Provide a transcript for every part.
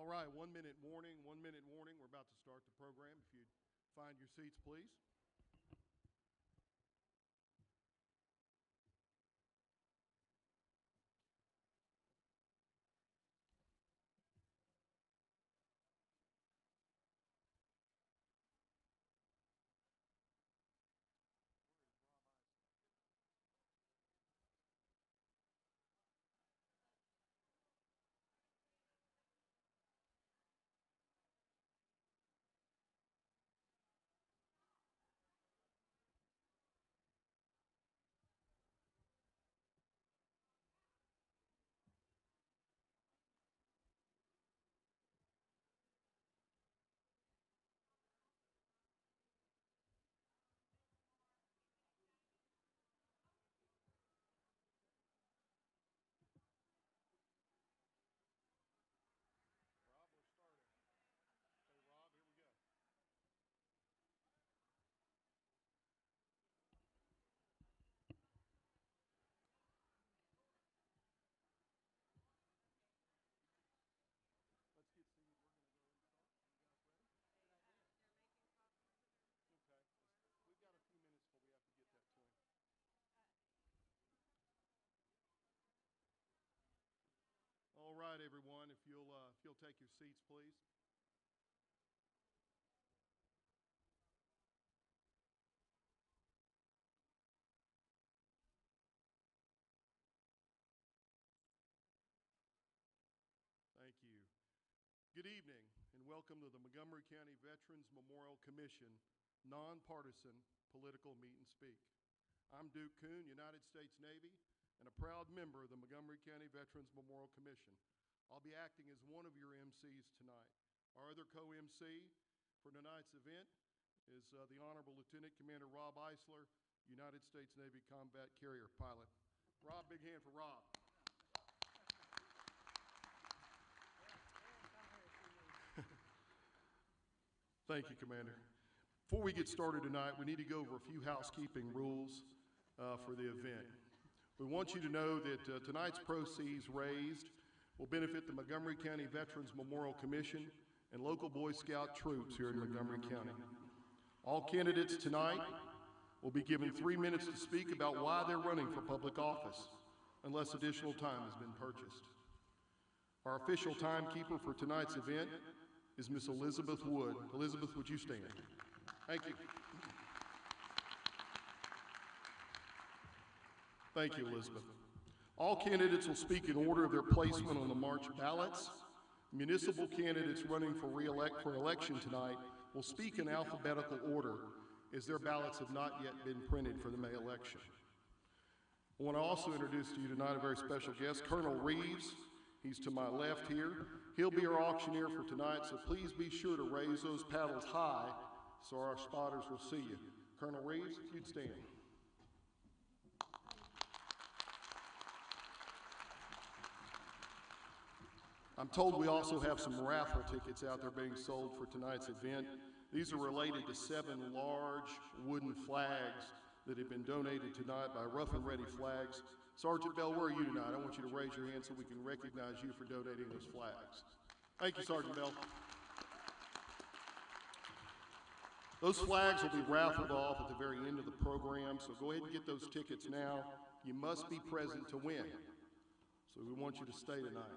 All right, 1 minute warning, 1 minute warning. We're about to start the program. If you'd find your seats, please. Rob, we're starting. Hey, Rob, here we go. Let's get seated. We're going to go ahead and start. You guys ready? Okay. We've got a few minutes before we have to get that to him. All right, everyone, if you'll take your seats, please. Thank you. Good evening, and welcome to the Montgomery County Veterans Memorial Commission nonpartisan political meet and speak. I'm Duke Kuhn, United States Navy, and a proud member of the Montgomery County Veterans Memorial Commission. I'll be acting as one of your MCs tonight. Our other co-MC for tonight's event is the Honorable Lieutenant Commander Rob Eisler, United States Navy Combat Carrier Pilot. Rob, big hand for Rob. Thank you, Commander. Before we get started tonight, we need to go over a few housekeeping rules for the event. We want you to know that tonight's proceeds raised will benefit the Montgomery County Veterans Memorial Commission and local Boy Scout troops here in Montgomery County. All candidates tonight will be given 3 minutes to speak about why they're running for public office, unless additional time has been purchased. Our official timekeeper for tonight's event is Miss Elizabeth Wood. Elizabeth, would you stand? Thank you. Thank you, Elizabeth. All candidates will speak in order of their placement on the March ballots. Municipal candidates running for election tonight will speak in alphabetical order as their ballots have not yet been printed for the May election. I want to also introduce to you tonight a very special guest, Colonel Reeves. He's to my left here. He'll be our auctioneer for tonight, so please be sure to raise those paddles high so our spotters will see you. Colonel Reeves, if you'd stand. I'm told we also have some raffle tickets out there being sold for tonight's event. These are related to 7 large wooden flags that have been donated tonight by Rough and Ready Flags. Sergeant Bell, where are you tonight? I want you to raise your hand so we can recognize you for donating those flags. Thank you, Sergeant Bell. Those flags will be raffled off at the very end of the program, so go ahead and get those tickets now. You must be present to win, so we want you to stay tonight.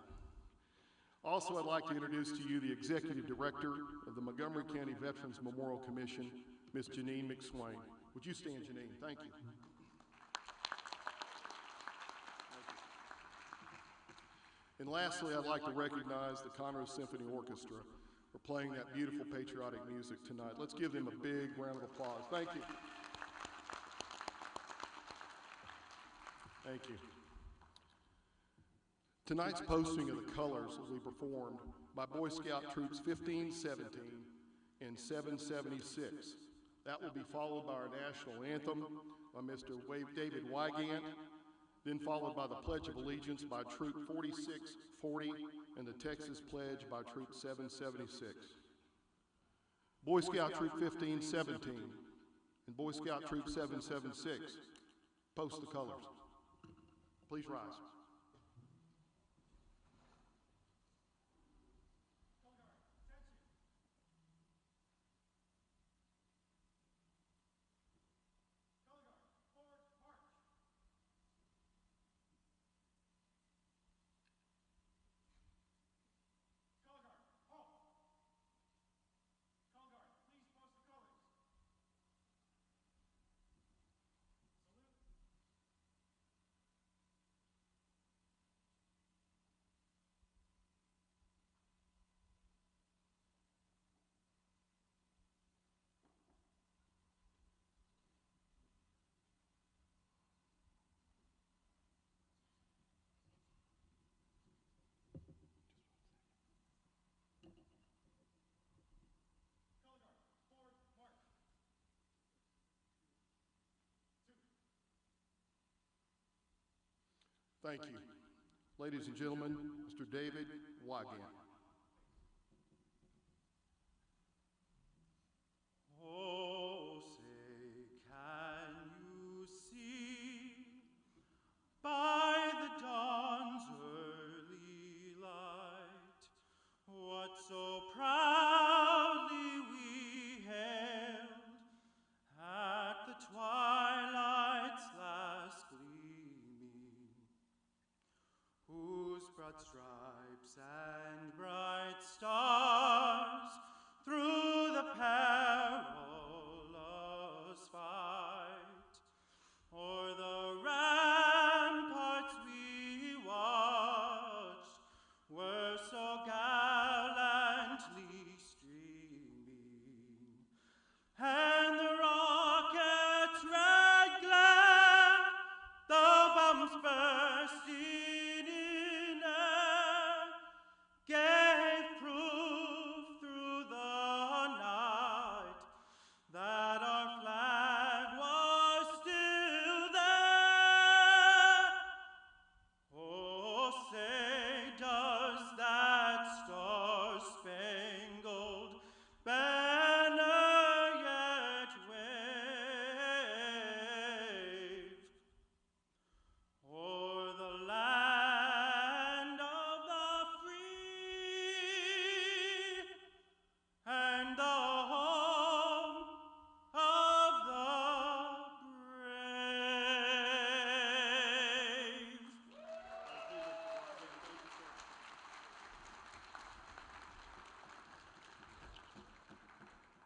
Also, I'd like to introduce to you the Executive Director of the Montgomery County Veterans Memorial Commission, Ms. Janine McSwain. Would you stand, Janine? Thank you. And lastly, I'd like to recognize the Conroe Symphony Orchestra for playing that beautiful patriotic music tonight. Let's give them a big round of applause. Thank you. Thank you. Tonight's posting of the colors will be performed by Boy Scout Troops 1517 and 776. That will be followed by our national anthem by Mr. David Wygant, then followed by the Pledge of Allegiance by Troop 4640 and the Texas Pledge by Troop 776. Boy Scout Troop 1517 and Boy Scout Troop 776, post the colors. Please rise. Thank you. Ladies and gentlemen, Mr. David Wygant. Oh, say, can you see by the dawn's early light what so proudly we hailed at the twilight's last gleaming, whose broad stripes and bright stars through the perilous fight o'er the ramparts we watched were so gallantly streaming, and the rocket's red glare, the bombs bursting in air, gave proof through the night that our flag was still there. Oh, say, does that star-spangled banner yet wave o'er the land of the free and the home of the brave?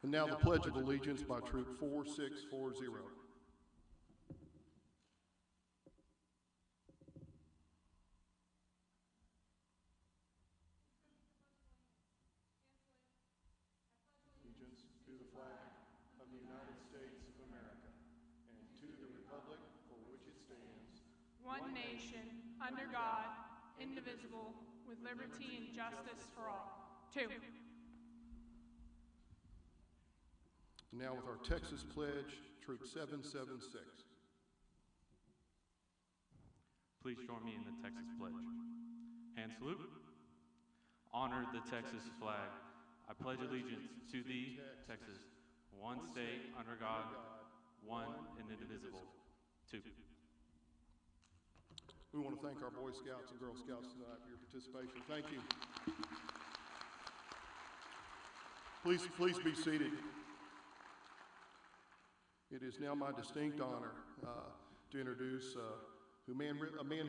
And now the Pledge of Allegiance by Troop 4640. Allegiance to the flag of the United States of America and to the republic for which it stands, one nation, under God, indivisible, with liberty and justice for all. Two. And now with our Texas Pledge, Troop 776. Please join me in the Texas Pledge. Hand salute. Honor the Texas flag. I pledge allegiance to thee, Texas, one state under God, one and indivisible. Two. We want to thank our Boy Scouts and Girl Scouts tonight for your participation. Thank you. Please be seated. It is now my distinct honor to introduce a man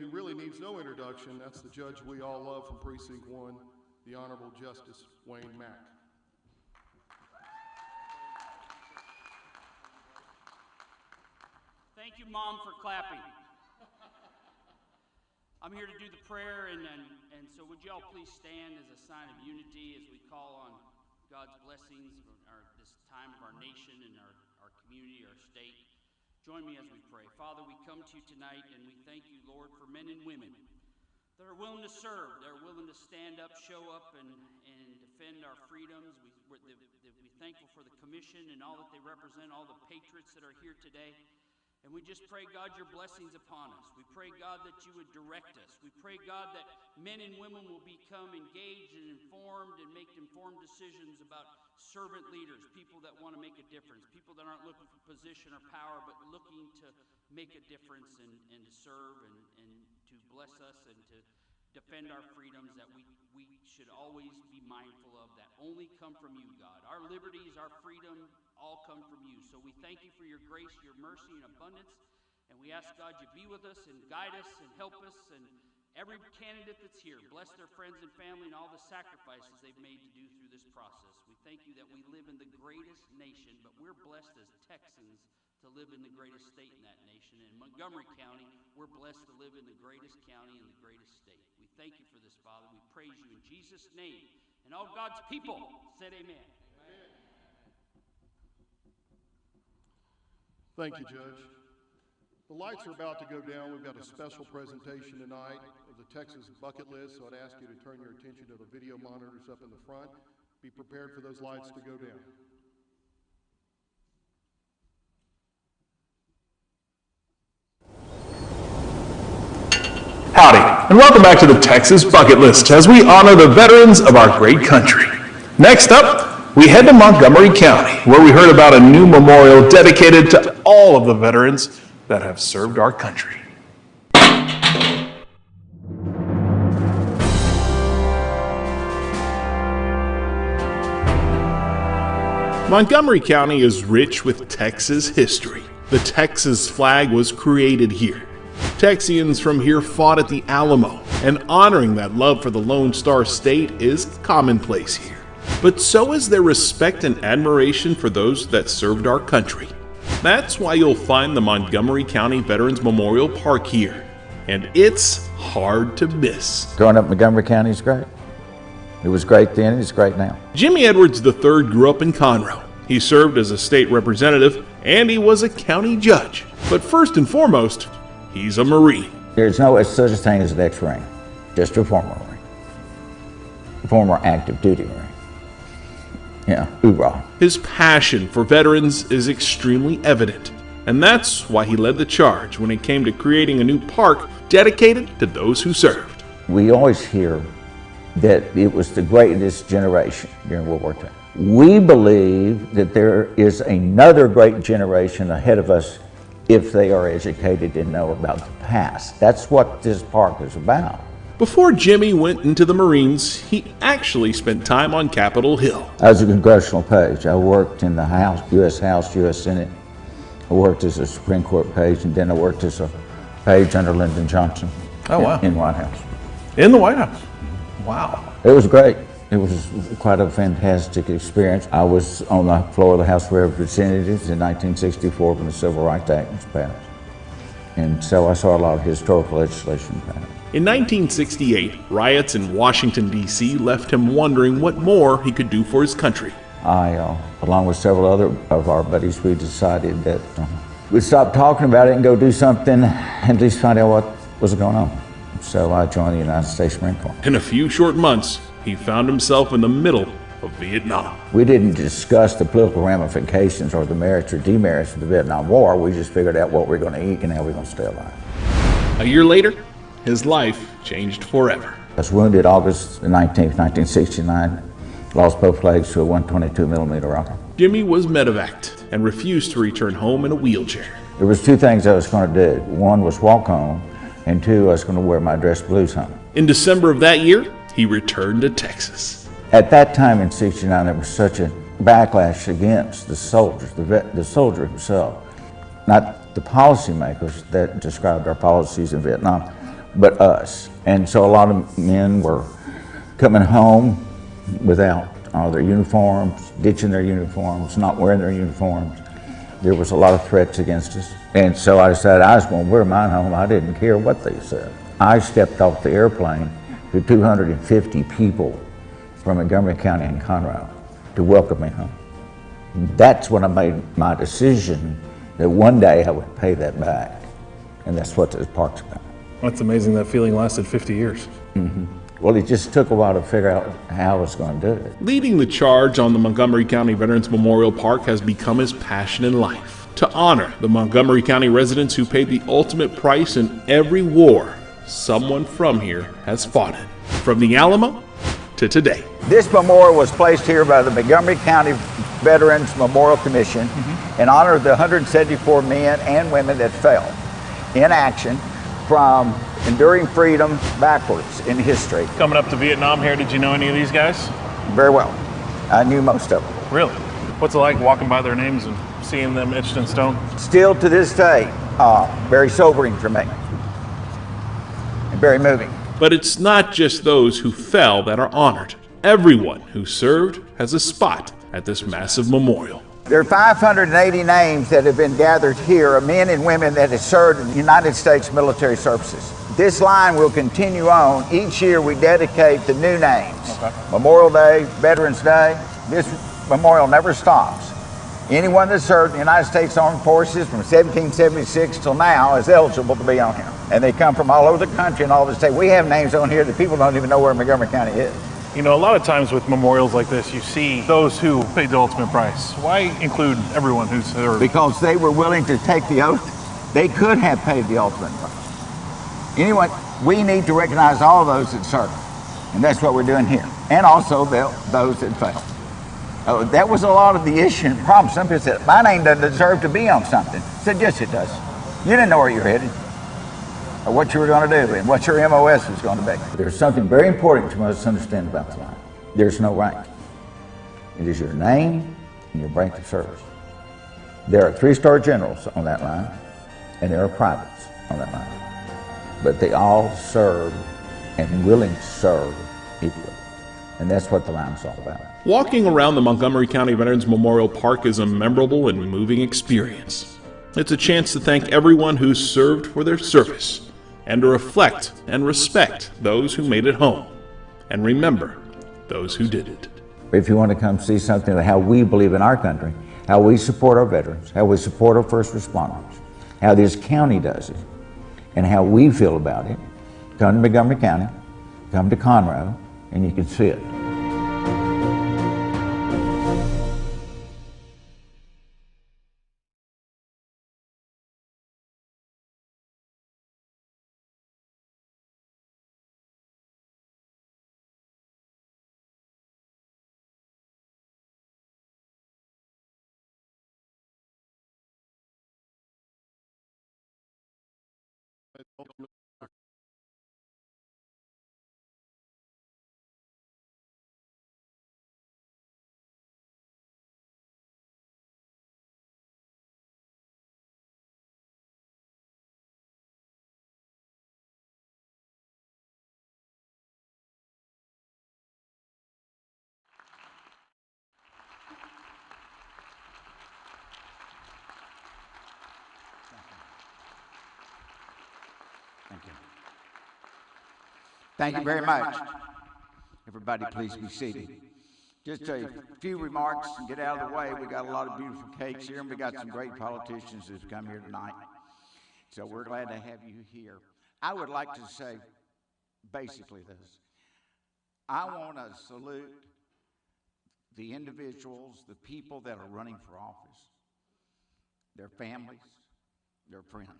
who really needs no introduction. That's the judge we all love from Precinct 1, the Honorable Justice Wayne Mack. Thank you, Mom, for clapping. I'm here to do the prayer, and so would you all please stand as a sign of unity as we call on God's blessings of this time of our nation and our community, our state. Join me as we pray. Father, we come to you tonight, and we thank you, Lord, for men and women that are willing to serve, that are willing to stand up, show up, and defend our freedoms. We're thankful for the commission and all that they represent, all the patriots that are here today. And we just pray, God, your blessings upon us. We pray, God, that you would direct us. We pray, God, that men and women will become engaged and informed and make informed decisions about servant leaders, people that want to make a difference, people that aren't looking for position or power, but looking to make a difference and to serve and to bless us and to defend our freedoms that we should always be mindful of, that only come from you, God. Our liberties, our freedom, all come from you. So we thank you for your grace, your mercy, and abundance. And we ask, God, you be with us and guide us and help us. And every candidate that's here, bless their friends and family and all the sacrifices they've made to do through this process. We thank you that we live in the greatest nation, but we're blessed as Texans to live in the greatest state in that nation. And in Montgomery County, we're blessed to live in the greatest county in the greatest state. We thank you for this, Father. We praise you in Jesus' name. And all God's people said amen. Thank you, Judge. The lights are about to go down. We've got a special presentation tonight of the Texas bucket list, so I'd ask you to turn your attention to the video monitors up in the front. Be prepared for those lights to go down. Howdy, and welcome back to the Texas Bucket List as we honor the veterans of our great country. Next up, we head to Montgomery County, where we heard about a new memorial dedicated to all of the veterans that have served our country. Montgomery County is rich with Texas history. The Texas flag was created here. Texians from here fought at the Alamo, and honoring that love for the Lone Star State is commonplace here. But so is their respect and admiration for those that served our country. That's why you'll find the Montgomery County Veterans Memorial Park here, and it's hard to miss. Growing up in Montgomery County is great. It was great then, it's great now. Jimmy Edwards III grew up in Conroe. He served as a state representative, and he was a county judge. But first and foremost, he's a Marine. There's no such a thing as an ex-Marine, just a former Marine. A former active duty Marine. Yeah, hoorah. His passion for veterans is extremely evident, and that's why he led the charge when it came to creating a new park dedicated to those who served. We always hear that it was the greatest generation during World War II. We believe that there is another great generation ahead of us if they are educated and know about the past. That's what this park is about. Before Jimmy went into the Marines, he actually spent time on Capitol Hill. I was a congressional page. I worked in the House, U.S. Senate. I worked as a Supreme Court page, and then I worked as a page under Lyndon Johnson. Oh, wow. In White House. In the White House? Wow. It was great. It was quite a fantastic experience. I was on the floor of the House of Representatives in 1964 when the Civil Rights Act was passed. And so I saw a lot of historical legislation passed. In 1968, riots in Washington, D.C. left him wondering what more he could do for his country. I, along with several other of our buddies, we decided that we'd stop talking about it and go do something and at least find out what was going on. So I joined the United States Marine Corps. In a few short months, he found himself in the middle of Vietnam. We didn't discuss the political ramifications or the merits or demerits of the Vietnam War. We just figured out what we're going to eat and how we're going to stay alive. A year later, his life changed forever. I was wounded August 19th, 1969. Lost both legs to a 122 millimeter rocket. Jimmy was medevaced and refused to return home in a wheelchair. There was two things I was going to do. One was walk home, and two, I was going to wear my dress blues home. In December of that year, he returned to Texas. At that time in '69, there was such a backlash against the soldiers, the soldier himself. Not the policymakers that described our policies in Vietnam, but us. And so a lot of men were coming home without their uniforms, ditching their uniforms, not wearing their uniforms. There was a lot of threats against us. And so I decided I was going to wear mine home. I didn't care what they said. I stepped off the airplane to 250 people from Montgomery County and Conroe to welcome me home. That's when I made my decision that one day I would pay that back. And that's what this park's about. That's amazing that feeling lasted 50 years. Mm-hmm. Well, it just took a while to figure out how I was going to do it. Leading the charge on the Montgomery County Veterans Memorial Park has become his passion in life. To honor the Montgomery County residents who paid the ultimate price in every war someone from here has fought in. From the Alamo to today. This memorial was placed here by the Montgomery County Veterans Memorial Commission in honor of the 174 men and women that fell in action from enduring freedom backwards in history. Coming up to Vietnam here, did you know any of these guys? Very well. I knew most of them. Really? What's it like walking by their names and seeing them etched in stone? Still to this day, very sobering for me and very moving. But it's not just those who fell that are honored. Everyone who served has a spot at this massive memorial. There are 580 names that have been gathered here of men and women that have served in the United States military services. This line will continue on. Each year we dedicate the new names. Okay. Memorial Day, Veterans Day. This memorial never stops. Anyone that served in the United States Armed Forces from 1776 till now is eligible to be on here. And they come from all over the country and all over the state. We have names on here that people don't even know where Montgomery County is. You know, a lot of times with memorials like this, you see those who paid the ultimate price. Why include everyone who served? Because they were willing to take the oath. They could have paid the ultimate price. Anyone, We need to recognize all those that serve, and that's what we're doing here, and also those that fail. That was a lot of the issue and problem. Some people said, my name doesn't deserve to be on something. I said, yes, it does. You didn't know where you were headed, or what you were going to do, and what your MOS was going to be. There's something very important you must understand about the line. There's no rank. It is your name and your rank of service. There are 3-star generals on that line, and there are privates on that line. But they all serve and willing to serve equally. And that's what the line's all about. Walking around the Montgomery County Veterans Memorial Park is a memorable and moving experience. It's a chance to thank everyone who served for their service, and to reflect and respect those who made it home, and remember those who didn't. If you want to come see something of how we believe in our country, how we support our veterans, how we support our first responders, how this county does it, and how we feel about it, come to Montgomery County, come to Conroe, and you can see it. Thank you very much. Everybody, please be seated. Just a few remarks and get out of the way. We got a lot of beautiful cakes here, and we got some great politicians who've come here tonight. So we're glad to have you here. I would like to say basically this. I want to salute the individuals, the people that are running for office, their families, their friends.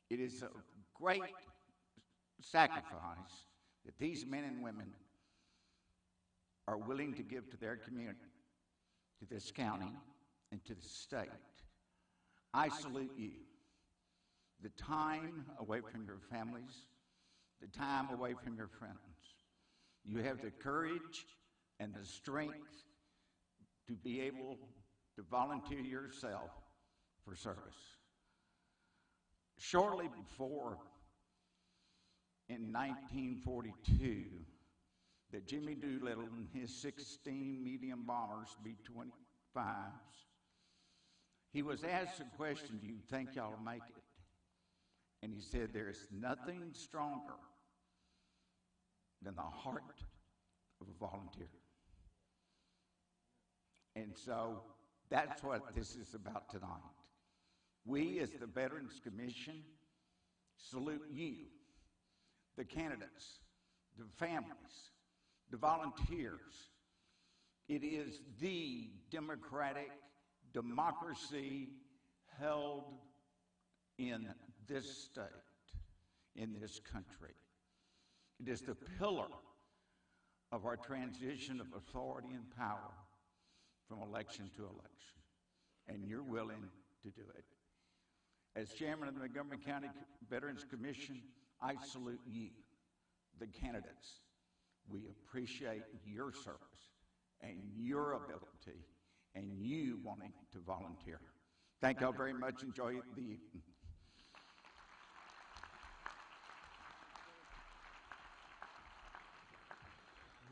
It is a great sacrifice that these men and women are willing to give to their community, to this county, and to the state. I salute you. The time away from your families, the time away from your friends. You have the courage and the strength to be able to volunteer yourself for service. Shortly before, in 1942, that Jimmy Doolittle and his 16 medium bombers, B-25s, he was asked a question, do you think y'all will make it? And he said, there's nothing stronger than the heart of a volunteer. And so that's what this is about tonight. We, as the Veterans Commission, salute you, the candidates, the families, the volunteers. It is the democratic democracy held in this state, in this country. It is the pillar of our transition of authority and power from election to election, and you're willing to do it. As chairman of the Montgomery County Veterans Commission, I salute you, the candidates. We appreciate your service and your ability and you wanting to volunteer. Thank y'all very much. Enjoy the evening.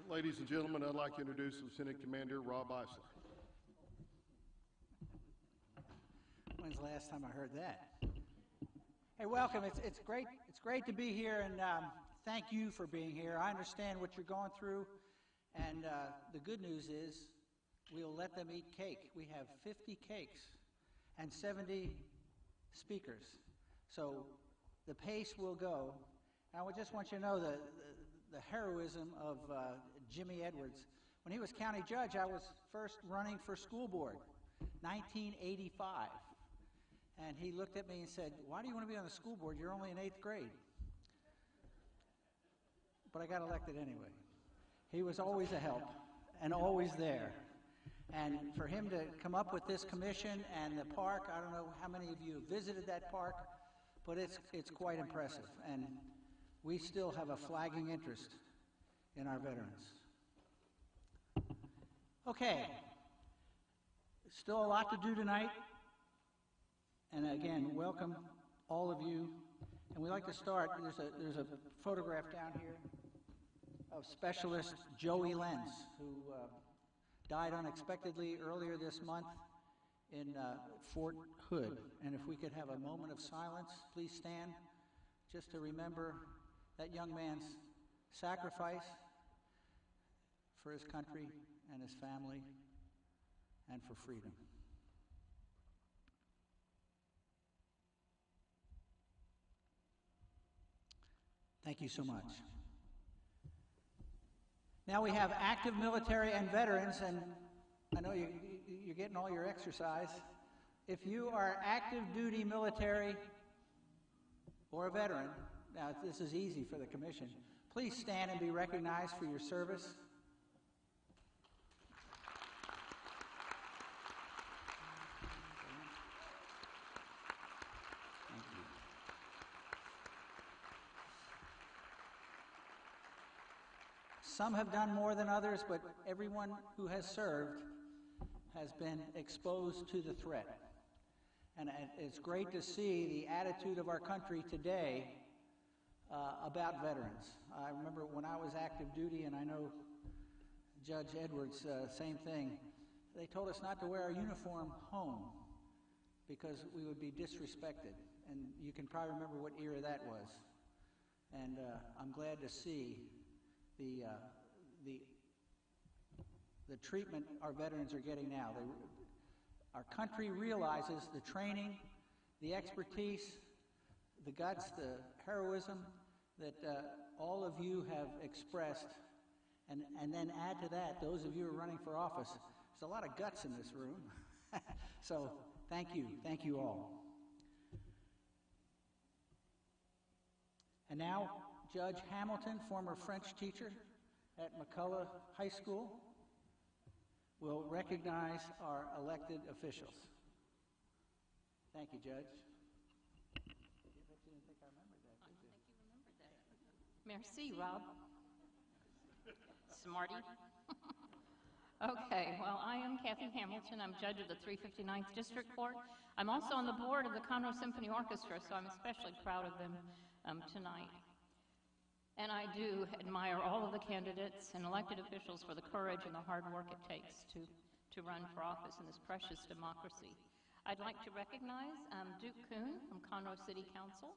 Ladies and gentlemen, I'd like to introduce Lieutenant Commander Rob Isley. When's the last time I heard that? Hey, welcome. It's great to be here, and thank you for being here. I understand what you're going through, and the good news is we'll let them eat cake. We have 50 cakes and 70 speakers, so the pace will go. I would just want you to know the heroism of Jimmy Edwards. When he was county judge, I was first running for school board, 1985. And he looked at me and said, why do you want to be on the school board? You're only in 8th grade. but I got elected anyway. He was always a help and always there. And for him to come up with this commission and the park, I don't know how many of you have visited that park, but it's quite impressive. And we still have a flagging interest in our veterans. Okay, still a lot to do tonight. And again, welcome all of you. And we'd like to start, there's a photograph down here of Specialist Joey Lenz, who died unexpectedly earlier this month in Fort Hood. And if we could have a moment of silence, please stand, just to remember that young man's sacrifice for his country and his family and for freedom. Thank you so much. Now we have active military and veterans, and I know you're getting all your exercise. If you are active duty military or a veteran, now this is easy for the commission, please stand and be recognized for your service. Some have done more than others, but everyone who has served has been exposed to the threat. And it's great to see the attitude of our country today about veterans. I remember when I was active duty, and I know Judge Edwards, same thing, they told us not to wear our uniform home because we would be disrespected. And you can probably remember what era that was. And I'm glad to see the treatment our veterans are getting now. Our country realizes the training, the expertise, the guts, the heroism that all of you have expressed, and then add to that, those of you who are running for office. There's a lot of guts in this room. So thank you all. And now, Judge Hamilton, former French teacher at McCullough High School, will recognize our elected officials. Thank you, Judge. Merci, Rob. Smarty. Okay, well, I am Kathy Hamilton. I'm judge of the 359th District Court. I'm also on the board of the Conroe Symphony Orchestra, so I'm especially proud of them tonight. And I do admire all of the candidates and elected officials for the courage and the hard work it takes to run for office in this precious democracy. I'd like to recognize Duke Kuhn from Conroe City Council,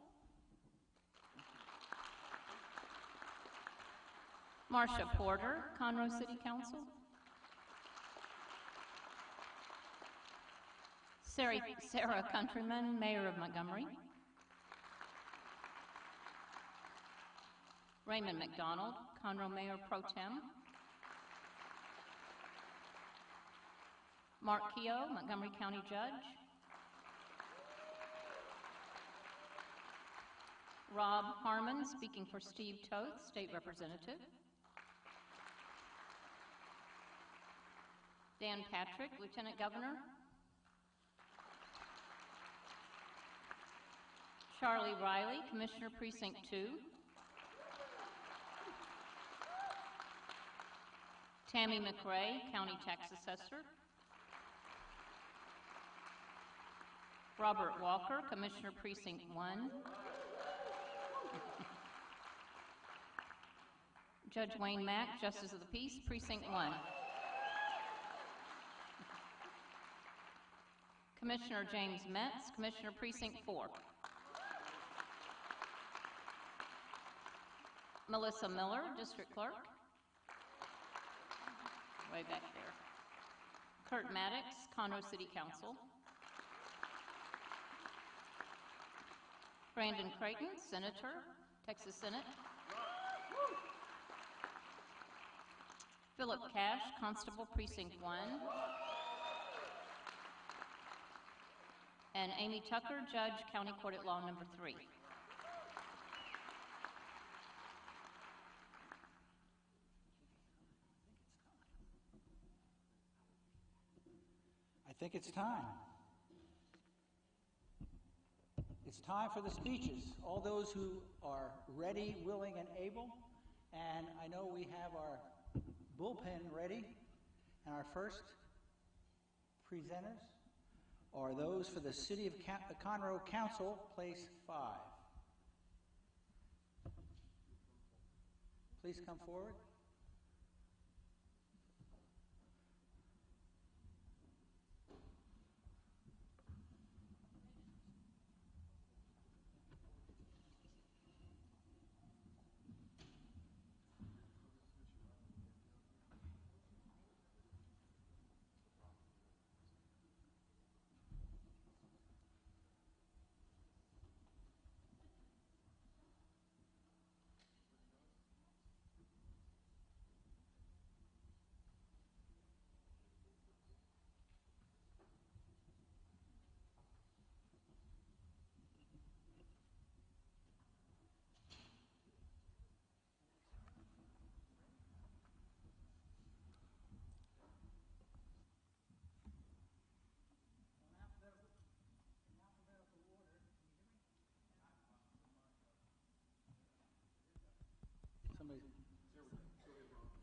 Marcia Porter, Conroe City Council, Sarah Countryman, Mayor of Montgomery, Raymond McDonald, Conroe Mayor Pro Tem, Mark Keogh, Montgomery County Judge, Rob Harmon, speaking for Steve Toth, State Representative, Dan Patrick, Lieutenant Governor, Charlie Riley, Commissioner Precinct 2, Tammy McRae, County Tax Assessor, Robert Walker, Commissioner Precinct 1, Judge Wayne Mack, Justice of the Peace, Precinct 1, Commissioner James Metz, Commissioner Precinct 4, Melissa Miller, District Clerk, way back there, Kurt Maddox, Conroe City Council, Brandon Creighton, Senator, Texas Senate, Philip Cash, Constable, Precinct 1, and Amy Tucker, Judge, County Court at Law Number 3. think it's time. It's time for the speeches. All those who are ready, willing, and able. And I know we have our bullpen ready. And our first presenters are those for the City of Conroe Council, Place 5. Please come forward.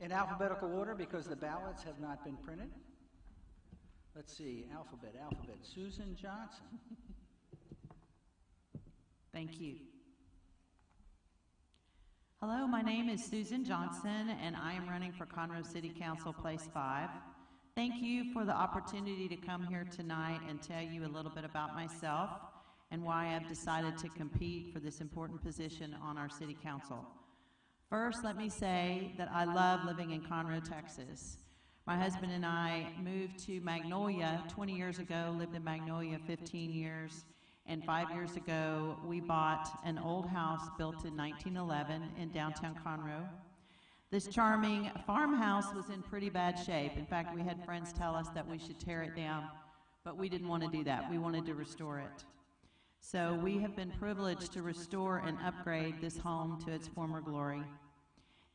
In alphabetical order, because the ballots have not been printed. Let's see, alphabet. Susan Johnson. Thank you. Hello, my name is Susan Johnson, and I am running for Conroe City Council, Place 5. Thank you for the opportunity to come here tonight and tell you a little bit about myself and why I've decided to compete for this important position on our City Council. First, let me say that I love living in Conroe, Texas. My husband and I moved to Magnolia 20 years ago, lived in Magnolia 15 years, and 5 years ago we bought an old house built in 1911 in downtown Conroe. This charming farmhouse was in pretty bad shape. In fact, we had friends tell us that we should tear it down, but we didn't want to do that. We wanted to restore it. So we have been privileged to restore and upgrade this home to its former glory.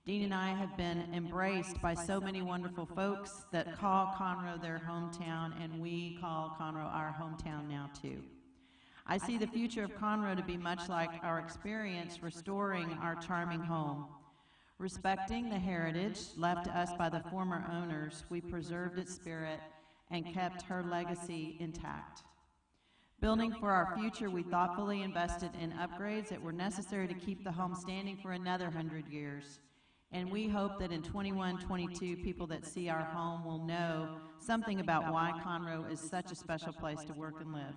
Dean and I have been embraced by so many wonderful folks that call Conroe their hometown, and we call Conroe our hometown now too. I see the future of Conroe to be much like our experience restoring our charming home. Respecting the heritage left to us by the former owners, we preserved its spirit and kept her legacy intact. Building for our future, we thoughtfully invested in upgrades that were necessary to keep the home standing for another 100 years. And we hope that in 2122, people that see our home will know something about why Conroe is such a special place to work and live.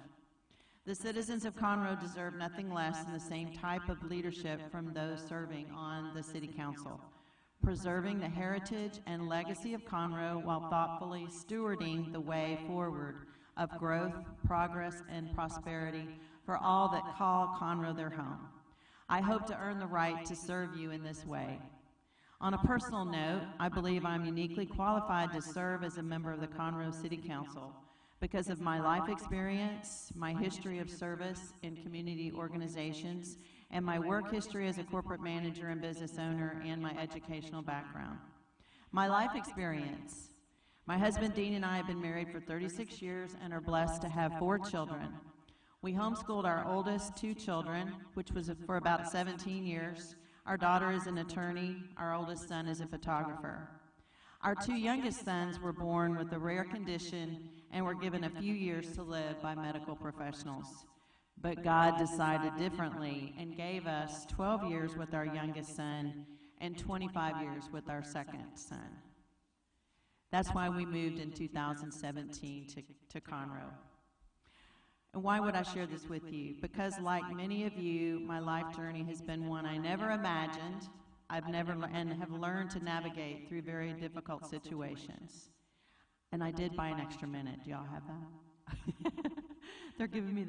The citizens of Conroe deserve nothing less than the same type of leadership from those serving on the City Council, preserving the heritage and legacy of Conroe while thoughtfully stewarding the way forward of growth, progress, and prosperity for all that call Conroe their home. I hope to earn the right to serve you in this way. On a personal note, I believe I'm uniquely qualified to serve as a member of the Conroe City Council because of my life experience, my history of service in community organizations, and my work history as a corporate manager and business owner, and my educational background. My life experience. My husband Dean and I have been married for 36 years and are blessed to have 4 children. We homeschooled our oldest 2 children, which was for about 17 years. Our daughter is an attorney. Our oldest son is a photographer. Our 2 youngest sons were born with a rare condition and were given a few years to live by medical professionals. But God decided differently and gave us 12 years with our youngest son and 25 years with our second son. That's why we moved in 2017 to Conroe. And why would I share this with you? Because like many of you, my life journey has been one I never imagined. And have learned to navigate through very difficult situations. And I did buy an extra minute. Do y'all have that? They're giving me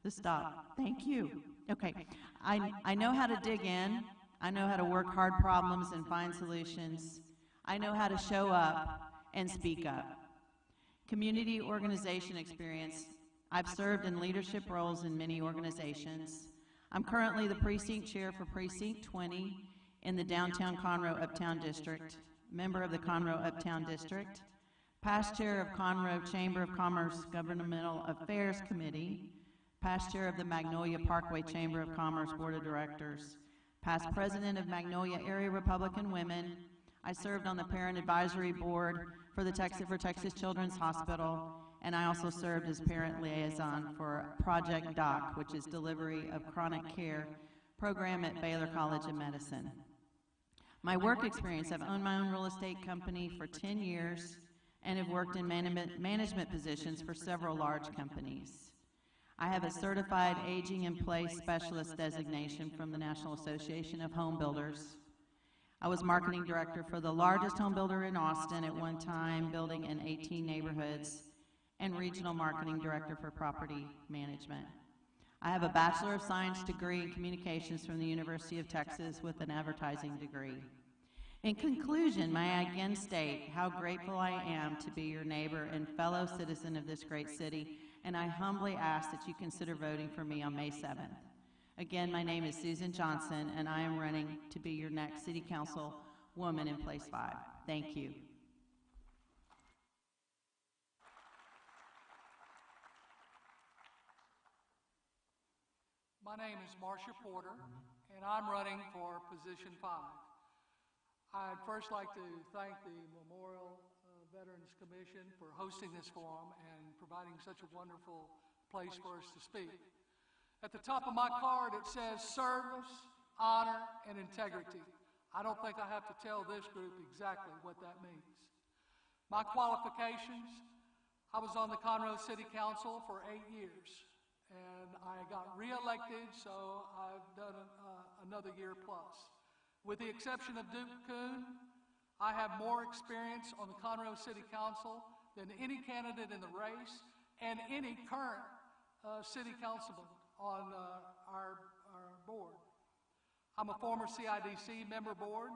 the stop. Thank you. Okay. I know how to dig in. I know how to work hard problems and find solutions. I know how to show up and speak up. Community organization experience. I've served in leadership roles in many organizations. I'm currently the precinct chair for Precinct 20 in the downtown Conroe Uptown District, member of the Conroe Uptown District, past chair of Conroe Chamber of Commerce Governmental Affairs Committee, past chair of the Magnolia Parkway Chamber of Commerce Board of Directors, past president of Magnolia Area Republican Women. I served on the Parent Advisory Board for Texas Children's Hospital, and I also served as parent liaison for Project DOC, which is Delivery of Chronic Care program at Baylor College of Medicine. My work experience, I've owned my own real estate company for 10 years and have worked in management positions for several large companies. I have a certified aging in place specialist designation from the National Association of Home Builders. I was marketing director for the largest home builder in Austin at one time, building in 18 neighborhoods, and regional marketing director for property management. I have a Bachelor of Science degree in communications from the University of Texas with an advertising degree. In conclusion, may I again state how grateful I am to be your neighbor and fellow citizen of this great city, and I humbly ask that you consider voting for me on May 7th. Again, my name is Susan Johnson, and I am running to be your next City Council woman in Place 5. Thank you. My name is Marcia Porter, and I'm running for position 5. I'd first like to thank the Memorial Veterans Commission for hosting this forum and providing such a wonderful place for us to speak. At the top of my card it says service, honor, and integrity. I don't think I have to tell this group exactly what that means. My qualifications, I was on the Conroe City Council for 8 years. And I got re-elected, so I've done another year plus. With the exception of Duke Kuhn, I have more experience on the Conroe City Council than any candidate in the race and any current city councilman on our board. I'm a former CIDC member board,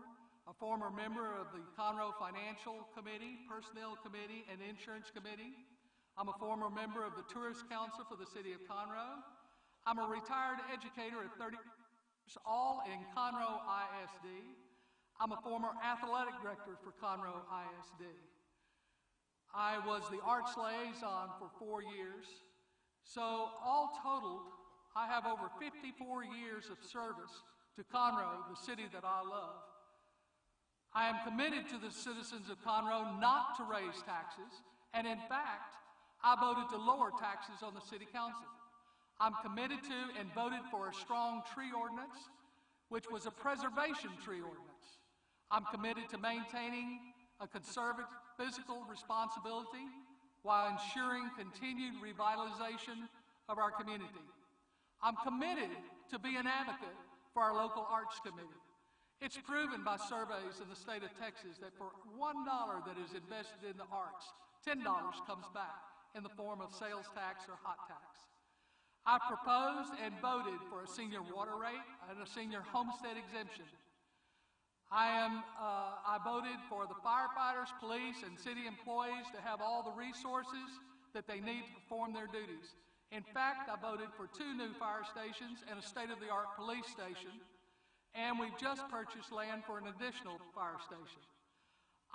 a former member of the Conroe Financial Committee, Personnel Committee, and Insurance Committee. I'm a former member of the Tourist Council for the City of Conroe. I'm a retired educator at 30 years, all in Conroe ISD. I'm a former athletic director for Conroe ISD. I was the arts liaison for 4 years. So all totaled, I have over 54 years of service to Conroe, the city that I love. I am committed to the citizens of Conroe not to raise taxes, and in fact, I voted to lower taxes on the City Council. I'm committed to and voted for a strong tree ordinance, which was a preservation tree ordinance. I'm committed to maintaining a conservative fiscal responsibility while ensuring continued revitalization of our community. I'm committed to be an advocate for our local arts committee. It's proven by surveys in the state of Texas that for $1 that is invested in the arts, $10 comes back in the form of sales tax or hot tax. I proposed and voted for a senior water rate and a senior homestead exemption. I voted for the firefighters, police, and city employees to have all the resources that they need to perform their duties. In fact, I voted for 2 new fire stations and a state-of-the-art police station, and we've just purchased land for an additional fire station.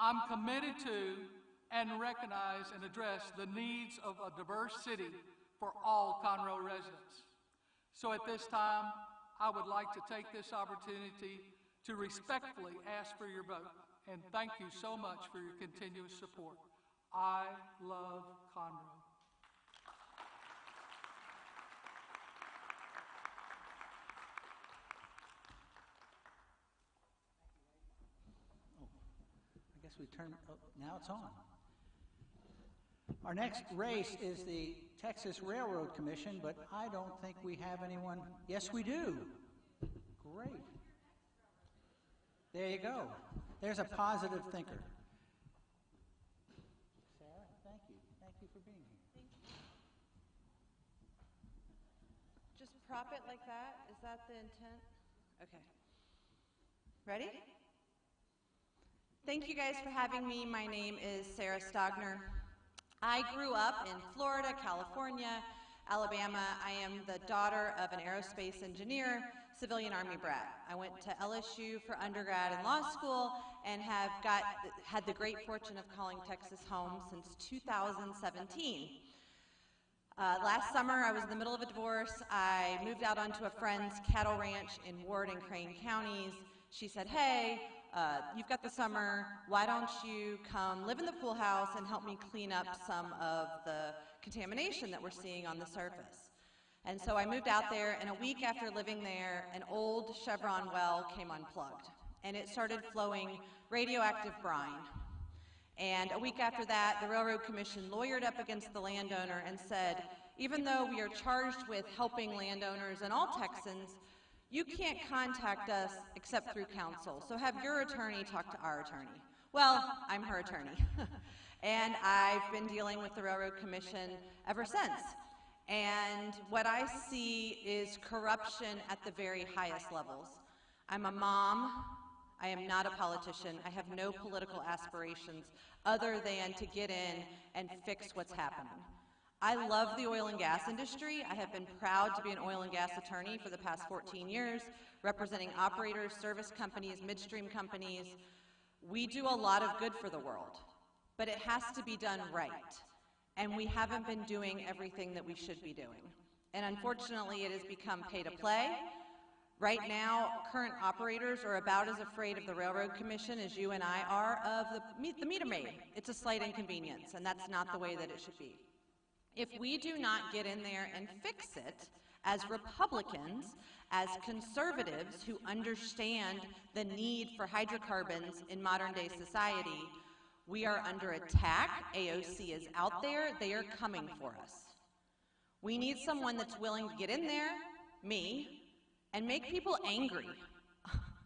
I'm committed to and recognize and address the needs of a diverse city for all Conroe residents. So at this time, I would like to take this opportunity to respectfully ask for your vote, and thank you so much for your continuous support. I love Conroe. I guess we turn, oh, now it's on. Our next race is the Texas Railroad Commission, but I don't think we have anyone. Yes, we do. Great. There you go. There's a positive thinker. Sarah, thank you. Thank you for being here. Thank you. Just prop it like that? Is that the intent? Okay. Ready? Thank you guys for having me. My name is Sarah Stogner. I grew up in Florida, California, Alabama. I am the daughter of an aerospace engineer, civilian Army brat. I went to LSU for undergrad and law school, and have had the great fortune of calling Texas home since 2017. Last summer, I was in the middle of a divorce. I moved out onto a friend's cattle ranch in Ward and Crane counties. She said, hey, you've got the summer, why don't you come live in the pool house and help me clean up some of the contamination that we're seeing on the surface. And so I moved out there, and a week after living there, an old Chevron well came unplugged, and it started flowing radioactive brine. And a week after that, the Railroad Commission lawyered up against the landowner and said, even though we are charged with helping landowners and all Texans, you can't contact us except through counsel, so have your attorney talk to our attorney. Well, I'm her attorney, and I've been dealing with the Railroad Commission ever since. And what I see is corruption at the very highest levels. I'm a mom. I am not a politician. I have no political aspirations other than to get in and fix what's happening. I love the oil and gas industry. I have been proud to be an oil and gas attorney for the past 14 years, representing operators, service companies, midstream companies. We do a lot of good for the world, but it has to be done right. And we haven't been doing everything that we should be doing. And unfortunately, it has become pay to play. Right now, current operators are about as afraid of the Railroad Commission as you and I are of the meter maid. It's a slight inconvenience, and that's not the way that it should be. If we do not get in there and fix it, as Republicans, as conservatives who understand the need for hydrocarbons in modern day society, we are under attack. AOC is out there. They are coming for us. We need someone that's willing to get in there, me, and make people angry.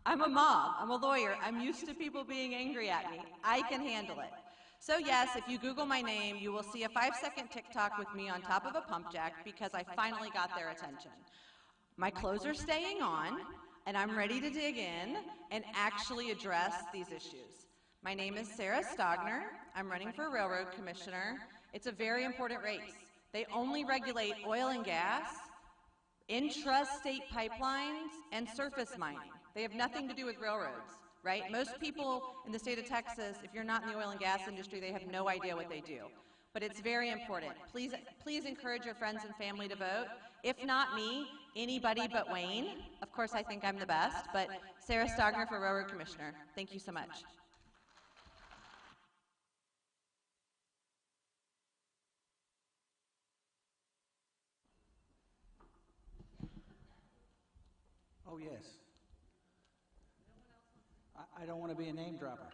I'm a mom. I'm a lawyer. I'm used to people being angry at me. I can handle it. So yes, if you Google my name, you will see a 5-second TikTok with me on top of a pump jack because I finally got their attention. My clothes are staying on, and I'm ready to dig in and actually address these issues. My name is Sarah Stogner. I'm running for Railroad Commissioner. It's a very important race. They only regulate oil and gas, intrastate pipelines, and surface mining. They have nothing to do with railroads, right? Most people in the state of Texas, if you're not in the oil and gas industry, they have no idea what they do. But it's very important. Please encourage your friends and family to vote. If not me, anybody but Wayne. Of course, I think I'm the best, but Sarah Stogner for Railroad Commissioner. Thank you so much. Oh, yes. I don't want to be a name dropper.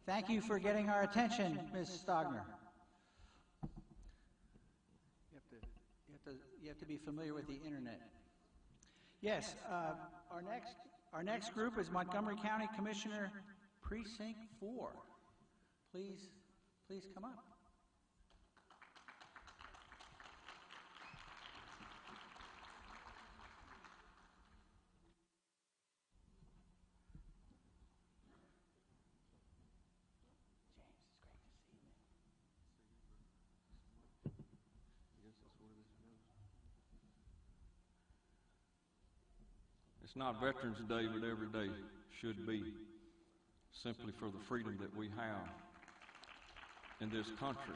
Thank you for getting our attention, Ms. Stogner. You have to be familiar with the internet. Yes, our next group is Montgomery County Commissioner Precinct 4. Please come up. It's not Veterans Day, but every day should be, simply for the freedom that we have in this country.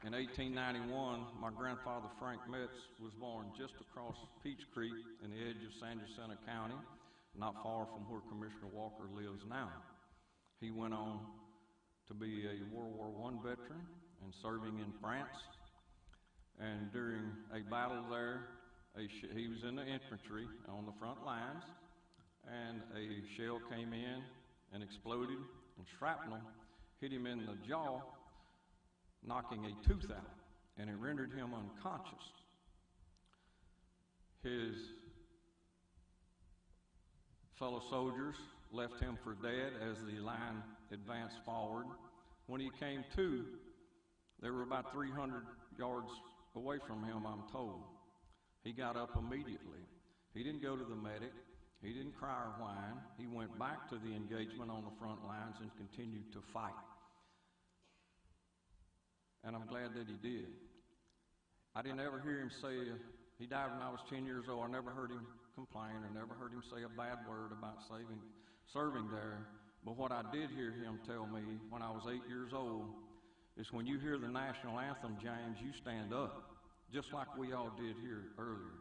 In 1891, my grandfather Frank Metz was born just across Peach Creek in the edge of San Jacinto County, not far from where Commissioner Walker lives now. He went on to be a World War I veteran and serving in France. And during a battle there, he was in the infantry on the front lines, and a shell came in and exploded, and shrapnel hit him in the jaw, knocking a tooth out, and it rendered him unconscious. His fellow soldiers left him for dead as the line advanced forward. When he came to, they were about 300 yards away from him, I'm told. He got up immediately. He didn't go to the medic. He didn't cry or whine. He went back to the engagement on the front lines and continued to fight. And I'm glad that he did. I didn't ever hear him say, he died when I was 10 years old. I never heard him complain or never heard him say a bad word about serving there. But what I did hear him tell me when I was 8 years old is when you hear the national anthem, James, you stand up, just like we all did here earlier.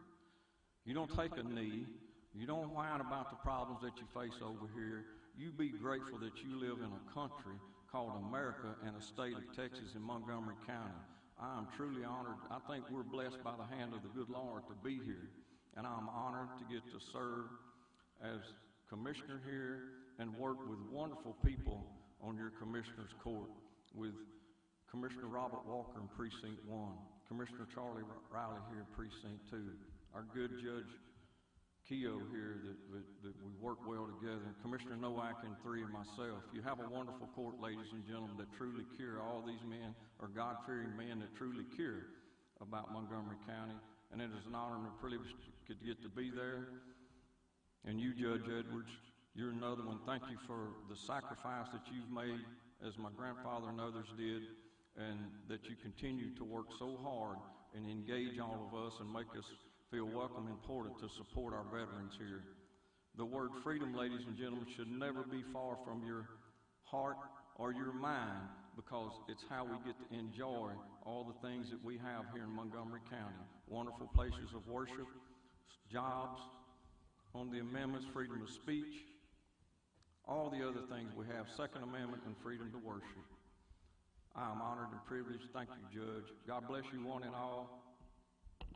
You don't take a knee. You don't whine about the problems that you face over here. You be grateful that you live in a country called America and a state of Texas in Montgomery County. I am truly honored. I think we're blessed by the hand of the good Lord to be here. And I'm honored to get to serve as commissioner here and work with wonderful people on your commissioner's court, with Commissioner Robert Walker in Precinct 1, Commissioner Charlie Riley here in Precinct 2, our good Judge Keogh here that we work well together, and Commissioner Nowak in 3 and myself. You have a wonderful court, ladies and gentlemen, that truly care. All these men are God-fearing men that truly care about Montgomery County, and it is an honor and a privilege to get to be there. And you, Judge Edwards, you're another one. Thank you for the sacrifice that you've made, as my grandfather and others did, and that you continue to work so hard and engage all of us and make us feel welcome and important to support our veterans here. The word freedom, ladies and gentlemen, should never be far from your heart or your mind, because it's how we get to enjoy all the things that we have here in Montgomery County. Wonderful places of worship, jobs, on the amendments, freedom of speech, all the other things we have, Second Amendment and freedom to worship. I am honored and privileged. Thank you, Judge. God bless you one and all.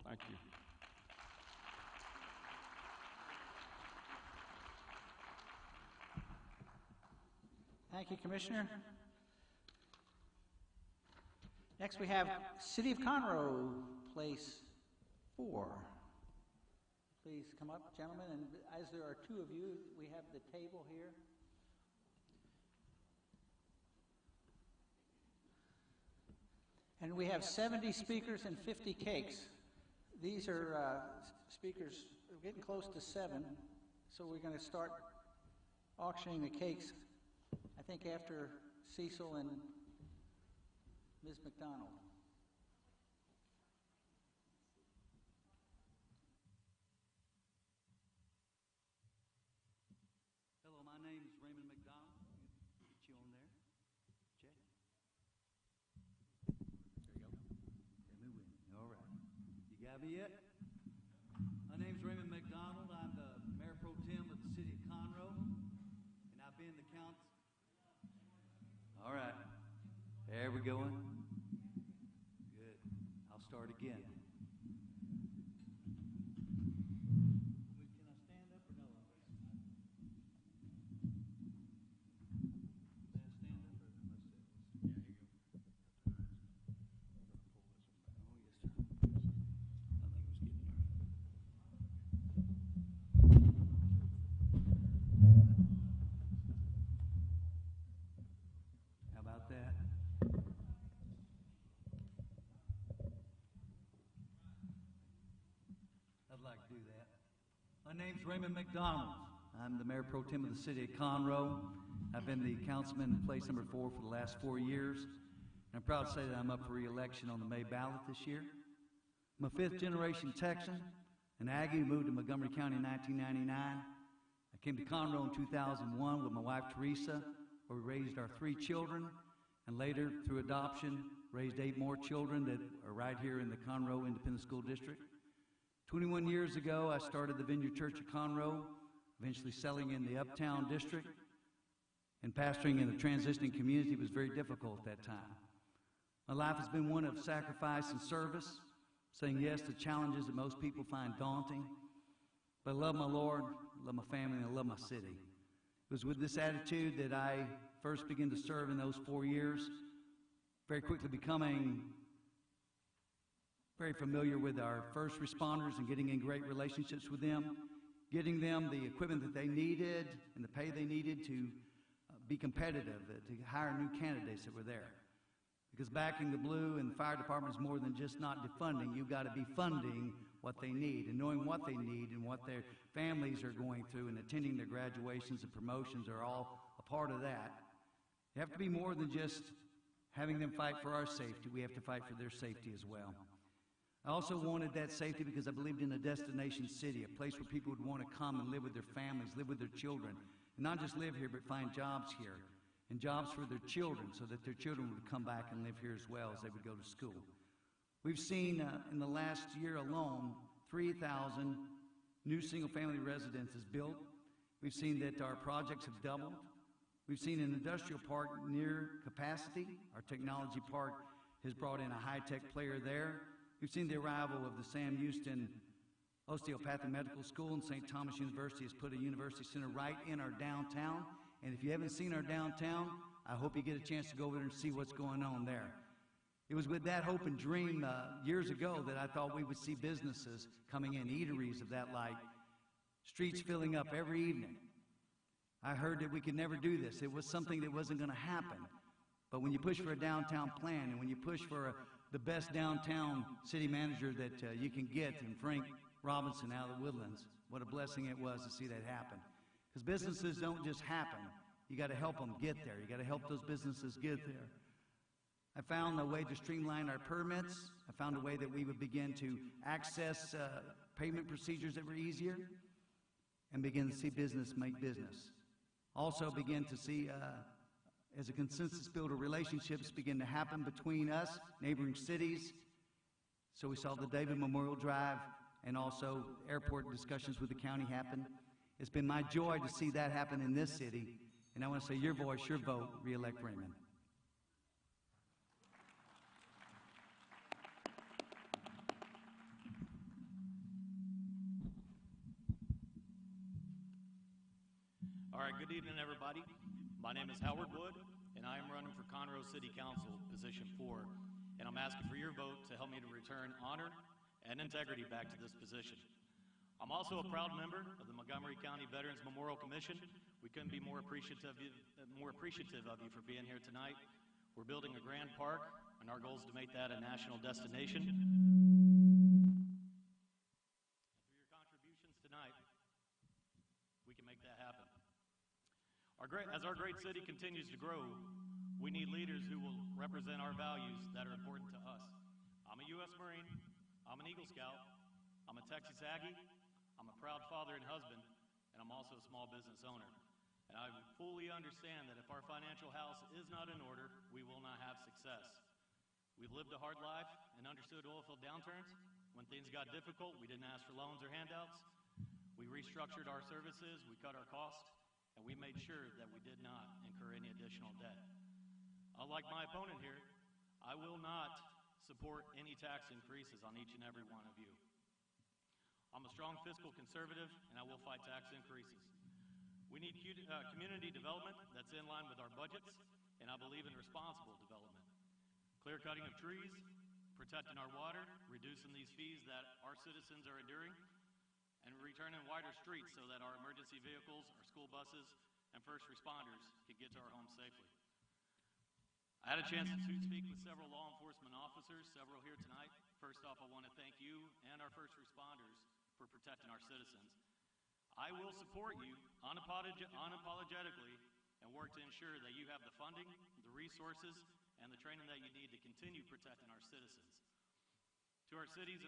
Thank you. Thank you, Commissioner. Next we have City of Conroe, Place 4. Please come up, gentlemen, and as there are 2 of you, we have the table here. And we have 70 speakers and 50 cakes. These are speakers, we're getting close to 7, so we're going to start auctioning the cakes, I think, after Cecil and Ms. McDonald. Hello, my name is Raymond McDonald. Get you on there. Check. There you go. Let me win. All right. You got me yet? My name is Raymond McDonald. I'm the Mayor Pro Tem of the City of Conroe, and I've been the council. All right. There we going. Good. I'll start again. My name's Raymond McDonald. I'm the Mayor Pro Tem of the City of Conroe. I've been the councilman in place number 4 for the last 4 years. And I'm proud to say that I'm up for re-election on the May ballot this year. I'm a 5th-generation Texan, an Aggie who moved to Montgomery County in 1999. I came to Conroe in 2001 with my wife Teresa, where we raised our 3 children, and later, through adoption, raised 8 more children that are right here in the Conroe Independent School District. 21 years ago, I started the Vineyard Church of Conroe, eventually selling in the Uptown District, and pastoring in a transitioning community was very difficult at that time. My life has been one of sacrifice and service, saying yes to challenges that most people find daunting. But I love my Lord, I love my family, and I love my city. It was with this attitude that I first began to serve in those 4 years, very quickly becoming very familiar with our first responders and getting in great relationships with them, getting them the equipment that they needed and the pay they needed to be competitive, to hire new candidates that were there. Because backing the Blue and the fire department is more than just not defunding. You've got to be funding what they need and knowing what they need and what their families are going through, and attending their graduations and promotions are all a part of that. You have to be more than just having them fight for our safety. We have to fight for their safety as well. I also wanted that safety because I believed in a destination city, a place where people would want to come and live with their families, live with their children, and not just live here, but find jobs here, and jobs for their children so that their children would come back and live here as well as they would go to school. We've seen in the last year alone 3,000 new single-family residences built. We've seen that our projects have doubled. We've seen an industrial park near capacity. Our technology park has brought in a high-tech player there. We've seen the arrival of the Sam Houston Osteopathic Medical School, and St. Thomas University has put a university center right in our downtown. And if you haven't seen our downtown, I hope you get a chance to go over there and see what's going on there. It was with that hope and dream years ago that I thought we would see businesses coming in, eateries of that like, streets filling up every evening. I heard that we could never do this. It was something that wasn't going to happen. But when you push for a downtown plan, and when you push for the best downtown city manager that you can get, and Frank Robinson out of the Woodlands, what a blessing it was to see that happen. Because businesses don't just happen. You got to help them get there. You got to help those businesses get there. I found a way to streamline our permits. I found a way that we would begin to access payment procedures that were easier and begin to see business make business. Also begin to see, as a consensus builder, relationships begin to happen between us, neighboring cities. So we saw the David Memorial Drive and also airport discussions with the county happen. It's been my joy to see that happen in this city. And I want to say your voice, your vote, re-elect Raymond. All right, good evening, everybody. My name is Howard Wood, and I am running for Conroe City Council, Position 4, and I'm asking for your vote to help me to return honor and integrity back to this position. I'm also a proud member of the Montgomery County Veterans Memorial Commission. We couldn't be more appreciative of you for being here tonight. We're building a grand park, and our goal is to make that a national destination. Through your contributions tonight, we can make that happen. As our great city continues to grow, we need leaders who will represent our values that are important to us. I'm a U.S. Marine, I'm an Eagle Scout, I'm a Texas Aggie, I'm a proud father and husband, and I'm also a small business owner. And I fully understand that if our financial house is not in order, we will not have success. We've lived a hard life and understood oilfield downturns. When things got difficult, we didn't ask for loans or handouts. We restructured our services, we cut our costs, and we made sure that we did not incur any additional debt. Unlike my opponent here, I will not support any tax increases on each and every one of you. I'm a strong fiscal conservative, and I will fight tax increases. We need community development that's in line with our budgets, and I believe in responsible development. Clear cutting of trees, protecting our water, reducing these fees that our citizens are enduring, and returning wider streets so that our emergency vehicles, our school buses, and first responders can get to our homes safely. I had a chance to speak with several law enforcement officers, several here tonight. First off, I want to thank you and our first responders for protecting our citizens. I will support you unapologetically and work to ensure that you have the funding, the resources, and the training that you need to continue protecting our citizens. To our city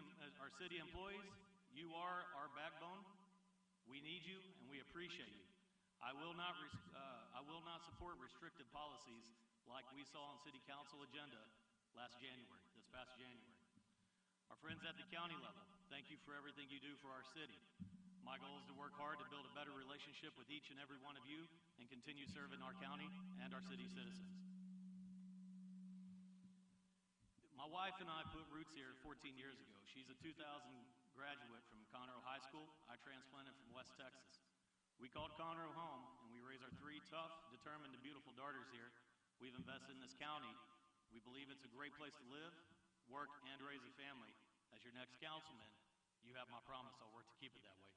employees, you are our backbone. We need you, and we appreciate you. I will not support restrictive policies like we saw on City Council agenda this past January. Our friends at the county level, thank you for everything you do for our city. My goal is to work hard to build a better relationship with each and every one of you and continue serving our county and our city citizens. My wife and I put roots here 14 years ago. She's a 2000 graduate from Conroe High School. I transplanted from West Texas. We called Conroe home, and we raised our 3 tough, determined, and beautiful daughters here. We've invested in this county. We believe it's a great place to live, work, and raise a family. As your next councilman, you have my promise. I'll work to keep it that way.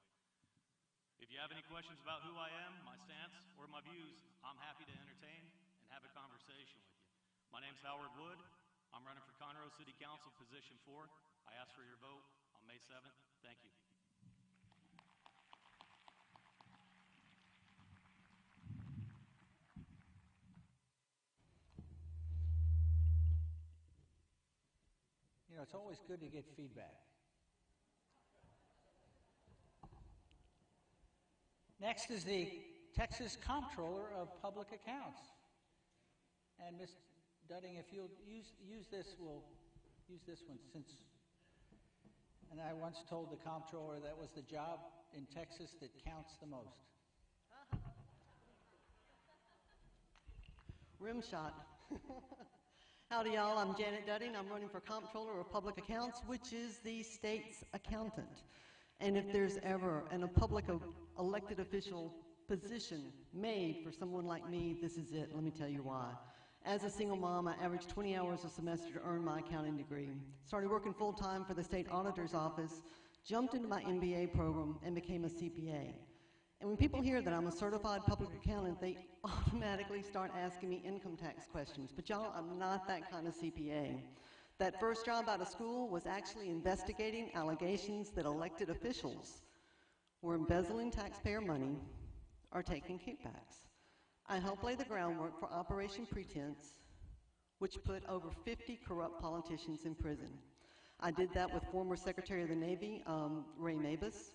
If you have any questions about who I am, my stance, or my views, I'm happy to entertain and have a conversation with you. My name's Howard Wood. I'm running for Conroe City Council, Position 4. I ask for your vote on May 7th. Thank you. You it's always good to get feedback. Next is the Texas Comptroller of Public Accounts. And Ms. Dudding, if you'll use this, we'll use this one since, and I once told the Comptroller that was the job in Texas that counts the most. Rim shot. Howdy, y'all. I'm Janet Dudding. I'm running for Comptroller of Public Accounts, which is the state's accountant. And if there's ever a public elected official position made for someone like me, this is it. Let me tell you why. As a single mom, I averaged 20 hours a semester to earn my accounting degree. Started working full-time for the state auditor's office, jumped into my MBA program, and became a CPA. And when people hear that I'm a certified public accountant, they automatically start asking me income tax questions. But y'all, I'm not that kind of CPA. That first job out of school was actually investigating allegations that elected officials were embezzling taxpayer money or taking kickbacks. I helped lay the groundwork for Operation Pretense, which put over 50 corrupt politicians in prison. I did that with former Secretary of the Navy, Ray Mabus,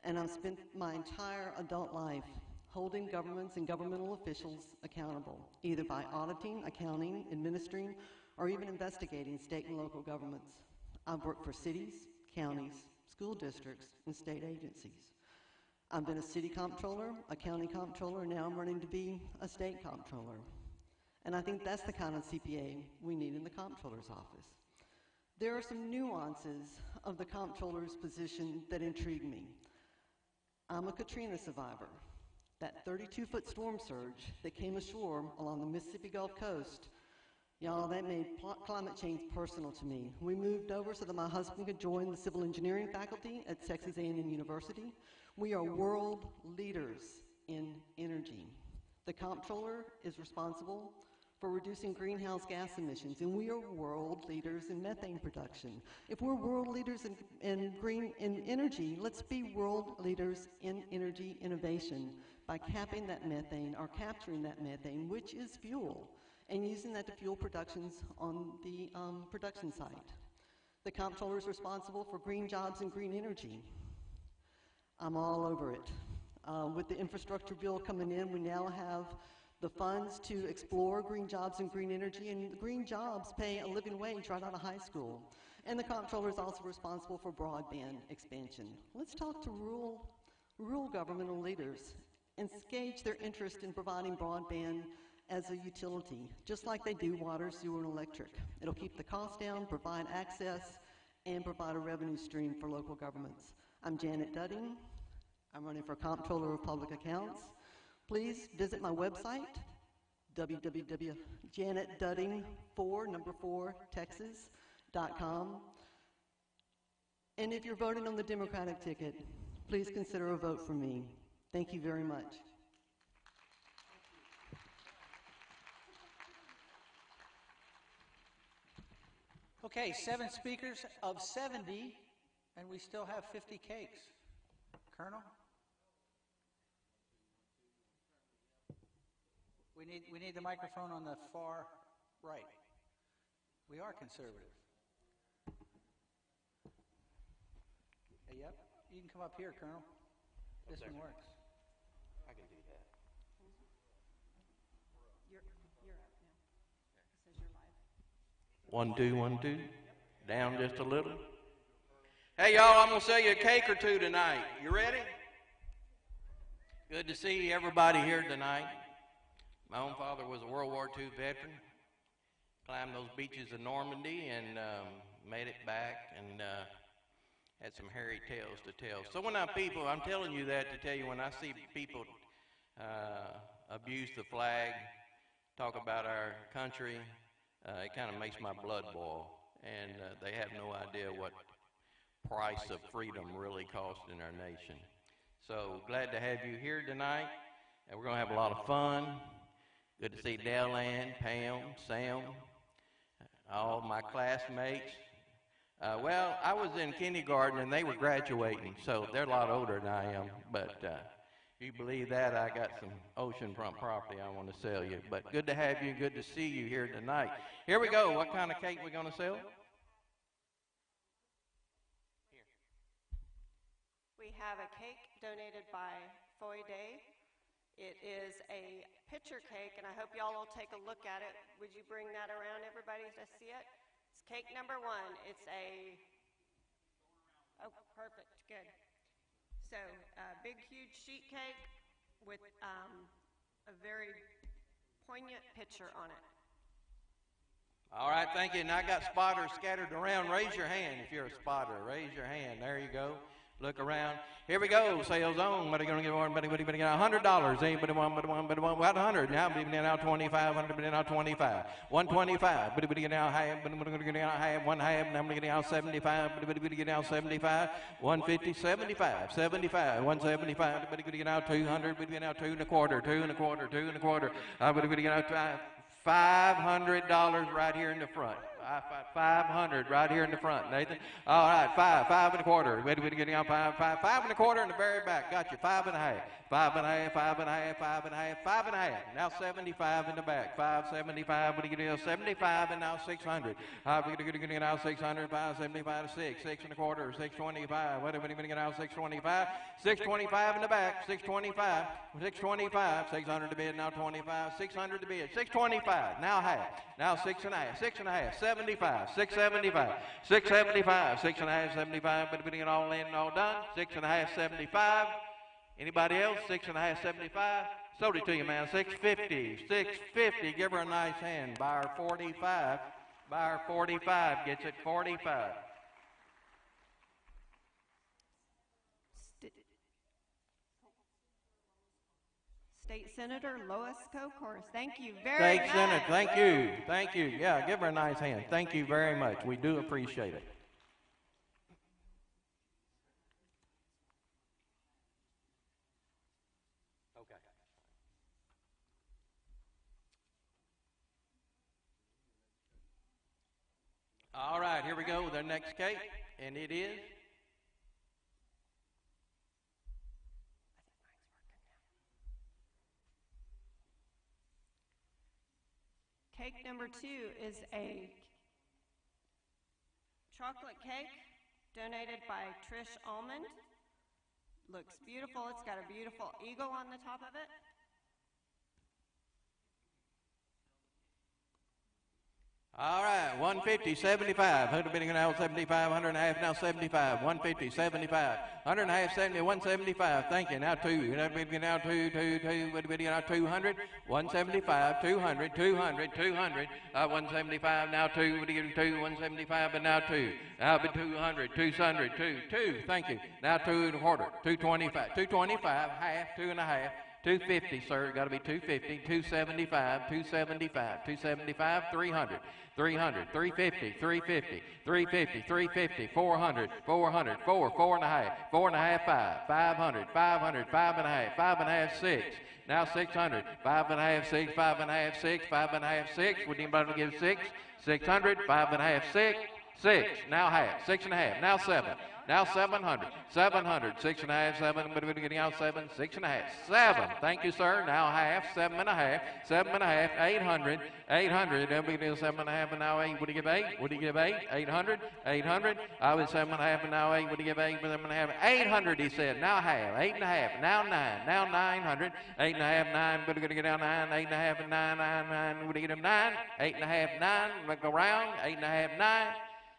and I've spent my entire adult life holding governments and governmental officials accountable, either by auditing, accounting, administering, or even investigating state and local governments. I've worked for cities, counties, school districts, and state agencies. I've been a city comptroller, a county comptroller, and now I'm running to be a state comptroller. And I think that's the kind of CPA we need in the comptroller's office. There are some nuances of the comptroller's position that intrigue me. I'm a Katrina survivor. That 32-foot storm surge that came ashore along the Mississippi Gulf Coast, y'all, that made climate change personal to me. We moved over so that my husband could join the civil engineering faculty at Texas A&M University. We are world leaders in energy. The comptroller is responsible for reducing greenhouse gas emissions, and we are world leaders in methane production. If we're world leaders in energy, let's be world leaders in energy innovation by capping that methane or capturing that methane, which is fuel, and using that to fuel productions on the production site. The comptroller is responsible for green jobs and green energy. I'm all over it. With the infrastructure bill coming in, we now have the funds to explore green jobs and green energy, and the green jobs pay a living wage right out of high school. And the comptroller is also responsible for broadband expansion. Let's talk to rural governmental leaders and gauge their interest in providing broadband as a utility, just like they do water, sewer, and electric. It'll keep the cost down, provide access, and provide a revenue stream for local governments. I'm Janet Dudding. I'm running for Comptroller of Public Accounts. Please visit my website, www.janetdudding4texas.com. And if you're voting on the Democratic ticket, please consider a vote for me. Thank you very much. Okay, 7 speakers of 70, and we still have 50 cakes. Colonel? We need the microphone on the far right. We are conservative. Hey, yep, you can come up here, Colonel. This one works. I can do that. You're up now. It says you're live. 1, 2, 1, 2. Down just a little. Hey, y'all, I'm going to sell you a cake or two tonight. You ready? Good to see everybody here tonight. My own father was a World War II veteran. Climbed those beaches of Normandy and made it back and had some hairy tales to tell. So when I'm telling you that to tell you when I see people abuse the flag, talk about our country, it kind of makes my blood boil. And they have no idea what price of freedom really costs in our nation. So glad to have you here tonight. And we're going to have a lot of fun. Good to see Dale Ann, Pam, Sam, all my classmates. Well, I was in kindergarten and they were graduating, so they're a lot older than I am. But if you believe that, I got some oceanfront property I want to sell you. But good to have you, good to see you here tonight. Here we go. What kind of cake we going to sell? have a cake donated by Foy Day. It is a pitcher cake, and I hope y'all will take a look at it. Would you bring that around, everybody, to see it? It's cake number 1. It's a, oh, perfect, good. So, big, huge sheet cake with a very poignant picture on it. All right, thank you. And I got spotters scattered around. Raise your hand if you're a spotter. Raise your hand. There you go. Look around. Here we go. Sales on. What are you going to give one? Anybody get $100? Anybody want? What 100? Now, be now 25. 100. Now 25. 125. But get now half. But we're going to get now half. One half. Now I'm going to get now 75. But get now 75. 150. 75. 75. 175. But get now 200. But get now 2 1/4. 2 1/4. 2 1/4. But get now $500 right here in the front. 500 right here in the front, Nathan. All right, 5 1/4. Wait, getting out 5 1/4 in the very back. Got you. 5 1/2. 5 1/2. 5 1/2. 5 1/2. 5 1/2. Now 75 in the back. 575. What are you getting? 75 and now 600. We're getting now 600. 575 to 6. 6 1/4. 625. What are we getting now? 625. 625 in the back. 625. 625. 600 to bid. Now 25. 600 to bid. 625. Now half. Now 6 1/2. 6 1/2. 75. 675. 675. 6 1/2. 75. But putting it all in and all done. 6 1/2. 75. Anybody else? 6 1/2. 75. Sold it to you, man. 650. 650. Give her a nice hand. Buyer 45. Buyer 45 gets it 45. State Senator Lois Kokors. Thank you very much. State Senator, thank you. Thank you. Yeah, give her a nice hand. Thank you very much. We do appreciate it. Okay. All right, here we go with our next cake, and it is cake number 2 is a chocolate cake donated by Trish Almond. Looks beautiful. It's got a beautiful eagle on the top of it. all right, 150, 75, 100 bidding now 75, 100 1/2 now 75, 150, 75, 100 1/2, 70, 175, thank you, now 2, bidding now 2, bidding now 200, 175, 200, 200, 200, 175, now 2, bidding 2, 175, but now 2, now bid 200, 200, 2, thank you, now 2 1/4, 225, 225, half, 2 1/2, 250, sir, got to be 250, 275, 275, 275, 300, 300, 350, 350, 350, 350, 400, 400, 4, 4 1/2, 4 1/2, 5, 500, 500, 5 1/2, 5 1/2, 6, now 600, 5 1/2, 6, 5 1/2, 6, 5 1/2, 6, would anybody give 6, 600, 5 1/2, 6, 6, now half, 6 1/2, now 7, now 700, 700, 6 1/2, 7, but we're getting out 7, 6 1/2, 7, thank you, sir, now half, 7 1/2, 7 1/2, 800, 800, then we do 7 1/2, and now 8, would you give 8, would you give 8, 800, 800, I was 7 1/2, and now 8, would you give 8, 7 1/2, 800, he said, now half, 8 1/2, now 9, now 900, 8 1/2, 9, but we're going to get down 9, 8 1/2, and 9, 9, 9, would you get him 9, 8 1/2, 9, let's go round, 8 1/2, 9,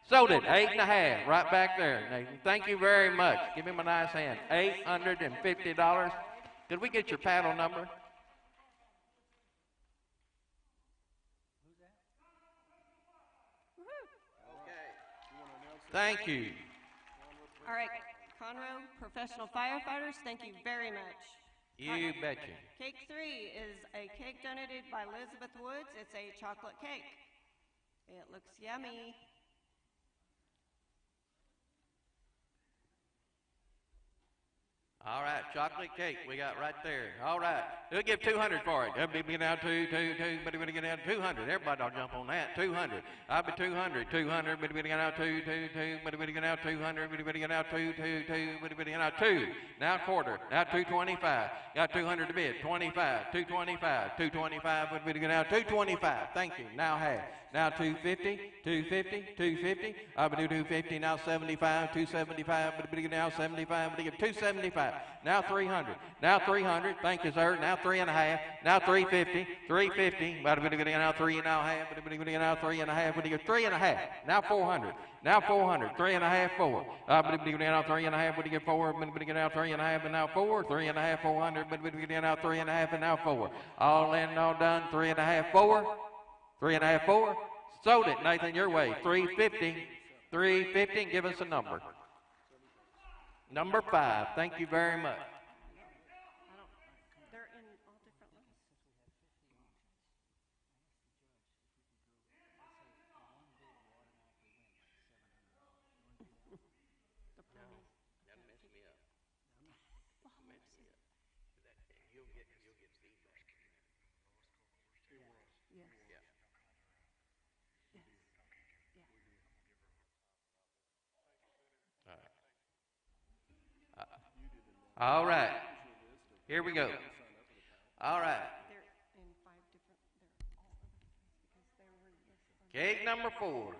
sold it, 8 1/2, right back there, Nathan. Thank you very much. Give him a nice hand. $850. Could we get your paddle number? Thank you. All right, Conroe Professional Firefighters, thank you very much. You betcha. Cake 3 is a cake donated by Elizabeth Woods. It's a chocolate cake. It looks yummy. All right, chocolate cake we got right there. All right, we'll give 200 for it. Everybody get out 200. Everybody get out 200. Everybody will jump on that. 200. I'll be 200. 200. Everybody get out 2. Everybody get out 200. Everybody get out 2. Everybody get out 2. Now quarter. Now 225. Got 200 to bid. 25. 225. 225. Everybody get out 225. Thank you. Now half. Now 250. 250. 250. I'll be 250. Now 75. 275. Everybody get out 75. Everybody get 275. Now 300. Now 300. Thank you, sir. Now 3.5. Now 350. 350. Everybody get out 3.5. Everybody get out 3.5. Everybody get 3.5. Now 400. Now 400. 3.5. 4. Everybody get out 3.5. Everybody get 4. Everybody get out 3.5 and now 4. 3.5. 400. Everybody get out 3.5 and now 4. All in, all done. 3.5. 4. 3.5. 4. Sold it, Nathan, your way. 350. 350. Give us a number. Number 5. Thank you very much. They're in all different lists. That messed me up. You'll get feedback. Yes. Yeah. All right. Here we go. All right. They're in 5 different, they're all over the place because they were listed on. Cake number 4.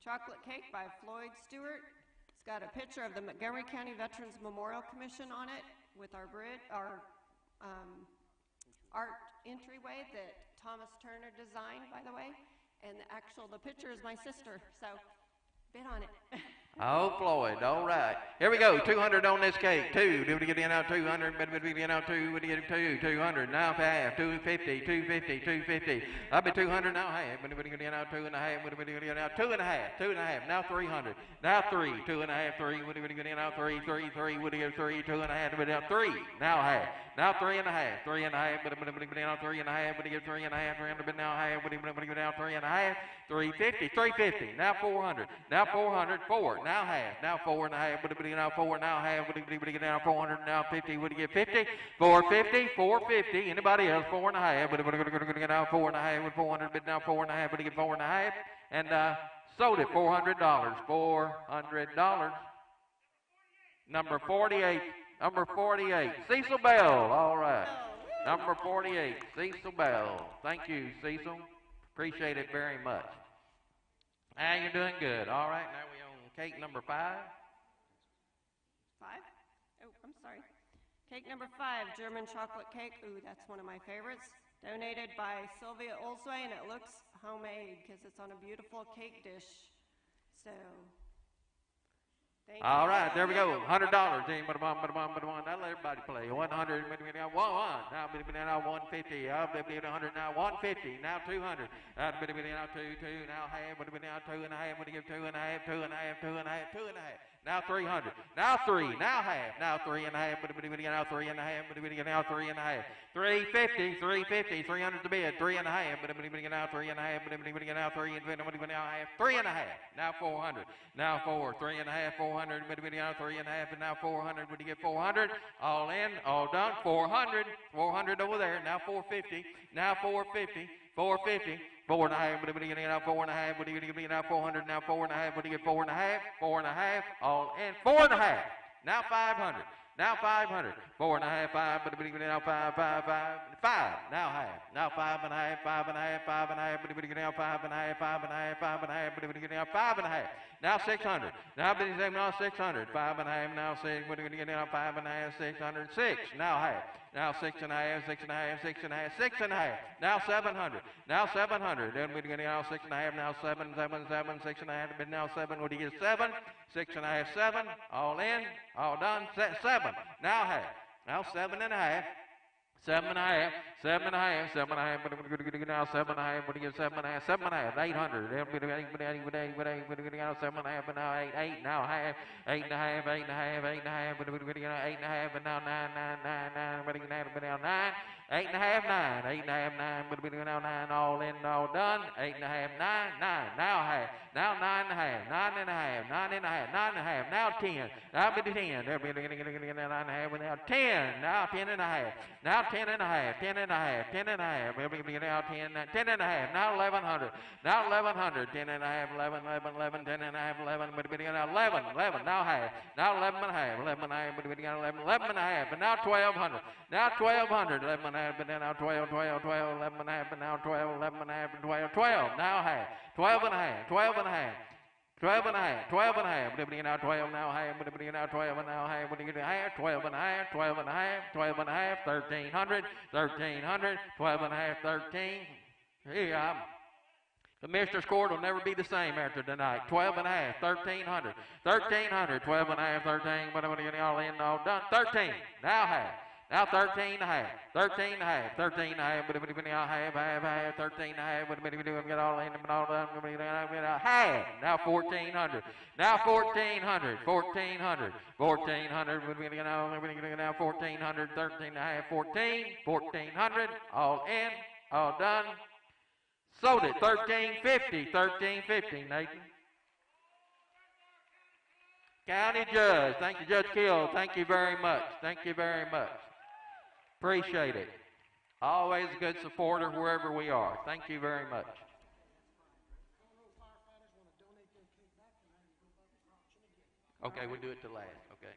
Chocolate cake by Floyd Stewart. It's got a picture of the Montgomery County Veterans Memorial Commission on it with our art entryway that Thomas Turner designed, by the way. And the picture is my sister, so bid on it. Oh, Floyd. All right. Here we go. 200 on this cake. 2. Do we get in out 200? But we get out 2. We get 2. 200. Now half. 250. 250. 250. I'll be 200 now half. But we get in out 2.5. But we get out 2.5. 2.5. Now 300. Now 3. 2.5. 3. What do we get in out 3? 3. 3. What do you get 3? 2.5. But out 3. Now half. Now 3.5. 3.5. But we get out 3.5. But we get 3.5. 300. But now half. But we get out 3.5. 350. 350. Now 400. Now 400. 4. Now half. Now 4.5. What do we get out 4? Now half. What do we get out 400? Now 50. What do you get 50? 450. 450. Anybody else? 4.5. What do we get out 4.5 with 400? But now 4.5. What do you get 4.5? And sold it $400. $400. Number 48. Number 48. Cecil Bell. All right. Number 48. Cecil Bell. Thank you, Cecil. Appreciate it very much. You're doing good. All right. Now we on cake number 5. 5? Oh, I'm sorry. Cake number 5, German chocolate cake. Ooh, that's one of my favorites. Donated by Sylvia Olsway, and it looks homemade because it's on a beautiful cake dish. So, thank you. All right, there we go. $100. Now let everybody play. 100. Now 150. I'll be 100 now. 150. Now 200. Now 2. Now half. Now 2.5. What do you give 2.5? 2.5. 2.5. 2.5. Now 300. Now 3. Now half. Now 3.5. What do we get now? 3.5. What do we get now? 3.5. 350. 350. 300 to bid. 3.5. What do we get now? 3.5. What do we get now? 3. What do we get now? Half. 3.5. Now 400. Now 4. 3.5. 400. What do we get now? 3.5. And now 400. What do you get? 400. All in. All done. 400. 400 over there. Now 450. Now 450. 450. 4.5. What do you get now? 4.5. What do you get now? 400. Now 4.5. What do you get? 4.5. 4.5. All in. 4.5. Now 500. Now 500. 4.5. 5. What do you get now? 5. 5. 5. 5. Now half. Now 5.5. 5.5. 5.5. What do you get now? 5.5. 5.5. 5.5. What do you get now? 5.5. Now 600. Now 600. 5.5. Now 6. What do you get now? 5.5. 600. 6. Now half. Now 6.5, 6.5, 6.5, 6.5. Now 700. Now 700. Then we get now 6.5. Now 7, 7, 7, 6.5. But now 7. What do you get? 7, 6.5, 7. All in, all done. 7. Now half. Now 7.5. 7 and a half, 7 and a half, 7 and a half, now 7 and a half, 7 and a half, 7 and a half, 800, 7 and a half, and now 8, now half, 8 and a half, 8 and a half, 8 and a half, 8 and a half, and now 9, 9, 9, 8 and a half, 9, 8 and a half, 9, now 9, all in, all done, 8 and a half, 9, 9, now half, now 9 and a half, 9 and a half, 9 and a half, 9 and a half, now 10, now 10, 9 and a half, now 10, now 10 and a half, now 10 and a half, 10 and a half, 10 and a half, now 10 and a half, now 1100, now 1100, 10 and a half, 11, 10 and a half, 11, now half, now 11 and a half, 11 and a half, 11 and a half, and now 1200, now 1200, 11 and a half, and now 12, 11 and a half, and now 12, 11 and a half, and 12, now half, 12 and a half, 12 and a half. 12 and a half, 12 and a half, now 12, now half, now 12 and now half, 12 and a half, 12 and a half, 12 and a half, 1300, 1300, 12 and a half, 13. Here, Commissioner's Court will never be the same after tonight. 12 and a half, 1300, 1300, 12 and a half, 13, all in, all done, 13, now half. Now 13 and a half, 13 and a half, 13 and a half, half, 13 and a half, get all in, all done, half. Now 1400, now 1400, 1400, 1400, now 1400, 13 and a half, 14, 1400, all in, all done. Sold it, 1350, 1350, Nathan. County Judge, thank you, Judge Kill, thank you very much, thank you very much. Appreciate it. Always a good supporter wherever we are. Thank you very much. Okay, we'll do it to last. Okay.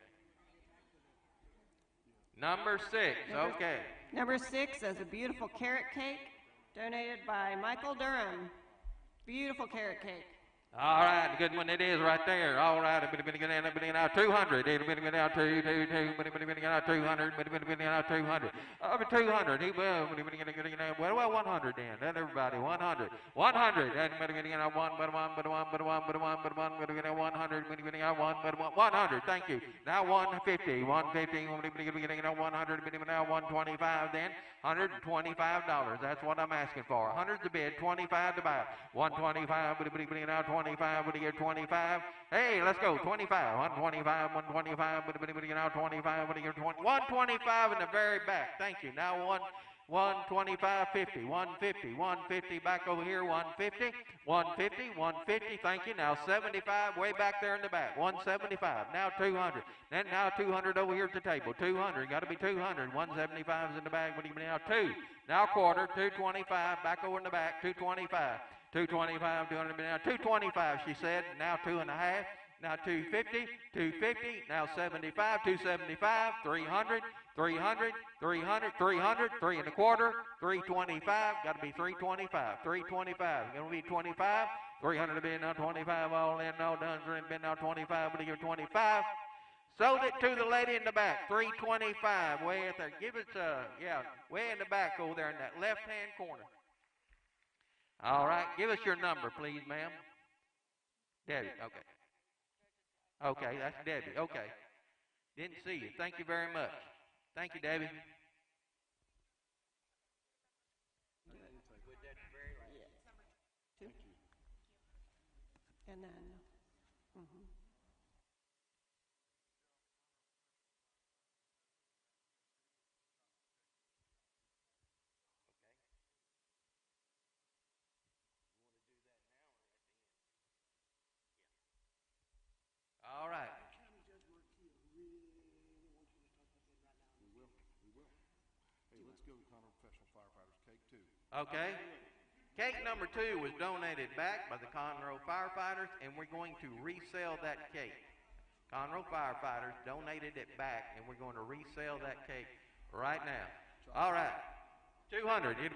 Number 6. Okay. Number 6 is a beautiful carrot cake donated by Michael Durham. Beautiful carrot cake. All right, good one it is right there. All right, now 200. Now 200. Now 200. 200. Well, 100 then. Let everybody 100. 100. 100. Thank you. Now 150. 150. Now 100. Now 125 then. $125. That's what I'm asking for. 100's the bid. 25 to buy. 125. Now 25. What do you get? 25. Hey, let's go. 25. 125. 125. Now 25. What do you get? 125 in the very back. Thank you. Now 125, 50, 150, 150, back over here, 150, 150, 150, thank you. Now 75, way back there in the back, 175, now 200, then now 200 over here at the table, 200, got to be 200, 175 is in the back, what do you mean now 2, now quarter, 225, back over in the back, 225, 225, 200, now 225, she said, now 2 and a half, now 250, 250, now 75, 275, 300, 300, 300, 300, 3 and a quarter, 325, got to be 325, 325, going to be 25, 300 to be now 25, all in, all done, been now 25, what do you give 25? Sold it to the lady in the back, 325, way out there. Give it, yeah, way in the back over there in that left-hand corner. All right, give us your number, please, ma'am. Debbie, okay. Okay, that's Debbie, okay. Didn't see you. Thank you very much. Thank you, Debbie. And then, All right. Hey, let's go to Conroe Professional Firefighters, cake 2. Okay. Cake number 2 was donated back by the Conroe Firefighters, and we're going to resell that cake. Conroe Firefighters donated it back, and we're going to resell that cake right now. All right. 200. 200.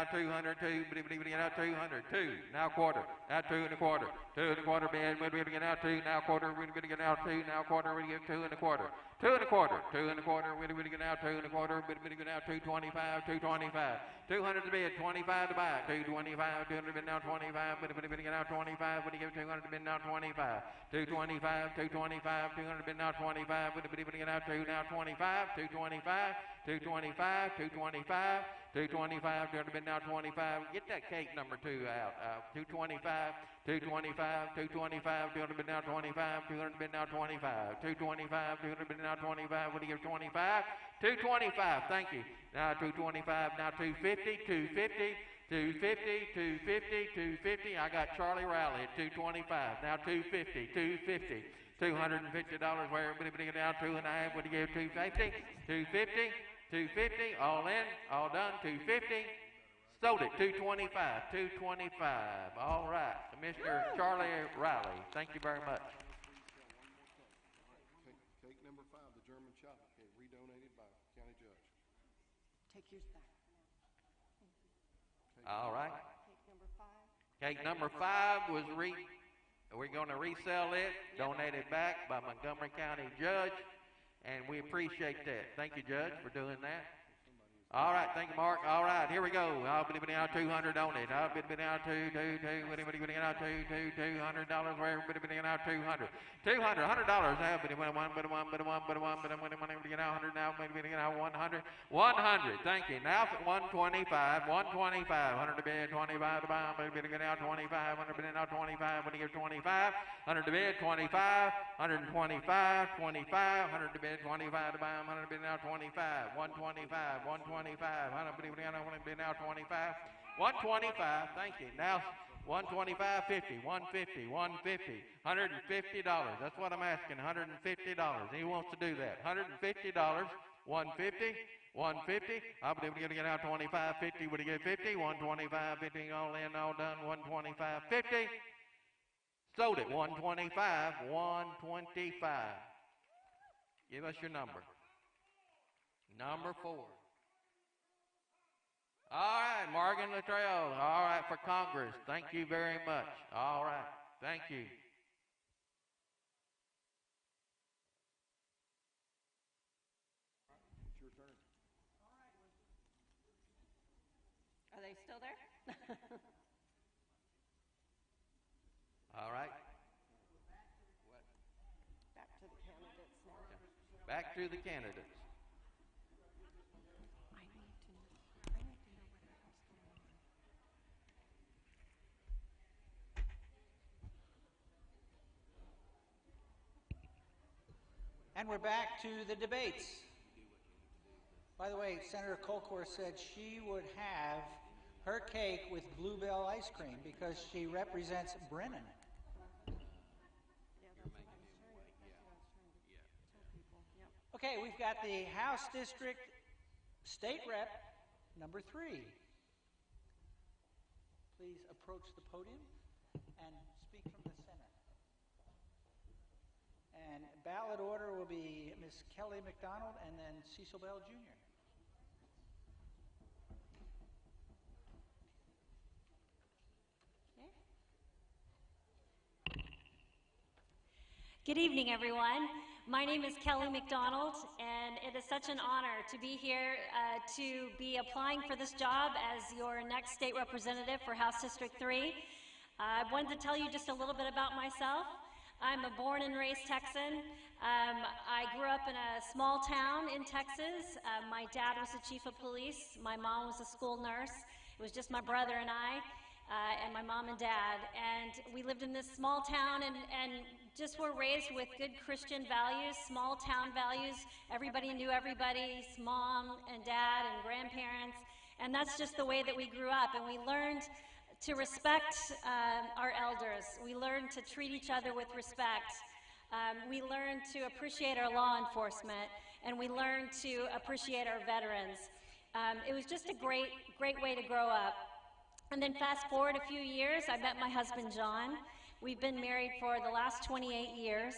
200. 2. Now quarter. Now 2 and a quarter. 2 and a quarter. Now 2. Now quarter. Now 2. Now quarter. 2 and a quarter. 2 and a quarter, 2 and a quarter, witty witty get out, 2 and a quarter, witty witty get out, 225, 225, 200 to bid, 25 to buy, 225, 200 to bid now, 25, witty witty get out, 25, witty give 200 to bid now, 25, 225, 225, 200 to bid now, 25, witty witty get out, 2 now, 25, 225, 225, 225, 225, 200 to bid now, 25. Get that cake number 2 out. 225, 225, 225, 200 to bid now, 25, 200 to bid now, 25, 225, 200 to bid now, 25. What do you give 25? 225. Thank you. Now 225. Now 250, 250. 250, 250, 250. I got Charlie Riley at 225. Now 250, 250. $250. Where everybody get down 2.5. What do you give? 250, 250, 250. All in, all done. 250. Sold it. 225, 225. All right, Mr. Charlie Riley. Thank you very much. Cake number 5, the German chocolate cake, redonated by county judge. Take yours back. All right. Cake number 5. Cake number 5 was we're going to resell it, donated back by Montgomery County Judge, and we appreciate that. Thank you, Judge, for doing that. All right, thank you, Mark. All right, here we go. I'll be out 200 on it. I'll be out $200. Where everybody out $200. $200. $100. But one. Get out 100 now. Maybe get out 100. 100. Thank you. Now 125. 125. 100 to bid. 25 to buy. Maybe get out 25. 100 to bid out 25. When you get 25. 100 to bid. 25. 125. 25. 100 to bid. 25 to buy. 100 to bid out 25. 125. 125. 100 to bid now 25. 125. Thank you. Now 125, 50, 150, 150, $150. That's what I'm asking, $150. He wants to do that. $150, 150, 150. I'll be able to get out 25, 50. Would he get 50? 125, 50, all in, all done. 125, 50. Sold it. 125, 125. Give us your number. Number 4. All right, Morgan Luttrell. All right, for Congress. Thank you very much. All right, thank you. It's your turn. Are they still there? All right. Back to the candidates now. Back to the candidates. And we're back to the debates. By the way, Senator Colcore said she would have her cake with Bluebell ice cream because she represents Brennan. Okay, we've got the House District State Rep number 3. Please approach the podium and speak from the center. And ballot order will be Ms. Kelly McDonald and then Cecil Bell Jr. Good evening, everyone. My name is Kelly McDonald, and it is such an honor to be here to be applying for this job as your next state representative for House District 3. I wanted to tell you just a little bit about myself. I'm a born and raised Texan. I grew up in a small town in Texas. My dad was the chief of police. My mom was a school nurse. It was just my brother and I, and my mom and dad. And we lived in this small town and just were raised with good Christian values, small town values. Everybody knew everybody's mom and dad and grandparents. And that's just the way that we grew up. And we learned to respect our elders. We learned to treat each other with respect. We learned to appreciate our law enforcement, and we learned to appreciate our veterans. It was just a great way to grow up. And then fast forward a few years, I met my husband, John. We've been married for the last 28 years,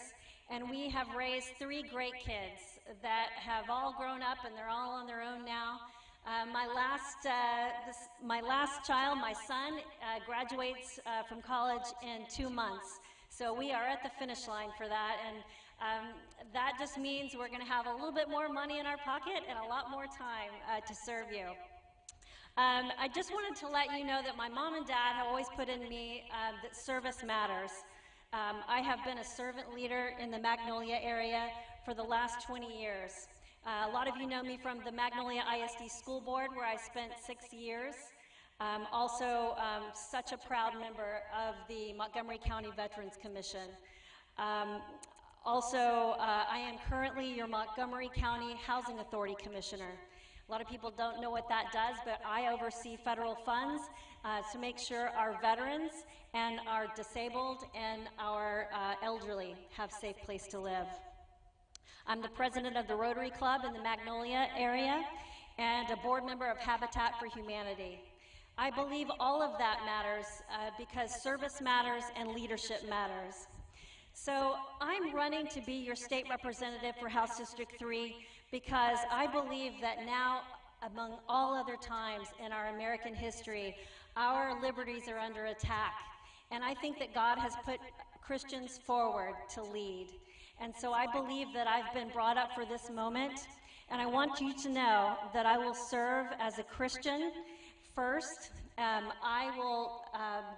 and we have raised 3 great kids that have all grown up, and they're all on their own now. My last child, my son, graduates from college in 2 months. So we are at the finish line for that, and That just means we're going to have a little bit more money in our pocket and a lot more time to serve you. I just wanted to let you know that my mom and dad have always put in me that service matters. I have been a servant leader in the Magnolia area for the last 20 years. A lot of you know me from the Magnolia ISD School Board, where I spent 6 years. Also, such a proud member of the Montgomery County Veterans Commission. Also, I am currently your Montgomery County Housing Authority Commissioner. A lot of people don't know what that does, but I oversee federal funds to make sure our veterans and our disabled and our elderly have a safe place to live. I'm the president of the Rotary Club in the Magnolia area and a board member of Habitat for Humanity. I believe all of that matters because service matters and leadership matters. So I'm running to be your state representative for House District 3 because I believe that now, among all other times in our American history, our liberties are under attack. And I think that God has put Christians forward to lead. And so I believe that I've been brought up for this moment, and I want you to know that I will serve as a Christian first. I will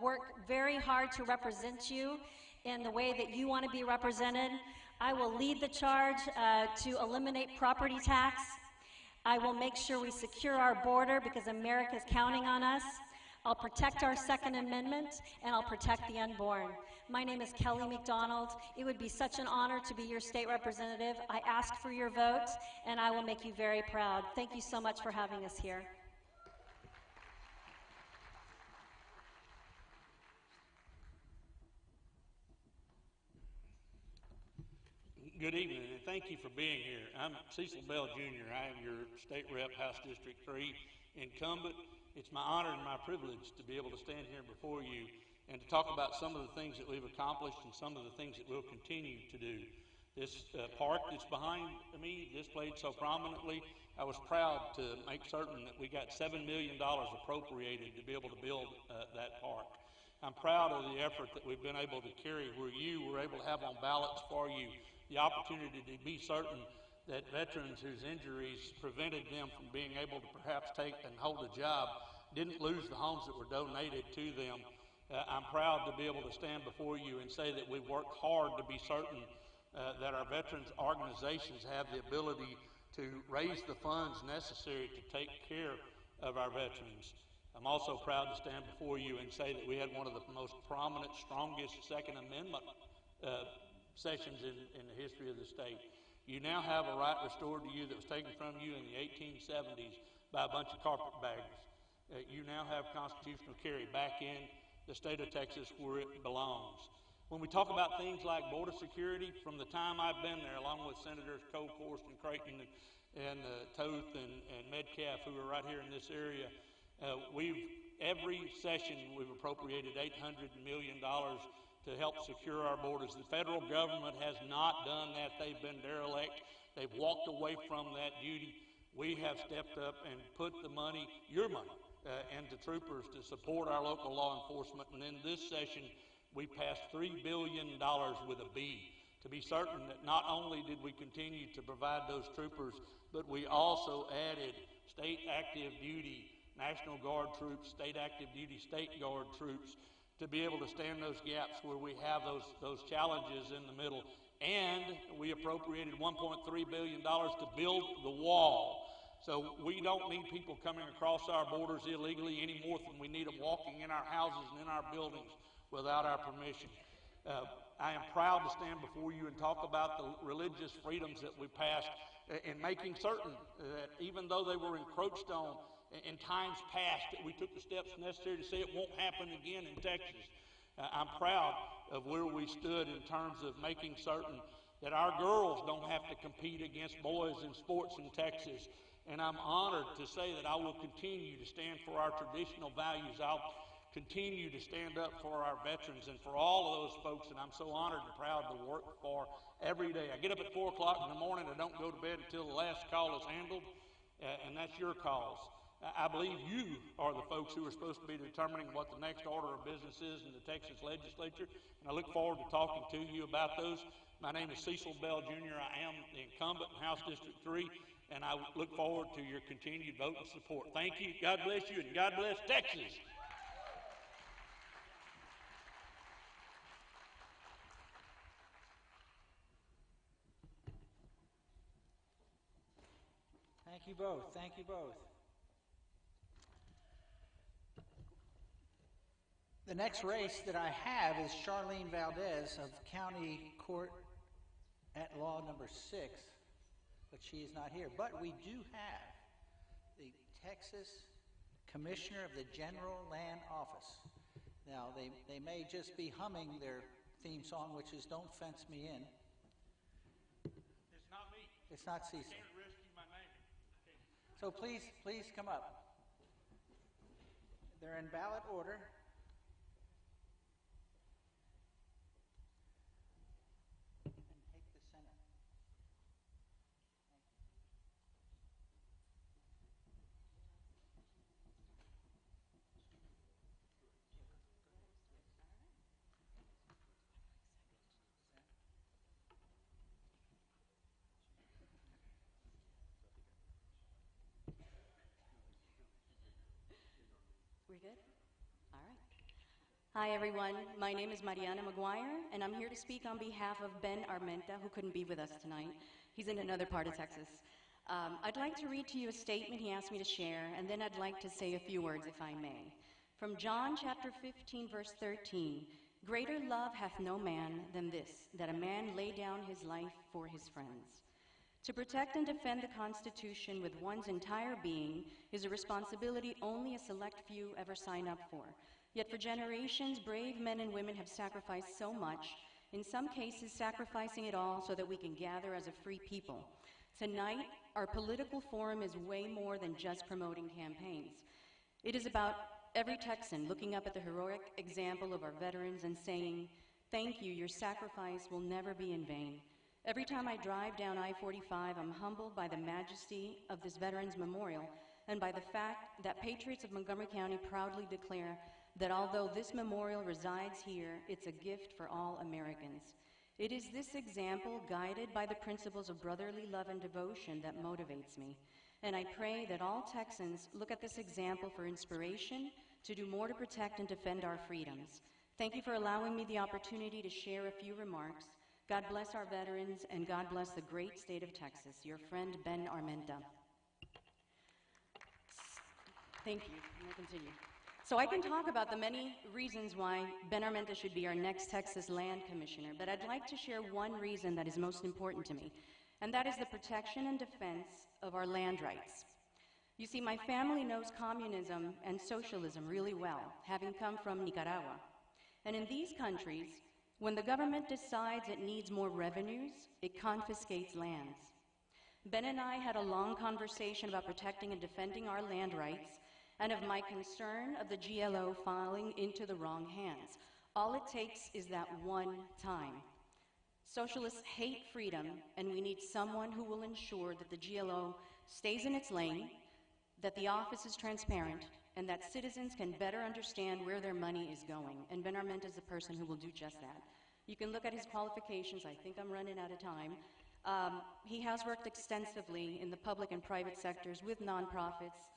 work very hard to represent you in the way that you want to be represented. I will lead the charge to eliminate property tax. I will make sure we secure our border because America is counting on us. I'll protect our Second Amendment, and I'll protect the unborn. My name is Kelly McDonald. It would be such an honor to be your state representative. I ask for your vote, and I will make you very proud. Thank you so much for having us here. Good evening, and thank you for being here. I'm Cecil Bell Jr. I am your State Rep, House District 3 incumbent. It's my honor and my privilege to be able to stand here before you and to talk about some of the things that we've accomplished and some of the things that we'll continue to do. This park that's behind me, displayed so prominently, I was proud to make certain that we got $7 million appropriated to be able to build that park. I'm proud of the effort that we've been able to carry where you were able to have on ballots for you the opportunity to be certain that veterans whose injuries prevented them from being able to perhaps take and hold a job didn't lose the homes that were donated to them. I'm proud to be able to stand before you and say that we've worked hard to be certain that our veterans organizations have the ability to raise the funds necessary to take care of our veterans. I'm also proud to stand before you and say that we had one of the most prominent, strongest Second Amendment sessions in the history of the state. You now have a right restored to you that was taken from you in the 1870s by a bunch of carpetbaggers. You now have constitutional carry back in the state of Texas where it belongs. When we talk about things like border security, from the time I've been there, along with Senators Colforst and Creighton and Toth and Metcalf, who are right here in this area, every session we've appropriated $800 million to help secure our borders. The federal government has not done that. They've been derelict. They've walked away from that duty. We have stepped up and put the money, your money, into troopers to support our local law enforcement. And in this session, we passed $3 billion with a B to be certain that not only did we continue to provide those troopers, but we also added state active duty, National Guard troops, state active duty, state Guard troops, to be able to stand those gaps where we have those challenges in the middle. And we appropriated $1.3 billion to build the wall. So we don't need people coming across our borders illegally any more than we need them walking in our houses and in our buildings without our permission. I am proud to stand before you and talk about the religious freedoms that we passed and making certain that even though they were encroached on in times past, that we took the steps necessary to say it won't happen again in Texas. I'm proud of where we stood in terms of making certain that our girls don't have to compete against boys in sports in Texas. And I'm honored to say that I will continue to stand for our traditional values. I'll continue to stand up for our veterans and for all of those folks that I'm so honored and proud to work for every day. I get up at 4 o'clock in the morning. I don't go to bed until the last call is handled, and that's your cause. I believe you are the folks who are supposed to be determining what the next order of business is in the Texas legislature, and I look forward to talking to you about those. My name is Cecil Bell Jr. I am the incumbent in House District 3, and I look forward to your continued vote and support. Thank you. God bless you, and God bless Texas. Thank you both. Thank you both. The next race that I have is Charlene Valdez of County Court at Law number 6, but she is not here. But we do have the Texas Commissioner of the General Land Office. Now, they may just be humming their theme song, which is Don't Fence Me In. It's not me. It's not Cecil. I can't rescue my name. So please come up. They're in ballot order. We're good? All right. Hi, everyone. My name is Mariana McGuire, and I'm here to speak on behalf of Ben Armenta, who couldn't be with us tonight. He's in another part of Texas. I'd like to read to you a statement he asked me to share, and then I'd like to say a few words, if I may. From John chapter 15, verse 13, "Greater love hath no man than this, that a man lay down his life for his friends." To protect and defend the Constitution with one's entire being is a responsibility only a select few ever sign up for. Yet for generations, brave men and women have sacrificed so much, in some cases sacrificing it all so that we can gather as a free people. Tonight, our political forum is way more than just promoting campaigns. It is about every Texan looking up at the heroic example of our veterans and saying, "Thank you, your sacrifice will never be in vain." Every time I drive down I-45, I'm humbled by the majesty of this Veterans Memorial and by the fact that patriots of Montgomery County proudly declare that although this memorial resides here, it's a gift for all Americans. It is this example, guided by the principles of brotherly love and devotion, that motivates me. And I pray that all Texans look at this example for inspiration to do more to protect and defend our freedoms. Thank you for allowing me the opportunity to share a few remarks. God bless our veterans, and God bless the great state of Texas. Your friend, Ben Armenta. Thank you. I'm going to continue. So I can talk about the many reasons why Ben Armenta should be our next Texas Land Commissioner, but I'd like to share one reason that is most important to me, and that is the protection and defense of our land rights. You see, my family knows communism and socialism really well, having come from Nicaragua. And in these countries, when the government decides it needs more revenues, it confiscates lands. Ben and I had a long conversation about protecting and defending our land rights and of my concern of the GLO falling into the wrong hands. All it takes is that one time. Socialists hate freedom, and we need someone who will ensure that the GLO stays in its lane, that the office is transparent, and that citizens can better understand where their money is going. And Ben Armenta is the person who will do just that. You can look at his qualifications. I think I'm running out of time. He has worked extensively in the public and private sectors with nonprofits,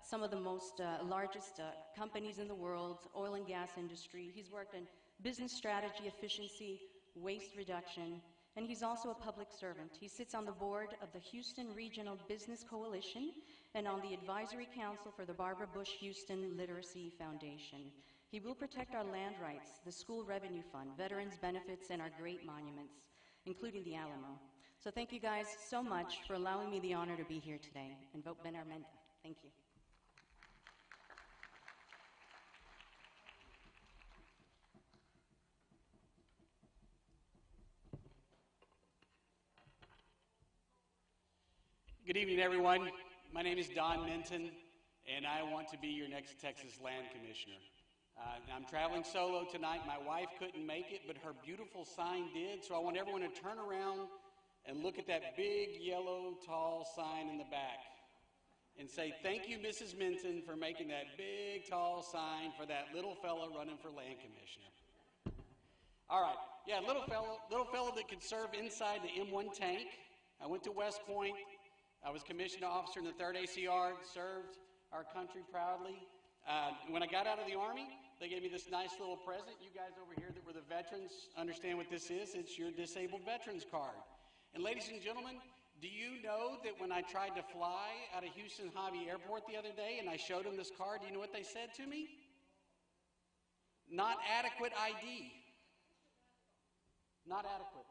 some of the most largest companies in the world, oil and gas industry. He's worked in business strategy, efficiency, waste reduction, and he's also a public servant. He sits on the board of the Houston Regional Business Coalition and on the advisory council for the Barbara Bush Houston Literacy Foundation. He will protect our land rights, the school revenue fund, veterans benefits, and our great monuments, including the Alamo. So thank you guys so much for allowing me the honor to be here today, and vote Ben Armenta. Thank you. Good evening, everyone. My name is Don Minton, and I want to be your next Texas Land Commissioner. I'm traveling solo tonight. My wife couldn't make it, but her beautiful sign did, so I want everyone to turn around and look at that big, yellow, tall sign in the back and say, "Thank you, Mrs. Minton, for making that big, tall sign for that little fella running for Land Commissioner." All right, Yeah, little fellow that could serve inside the M1 tank. I went to West Point. I was commissioned officer in the 3rd ACR, served our country proudly. When I got out of the Army, they gave me this nice little present. You guys over here that were the veterans understand what this is. It's your disabled veterans card. And ladies and gentlemen, do you know that when I tried to fly out of Houston Hobby Airport the other day and I showed them this card, do you know what they said to me? Not adequate ID. Not adequate.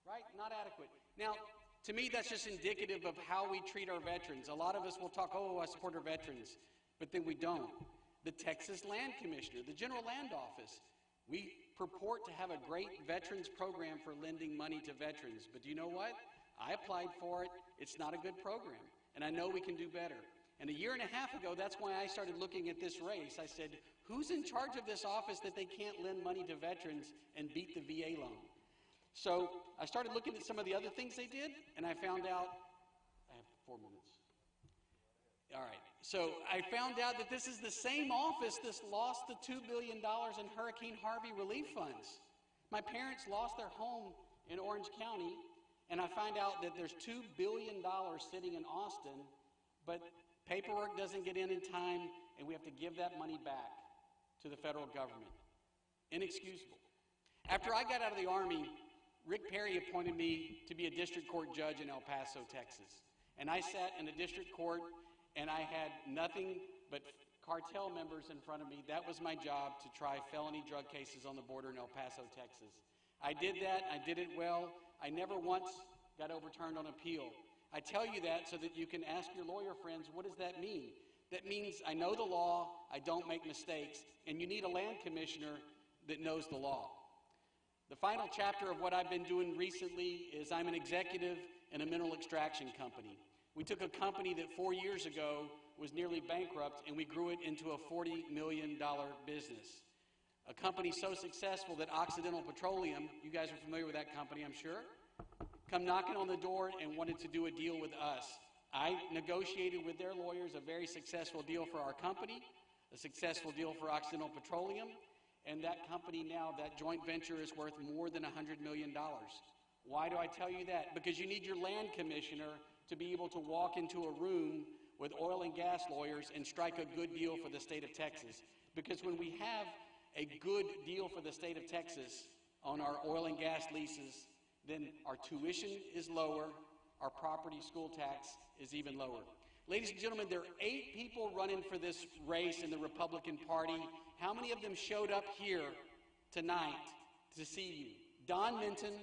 Right? Not adequate. Now, to me, that's just indicative of how we treat our veterans. A lot of us will talk, oh, I support our veterans, but then we don't. The Texas Land Commissioner, the General Land Office, we purport to have a great veterans program for lending money to veterans, but do you know what? I applied for it. It's not a good program, and I know we can do better. And a year and a half ago, that's why I started looking at this race. I said, who's in charge of this office that they can't lend money to veterans and beat the VA loan? So I started looking at some of the other things they did, and I found out, I have 4 minutes. All right, so I found out that this is the same office that's lost the $2 billion in Hurricane Harvey relief funds. My parents lost their home in Orange County, and I find out that there's $2 billion sitting in Austin, but paperwork doesn't get in time, and we have to give that money back to the federal government. Inexcusable. After I got out of the Army, Rick Perry appointed me to be a district court judge in El Paso, Texas. And I sat in a district court, and I had nothing but cartel members in front of me. That was my job, to try felony drug cases on the border in El Paso, Texas. I did that. I did it well. I never once got overturned on appeal. I tell you that so that you can ask your lawyer friends, what does that mean? That means I know the law, I don't make mistakes, and you need a land commissioner that knows the law. The final chapter of what I've been doing recently is I'm an executive in a mineral extraction company. We took a company that 4 years ago was nearly bankrupt, and we grew it into a $40 million business. A company so successful that Occidental Petroleum, you guys are familiar with that company, I'm sure, come knocking on the door and wanted to do a deal with us. I negotiated with their lawyers a very successful deal for our company, a successful deal for Occidental Petroleum, and that company now, that joint venture, is worth more than $100 million. Why do I tell you that? Because you need your land commissioner to be able to walk into a room with oil and gas lawyers and strike a good deal for the state of Texas. Because when we have a good deal for the state of Texas on our oil and gas leases, then our tuition is lower, our property school tax is even lower. Ladies and gentlemen, there are 8 people running for this race in the Republican Party. How many of them showed up here tonight to see you? Don Minton,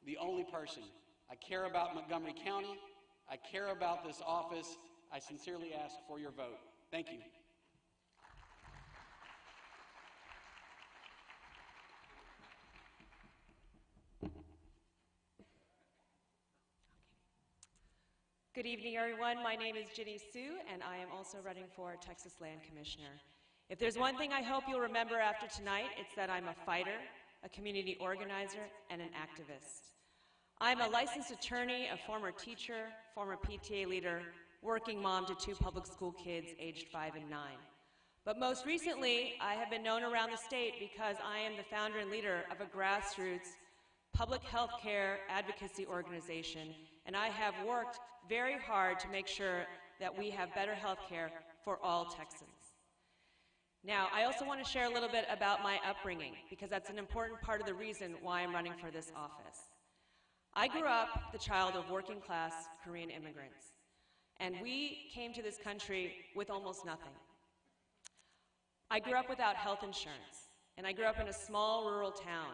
the only person. I care about Montgomery County. I care about this office. I sincerely ask for your vote. Thank you. Good evening, everyone. My name is Ginny Sue, and I am also running for Texas Land Commissioner. If there's one thing I hope you'll remember after tonight, it's that I'm a fighter, a community organizer, and an activist. I'm a licensed attorney, a former teacher, former PTA leader, working mom to 2 public school kids aged 5 and 9. But most recently, I have been known around the state because I am the founder and leader of a grassroots public health care advocacy organization, and I have worked very hard to make sure that we have better health care for all Texans. Now, I also want to share a little bit about my upbringing, because that's an important part of the reason why I'm running for this office. I grew up the child of working-class Korean immigrants, and we came to this country with almost nothing. I grew up without health insurance, and I grew up in a small rural town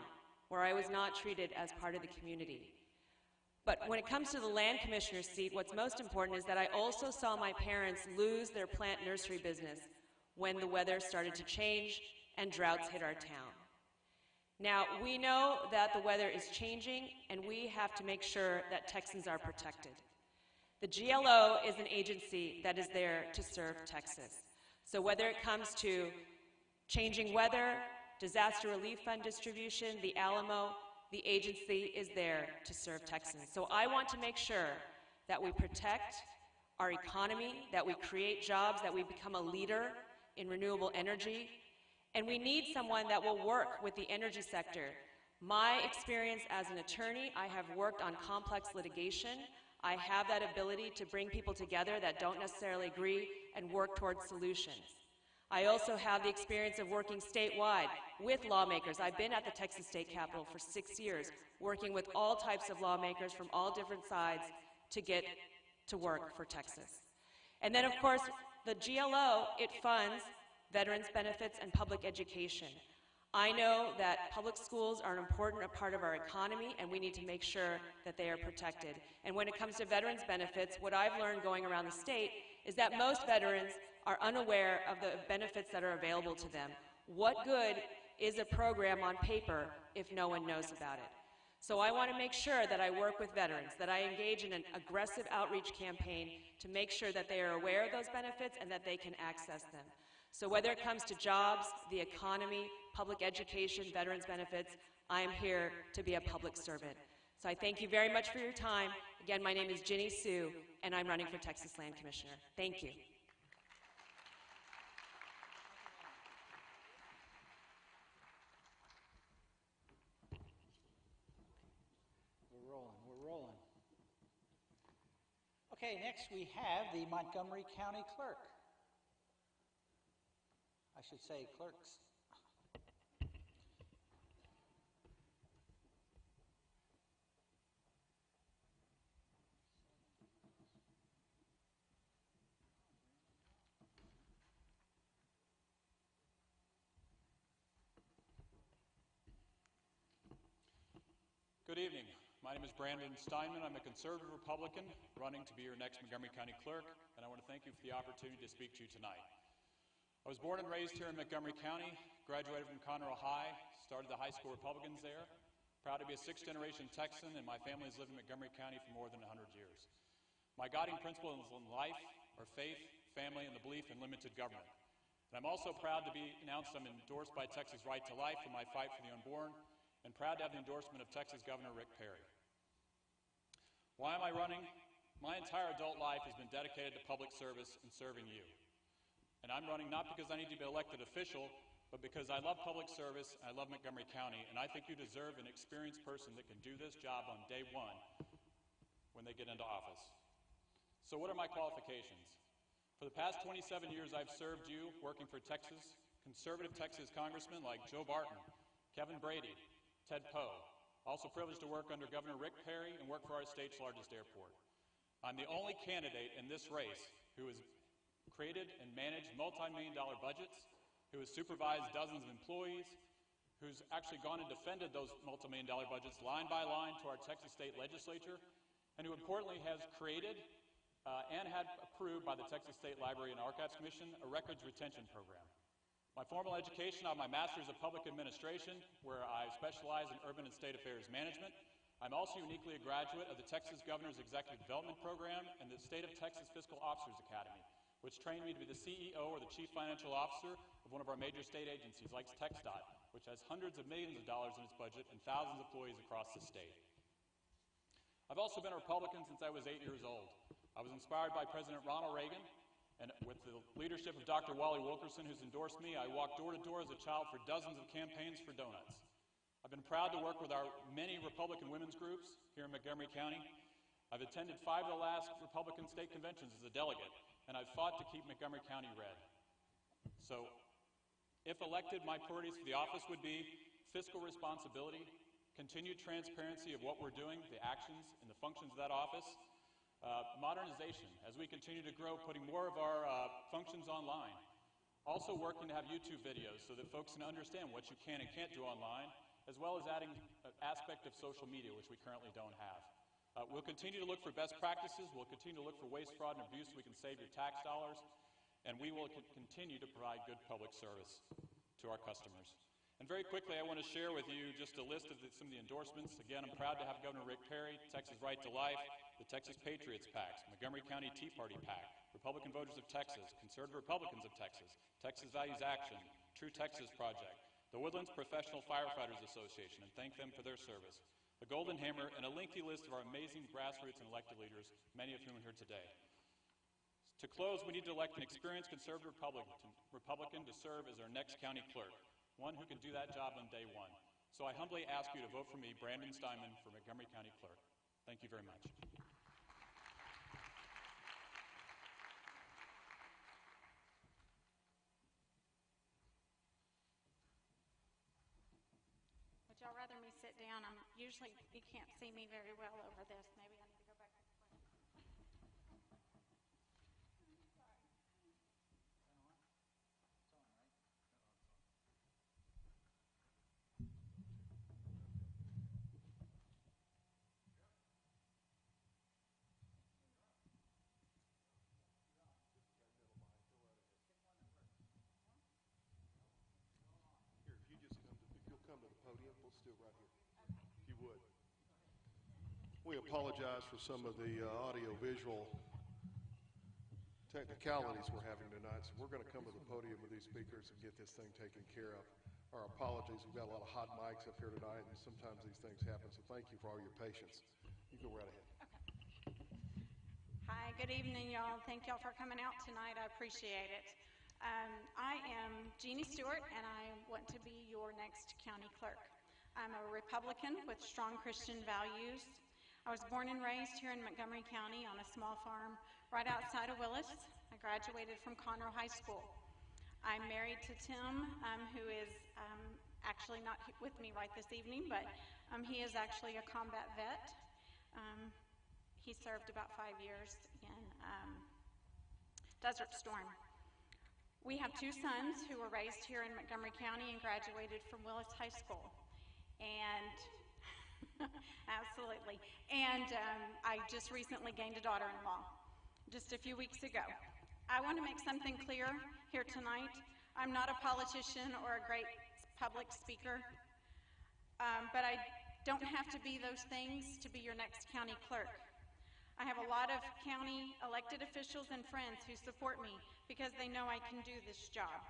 where I was not treated as part of the community. But when it comes to the land commissioner's seat, what's most important is that I also saw my parents lose their plant nursery business when the weather started to change and droughts hit our town. Now, we know that the weather is changing, and we have to make sure that Texans are protected. The GLO is an agency that is there to serve Texas. So whether it comes to changing weather, disaster relief fund distribution, the Alamo, the agency is there to serve Texans. So I want to make sure that we protect our economy, that we create jobs, that we become a leader in renewable energy, and we need someone that will work with the energy sector My experience as an attorney, I have worked on complex litigation. I have that ability to bring people together that don't necessarily agree and work towards solutions. I also have the experience of working statewide with lawmakers. I've been at the Texas State Capitol for 6 years, working with all types of lawmakers from all different sides to get to work for Texas. And then, of course, the GLO, it funds veterans benefits and public education. I know that public schools are an important part of our economy, and we need to make sure that they are protected. And when it comes to veterans benefits, what I've learned going around the state is that most veterans are unaware of the benefits that are available to them. What good is a program on paper if no one knows about it? So I want to make sure that I work with veterans, that I engage in an aggressive outreach campaign to make sure that they are aware of those benefits and that they can access them. So whether it comes to jobs, the economy, public education, veterans benefits, I am here to be a public servant. So I thank you very much for your time. Again, my name is Ginny Sue, and I'm running for Texas Land Commissioner. Thank you. We're rolling. Okay, next we have the Montgomery County Clerk. I should say clerks. Good evening. My name is Brandon Steinman. I'm a conservative Republican running to be your next Montgomery County Clerk, and I want to thank you for the opportunity to speak to you tonight. I was born and raised here in Montgomery County, graduated from Conroe High, started the high school Republicans there. Proud to be a sixth-generation Texan, and my family has lived in Montgomery County for more than 100 years. My guiding principles in life are faith, family, and the belief in limited government. And I'm also proud to be announced I'm endorsed by Texas Right to Life in my fight for the unborn, and proud to have the endorsement of Texas Governor Rick Perry. Why am I running? My entire adult life has been dedicated to public service and serving you. And I'm running not because I need to be elected official, but because I love public service, I love Montgomery County, and I think you deserve an experienced person that can do this job on day one when they get into office. So what are my qualifications? For the past 27 years, I've served you working for conservative Texas congressmen like Joe Barton, Kevin Brady, Ted Poe. Also privileged to work under Governor Rick Perry and work for our state's largest airport. I'm the only candidate in this race who has created and managed multi-million-dollar budgets, who has supervised dozens of employees, who's actually gone and defended those multi-million-dollar budgets line by line to our Texas state legislature, and who importantly has created and had approved by the Texas State Library and Archives Commission a records retention program. My formal education, I have my Master's of Public Administration, where I specialize in urban and state affairs management. I'm also uniquely a graduate of the Texas Governor's Executive Development Program and the State of Texas Fiscal Officers Academy, which trained me to be the CEO or the Chief Financial Officer of one of our major state agencies, like TxDOT, which has hundreds of millions of dollars in its budget and thousands of employees across the state. I've also been a Republican since I was 8 years old. I was inspired by President Ronald Reagan, and with the leadership of Dr. Wally Wilkerson, who's endorsed me, I walked door to door as a child for dozens of campaigns for donuts. I've been proud to work with our many Republican women's groups here in Montgomery County. I've attended 5 of the last Republican state conventions as a delegate, and I've fought to keep Montgomery County red. So, if elected, my priorities for the office would be fiscal responsibility, continued transparency of what we're doing, the actions and the functions of that office, modernization, as we continue to grow, putting more of our functions online. Also working to have YouTube videos so that folks can understand what you can and can't do online, as well as adding an aspect of social media, which we currently don't have. We'll continue to look for best practices. We'll continue to look for waste, fraud, and abuse so we can save your tax dollars. And we will continue to provide good public service to our customers. And very quickly, I want to share with you just a list of some of the endorsements. Again, I'm proud to have Governor Rick Perry, Texas Right to Life, the Texas Patriots PAC, Montgomery County Tea Party PAC, Republican Voters of Texas, Conservative Republicans of Texas, Texas Values Action, True Texas Project, the Woodlands Professional Firefighters Association, and thank them for their service, the Golden Hammer, and a lengthy list of our amazing grassroots and elected leaders, many of whom are here today. To close, we need to elect an experienced conservative Republican to serve as our next county clerk, one who can do that job on day one. So I humbly ask you to vote for me, Brandon Steinman, for Montgomery County Clerk. Thank you very much. Would y'all rather me sit down? Usually you can't see me very well over this. Maybe I need to go back this way. Still right here, if you would. We apologize for some of the audio-visual technicalities we're having tonight, so we're going to come to the podium with these speakers and get this thing taken care of. Our apologies, we've got a lot of hot mics up here tonight, and sometimes these things happen, so thank you for all your patience. You go right ahead. Okay. Hi, good evening, y'all. Thank y'all for coming out tonight. I appreciate it. I am Jeannie Stewart, and I want to be your next county clerk. I'm a Republican with strong Christian values. I was born and raised here in Montgomery County on a small farm right outside of Willis. I graduated from Conroe High School. I'm married to Tim, who is actually not with me right this evening, but he is actually a combat vet. He served about 5 years in Desert Storm. We have 2 sons who were raised here in Montgomery County and graduated from Willis High School. And absolutely. And I just recently gained a daughter-in-law just a few weeks ago. I want to make something clear here tonight. I'm not a politician or a great public speaker, but I don't have to be those things to be your next county clerk. I have a lot of county elected officials and friends who support me because they know I can do this job.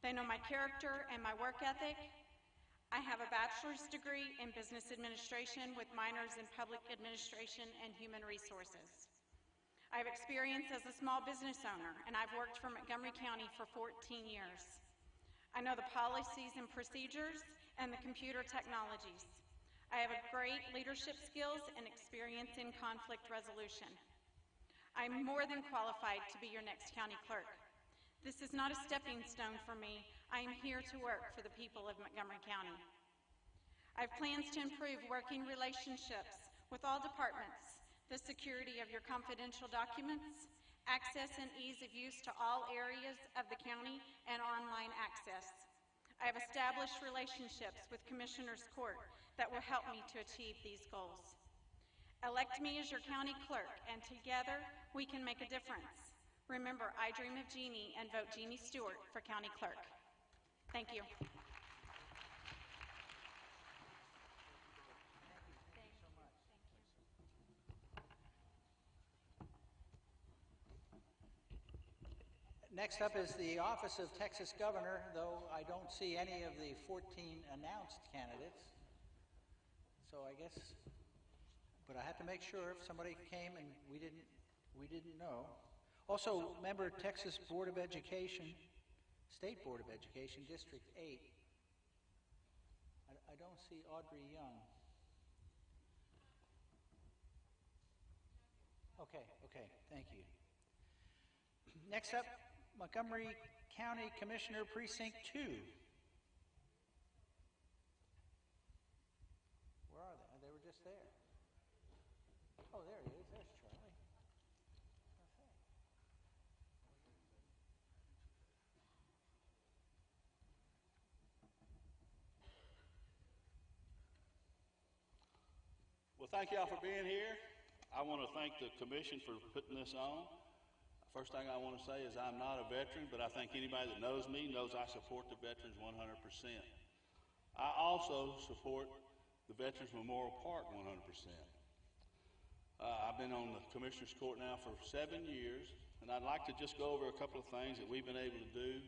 They know my character and my work ethic. I have a bachelor's degree in business administration with minors in public administration and human resources. I have experience as a small business owner, and I've worked for Montgomery County for 14 years. I know the policies and procedures and the computer technologies. I have a great leadership skills and experience in conflict resolution. I'm more than qualified to be your next county clerk. This is not a stepping stone for me. I am here to work for the people of Montgomery County. I have plans to improve working relationships with all departments, the security of your confidential documents, access and ease of use to all areas of the county, and online access. I have established relationships with Commissioners Court that will help me to achieve these goals. Elect me as your county clerk, and together we can make a difference. Remember, I dream of Jeannie, and vote Jeannie Stewart for county clerk. Thank you. Next up is the office of Texas Governor, though I don't see any of the 14 announced candidates. So I guess, but I have to make sure if somebody came and we didn't know. Also, member Texas Board of Education, State Board of Education, District 8. I don't see Audrey Young. Okay, thank you. Next up, Montgomery County Commissioner Precinct 2. Where are they? They were just there. Oh, there he is. There's Charlie. Well, thank y'all for being here. I want to thank the commission for putting this on. First thing I want to say is I'm not a veteran, but I think anybody that knows me knows I support the veterans 100%. I also support the Veterans Memorial Park 100%. I've been on the Commissioner's Court now for 7 years, and I'd like to just go over a couple of things that we've been able to do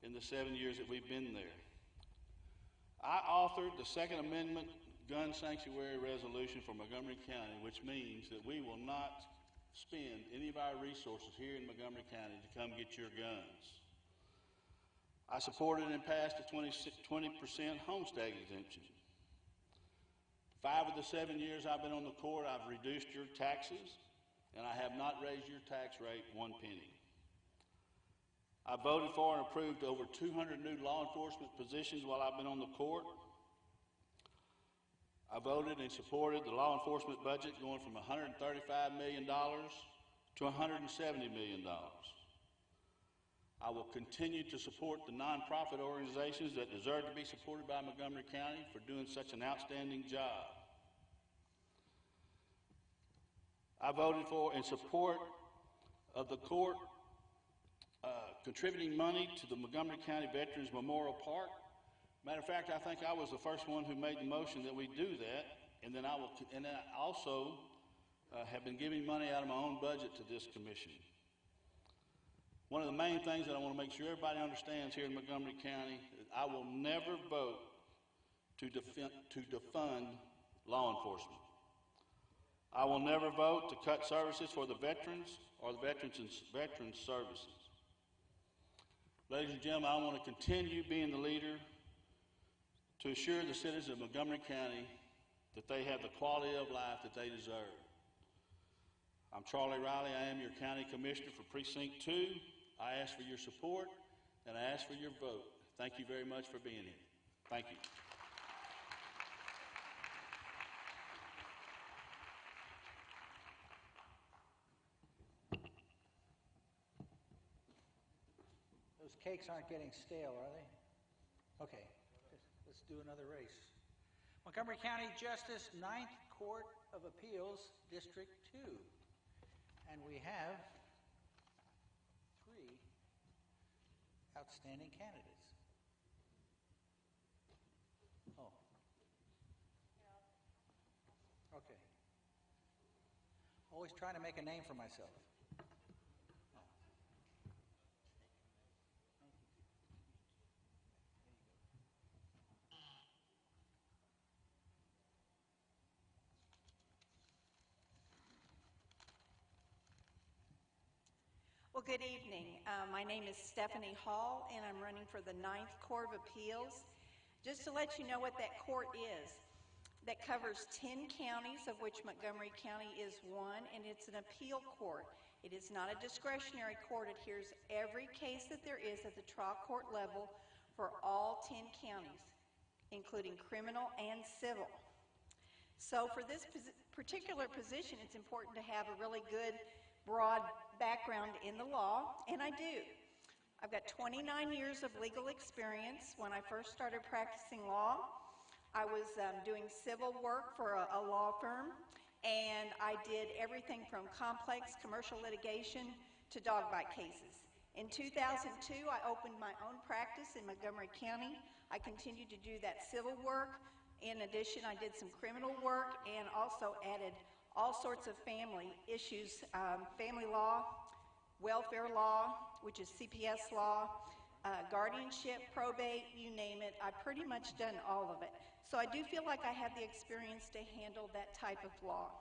in the 7 years that we've been there. I authored the Second Amendment Gun Sanctuary Resolution for Montgomery County, which means that we will not spend any of our resources here in Montgomery County to come get your guns. I supported and passed a 20% homestead exemption. 5 of the 7 years I've been on the court, I've reduced your taxes, and I have not raised your tax rate 1 penny. I voted for and approved over 200 new law enforcement positions while I've been on the court. I voted and supported the law enforcement budget going from $135 million to $170 million. I will continue to support the nonprofit organizations that deserve to be supported by Montgomery County for doing such an outstanding job. I voted for in support of the court contributing money to the Montgomery County Veterans Memorial Park. Matter of fact, I think I was the first one who made the motion that we do that, and then I also have been giving money out of my own budget to this commission. One of the main things that I want to make sure everybody understands here in Montgomery County is I will never vote to defund law enforcement. I will never vote to cut services for the veterans or the veterans services. Ladies and gentlemen, I want to continue being the leader to assure the citizens of Montgomery County that they have the quality of life that they deserve. I'm Charlie Riley. I am your county commissioner for Precinct 2. I ask for your support, and I ask for your vote. Thank you very much for being here. Thank you. Those cakes aren't getting stale, are they? Okay, let's do another race. Montgomery County Justice, 9th Court of Appeals, District 2. And we have 3 outstanding candidates. Oh. Okay. Always trying to make a name for myself. Well, good evening. My name is Stephanie Hall, and I'm running for the 9th Court of Appeals. Just to let you know what that court is, that covers 10 counties, of which Montgomery County is one, and it's an appeal court. It is not a discretionary court. It hears every case that there is at the trial court level for all 10 counties, including criminal and civil. So for this particular position, it's important to have a really good, broad background in the law, and I do. I've got 29 years of legal experience. When I first started practicing law, I was doing civil work for a law firm, and I did everything from complex commercial litigation to dog bite cases. In 2002, I opened my own practice in Montgomery County. I continued to do that civil work. In addition, I did some criminal work and also added all sorts of family issues, family law, welfare law, which is CPS law, guardianship, probate, you name it. I've pretty much done all of it. So I do feel like I have the experience to handle that type of law.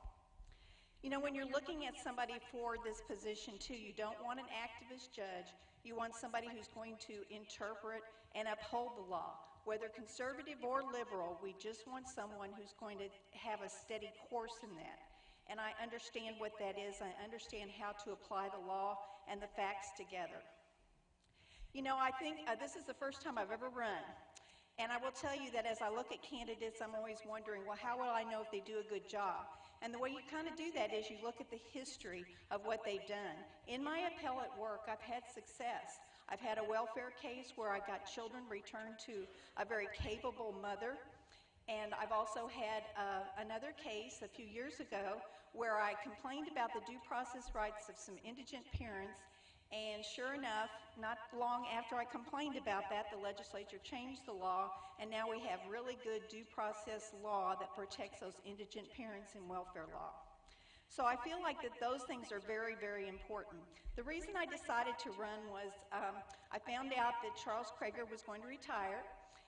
You know, when you're looking at somebody for this position too, you don't want an activist judge. You want somebody who's going to interpret and uphold the law. Whether conservative or liberal, we just want someone who's going to have a steady course in that. And I understand what that is. I understand how to apply the law and the facts together. You know, I think this is the first time I've ever run. And I will tell you that as I look at candidates, I'm always wondering, well, how will I know if they do a good job? And the way you kind of do that is you look at the history of what they've done. In my appellate work, I've had success. I've had a welfare case where I got children returned to a very capable mother. And I've also had another case a few years ago where I complained about the due process rights of some indigent parents, and sure enough, not long after I complained about that, the legislature changed the law, and now we have really good due process law that protects those indigent parents in welfare law. So I feel like that those things are very, very important. The reason I decided to run was I found out that Charles Crager was going to retire,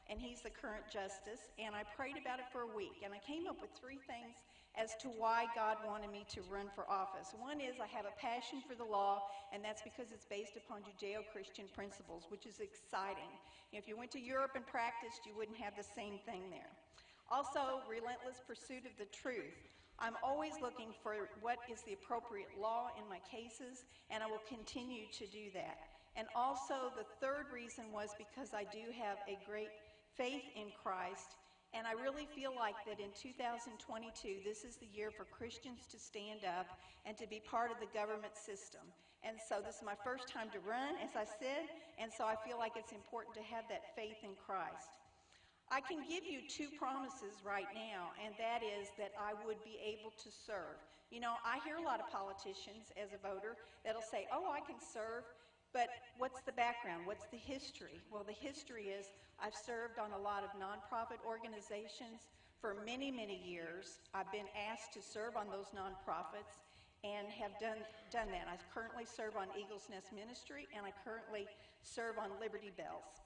and he's the current justice, and I prayed about it for a week, and I came up with 3 things as to why God wanted me to run for office. One is I have a passion for the law, and that's because it's based upon Judeo-Christian principles, which is exciting. If you went to Europe and practiced, you wouldn't have the same thing there. Also, relentless pursuit of the truth. I'm always looking for what is the appropriate law in my cases, and I will continue to do that. And also, the third reason was because I do have a great faith in Christ, and I really feel like that in 2022, this is the year for Christians to stand up and to be part of the government system. And so this is my first time to run, as I said, and so I feel like it's important to have that faith in Christ. I can give you two promises right now, and that is that I would be able to serve. You know, I hear a lot of politicians as a voter that'll say, oh, I can serve, but what's the background? What's the history? Well, the history is I've served on a lot of nonprofit organizations for many, many years. I've been asked to serve on those nonprofits and have done that. I currently serve on Eagles Nest Ministry, and I currently serve on Liberty Bells.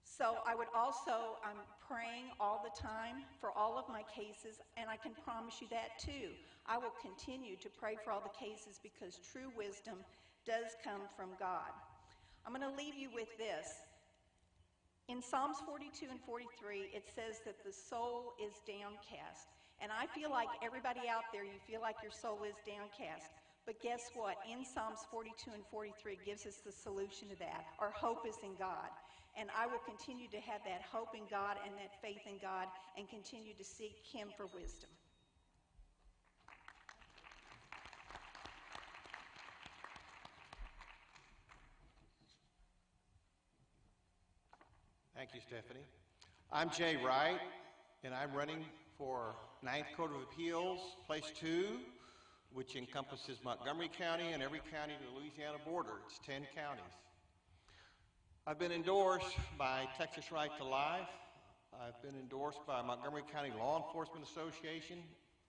So I would also, I'm praying all the time for all of my cases, and I can promise you that too. I will continue to pray for all the cases because true wisdom does come from God. I'm going to leave you with this. In Psalms 42 and 43, it says that the soul is downcast. And I feel like everybody out there, you feel like your soul is downcast. But guess what? In Psalms 42 and 43 gives us the solution to that. Our hope is in God. And I will continue to have that hope in God and that faith in God and continue to seek Him for wisdom. Thank you, Stephanie. I'm Jay Wright, and I'm running for Ninth Court of Appeals, Place 2, which encompasses Montgomery County and every county to the Louisiana border. It's 10 counties. I've been endorsed by Texas Right to Life. I've been endorsed by Montgomery County Law Enforcement Association.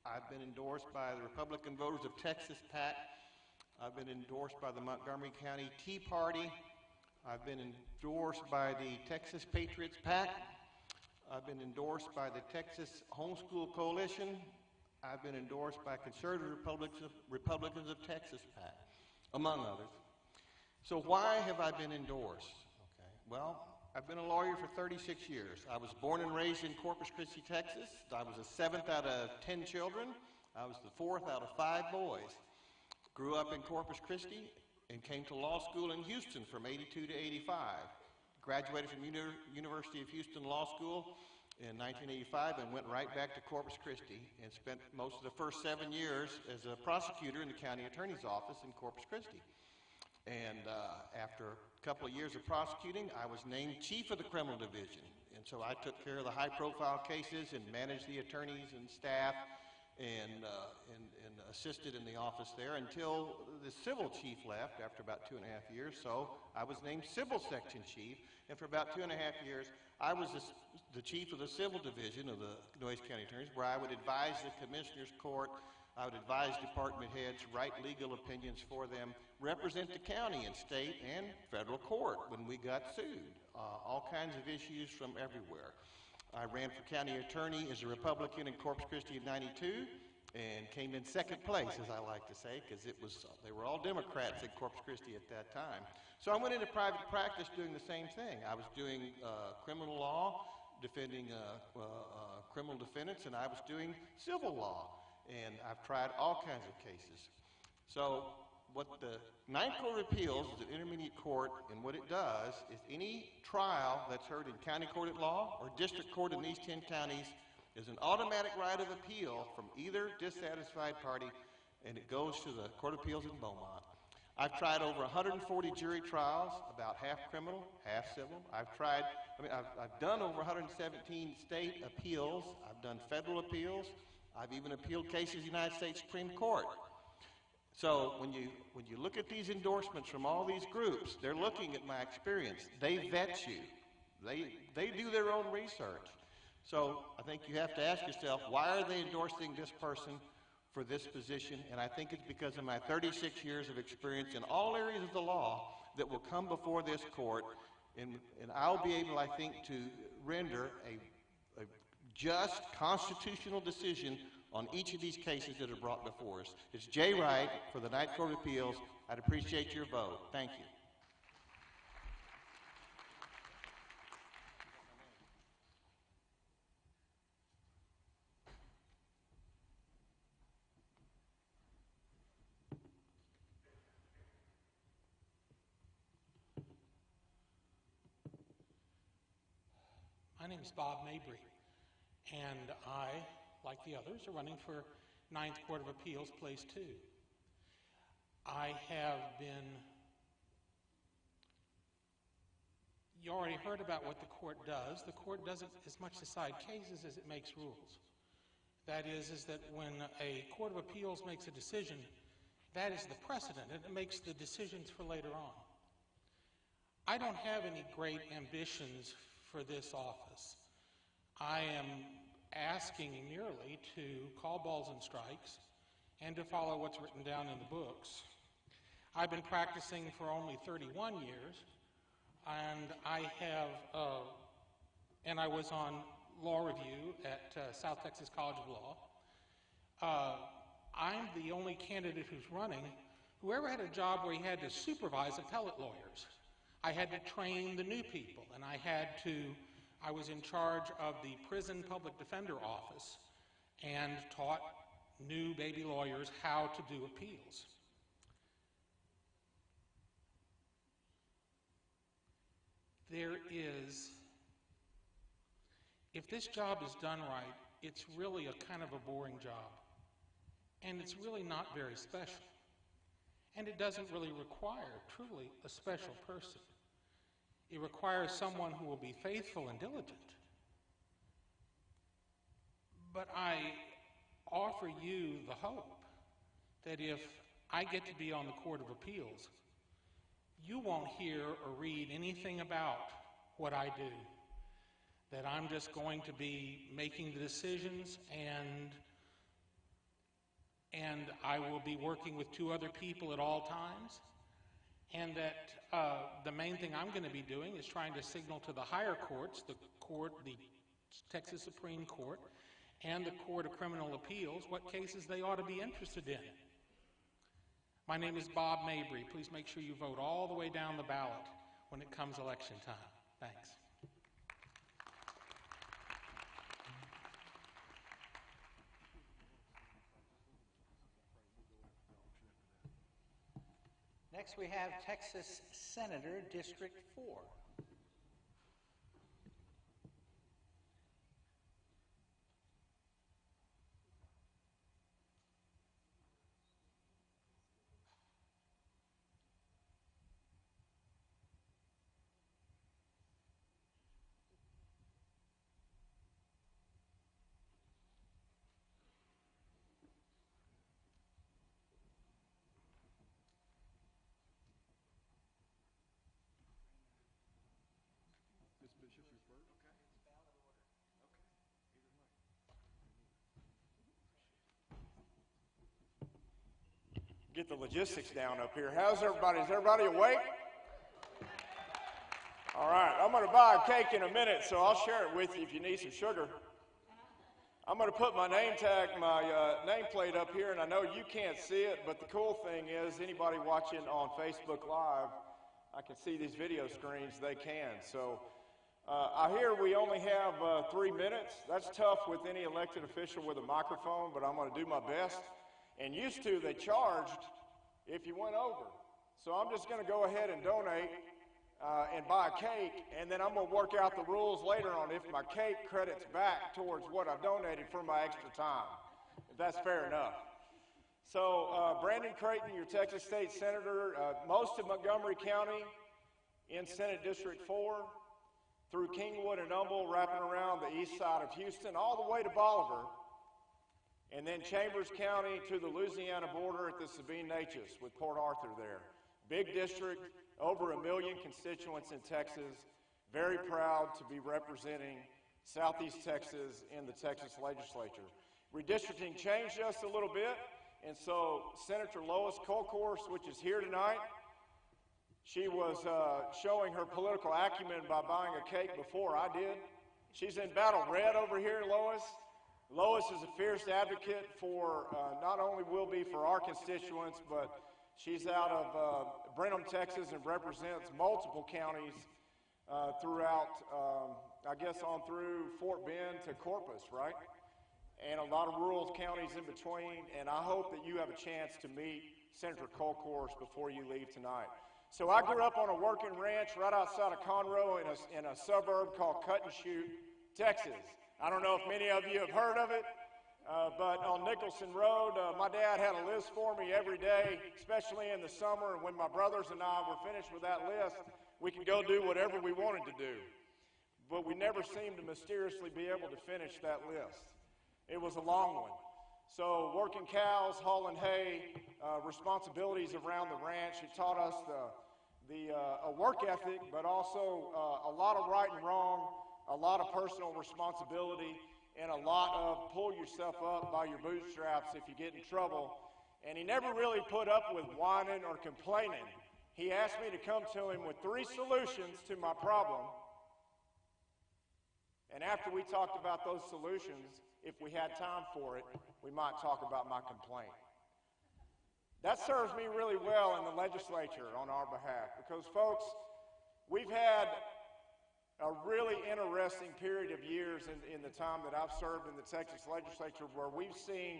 I've been endorsed by the Republican Voters of Texas PAC. I've been endorsed by the Montgomery County Tea Party. I've been endorsed by the Texas Patriots PAC. I've been endorsed by the Texas Homeschool Coalition. I've been endorsed by Conservative Republicans of Texas PAC, among others. So why have I been endorsed? Okay. Well, I've been a lawyer for 36 years. I was born and raised in Corpus Christi, Texas. I was the 7th out of 10 children. I was the 4th out of 5 boys. Grew up in Corpus Christi and came to law school in Houston from 82 to 85. Graduated from University of Houston Law School in 1985 and went right back to Corpus Christi and spent most of the first 7 years as a prosecutor in the county attorney's office in Corpus Christi. And after a couple of years of prosecuting, I was named chief of the criminal division. And so I took care of the high-profile cases and managed the attorneys and staff and assisted in the office there until the civil chief left after about 2.5 years. So I was named civil section chief, and for about 2.5 years, I was the chief of the civil division of the Noyes County Attorneys, where I would advise the commissioner's court, I would advise department heads, write legal opinions for them, represent the county and state and federal court when we got sued. All kinds of issues from everywhere. I ran for county attorney as a Republican in Corpus Christi in '92 and came in second place, as I like to say, because they were all Democrats in Corpus Christi at that time. So I went into private practice doing the same thing. I was doing criminal law, defending criminal defendants, and I was doing civil law. And I've tried all kinds of cases. So what the Ninth Court of Appeals is an intermediate court, and what it does is any trial that's heard in county court at law or district court in these 10 counties is an automatic right of appeal from either dissatisfied party, and it goes to the Court of Appeals in Beaumont. I've tried over 140 jury trials, about half criminal, half civil. I've done over 117 state appeals. I've done federal appeals. I've even appealed cases in the United States Supreme Court. So when you look at these endorsements from all these groups, they're looking at my experience. They vet you. They do their own research. So I think you have to ask yourself, why are they endorsing this person for this position? And I think it's because of my 36 years of experience in all areas of the law that will come before this court, and I'll be able, I think, to render a just constitutional decision on each of these cases that are brought before us. It's Jay Wright for the Ninth Court of Appeals. I'd appreciate your vote. Thank you. My name is Bob Mabry, and I, like the others, are running for Ninth Court of Appeals, Place 2. I have been... You already heard about what the court does. The court doesn't as much decide cases as it makes rules. That is that when a court of appeals makes a decision, that is the precedent, and it makes the decisions for later on. I don't have any great ambitions for this office. I am asking merely to call balls and strikes and to follow what's written down in the books. I've been practicing for only 31 years, and I was on law review at South Texas College of Law. I'm the only candidate who's running who ever had a job where he had to supervise appellate lawyers. I had to train the new people, and I was in charge of the prison public defender office and taught new baby lawyers how to do appeals. If this job is done right, it's really a kind of a boring job. And it's really not very special. And it doesn't really require, truly, a special person. It requires someone who will be faithful and diligent. But I offer you the hope that if I get to be on the Court of Appeals, you won't hear or read anything about what I do. That I'm just going to be making the decisions, and I will be working with 2 other people at all times, and that the main thing I'm going to be doing is trying to signal to the higher courts, the Texas Supreme Court, and the Court of Criminal Appeals, what cases they ought to be interested in. My name is Bob Mabry. Please make sure you vote all the way down the ballot when it comes election time. Thanks. Next we have Texas Senator, District 4. Get the logistics down up here. How's everybody? Is everybody awake? All right, I'm going to buy a cake in a minute, so I'll share it with you if you need some sugar. I'm going to put my name tag, my nameplate up here, and I know you can't see it, but the cool thing is anybody watching on Facebook Live, I can see these video screens, they can. So I hear we only have 3 minutes. That's tough with any elected official with a microphone, but I'm going to do my best. And used to, they charged if you went over. So I'm just going to go ahead and donate and buy a cake, and then I'm going to work out the rules later on if my cake credits back towards what I've donated for my extra time, if that's fair enough. So Brandon Creighton, your Texas State Senator, most of Montgomery County in Senate District 4, through Kingwood and Humble, wrapping around the east side of Houston, all the way to Bolivar, and then Chambers County to the Louisiana border at the Sabine-Neches with Port Arthur there. Big district, over 1 million constituents in Texas. Very proud to be representing Southeast Texas in the Texas legislature. Redistricting changed us a little bit, and so Senator Lois Kolkhorst, which is here tonight, she was showing her political acumen by buying a cake before I did. She's in battle red over here, Lois. Lois is a fierce advocate for, not only will be for our constituents, but she's out of Brenham, Texas, and represents multiple counties throughout, I guess on through Fort Bend to Corpus, right? And a lot of rural counties in between, and I hope that you have a chance to meet Senator Kolkhorst before you leave tonight. So I grew up on a working ranch right outside of Conroe in a suburb called Cut and Shoot, Texas. I don't know if many of you have heard of it, but on Nicholson Road, my dad had a list for me every day, especially in the summer. And when my brothers and I were finished with that list, we could go do whatever we wanted to do. But we never seemed to mysteriously be able to finish that list. It was a long one. So working cows, hauling hay, responsibilities around the ranch, it taught us a work ethic, but also a lot of right and wrong, a lot of personal responsibility, and a lot of pull yourself up by your bootstraps if you get in trouble. And he never really put up with whining or complaining. He asked me to come to him with 3 solutions to my problem. And after we talked about those solutions, if we had time for it, we might talk about my complaint. That serves me really well in the legislature on our behalf because, folks, we've had a really interesting period of years in the time that I've served in the Texas legislature where we've seen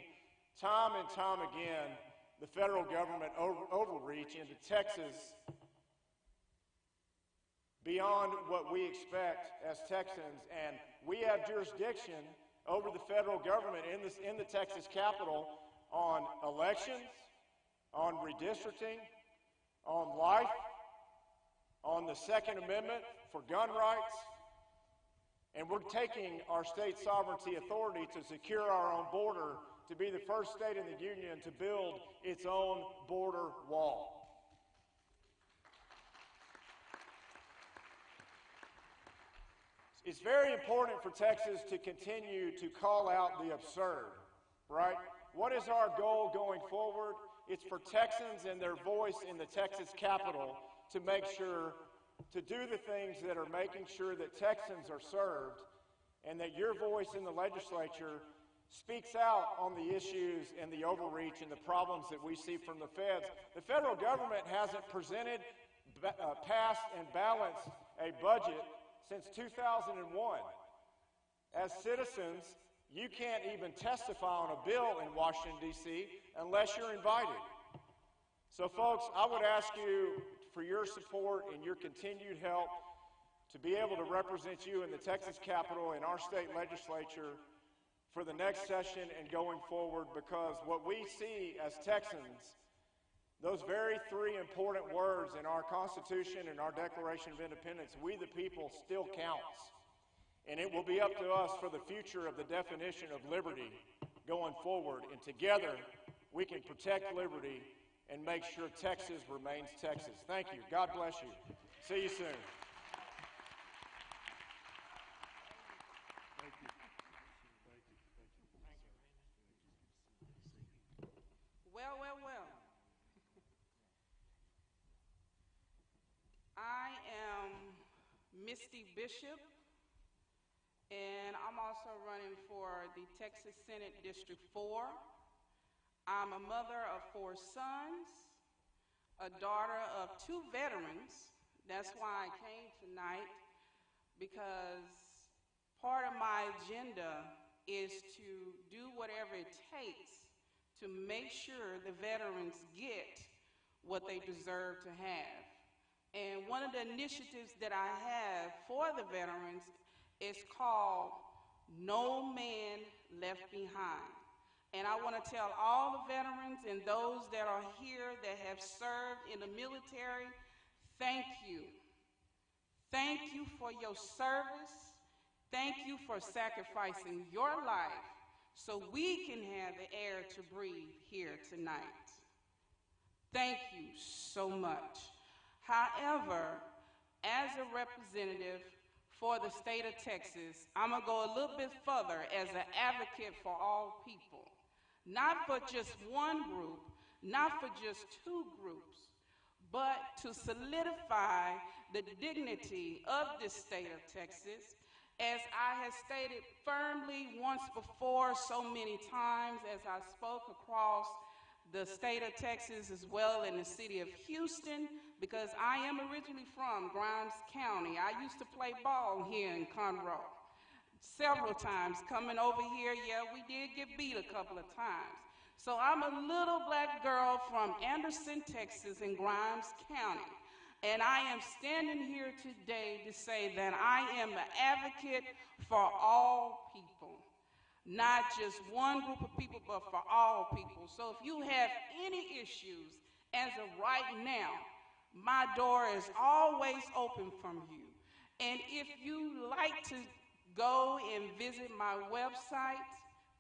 time and time again the federal government overreach into Texas beyond what we expect as Texans, and we have jurisdiction over the federal government in the Texas Capitol on elections, on redistricting, on life, on the Second Amendment for gun rights, and we're taking our state sovereignty authority to secure our own border to be the first state in the union to build its own border wall. It's very important for Texas to continue to call out the absurd, right? What is our goal going forward? It's for Texans and their voice in the Texas Capitol to make sure to do the things that are making sure that Texans are served and that your voice in the legislature speaks out on the issues and the overreach and the problems that we see from the feds. The federal government hasn't presented, passed, and balanced a budget since 2001. As citizens, you can't even testify on a bill in Washington, D.C. unless you're invited. So, folks, I would ask you for your support and your continued help to be able to represent you in the Texas Capitol and our state legislature for the next session and going forward, because what we see as Texans, those very 3 important words in our Constitution and our Declaration of Independence, we the people, still counts. And it will be up to us for the future of the definition of liberty going forward. And together, we can protect liberty and make sure Texas remains Texas. Thank you. God bless you. See you soon. Thank you. Well, well, well. I am Misty Bishop, and I'm also running for the Texas Senate District 4. I'm a mother of 4 sons, a daughter of 2 veterans. That's why I came tonight, because part of my agenda is to do whatever it takes to make sure the veterans get what they deserve to have. And one of the initiatives that I have for the veterans is called No Man Left Behind. And I want to tell all the veterans and those that are here that have served in the military, thank you. Thank you for your service. Thank you for sacrificing your life so we can have the air to breathe here tonight. Thank you so much. However, as a representative for the state of Texas, I'm going to go a little bit further as an advocate for all people. Not for just one group, not for just 2 groups, but to solidify the dignity of this state of Texas. As I have stated firmly once before so many times as I spoke across the state of Texas as well in the city of Houston, because I am originally from Grimes County. I used to play ball here in Conroe. Several times coming over here, yeah, we did get beat a couple of times. So I'm a little black girl from Anderson, Texas in Grimes County. And I am standing here today to say that I am an advocate for all people, not just one group of people, but for all people. So if you have any issues as of right now, my door is always open from you. And if you like to go and visit my website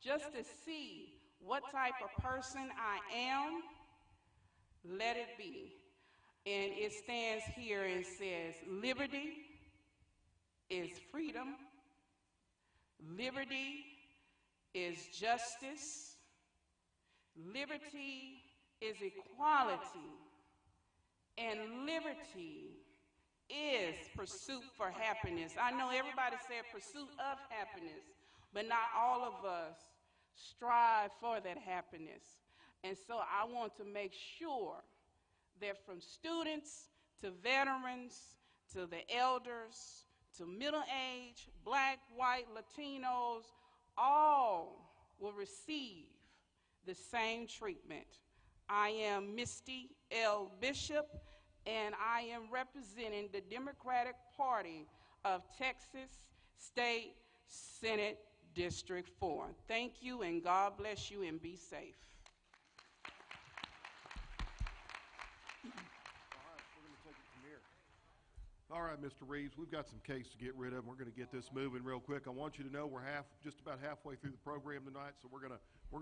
just to see what type of person I am, let it be. And it stands here and says, liberty is freedom, liberty is justice, liberty is equality, and liberty is pursuit for happiness. I know everybody said pursuit of happiness, but not all of us strive for that happiness. And so I want to make sure that from students to veterans to the elders to middle age, black, white, Latinos, all will receive the same treatment. I am Misty L. Bishop, and I am representing the Democratic Party of Texas State Senate District 4. Thank you, and God bless you, and be safe. All right, Mr. Reeves, we've got some case to get rid of. We're going to get this moving real quick. I want you to know we're just about halfway through the program tonight, so we're going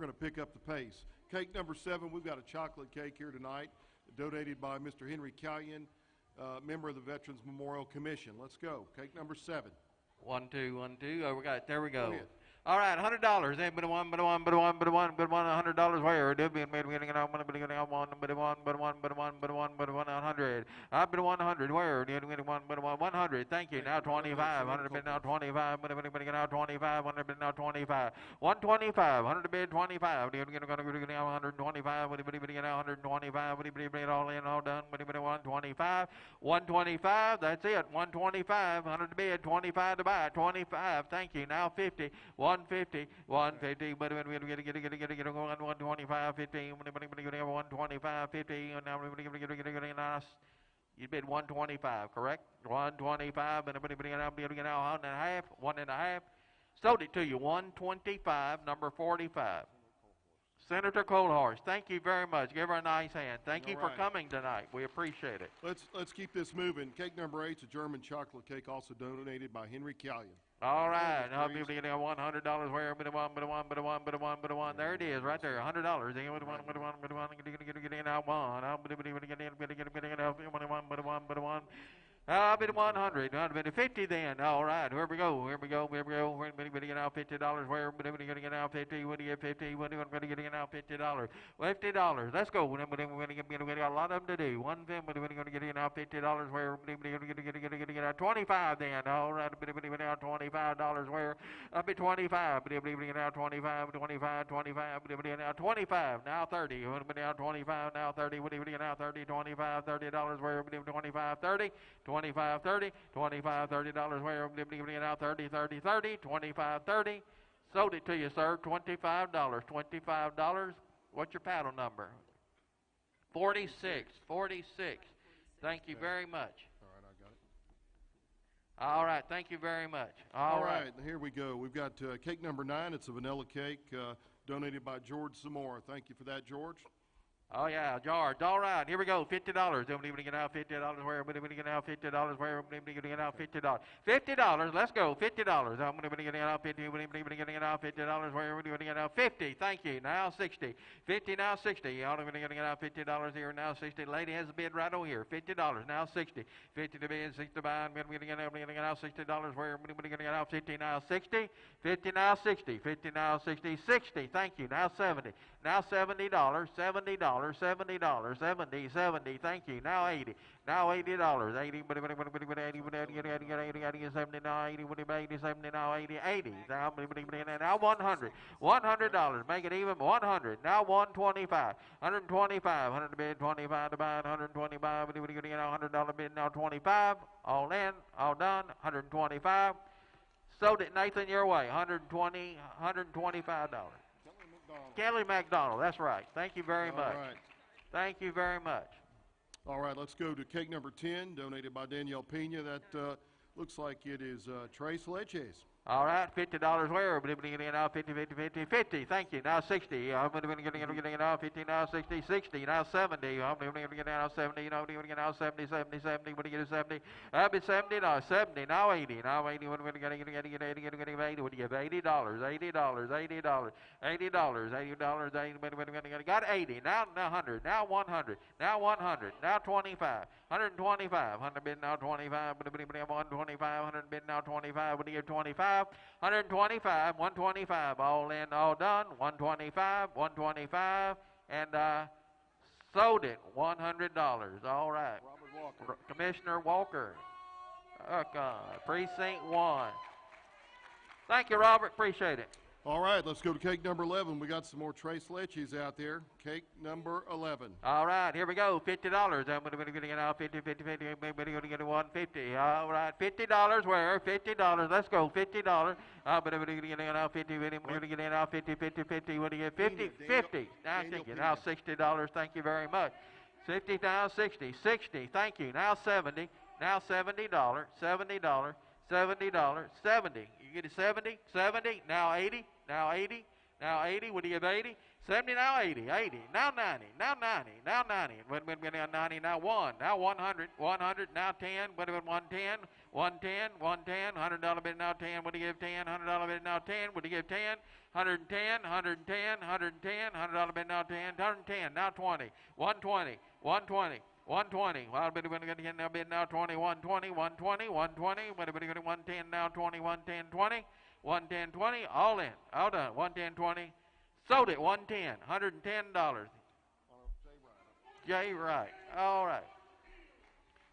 to pick up the pace. Cake number 7, we've got a chocolate cake here tonight, donated by Mr. Henry Callion, member of the Veterans Memorial Commission. Let's go. Cake number 7. 1, 2, 1, 2. Oh, we got it. There we go. Go ahead. All right, $100. But one, $100 where? Do be made getting on, but getting on one, but one, 100. I've been 100 where? Do getting one, but 100. Thank you. Now 25. 100 bid now 25. But getting now 25. 100 bid now 25. 125. 100 bid 25. Do getting going to get now 125. What do you get now 125? What do you bid all in, all done? What do you 125? 125. That's it. 125. 100 bid 25 to buy. 25. Thank you. Now 50. 150, 150, but we're going to get 125, 15, 125, 50, and now you bid 125, correct? 125, and everybody now 1.5, 1.5. Sold it to you, 125, number 45. Senator Coldhorse, thank you very much. Give her a nice hand. Thank you for coming tonight. We appreciate it. Let's keep this moving. Cake number 8 is a German chocolate cake, also donated by Henry Callion. All right, I'll be able to get $100 where, but one. There it is, right there, $100. I'll bid 100. I'll bid 50 then. All right, here we go. We're going to get out $50. Where? We're going to get out 50. What do you get 50? What are we going to get out $50? $50. Let's go. We're going to get a lot of them to do. One thing, but we're going to get out $50. Where? We're going to get out 25 then. All right, we're going to get out $25. Where? I'll bid 25. We're going to get out 25. We're going to get out 25. Now 30. We're going to get out 25. Now 30. What do you get out 30? 25. $30. Where? We're going to 25. 30. 25, 30, 25, $30 where? Giving it out 30, 30, 30, 25, 30. Sold it to you, sir. $25, $25. What's your paddle number? 46, 46. Thank you very much. All right, I got it. All right, thank you very much. All right, here we go. We've got cake number 9. It's a vanilla cake donated by George Zamora. Thank you for that, George. Oh, yeah, George. All right, here we go. $50. Nobody going to get out $50. Where? Everybody going to get out $50. Where? Everybody going to get out $50. $50. Let's go. $50. I'm going to get out $50. Everybody going to get out $50. Where? Everybody going to get out 50. Thank you. Now 60. 50. Now 60. Y'all are going to get out $50 here. Now 60. Lady has a bid right over here. $50. Now 60. 50 to bid. 60 to buy. I'm going to get out $60. Where? Everybody going to get out 50. Now 60. 50. Now 60. 50. Now 60. 60. Thank you. Now 70. Now $70. $70. $70, 70, 70, thank you. Now 80, now $80, 80, 80, 70, now 80, 80, 70, now 80, 80, now 100, $100, make it even, 100, now 125, 125, 100 bid, 25 to buy, 125, $100 bid, now 25, all in, all done, 125, sold it, Nathan, your way, $125. Kelly McDonald, that's right. Thank you very much. Right. Thank you very much. All right, let's go to cake number 10, donated by Danielle Pena. That looks like it is Trace Leches. All right, $50 where? Now 50, 50, 50, 50. Thank you. Now 60. I'm going to get now 50, now 60, 60, now 70. I'm going to get now 70. Now 70, 70, 70. What do you get 70? I'll be 70 now 70. Now 80. Now 80. What are we going to get 80? 80. What do you give? $80. $80. $80. $80. $80. $80. Got 80. Now 100. Now 100. Now 100. Now 25. 125. 100 bid now 25. 125. 100 bid now 25. What do you give 25? 125, 125, all in, all done, 125, 125, and sold it, $100. All right. Commissioner Walker, Precinct 1. Thank you, Robert. Appreciate it. All right, let's go to cake number 11. We got some more Trace Leches out there. Cake number 11. All right, here we go. $50. I'm going to get out 50, 50, 50. I'm going to get 150. All right, $50 where? $50. Let's go. $50. I'm going to get out 50. I'm going to get out 50, 50, 50. What do you get? 50, 50. Now I think you now $60. Thank you very much. 50 now 60. 60. Thank you. Now 70. Now $70. $70. $70. 70. You get a 70. 70. Now 80. Now 80. Now 80. What do you give 80? 70. Now 80. 80. Now 90. Now 90. Now 90. When 90. Now 1. Now 100. 100. Now 10. What about 110? 110. 110. $100 bid now 10. What do you give 10? $100 bid now 10. What do you give 10? 110. 110. 110. $100 bid now 10. 110. Now 20. 120. 120. 120. Well, bid going to get now bid now 20. 120. 120. 120. What are we going to 110 now 20? 110. 20. 110. 20. All in. All done. 110. 20. Sold it. 110. $110. Jay Wright. All right.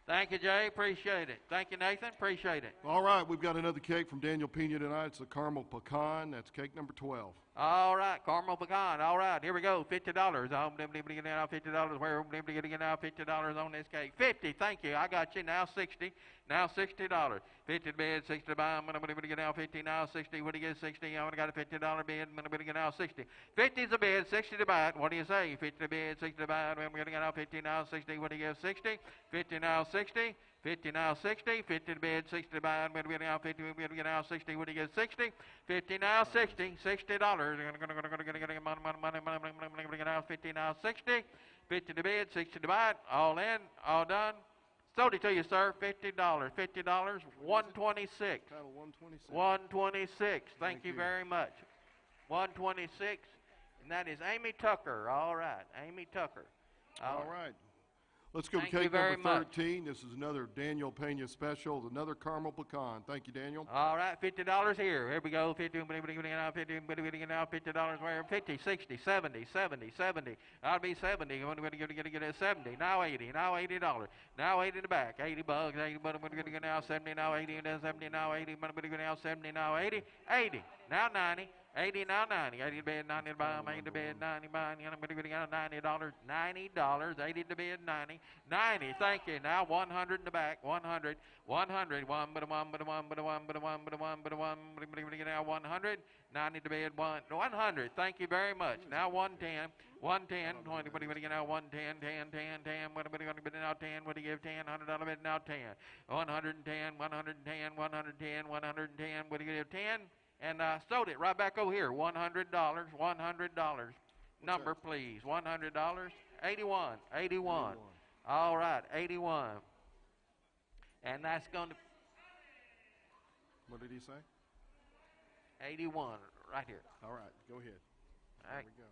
Thank you, Jay. Appreciate it. Thank you, Nathan. Appreciate it. All right, we've got another cake from Daniel Pena tonight. It's a caramel pecan. That's cake number 12. All right, caramel pecan. All right, here we go. $50. I'm getting out $50. Where I'm getting out $50 on this cake. 50. Thank you. I got you. Now 60. Now $60. 50 to bid, 60 to buy. I'm going to get out 50. Now 60. What do you get? 60. I got a $50 bid. I'm going to get out 60. 50 is a bid, 60 to buy it. What do you say? 50 to bid, 60 to buy it. I'm going to get out 50. Now 60. What do you give? 60. 50 now 60. 50 now 60, 50 to bid, 60 to buy, we're getting out 50, we're going to get out 60, what do you get, 60? 50 now 60, $60, going to money, get out 50 now 60, 50 to bid, 60 to buy, all in, all done. Sold it to you, sir, $50, $50, 126. 126, thank you very much. 126, and that is Amy Tucker, all right, Amy Tucker. All right. Let's go to cake number 13. This is another Daniel Pena special, another caramel pecan. Thank you, Daniel. All right, $50 here. Here we go. 50, $50 where? 50, 60, 70, 70, 70. I'll be 70. I'm going to get a 70. Now 80. Now $80. Now 80 in the back. 80 bucks. 80 bucks. I'm going to get now 70. Now 80. And then 70. Now 80. I'm going to get now 70. Now 80. 80. Now 90. 80 now 90. 80 to bid, 90 to buy, 80 to bid, 90 buy, and I'm going to get out $90. $90, 80 to bid, 90. 90, thank you. Now 100 in the back, 100, 100, 1, but a 1, but a 1, but a 1, but a 1, but a 1, but a 1, but I'm going to get out 100, 90 to bid, 100. Thank you very much. Now 110, 110, 20, what are you going to get out? 110, 10, 10, 10, what are we going to get out? 10, what do you give? 10, $100 bid, now 10. 110, 110, 110, 110, 110, what do you give? 10. And sold it right back over here. $100. $100. Number, please. $100. 81. 81. All right. 81. And that's going to. What did he say? 81. Right here. All right. Go ahead. There we go.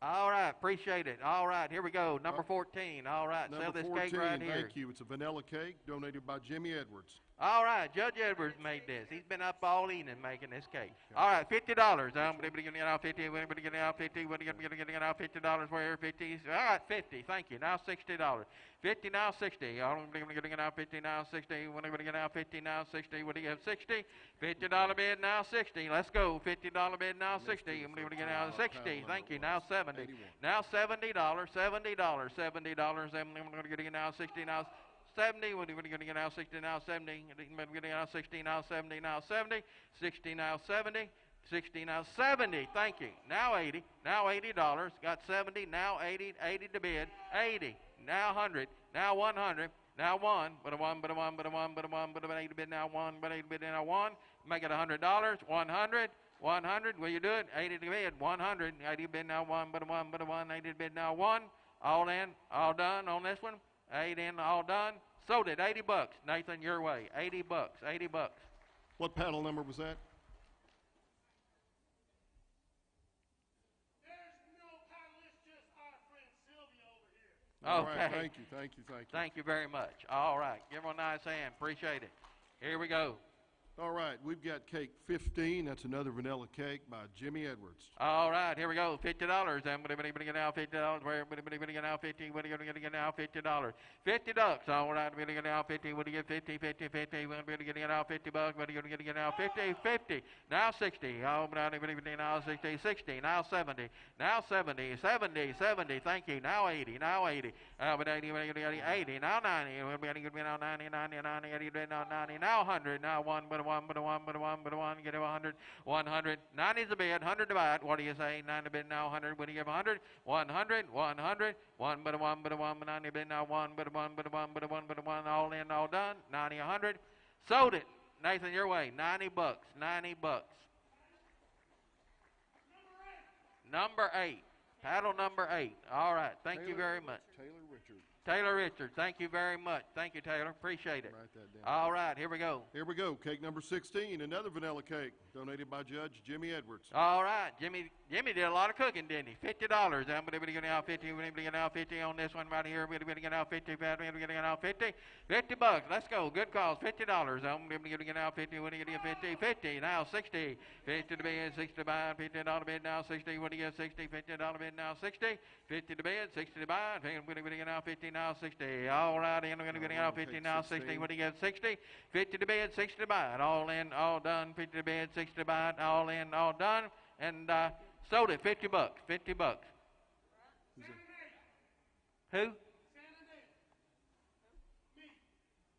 All right. Appreciate it. All right. Here we go. Number 14. All right. Number Sell this 14, cake right here. Thank you. It's a vanilla cake donated by Jimmy Edwards. All right, Judge Edwards made this. He's been up all evening making this cake. All right, $50. I'm going to get out 50. We're going to get out 50. We're going to get out $50. Where 50? All right, 50. Thank you. Now $60. 50 now 60. I'm going to get out 50 now 60. We're going to get out 50 now 60. What do you have? 60. $50 bid now 60. Let's go. $50 bid now 60. I'm going to get out 60. Thank you. Now 70. Now $70. $70. $70. I'm going to get out 60 now. 70, what are we going to get now? 60 now, 70, we're getting out 60 now, 70 now, 70, 60 now, 70, 60, now 70, thank you. Now 80, now $80, got 70, now 80, 80 to bid, 80, now 100, now 100, now 1, but a 1, but a 1, but a 1, but a 1, but a 80 bid, now 1, but 80 bid, now 1, make it $100, 100, 100, will you do it? 80 to bid, 100, 80 bid, now 1, but a 1, but a 1, 80 bid, now 1, all in, all done on this one, 8 in, all done, sold it, $80, Nathan, your way, $80, $80. What paddle number was that? All Okay. right, thank you, thank you, thank you. Thank you very much. All right. Give them a nice hand. Appreciate it. Here we go. All right, we've got cake 15. That's another vanilla cake by Jimmy Edwards. All right, here we go. $50. Everybody get now $50. Where everybody get now 50? What are you going to get now? $50. $50. All right, we're going to get now 50. What do you get? 50, 50, 50. We're going to get now $50. What are you going to get now? 50, 50. Now 60. All right, everybody now 60, 60. Now 70. Now 70, 70, 70. Thank you. Now 80. Now 80. 80. 80. Now 90. We're going to get now 90, 90, 90, 80. Now 90. Now 100. Now 1, but a 1, but a 1, but a 1, but a 1. Get 100. 100. 90 is a bid. 100 divide. What do you say? 90 bid now 100. What do you give 100? 100. 100. 1, but a 1, but a 1, but 90 bid now 1, but a 1, but a 1, but a 1, but a 1. All in, all done. 90, 100. Sold it. Nathan, your way. $90. $90. Number 8. Paddle number 8. All right. Thank you very much. Taylor Richard. Taylor Richard. Thank you very much. Thank you, Taylor. Appreciate it. Write that down. All right. Here we go. Here we go. Cake number 16. Another vanilla cake donated by Judge Jimmy Edwards. All right. Jimmy did a lot of cooking, didn't he? $50. Everybody get out 50. Everybody get out 50 on this one right here. Everybody get out 50. Everybody get out 50. $50. Let's go. Good cause. $50. Everybody get out 50. What do you get? 50. 50. Now 60. 50 to bid. 60 to buy. $50 bid. Now 60. What do you get? 60. $50 bid. Now 60. 50 to bid. 60 to buy. Everybody get out 50. Now 60. All right. And we're going to get out 50. Now 60. What do you get? 60. 50 to bid. 60 to buy. All in. All done. 50 to bid. 60 to buy. All in. All done. And sold it. $50. $50. Who?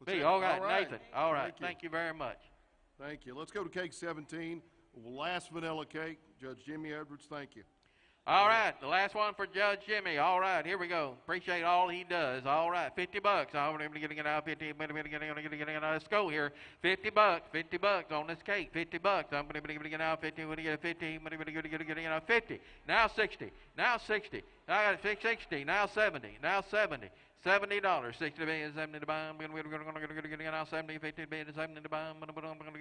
Me. All right. Nathan. All right. Thank you very much. Thank you. Let's go to cake 17. Last vanilla cake. Judge Jimmy Edwards, thank you. All right, the last one for Judge Jimmy. All right, here we go. Appreciate all he does. All right, $50. I'm going to get out 50. Let's go here. $50. $50 on this cake. $50. I'm going to get out 50. When you get 50, I'm going to get out 50. Now 60. Now 60. I got 60. Now 70. Now 70. $70. 60 to buy, 70 to buy. I'm going to get out 70. 50 to buy, 70 to buy. I'm going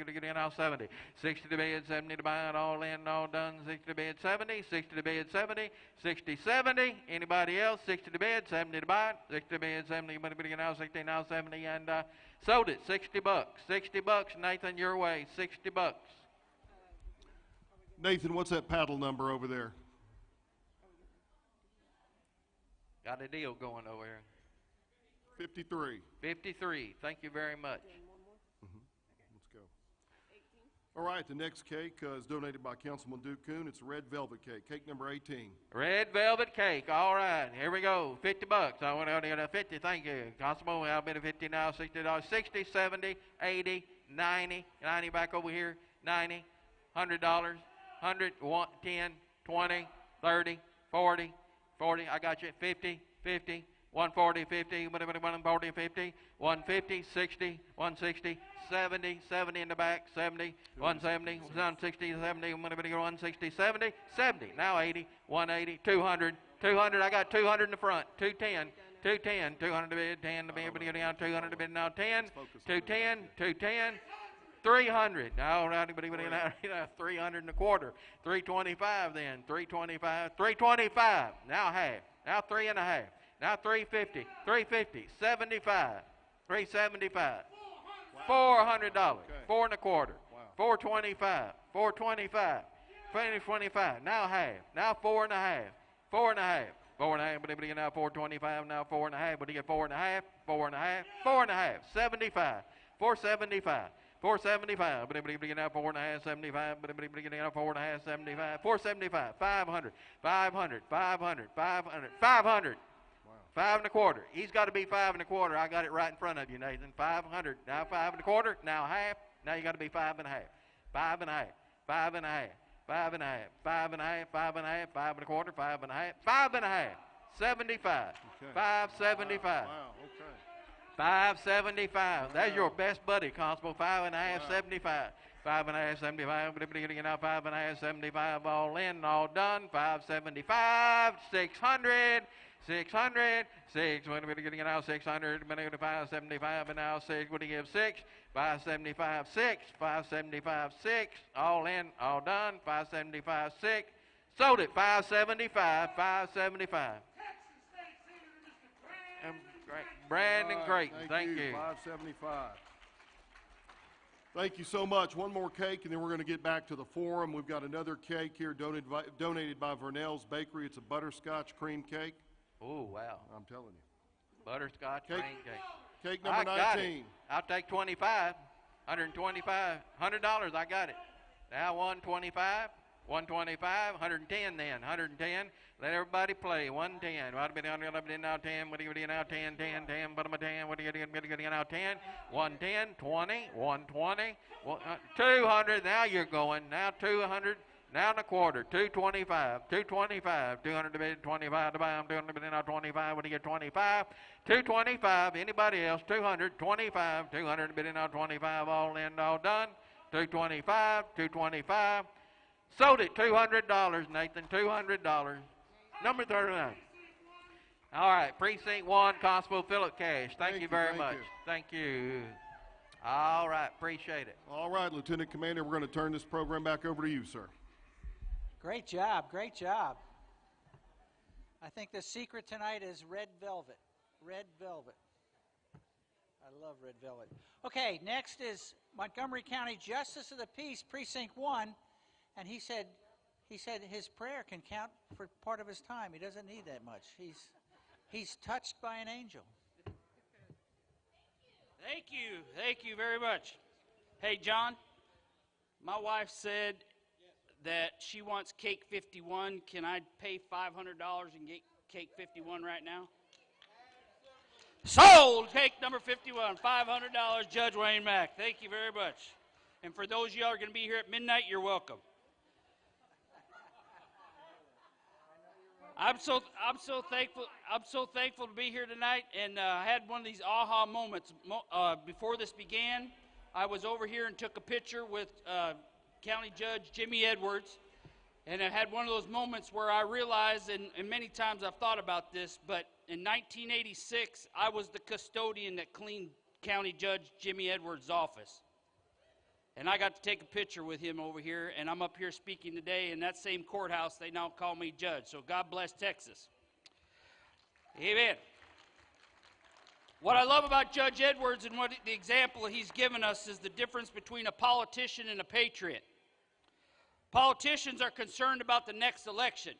to get out 70. 60 to buy, 70 to buy. All in, all done. 60 to buy, 70. 60 to buy, 70. 60, 70. Anybody else? 60 to bid, 70 to buy. 60 to bid, 70. You better get out 60, now 70, and sold it. $60. $60. Nathan, your way. $60. Nathan, what's that paddle number over there? Got a deal going over here. 53. 53. Thank you very much. Let's go. All right, the next cake is donated by Councilman Duke Kuhn. It's a red velvet cake. Cake number 18. Red velvet cake. All right, here we go. $50. I want to get 50. Thank you. Constable, I'll bet a 50 now. $60. 60, 70, 80, 90. 90 back over here. 90. $100. 100, 10, 20, 30, 40, 40. I got you. 50, 50. 140, 50, 140, 50, 150, 60, 160, 70, 70 in the back, 70, 170, 160, 70, 160, 70, 70, now 80, 180, 200, 200, I got 200 in the front, 210, 210, 200 to bid, 10 to bid, 200 to bid, now 10, 210, 210, 300. All right, 300 and a quarter. 325 then. 325. 325. Now half. Now 3 and a half. Now 350. 350. 75. 375. $400. 4 and a quarter. 425. 425. 425. Now half. Now 4 and a half. 4 and a half. 4 and a half. But everybody now 425. Now 4 and a half. But you get 4 and a half. 4 and a half. 4 and a half. 75. 475. 475, but everybody get out 4 and a half, 75, but everybody get out 4 and a half, 75, 475, 500, 500, 500, 500, 500, 5 and a quarter. He's got to be 5 and a quarter. I got it right in front of you, Nathan. 500, now 5 and a quarter, now half, now you got to be 5 and a half, 5 and a half, 5 and a half, 5 and a half, 5 and a half, 5 and a half, 5 and a quarter, 5 and a half, 5 and a half, 75, Okay. 575. Wow, okay. 575. That's your best buddy, Constable. 5 and a half, 75. 5 and a half, 75. 5 and a half, 75. All in, all done. 575. 600. 600. 6. What are we getting now? 600. 575. And now 6. What do you give? 6. 575. 6. 575. 6. All in, all done. 575. 6. Sold it. 575. 575. Brandon Creighton, thank you. 575. Thank you so much. One more cake, and then we're going to get back to the forum. We've got another cake here donated by Vernell's Bakery. It's a butterscotch cream cake. Oh, wow. I'm telling you. Butterscotch Cake- cream cake. Cake number I got 19. it. I'll take 25. 125. $100, I got it. Now 125. 125, 110 then, 110. Let everybody play. 110. What do you now 10? What do you now 10, 10, 10, what am I 10? What do you now 10? 110, 20, 120, 200. Now you're going. Now 200. Now and a quarter. 225, 225, 200 divided 25 to buy them. 200 divided now 25. What do you get? 25. 225. Anybody else? 200, 25, 200 divided now 25. All in, all done. 225, 225. Sold it, $200, Nathan, $200. Number 39. All right, Precinct 1, Constable Philip Cash. Thank you very much. Thank you. All right, appreciate it. All right, Lieutenant Commander, we're going to turn this program back over to you, sir. Great job, great job. I think the secret tonight is red velvet. Red velvet. I love red velvet. Okay, next is Montgomery County Justice of the Peace, Precinct 1. And he said his prayer can count for part of his time. He doesn't need that much. He's touched by an angel. Thank you very much. Hey, John, my wife said that she wants cake 51. Can I pay $500 and get cake 51 right now? Sold! Cake number 51, $500, Judge Wayne Mack. Thank you very much. And for those of y'all who are going to be here at midnight, you're welcome. I'm so thankful. I'm so thankful to be here tonight, and I had one of these aha moments before this began. I was over here and took a picture with County Judge Jimmy Edwards, and I had one of those moments where I realized, and many times I've thought about this, but in 1986, I was the custodian that cleaned County Judge Jimmy Edwards' office. And I got to take a picture with him over here, and I'm up here speaking today. In that same courthouse, they now call me judge. So God bless Texas. Amen. What I love about Judge Edwards and what the example he's given us is the difference between a politician and a patriot. Politicians are concerned about the next election.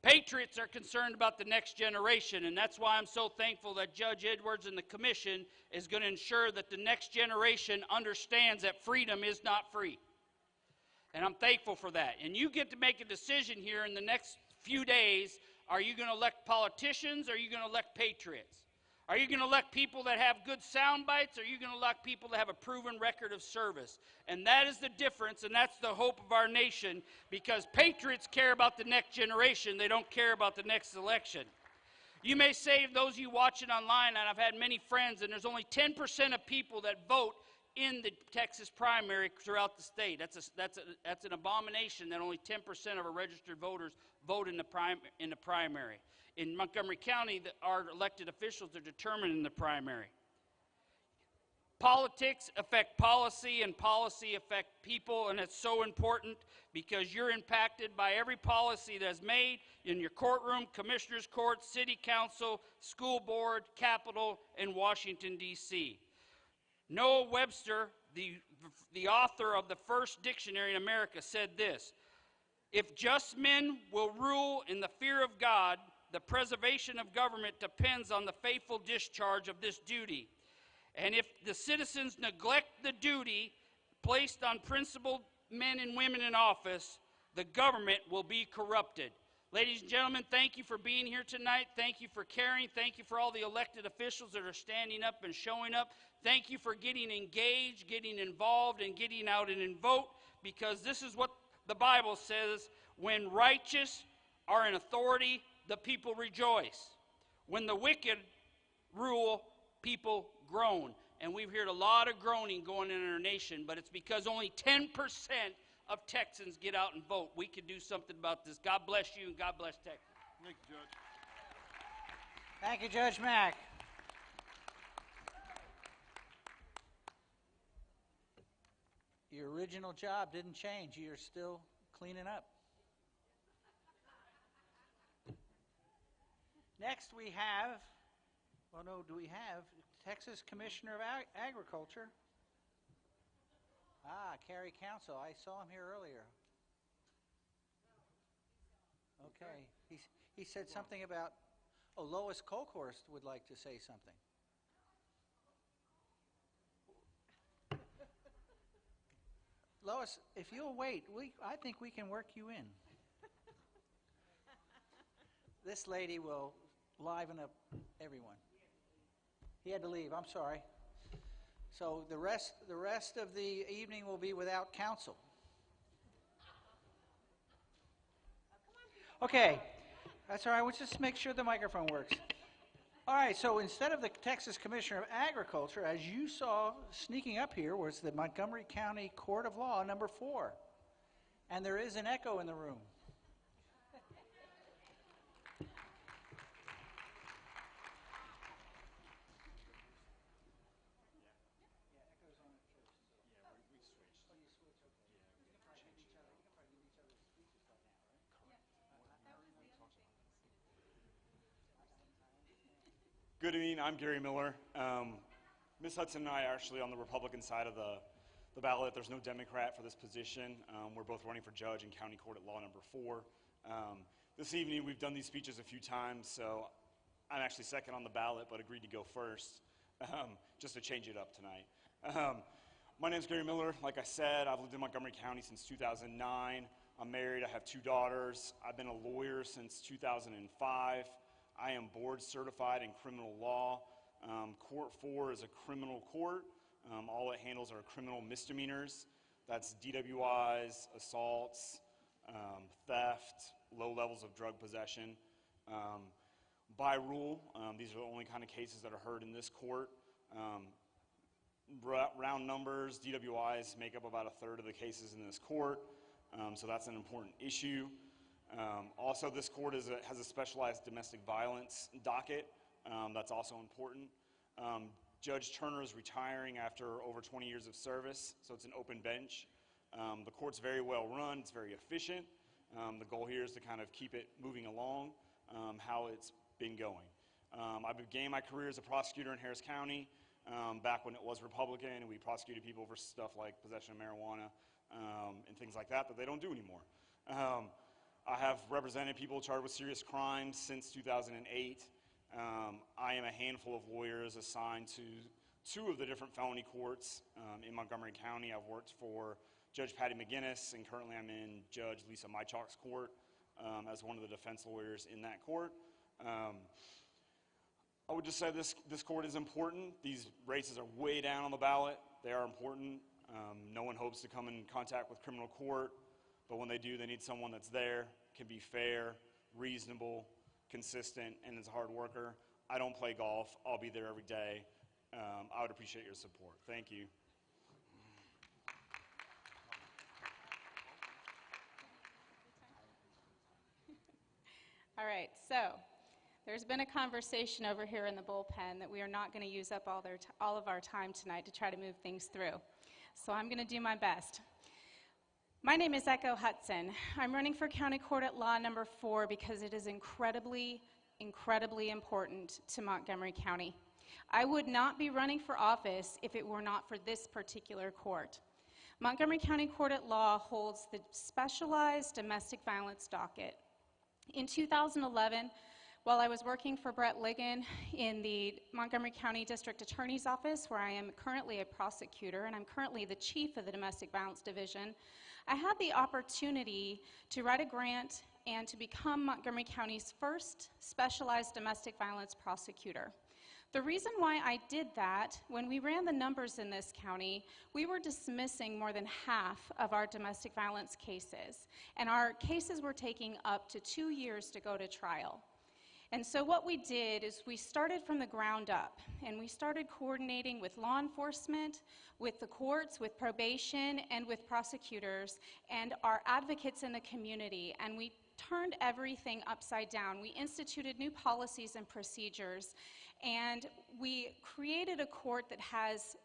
Patriots are concerned about the next generation, and that's why I'm so thankful that Judge Edwards and the Commission is going to ensure that the next generation understands that freedom is not free. And I'm thankful for that. And you get to make a decision here in the next few days. Are you going to elect politicians, or are you going to elect patriots? Are you going to elect people that have good sound bites, or are you going to elect people that have a proven record of service? And that is the difference, and that's the hope of our nation, because patriots care about the next generation. They don't care about the next election. You may say, those of you watching online, and I've had many friends, and there's only 10% of people that vote in the Texas primary throughout the state. That's an abomination that only 10% of our registered voters vote in the primary. In Montgomery County, our elected officials are determined in the primary. Politics affect policy, and policy affect people, and it's so important because you're impacted by every policy that's made in your courtroom, commissioner's court, city council, school board, Capitol, and Washington, D.C. Noah Webster, the author of the first dictionary in America, said this: "If just men will rule in the fear of God, the preservation of government depends on the faithful discharge of this duty. And if the citizens neglect the duty placed on principled men and women in office, the government will be corrupted." Ladies and gentlemen, thank you for being here tonight. Thank you for caring. Thank you for all the elected officials that are standing up and showing up. Thank you for getting engaged, getting involved, and getting out and vote, because this is what the Bible says, when righteous are in authority, the people rejoice. When the wicked rule, people groan. And we've heard a lot of groaning going on in our nation, but it's because only 10% of Texans get out and vote. We can do something about this. God bless you, and God bless Texas. Thank you, Judge. Thank you, Judge Mack. Your original job didn't change. You're still cleaning up. Next we have, well, no, do we have Texas Commissioner of Agriculture? Cary Council. I saw him here earlier. Okay. He said something about, Lois Kolkhorst would like to say something. Lois, if you'll wait, I think we can work you in. This lady will liven up everyone. He had to leave, I'm sorry. So the rest of the evening will be without counsel. Okay, that's all right. We'll just make sure the microphone works. All right, so instead of the Texas Commissioner of Agriculture, as you saw sneaking up here was the Montgomery County Court of Law, number 4. And there is an echo in the room. Good evening, I'm Gary Miller. Ms. Hudson and I are actually on the Republican side of the ballot. There's no Democrat for this position. We're both running for judge in County Court at Law number 4. This evening we've done these speeches a few times, so I'm actually second on the ballot, but agreed to go first, just to change it up tonight. My name's Gary Miller. Like I said, I've lived in Montgomery County since 2009. I'm married, I have 2 daughters. I've been a lawyer since 2005. I am board certified in criminal law. Court 4 is a criminal court. All it handles are criminal misdemeanors. That's DWIs, assaults, theft, low levels of drug possession. By rule, these are the only kind of cases that are heard in this court. Round numbers, DWIs make up about 1/3 of the cases in this court, so that's an important issue. Also, this court has a specialized domestic violence docket. That's also important. Judge Turner is retiring after over 20 years of service, so it's an open bench. The court's very well run. It's very efficient. The goal here is to kind of keep it moving along how it's been going. I began my career as a prosecutor in Harris County back when it was Republican, and we prosecuted people for stuff like possession of marijuana and things like that they don't do anymore. I have represented people charged with serious crimes since 2008. I am a handful of lawyers assigned to 2 of the different felony courts in Montgomery County. I've worked for Judge Patty McGinnis, and currently I'm in Judge Lisa Mychalk's court as one of the defense lawyers in that court. I would just say this court is important. These races are way down on the ballot. They are important. No one hopes to come in contact with criminal court, but when they do, they need someone that's there, can be fair, reasonable, consistent, and is a hard worker. I don't play golf. I'll be there every day. I would appreciate your support. Thank you. All right, so there's been a conversation over here in the bullpen that we are not going to use up all of our time tonight to try to move things through. So I'm going to do my best. My name is Echo Hudson. I'm running for County Court at Law number 4 because it is incredibly, incredibly important to Montgomery County. I would not be running for office if it were not for this particular court. Montgomery County Court at Law holds the specialized domestic violence docket. In 2011, while I was working for Brett Ligon in the Montgomery County District Attorney's Office, where I am currently a prosecutor and I'm currently the chief of the Domestic Violence Division, I had the opportunity to write a grant and to become Montgomery County's first specialized domestic violence prosecutor. The reason why I did that, when we ran the numbers in this county, we were dismissing more than half of our domestic violence cases, and our cases were taking up to 2 years to go to trial. And so what we did is we started from the ground up, and we started coordinating with law enforcement, with the courts, with probation, and with prosecutors, and our advocates in the community, and we turned everything upside down. We instituted new policies and procedures, and we created a court that has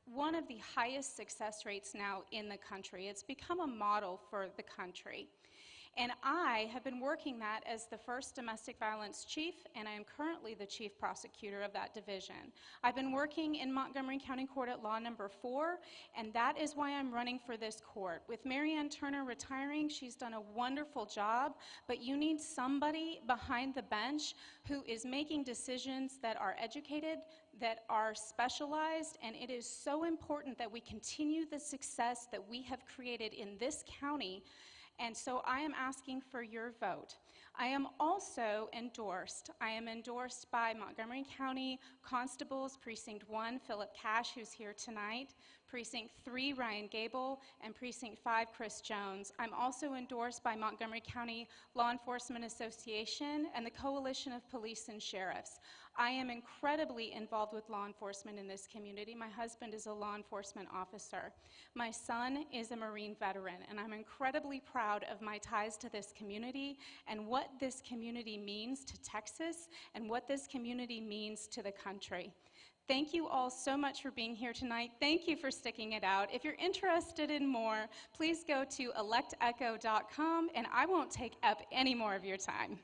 one of the highest success rates now in the country. It's become a model for the country. And I have been working that as the first domestic violence chief, and I am currently the chief prosecutor of that division. I've been working in Montgomery County Court at Law Number 4, and that is why I'm running for this court. With Marianne Turner retiring, she's done a wonderful job, but you need somebody behind the bench who is making decisions that are educated, that are specialized, and it is so important that we continue the success that we have created in this county. And so I am asking for your vote. I am also endorsed. I am endorsed by Montgomery County Constables, Precinct 1, Philip Cash, who's here tonight, Precinct 3, Ryan Gable, and Precinct 5, Chris Jones. I'm also endorsed by Montgomery County Law Enforcement Association and the Coalition of Police and Sheriffs. I am incredibly involved with law enforcement in this community. My husband is a law enforcement officer. My son is a Marine veteran, and I'm incredibly proud of my ties to this community and what this community means to Texas and what this community means to the country. Thank you all so much for being here tonight. Thank you for sticking it out. If you're interested in more, please go to electecho.com, and I won't take up any more of your time.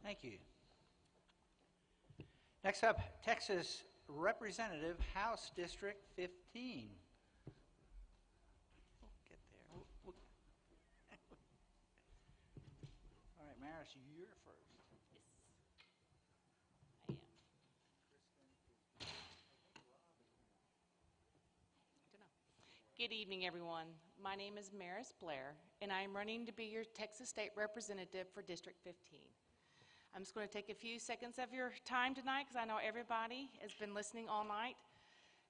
Thank you. Next up, Texas Representative, House District 15. Get there. All right, Maris, you're first. Good evening, everyone. My name is Maris Blair, and I am running to be your Texas State Representative for District 15. I'm just going to take a few seconds of your time tonight because I know everybody has been listening all night.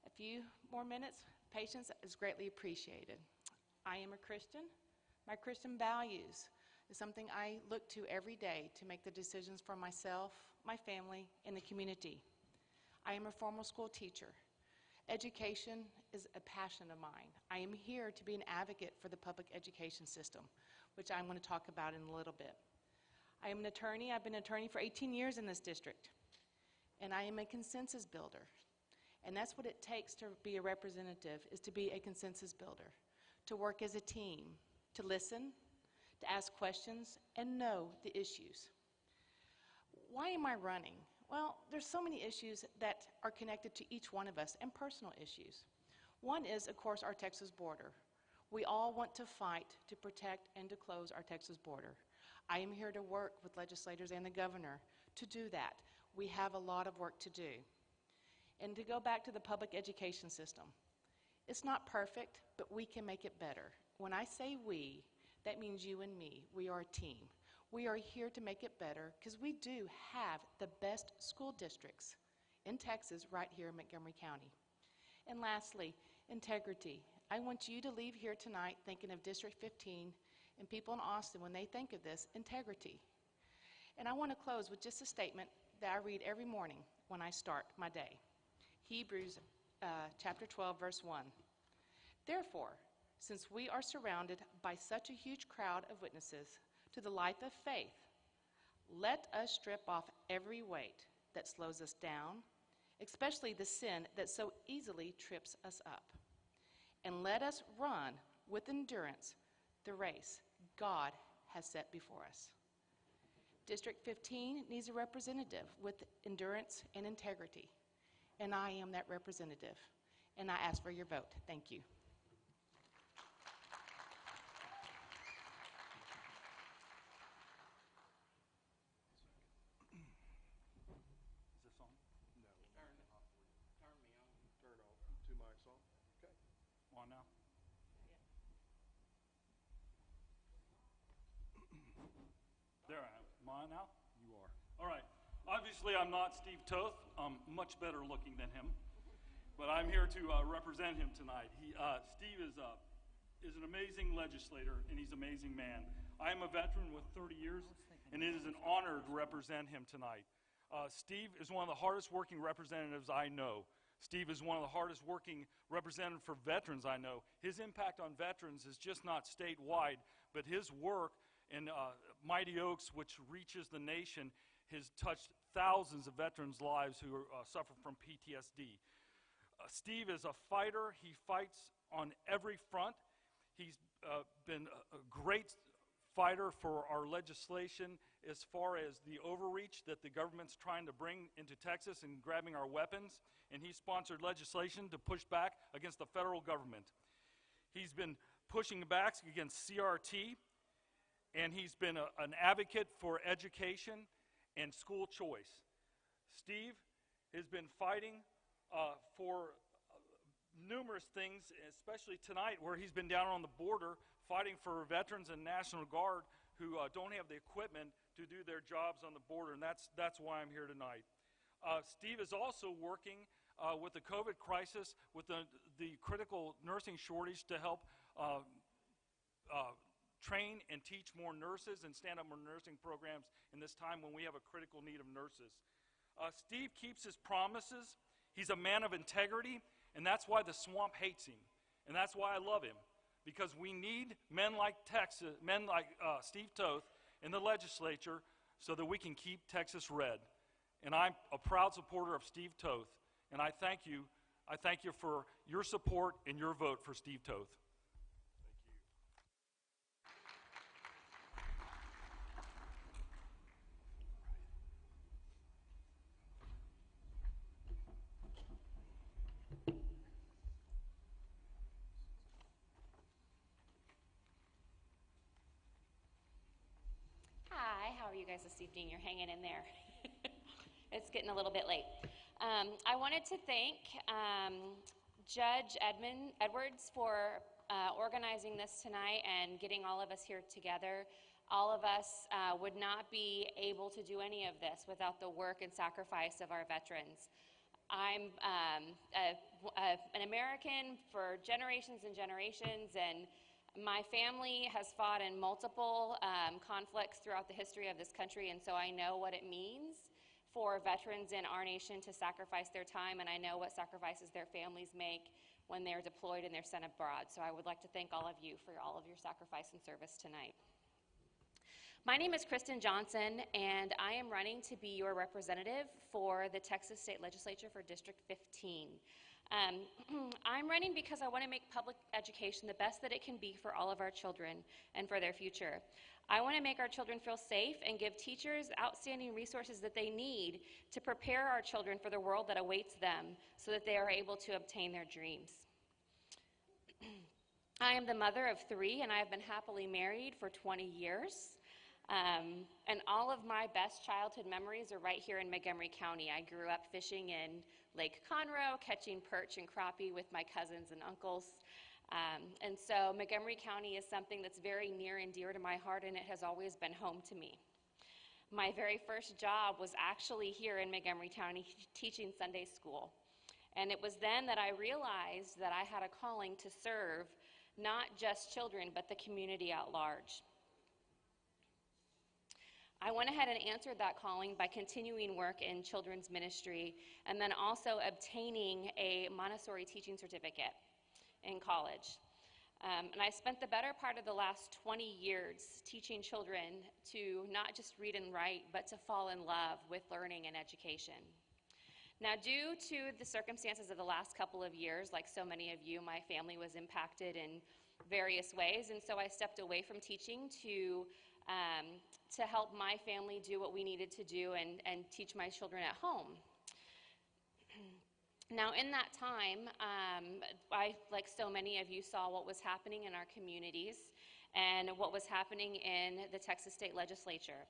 A few more minutes, patience is greatly appreciated. I am a Christian. My Christian values is something I look to every day to make the decisions for myself, my family, and the community. I am a formal school teacher. Education is a passion of mine. I am here to be an advocate for the public education system, which I'm going to talk about in a little bit. I am an attorney. I've been an attorney for 18 years in this district, and I am a consensus builder. And that's what it takes to be a representative, is to be a consensus builder, to work as a team, to listen, to ask questions, and know the issues. Why am I running? Well, there's so many issues that are connected to each one of us, and personal issues. One is, of course, our Texas border. We all want to fight to protect and to close our Texas border. I am here to work with legislators and the governor to do that. We have a lot of work to do. And to go back to the public education system, it's not perfect, but we can make it better. When I say we, that means you and me. We are a team. We are here to make it better because we do have the best school districts in Texas right here in Montgomery County. And lastly, integrity. I want you to leave here tonight thinking of District 15 and people in Austin when they think of this, integrity. And I want to close with just a statement that I read every morning when I start my day. Hebrews chapter 12, verse 1. Therefore, since we are surrounded by such a huge crowd of witnesses to the life of faith, let us strip off every weight that slows us down, especially the sin that so easily trips us up. And let us run with endurance the race God has set before us. District 15 needs a representative with endurance and integrity, and I am that representative, and I ask for your vote. Thank you. Is this on? No. Turn me on. Turn off. 2 mics on. Okay. On now? Obviously, I'm not Steve Toth. I'm much better looking than him, but I'm here to represent him tonight. Steve is an amazing legislator, and he's an amazing man. I am a veteran with 30 years, and it is an honor to represent him tonight. Steve is one of the hardest working representatives I know. Steve is one of the hardest working representatives for veterans I know. His impact on veterans is just not statewide, but his work in Mighty Oaks, which reaches the nation, has touched thousands of veterans' lives who suffer from PTSD. Steve is a fighter. He fights on every front. He's been a great fighter for our legislation as far as the overreach that the government's trying to bring into Texas and grabbing our weapons, and he sponsored legislation to push back against the federal government. He's been pushing back against CRT, and he's been an advocate for education and school choice. Steve has been fighting for numerous things, especially tonight where he's been down on the border fighting for veterans and National Guard who don't have the equipment to do their jobs on the border, and that's why I'm here tonight. Steve is also working with the COVID crisis, with the critical nursing shortage to help train and teach more nurses and stand up more nursing programs in this time when we have a critical need of nurses. Steve keeps his promises. He's a man of integrity, and that's why the swamp hates him, and that's why I love him, because we need men like Steve Toth in the legislature so that we can keep Texas red. And I'm a proud supporter of Steve Toth, and I thank you. I thank you for your support and your vote for Steve Toth. Hi, how are you guys this evening? You're hanging in there. It's getting a little bit late. I wanted to thank Judge Edwards for organizing this tonight and getting all of us here together. All of us would not be able to do any of this without the work and sacrifice of our veterans. I'm an American for generations and generations, and my family has fought in multiple conflicts throughout the history of this country, and so I know what it means for veterans in our nation to sacrifice their time, and I know what sacrifices their families make when they're deployed and they're sent abroad. So I would like to thank all of you for all of your sacrifice and service tonight. My name is Kristen Johnson, and I am running to be your representative for the Texas State Legislature for District 15. I'm running because I want to make public education the best that it can be for all of our children and for their future. I want to make our children feel safe and give teachers outstanding resources that they need to prepare our children for the world that awaits them so that they are able to obtain their dreams. I am the mother of 3, and I have been happily married for 20 years. And all of my best childhood memories are right here in Montgomery County. I grew up fishing in Lake Conroe, catching perch and crappie with my cousins and uncles. And so Montgomery County is something that's very near and dear to my heart, and it has always been home to me. My very first job was actually here in Montgomery County teaching Sunday school. And it was then that I realized that I had a calling to serve not just children, but the community at large. I went ahead and answered that calling by continuing work in children's ministry and then also obtaining a Montessori teaching certificate in college. And I spent the better part of the last 20 years teaching children to not just read and write, but to fall in love with learning and education. Now, due to the circumstances of the last couple of years, like so many of you, my family was impacted in various ways, and so I stepped away from teaching to help my family do what we needed to do and teach my children at home. Now, in that time, I, like so many of you, saw what was happening in our communities and what was happening in the Texas State Legislature.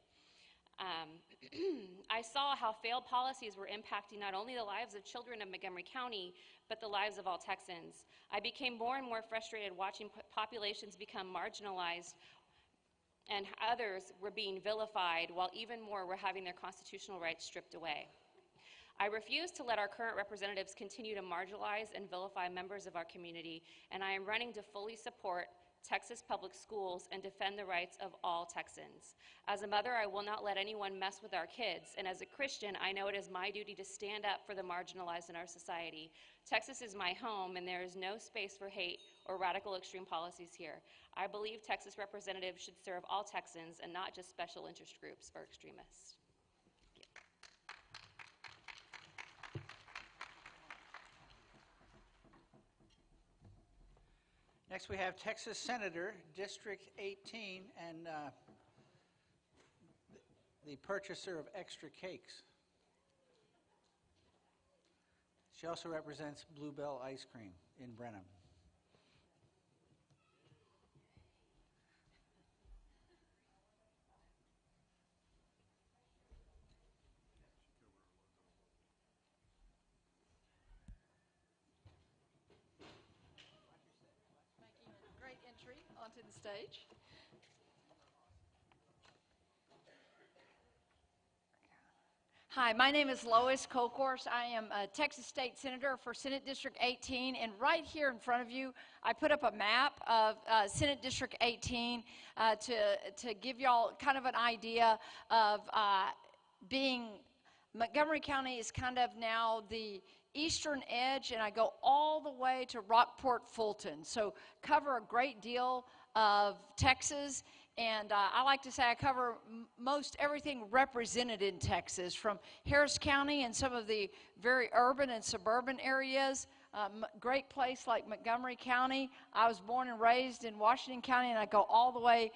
I saw how failed policies were impacting not only the lives of children of Montgomery County, but the lives of all Texans. I became more and more frustrated watching populations become marginalized and others were being vilified, while even more were having their constitutional rights stripped away. I refuse to let our current representatives continue to marginalize and vilify members of our community, and I am running to fully support Texas public schools and defend the rights of all Texans. As a mother, I will not let anyone mess with our kids, and as a Christian, I know it is my duty to stand up for the marginalized in our society. Texas is my home, and there is no space for hate or radical extreme policies here. I believe Texas representatives should serve all Texans and not just special interest groups or extremists. Next, we have Texas Senator, District 18, and the purchaser of extra cakes. She also represents Bluebell Ice Cream in Brenham. Great entry onto the stage. Hi, my name is Lois Kolkhorst. I am a Texas State Senator for Senate District 18, and right here in front of you, I put up a map of Senate District 18 to give y'all kind of an idea of being, Montgomery County is kind of now the eastern edge, and I go all the way to Rockport Fulton, so cover a great deal of Texas. And I like to say I cover most everything represented in Texas, from Harris County and some of the very urban and suburban areas. Great place like Montgomery County. I was born and raised in Washington County, and I go all the way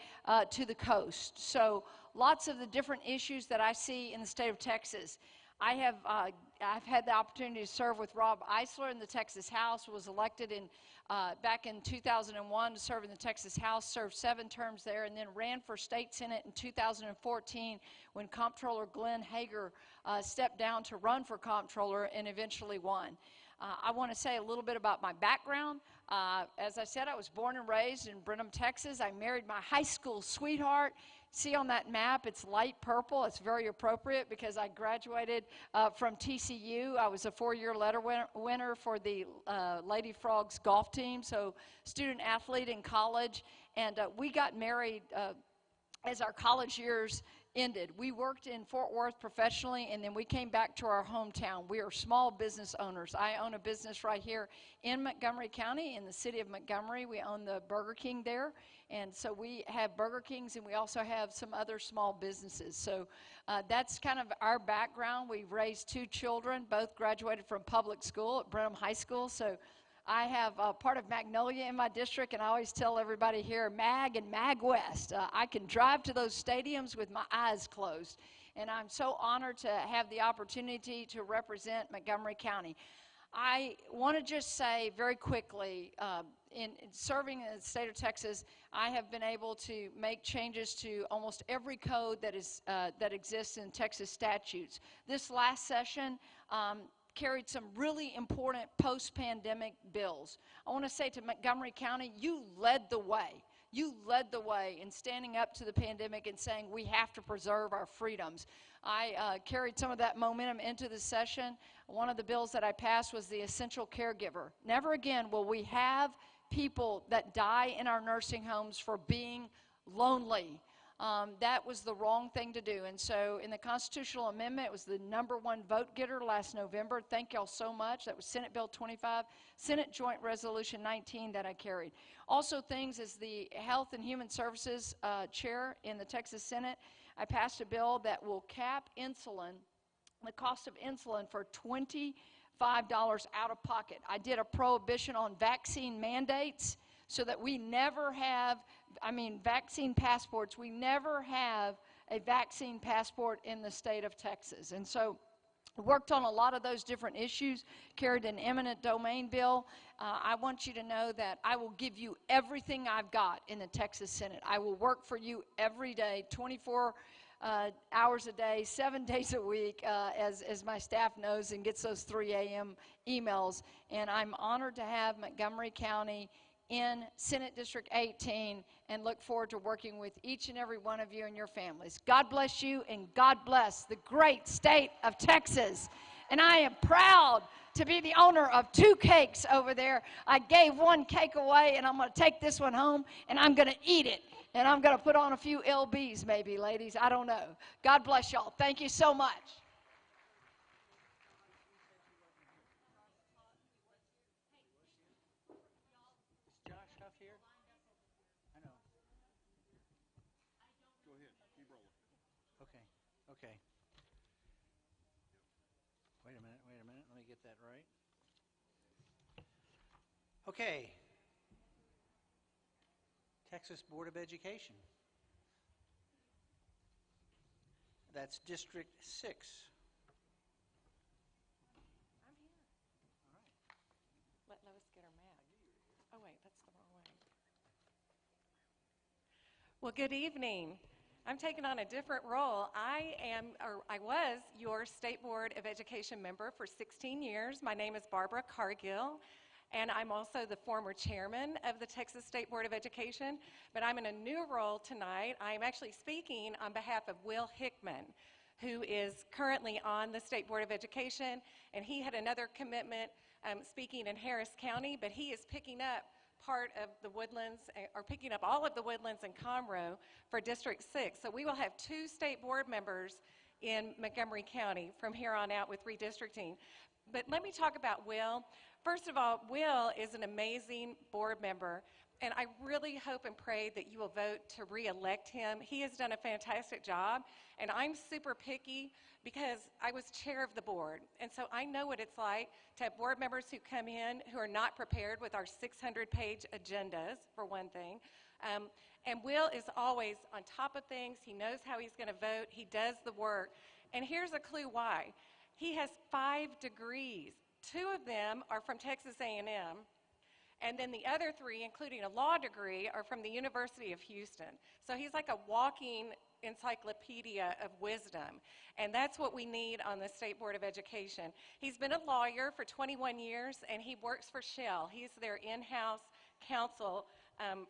to the coast. So lots of the different issues that I see in the state of Texas. I've had the opportunity to serve with Rob Eisler in the Texas House, was elected back in 2001 to serve in the Texas House, served 7 terms there, and then ran for state senate in 2014 when Comptroller Glenn Hager stepped down to run for comptroller and eventually won. I want to say a little bit about my background. As I said, I was born and raised in Brenham, Texas. I married my high school sweetheart. See on that map, it's light purple. It's very appropriate because I graduated from TCU. I was a 4-year letter winner for the Lady Frogs golf team, so student athlete in college. And we got married as our college years ended. We worked in Fort Worth professionally, and then we came back to our hometown. We are small business owners. I own a business right here in Montgomery County, in the city of Montgomery. We own the Burger King there, and so we have Burger Kings, and we also have some other small businesses. So that's kind of our background. We've raised 2 children, both graduated from public school at Brenham High School. So I have part of Magnolia in my district, and I always tell everybody here, Mag and Mag West. I can drive to those stadiums with my eyes closed, and I'm so honored to have the opportunity to represent Montgomery County. I want to just say very quickly, in serving in the state of Texas, I have been able to make changes to almost every code that exists in Texas statutes. This last session, carried some really important post-pandemic bills. I want to say to Montgomery County, you led the way. You led the way in standing up to the pandemic and saying we have to preserve our freedoms. I carried some of that momentum into the session. One of the bills that I passed was the essential caregiver. Never again will we have people that die in our nursing homes for being lonely. That was the wrong thing to do. And so in the constitutional amendment, it was the #1 vote getter last November. Thank y'all so much. That was Senate Bill 25, Senate Joint Resolution 19 that I carried. Also things as the Health and Human Services chair in the Texas Senate, I passed a bill that will cap insulin, the cost of insulin, for $25 out of pocket. I did a prohibition on vaccine mandates so that we never have, vaccine passports, we never have a vaccine passport in the state of Texas. And so worked on a lot of those different issues, carried an eminent domain bill. I want you to know that I will give you everything I've got in the Texas Senate. I will work for you every day, 24 hours a day, 7 days a week, as my staff knows and gets those 3 a.m. emails. And I'm honored to have Montgomery County in Senate District 18 and look forward to working with each and every one of you and your families. God bless you, and God bless the great state of Texas. And I am proud to be the owner of 2 cakes over there. I gave 1 cake away, and I'm going to take this one home, and I'm going to eat it. And I'm going to put on a few LBs maybe, ladies. I don't know. God bless y'all. Thank you so much. Is Josh Huff here? I know. Go ahead, keep rolling. Okay, okay. Wait a minute. Let me get that right. Okay. Texas Board of Education. That's District 6. I'm here. All right. Let Lois get her map. Oh, wait, that's the wrong way. Well, good evening. I'm taking on a different role. I was your State Board of Education member for 16 years. My name is Barbara Cargill, and I'm also the former chairman of the Texas State Board of Education, but I'm in a new role tonight. I'm actually speaking on behalf of Will Hickman, who is currently on the State Board of Education, and he had another commitment speaking in Harris County, but he is picking up part of the Woodlands, or picking up all of the Woodlands and Conroe for District 6. So we will have 2 state board members in Montgomery County from here on out with redistricting. But let me talk about Will. First of all, Will is an amazing board member, and I really hope and pray that you will vote to re-elect him. He has done a fantastic job, and I'm super picky because I was chair of the board, and so I know what it's like to have board members who come in who are not prepared with our 600-page agendas, for one thing. And Will is always on top of things. He knows how he's going to vote. He does the work. And here's a clue why. He has 5 degrees. 2 of them are from Texas A&M, and then the other 3, including a law degree, are from the University of Houston. So he's like a walking encyclopedia of wisdom, and that's what we need on the State Board of Education. He's been a lawyer for 21 years, and he works for Shell. He's their in-house counsel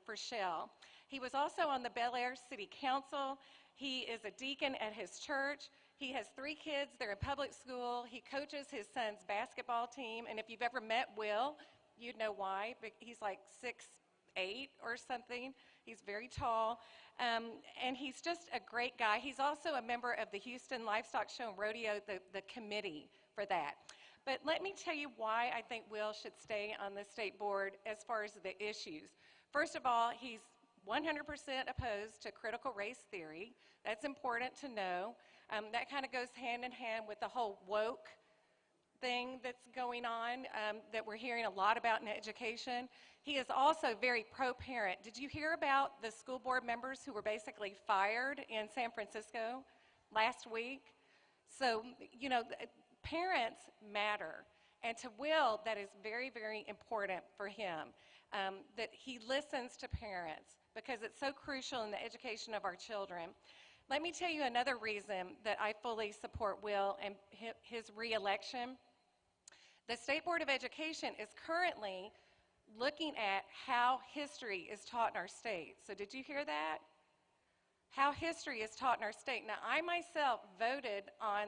for Shell. He was also on the Bel Air City Council. He is a deacon at his church. He has 3 kids. They're in public school. He coaches his son's basketball team, and if you've ever met Will, you'd know why. He's like 6'8" or something. He's very tall, and he's just a great guy. He's also a member of the Houston Livestock Show and Rodeo, the committee for that. But let me tell you why I think Will should stay on the state board as far as the issues. First of all, he's 100% opposed to critical race theory. That's important to know. That kind of goes hand in hand with the whole woke thing that's going on that we're hearing a lot about in education. He is also very pro-parent. Did you hear about the school board members who were basically fired in San Francisco last week? So, you know, parents matter. And to Will, that is very, very important for him, that he listens to parents because it's so crucial in the education of our children. Let me tell you another reason that I fully support Will and his re-election. The State Board of Education is currently looking at how history is taught in our state. So did you hear that? How history is taught in our state. Now, I myself voted on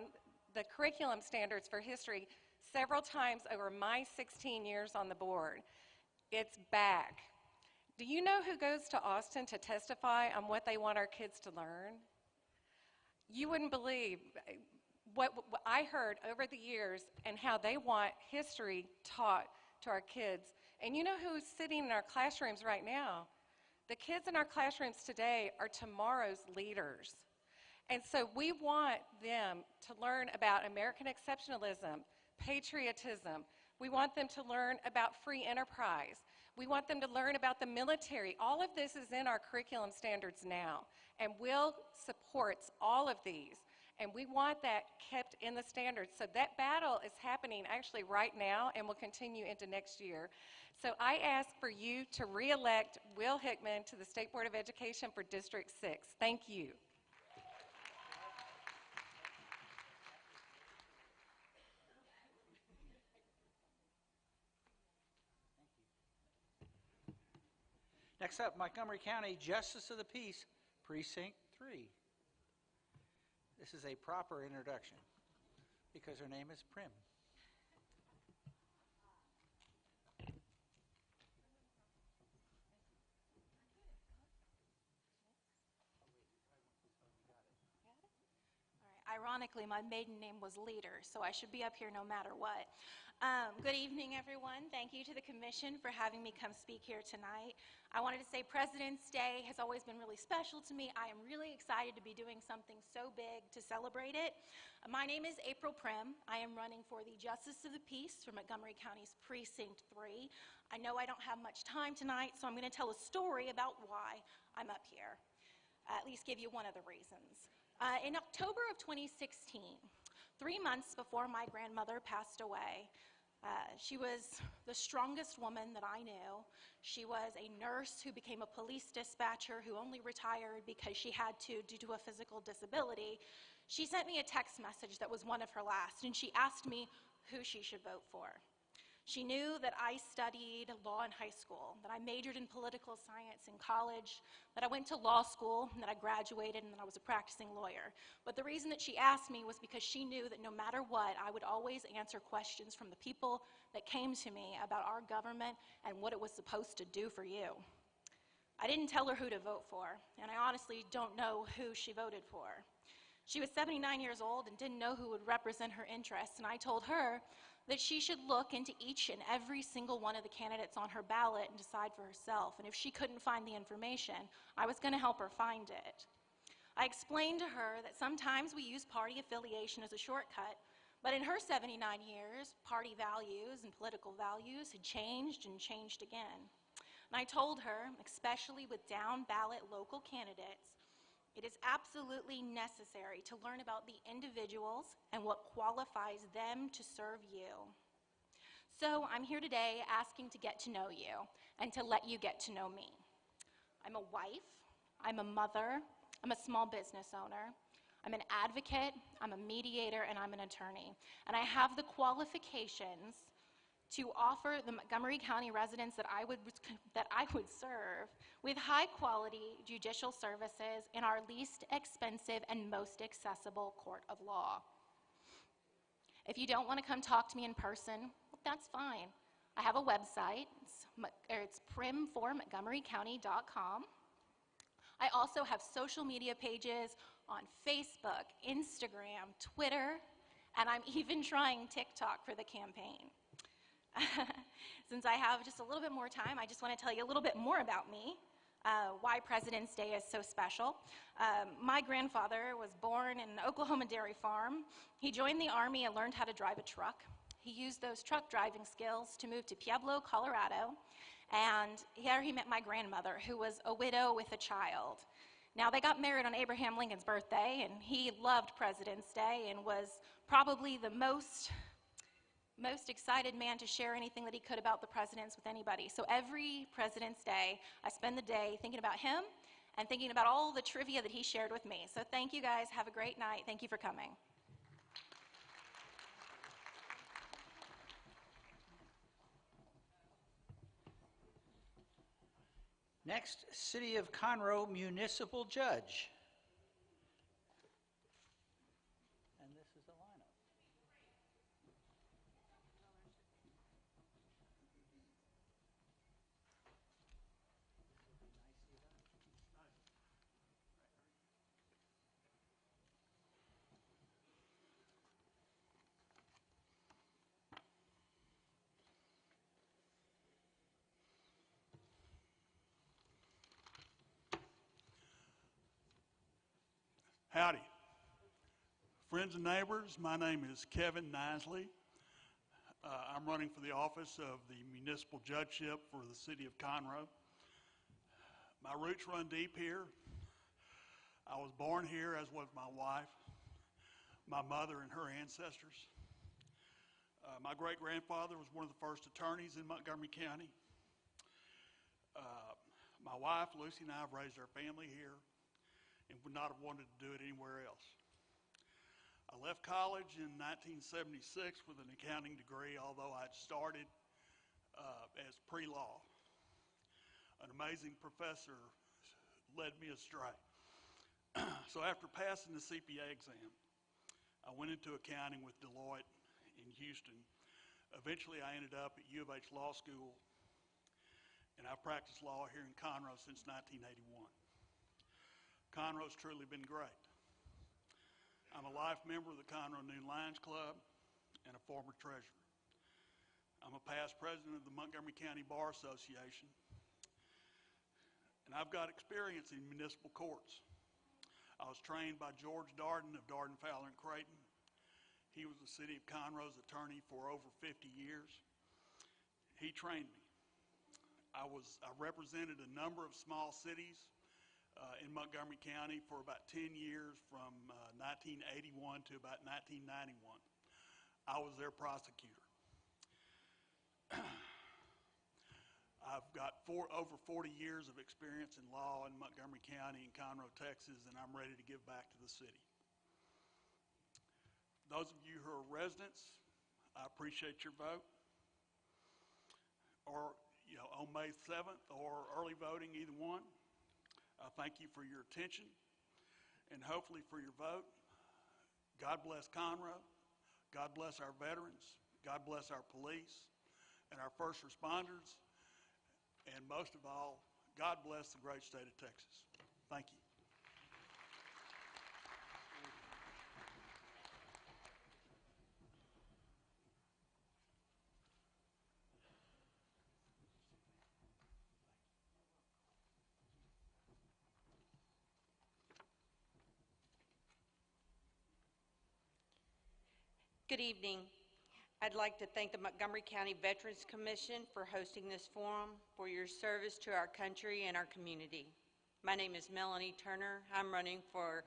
the curriculum standards for history several times over my 16 years on the board. It's back. Do you know who goes to Austin to testify on what they want our kids to learn? You wouldn't believe what I heard over the years and how they want history taught to our kids. And you know who's sitting in our classrooms right now? The kids in our classrooms today are tomorrow's leaders. And so we want them to learn about American exceptionalism, patriotism. We want them to learn about free enterprise. We want them to learn about the military. All of this is in our curriculum standards now, and Will supports all of these. And we want that kept in the standards. So that battle is happening actually right now and will continue into next year. So I ask for you to re-elect Will Hickman to the State Board of Education for District 6. Thank you. Next up, Montgomery County Justice of the Peace, Precinct 3. This is a proper introduction because her name is Prim. Ironically, my maiden name was Leader, so I should be up here no matter what. Good evening, everyone. Thank you to the Commission for having me come speak here tonight. I wanted to say President's Day has always been really special to me. I am really excited to be doing something so big to celebrate it. My name is April Prim. I am running for the Justice of the Peace for Montgomery County's Precinct 3. I know I don't have much time tonight, so I'm going to tell a story about why I'm up here. At least give you one of the reasons. In October of 2016, 3 months before my grandmother passed away, she was the strongest woman that I knew. She was a nurse who became a police dispatcher who only retired because she had to due to a physical disability. She sent me a text message that was one of her last, and she asked me who she should vote for. She knew that I studied law in high school, that I majored in political science in college, that I went to law school, and that I graduated, and that I was a practicing lawyer. But the reason that she asked me was because she knew that no matter what, I would always answer questions from the people that came to me about our government and what it was supposed to do for you. I didn't tell her who to vote for, and I honestly don't know who she voted for. She was 79 years old and didn't know who would represent her interests, and I told her that she should look into each and every single one of the candidates on her ballot and decide for herself. And if she couldn't find the information, I was going to help her find it. I explained to her that sometimes we use party affiliation as a shortcut, but in her 79 years, party values and political values had changed and changed again. And I told her, especially with down-ballot local candidates, it is absolutely necessary to learn about the individuals and what qualifies them to serve you. So I'm here today asking to get to know you and to let you get to know me. I'm a wife, I'm a mother, I'm a small business owner, I'm an advocate, I'm a mediator, and I'm an attorney. And I have the qualifications to offer the Montgomery County residents that I would serve with high-quality judicial services in our least expensive and most accessible court of law. If you don't want to come talk to me in person, that's fine. I have a website. It's prim4montgomerycounty.com. I also have social media pages on Facebook, Instagram, Twitter, and I'm even trying TikTok for the campaign. Since I have just a little bit more time, I just want to tell you a little bit more about me, why President's Day is so special. My grandfather was born in an Oklahoma dairy farm. He joined the Army and learned how to drive a truck. He used those truck driving skills to move to Pueblo, Colorado, and here he met my grandmother, who was a widow with a child. Now, they got married on Abraham Lincoln's birthday, and he loved President's Day and was probably the most excited man to share anything that he could about the presidents with anybody. So every President's Day, I spend the day thinking about him and thinking about all the trivia that he shared with me. So thank you guys. Have a great night. Thank you for coming. Next, City of Conroe Municipal Judge. And this is the lineup. Howdy. Friends and neighbors, my name is Kevin Nisley. I'm running for the office of the municipal judgeship for the city of Conroe. My roots run deep here. I was born here, as was my wife, my mother, and her ancestors. My great-grandfather was one of the first attorneys in Montgomery County. My wife, Lucy, and I have raised our family here and would not have wanted to do it anywhere else. I left college in 1976 with an accounting degree, although I'd started as pre-law. an amazing professor led me astray. So after passing the CPA exam, I went into accounting with Deloitte in Houston. Eventually, I ended up at U of H Law School, and I've practiced law here in Conroe since 1981. Conroe's truly been great. I'm a life member of the Conroe Noon Lions Club and a former treasurer. I'm a past president of the Montgomery County Bar Association, and I've got experience in municipal courts. I was trained by George Darden of Darden, Fowler, and Creighton. He was the City of Conroe's attorney for over 50 years. He trained me. I represented a number of small cities in Montgomery County for about 10 years, from 1981 to about 1991. I was their prosecutor. I've got over 40 years of experience in law in Montgomery County and Conroe, Texas, and I'm ready to give back to the city. Those of you who are residents, I appreciate your vote. Or, on May 7th or early voting, either one. I thank you for your attention and hopefully for your vote. God bless Conroe. God bless our veterans. God bless our police and our first responders. And most of all, God bless the great state of Texas. Thank you. Good evening. I'd like to thank the Montgomery County Veterans Commission for hosting this forum, for your service to our country and our community. My name is Melanie Turner. I'm running for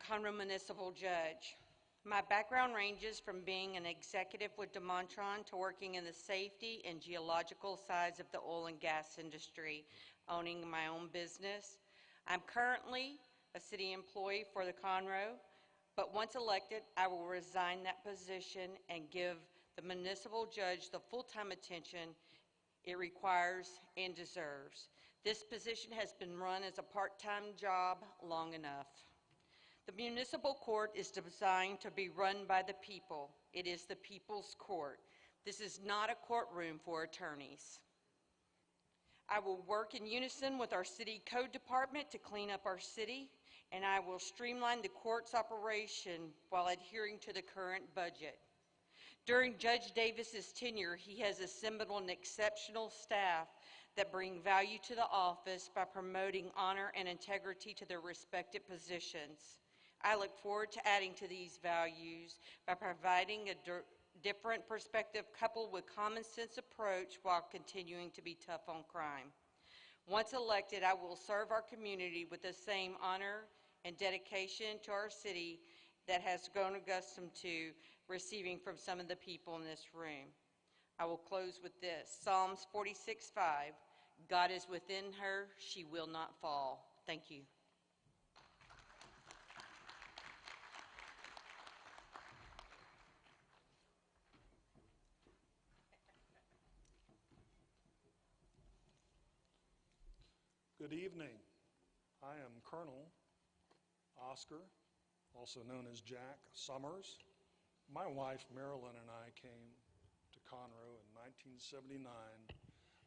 Conroe Municipal Judge. My background ranges from being an executive with DeMontron to working in the safety and geological sides of the oil and gas industry, owning my own business. I'm currently a city employee for the Conroe, but once elected, I will resign that position and give the municipal judge the full-time attention it requires and deserves. This position has been run as a part-time job long enough. The municipal court is designed to be run by the people. It is the people's court. This is not a courtroom for attorneys. I will work in unison with our city code department to clean up our city, and I will streamline the court's operation while adhering to the current budget. During Judge Davis's tenure, he has assembled an exceptional staff that bring value to the office by promoting honor and integrity to their respective positions. I look forward to adding to these values by providing a different perspective coupled with common sense approach while continuing to be tough on crime. Once elected, I will serve our community with the same honor and dedication to our city that has grown accustomed to receiving from some of the people in this room. I will close with this. Psalms 46:5, God is within her, she will not fall. Thank you. Good evening. I am Colonel Oscar, also known as Jack Summers. My wife Marilyn and I came to Conroe in 1979.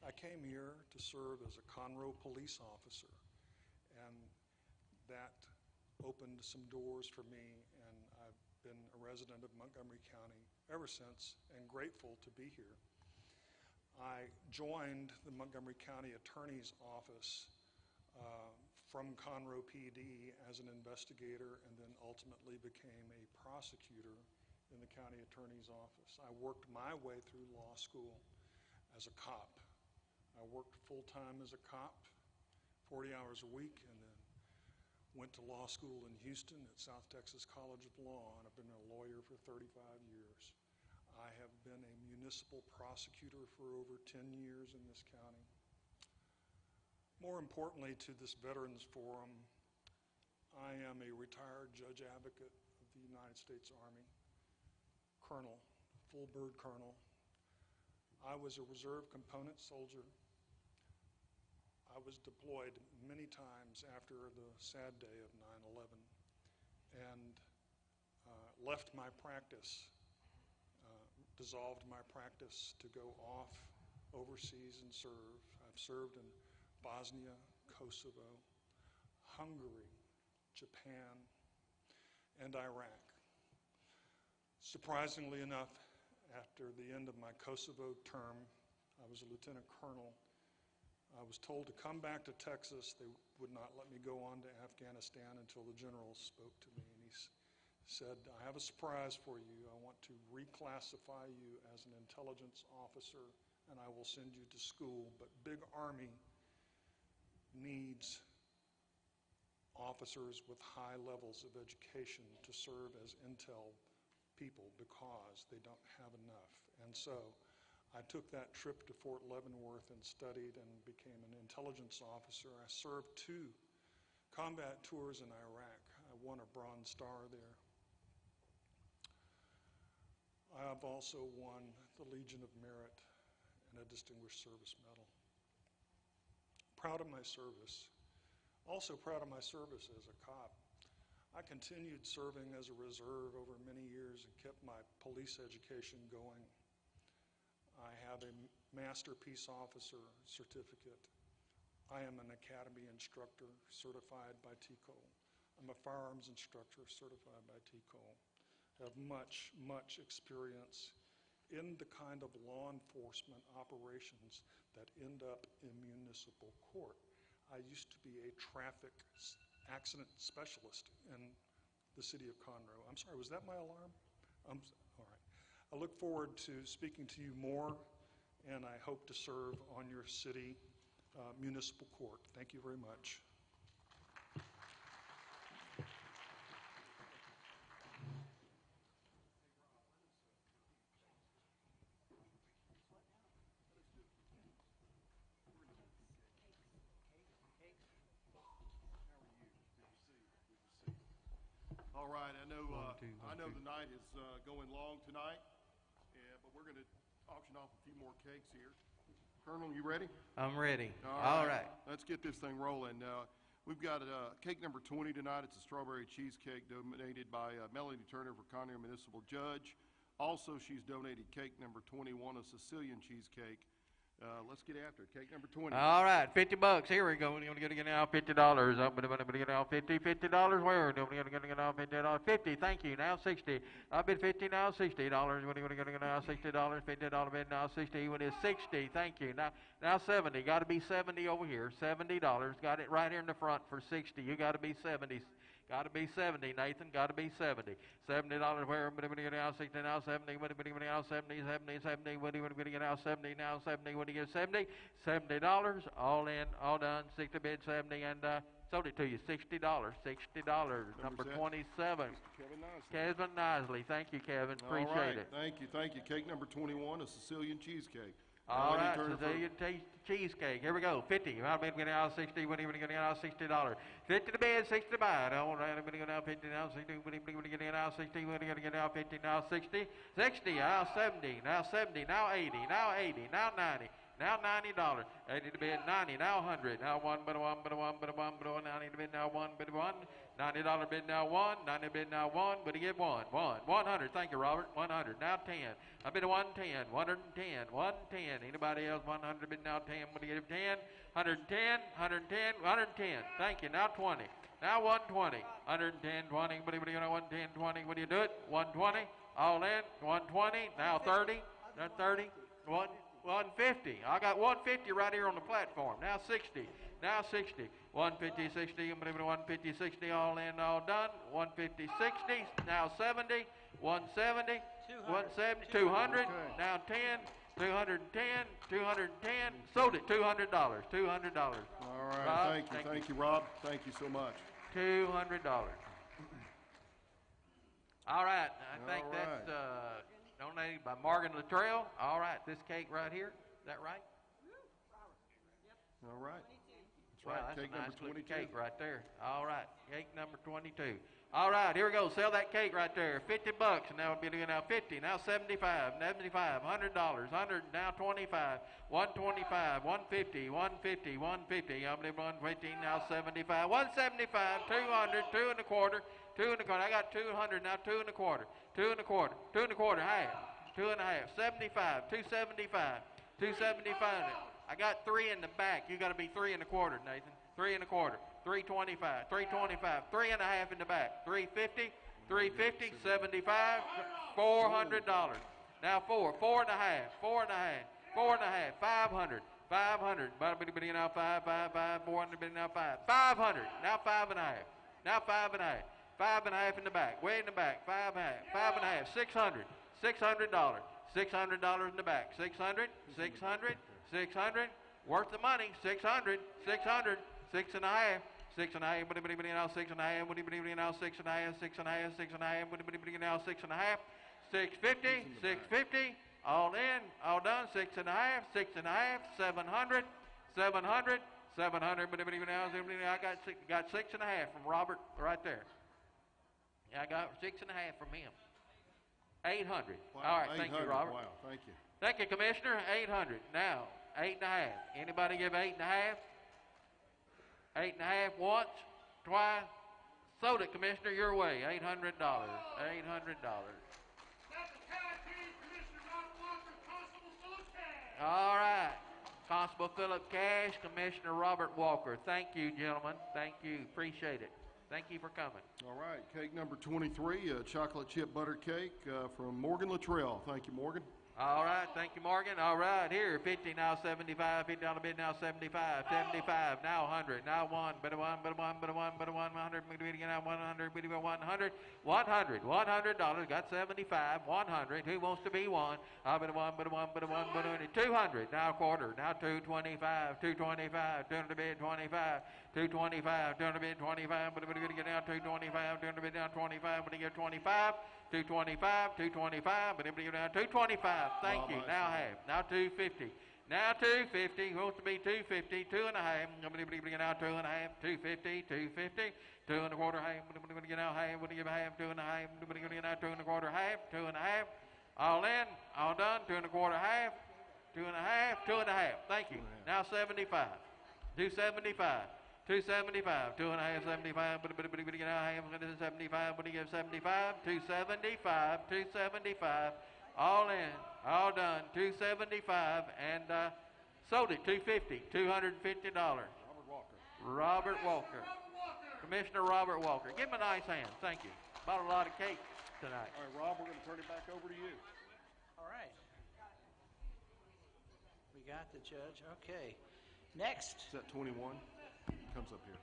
I came here to serve as a Conroe police officer, and that opened some doors for me, and I've been a resident of Montgomery County ever since and grateful to be here. I joined the Montgomery County Attorney's Office from Conroe PD as an investigator, and then ultimately became a prosecutor in the county attorney's office. I worked my way through law school as a cop. I worked full-time as a cop, 40 hours a week, and then went to law school in Houston at South Texas College of Law, and I've been a lawyer for 35 years. I have been a municipal prosecutor for over 10 years in this county. More importantly to this Veterans Forum, I am a retired judge advocate of the United States Army, colonel, full bird colonel. I was a reserve component soldier. I was deployed many times after the sad day of 9/11 and left my practice, dissolved my practice to go off overseas and serve. I've served in Bosnia, Kosovo, Hungary, Japan, and Iraq. Surprisingly enough, after the end of my Kosovo term, I was a lieutenant colonel. I was told to come back to Texas. They would not let me go on to Afghanistan until the general spoke to me, and he said, I have a surprise for you. I want to reclassify you as an intelligence officer, and I will send you to school, but Big Army needs officers with high levels of education to serve as intel people because they don't have enough. And so I took that trip to Fort Leavenworth and studied and became an intelligence officer. I served 2 combat tours in Iraq. I won a Bronze Star there. I have also won the Legion of Merit and a Distinguished Service Medal. Proud of my service. Also proud of my service as a cop. I continued serving as a reserve over many years and kept my police education going. I have a Master Peace Officer certificate. I am an Academy instructor certified by TCOL. I'm a firearms instructor certified by TCOL. I have much, much experience in the kind of law enforcement operations that end up in municipal court. I used to be a traffic accident specialist in the city of Conroe. I'm sorry, was that my alarm? All right. I look forward to speaking to you more, and I hope to serve on your city municipal court. Thank you very much. All right, I know the night is going long tonight, but we're going to auction off a few more cakes here. Colonel, you ready? I'm ready. All right. Let's get this thing rolling. We've got cake number 20 tonight. It's a strawberry cheesecake donated by Melanie Turner for Conroe Municipal Judge. Also, she's donated cake number 21, a Sicilian cheesecake. Let's get after it. Cake number 20. All right, $50. Here we go. We're going to get now $50. I'm going to get now $50. $50 where? We're going to get now $50. 50. Thank you. Now 60. I've been 50 now. $60. We're going to get now $60. $50 bid now 60. When it's 60. Thank you. Now 70. Got to be 70 over here. $70. Got it right here in the front for 60. You got to be 70. Got to be 70, Nathan. Got to be 70. $70 where? What are we going to get now? 60 now. 70. What are we going to get now? 70. 70. 70. What are we going to get now? 70 now. 70. What do you get? 70. $70. All in. All done. 60 bid 70 and sold it to you. $60. $60. Number 27. Kevin Nisley. Thank you, Kevin. Appreciate it. Thank you. Thank you. Cake number 21, a Sicilian cheesecake. All right, Sicilian cheesecake. Here we go. 50. I'm going to get out 60. What are you going to get out? $60. 50 to bed, 60 to buy. All right, I'm going to get out 50 now. 60. What are you going to get out 60? What are you going to get out 50 now? 60. 60. Now 70. Now 70. Now 80. Now 80. Now 90. Now $90. 80 to bid, 90. Now 100. Now 1, but a 1, but a 1, but a 1, but a 1. 90 to bid, now 1, but a 1. $90 bid, now 1. 90 bid, now 1. But he get 1. 100. Thank you, Robert. 100. Now 10. I bid a 110. 110. 110. Anybody else? 100 bid, now 10. What do you get? 10. 110. 110. 110. Thank you. Now 20. Now 120. 110. 20. What do you know? 110. 20. What do you do it? 120. All in. 120. Now 30. Now 30. 150. I got 150 right here on the platform. Now 60. Now 60. 150, 60. I'm going to 150, 60. All in, all done. 150, 60. Now 70. 170. 170. 200. Now 10. 210. 210. Sold it. $200. $200. All right. Rob, thank you. Thank you, Rob. Thank you so much. $200. All right. I think that's donated by Morgan Luttrell. All right, this cake right here. Is that right? All right. That's Wow, Wow, that's cake a nice number looking 22. cake right there. All right, cake number 22. All right, here we go. Sell that cake right there. $50, and now we'll be doing now 50, now 75, $75, $100, 100, now 25, 125, 150, 150, 150, I'm leaving 150, now 75, 175, 200, 2 and a quarter, 2 and a quarter. I got 200, now 2 and a quarter, 2 and a quarter, 2 and a quarter, half, 2 and a half, 75, 275, 275. I got 3 in the back. You got to be 3 and a quarter, Nathan. 3 and a quarter, 325, 325, 3 and a half in the back, 350, 350, 75, $400. Now 4, 4 and a half, 4 and a half, 4 and a half, 500, 500. Now 5, 5, 5, 400. Now 5, 500. Now 5 and a half. Now 5 and a half, 5 and a half in the back, way in the back, 5 and a half, 5 and a half, $600, $600, $600 in the back, 600, 600, 600. Worth the money, 600, 600. 6 and a half, 6 and a half, what do you now, 6 and a half, what do you now, 6 and a half, 6 and a half, 6 and a half, what do you now, 6 and a half, 650, 650, all in, all done, 6 and a half, 6 and a half, 700, 700, 700, what do you now, I got 6 and a half from Robert right there. Yeah, I got 6 and a half from him. 800. Wow, All right, thank you, Robert. Wow, thank you. Thank you, Commissioner. 800. Now, 8 and a half. Anybody give 8 and a half? 8 and a half once, twice. Sold it, Commissioner, your way. $800. $800. All right. Constable Philip Cash, Commissioner Robert Walker. Thank you, gentlemen. Thank you. Appreciate it. Thank you for coming. All right, cake number 23, chocolate chip butter cake from Morgan Luttrell. Thank you, Morgan. All right, thank you, Morgan. All right, here, 50, now 75, $50 bid, now 75, 75, now 100, now 1, better 1, better 1, better 1, better 1, 100, now 100, 100, $100, got 75, 100, who wants to be 1? Better 1, better 1, better 1, better 1, 200, now quarter, now 225, 225, 200 bid, 25, 225, 200 bid, 25, but we're going to get now 225, 200 bid, down 25, but we get 25, 225, 225, but everybody down 225. Thank you. Now half. Now 250. Now 250. Who wants to be 250? 2 and a half. Everybody now 2 and a half. 250. 250. 2 and a quarter half. What are we going to get now half? What do you give half? 2 and a half. What are we going to get now 2 and a quarter half? 2 and a half. All in. All done. 2 and a quarter half. 2 and a half. 2 and a half. Thank you. Now 75. 275. 275, 2 and a half, 75, but we get now half, 75, what do you give 75? 275, 275, all in, all done, 275, and sold it, 250, $250. Robert Walker. Robert Walker. Commissioner Robert Walker. Give him a nice hand, thank you. Bought a lot of cake tonight. All right, Rob, we're going to turn it back over to you. All right. We got the judge. Okay. Next. Is that 21? Comes up here.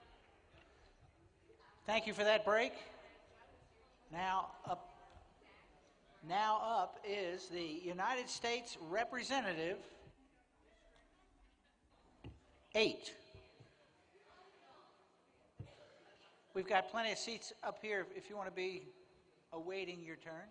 Thank you for that break. Now up is the United States Representative 8. We've got plenty of seats up here if you want to be awaiting your turn.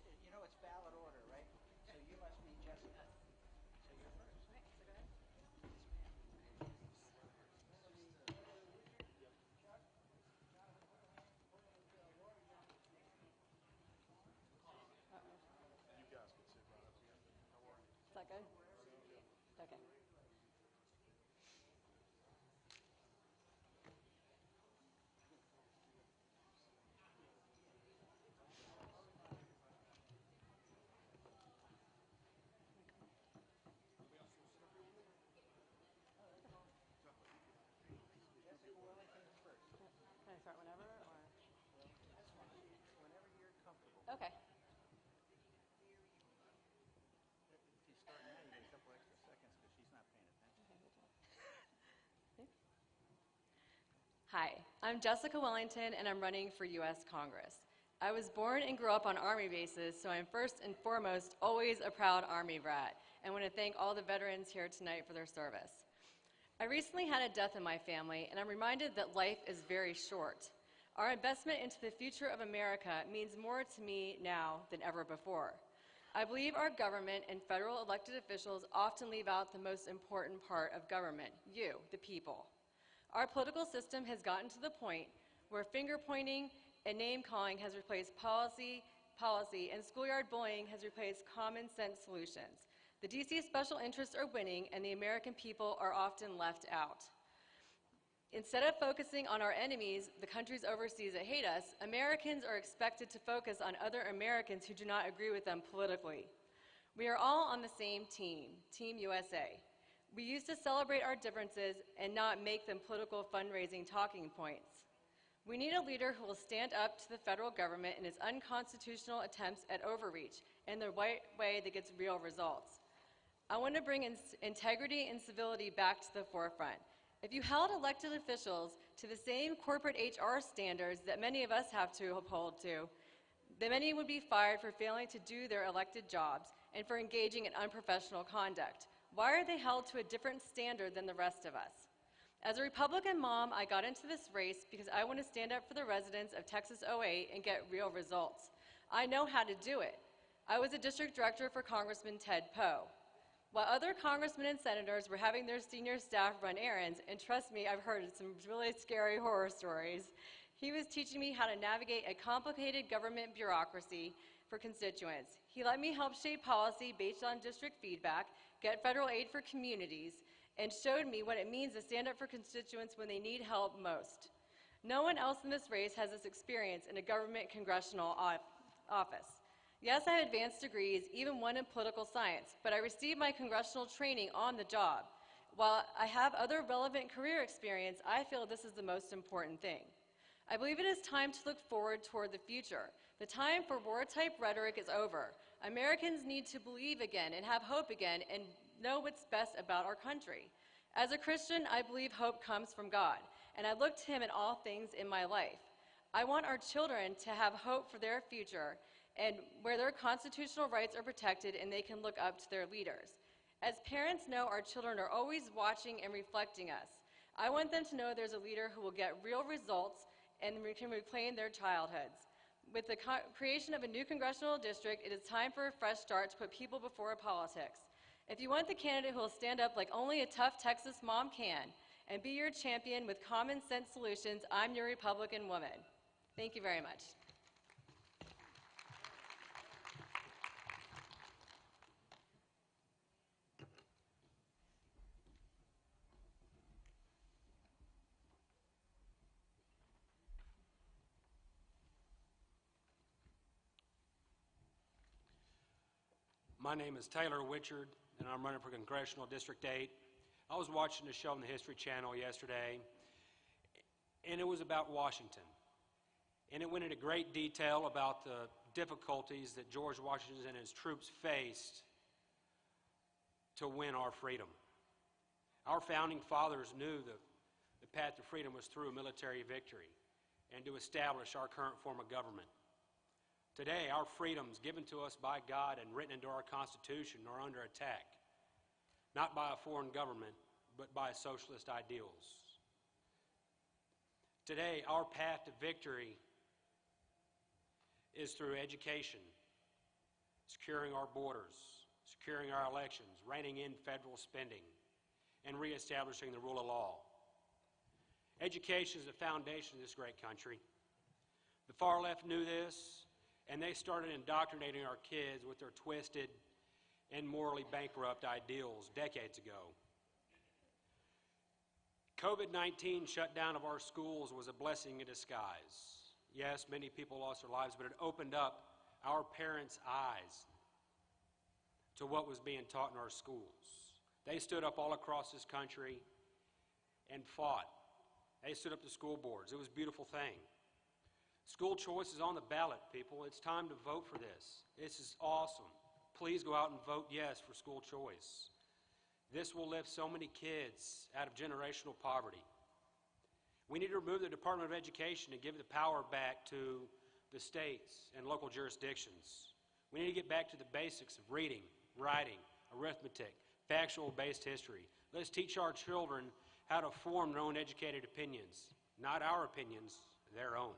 You know it's ballot order, right? So you must be Jessica. So you're first. Is that good? Okay. Can I start whenever, or? That's fine. Whenever you're comfortable. Okay. If you start now, you get a couple extra seconds because she's not paying attention. Hi, I'm Jessica Wellington, and I'm running for U.S. Congress. I was born and grew up on Army bases, so I'm first and foremost always a proud Army brat, and want to thank all the veterans here tonight for their service. I recently had a death in my family, and I'm reminded that life is very short. Our investment into the future of America means more to me now than ever before. I believe our government and federal elected officials often leave out the most important part of government, you, the people. Our political system has gotten to the point where finger-pointing and name-calling has replaced policy, and schoolyard bullying has replaced common-sense solutions. The DC special interests are winning, and the American people are often left out. Instead of focusing on our enemies, the countries overseas that hate us, Americans are expected to focus on other Americans who do not agree with them politically. We are all on the same team, Team USA. We used to celebrate our differences and not make them political fundraising talking points. We need a leader who will stand up to the federal government in its unconstitutional attempts at overreach in the right way that gets real results. I want to bring integrity and civility back to the forefront. If you held elected officials to the same corporate HR standards that many of us have to uphold to, then many would be fired for failing to do their elected jobs and for engaging in unprofessional conduct. Why are they held to a different standard than the rest of us? As a Republican mom, I got into this race because I want to stand up for the residents of Texas 08 and get real results. I know how to do it. I was a district director for Congressman Ted Poe. While other congressmen and senators were having their senior staff run errands, and trust me, I've heard some really scary horror stories, he was teaching me how to navigate a complicated government bureaucracy for constituents. He let me help shape policy based on district feedback, get federal aid for communities, and showed me what it means to stand up for constituents when they need help most. No one else in this race has this experience in a government congressional office. Yes, I have advanced degrees, even one in political science, but I received my congressional training on the job. While I have other relevant career experience, I feel this is the most important thing. I believe it is time to look forward toward the future. The time for war-type rhetoric is over. Americans need to believe again and have hope again and know what's best about our country. As a Christian, I believe hope comes from God, and I look to Him in all things in my life. I want our children to have hope for their future and where their constitutional rights are protected and they can look up to their leaders. As parents know, our children are always watching and reflecting us. I want them to know there's a leader who will get real results and can reclaim their childhoods. With the creation of a new congressional district, it is time for a fresh start to put people before politics. If you want the candidate who will stand up like only a tough Texas mom can and be your champion with common sense solutions, I'm your Republican woman. Thank you very much. My name is Taylor Witchard, and I'm running for Congressional District 8. I was watching a show on the History Channel yesterday, and it was about Washington. And it went into great detail about the difficulties that George Washington and his troops faced to win our freedom. Our founding fathers knew that the path to freedom was through military victory and to establish our current form of government. Today, our freedoms given to us by God and written into our Constitution are under attack, not by a foreign government, but by socialist ideals. Today, our path to victory is through education, securing our borders, securing our elections, reining in federal spending, and reestablishing the rule of law. Education is the foundation of this great country. The far left knew this, and they started indoctrinating our kids with their twisted and morally bankrupt ideals decades ago. COVID-19 shutdown of our schools was a blessing in disguise. Yes, many people lost their lives, but it opened up our parents' eyes to what was being taught in our schools. They stood up all across this country and fought. They stood up to school boards. It was a beautiful thing. School choice is on the ballot, people. It's time to vote for this. This is awesome. Please go out and vote yes for school choice. This will lift so many kids out of generational poverty. We need to remove the Department of Education and give the power back to the states and local jurisdictions. We need to get back to the basics of reading, writing, arithmetic, factual-based history. Let's teach our children how to form their own educated opinions. Not our opinions, their own.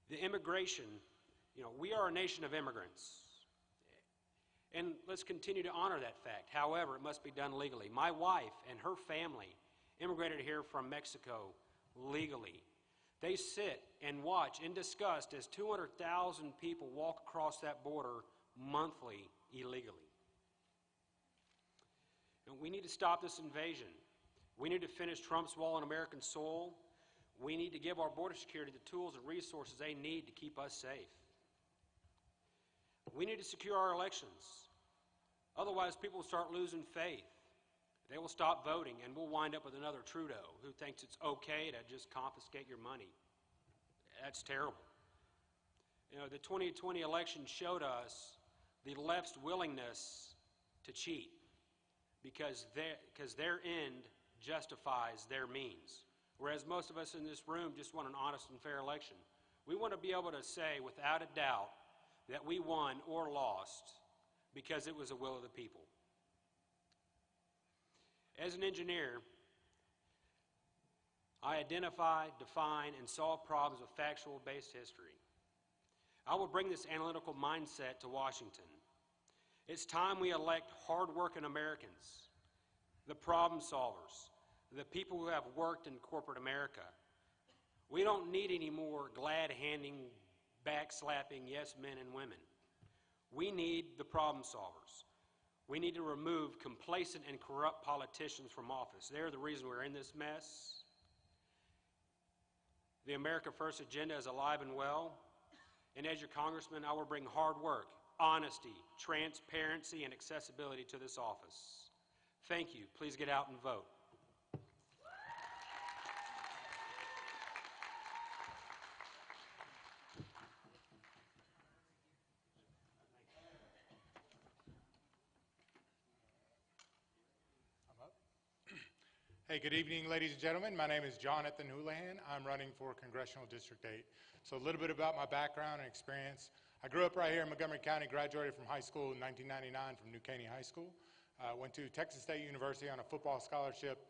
The immigration, we are a nation of immigrants. And let's continue to honor that fact. However, it must be done legally. My wife and her family immigrated here from Mexico legally. They sit and watch in disgust as 200,000 people walk across that border monthly illegally. And we need to stop this invasion. We need to finish Trump's wall on American soil. We need to give our border security the tools and resources they need to keep us safe. We need to secure our elections. Otherwise, people will start losing faith. They will stop voting, and we'll wind up with another Trudeau who thinks it's okay to just confiscate your money. That's terrible. The 2020 election showed us the left's willingness to cheat because their end justifies their means. Whereas most of us in this room just want an honest and fair election. We want to be able to say without a doubt that we won or lost because it was the will of the people. As an engineer, I identify, define, and solve problems with factual-based history. I will bring this analytical mindset to Washington. It's time we elect hard-working Americans, the problem solvers, the people who have worked in corporate America. We don't need any more glad-handing, backslapping yes men and women. We need the problem solvers. We need to remove complacent and corrupt politicians from office. They're the reason we're in this mess. The America First agenda is alive and well. And as your congressman, I will bring hard work, honesty, transparency, and accessibility to this office. Thank you. Please get out and vote. Hey, good evening, ladies and gentlemen. My name is Jonathan Houlihan. I'm running for Congressional District 8. So a little bit about my background and experience. I grew up right here in Montgomery County, graduated from high school in 1999 from New Caney High School. Went to Texas State University on a football scholarship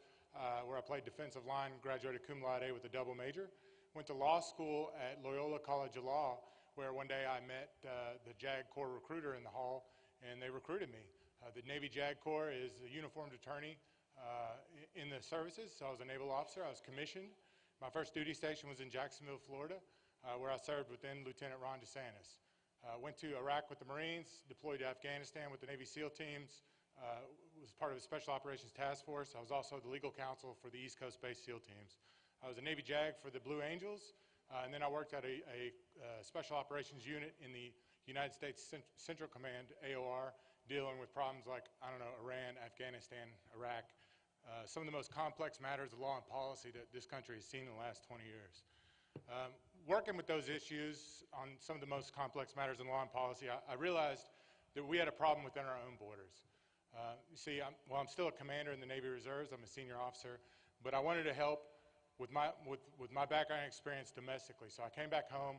where I played defensive line, graduated cum laude with a double major. Went to law school at Loyola College of Law, where one day I met the JAG Corps recruiter in the hall, and they recruited me. The Navy JAG Corps is a uniformed attorney in the services, so I was a naval officer. I was commissioned. My first duty station was in Jacksonville, Florida, where I served within Lieutenant Ron DeSantis. Went to Iraq with the Marines, deployed to Afghanistan with the Navy SEAL teams, was part of the Special Operations Task Force. I was also the legal counsel for the East Coast-based SEAL teams. I was a Navy JAG for the Blue Angels, and then I worked at a Special Operations unit in the United States Central Command, AOR, dealing with problems like, Iran, Afghanistan, Iraq, some of the most complex matters of law and policy that this country has seen in the last 20 years. Working with those issues on some of the most complex matters in law and policy, I realized that we had a problem within our own borders. You see, I'm still a commander in the Navy Reserves. I'm a senior officer, but I wanted to help with my background and experience domestically. So I came back home,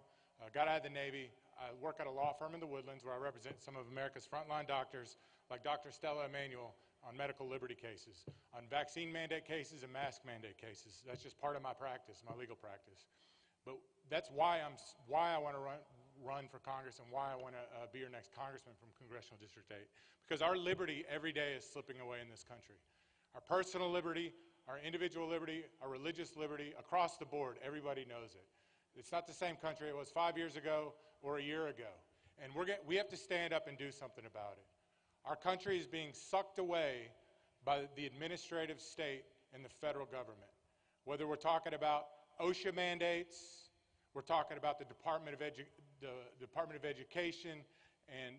got out of the Navy. I work at a law firm in the Woodlands where I represent some of America's frontline doctors, like Dr. Stella Emanuel, on medical liberty cases, on vaccine mandate cases and mask mandate cases. That's just part of my practice, my legal practice. But that's why I want to run for Congress and why I want to be your next congressman from Congressional District 8. Because our liberty every day is slipping away in this country. Our personal liberty, our individual liberty, our religious liberty, across the board, everybody knows it. It's not the same country it was 5 years ago or a year ago. And we have to stand up and do something about it. Our country is being sucked away by the administrative state and the federal government. Whether we're talking about OSHA mandates, we're talking about the Department of Education and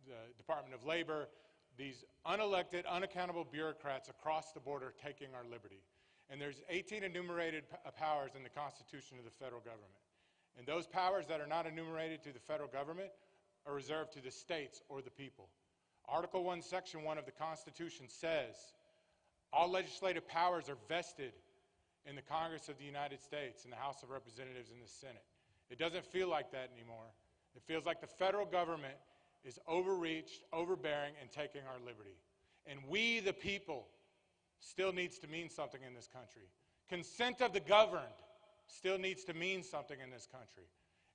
the Department of Labor, these unelected, unaccountable bureaucrats across the border taking our liberty. And there's 18 enumerated powers in the Constitution of the federal government. And those powers that are not enumerated to the federal government are reserved to the states or the people. Article 1, Section 1 of the Constitution says all legislative powers are vested in the Congress of the United States, in the House of Representatives, and the Senate. It doesn't feel like that anymore. It feels like the federal government is overreached, overbearing, and taking our liberty. And we, the people, still needs to mean something in this country. Consent of the governed still needs to mean something in this country.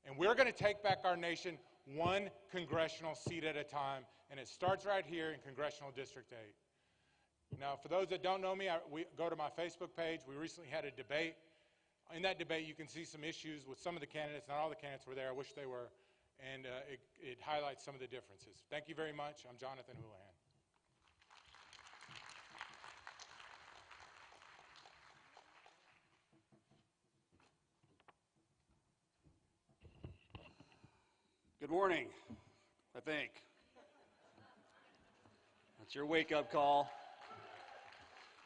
And we're going to take back our nation one congressional seat at a time, and it starts right here in Congressional District 8. Now, for those that don't know me, we go to my Facebook page. We recently had a debate. In that debate, you can see some issues with some of the candidates. Not all the candidates were there. I wish they were. And it highlights some of the differences. Thank you very much. I'm Jonathan Houlihan. Good morning, I think. That's your wake-up call.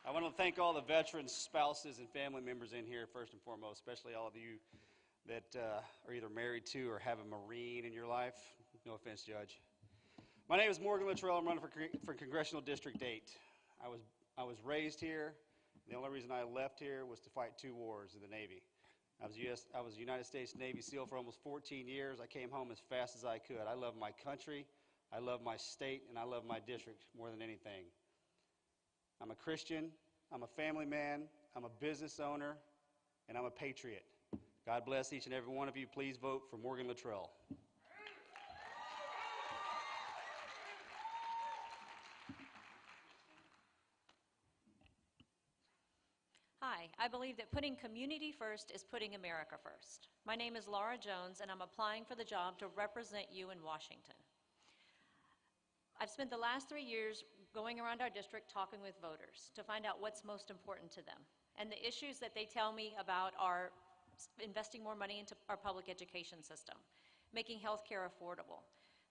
I want to thank all the veterans, spouses, and family members in here, first and foremost, especially all of you that are either married to or have a Marine in your life. No offense, Judge. My name is Morgan Luttrell. I'm running for Congressional District 8. I was raised here. The only reason I left here was to fight 2 wars in the Navy. I was a United States Navy SEAL for almost 14 years. I came home as fast as I could. I love my country, I love my state, and I love my district more than anything. I'm a Christian, I'm a family man, I'm a business owner, and I'm a patriot. God bless each and every one of you. Please vote for Morgan Luttrell. Hi, I believe that putting community first is putting America first. My name is Laura Jones, and I'm applying for the job to represent you in Washington. I've spent the last 3 years going around our district talking with voters to find out what's most important to them. And the issues that they tell me about are investing more money into our public education system, making health care affordable,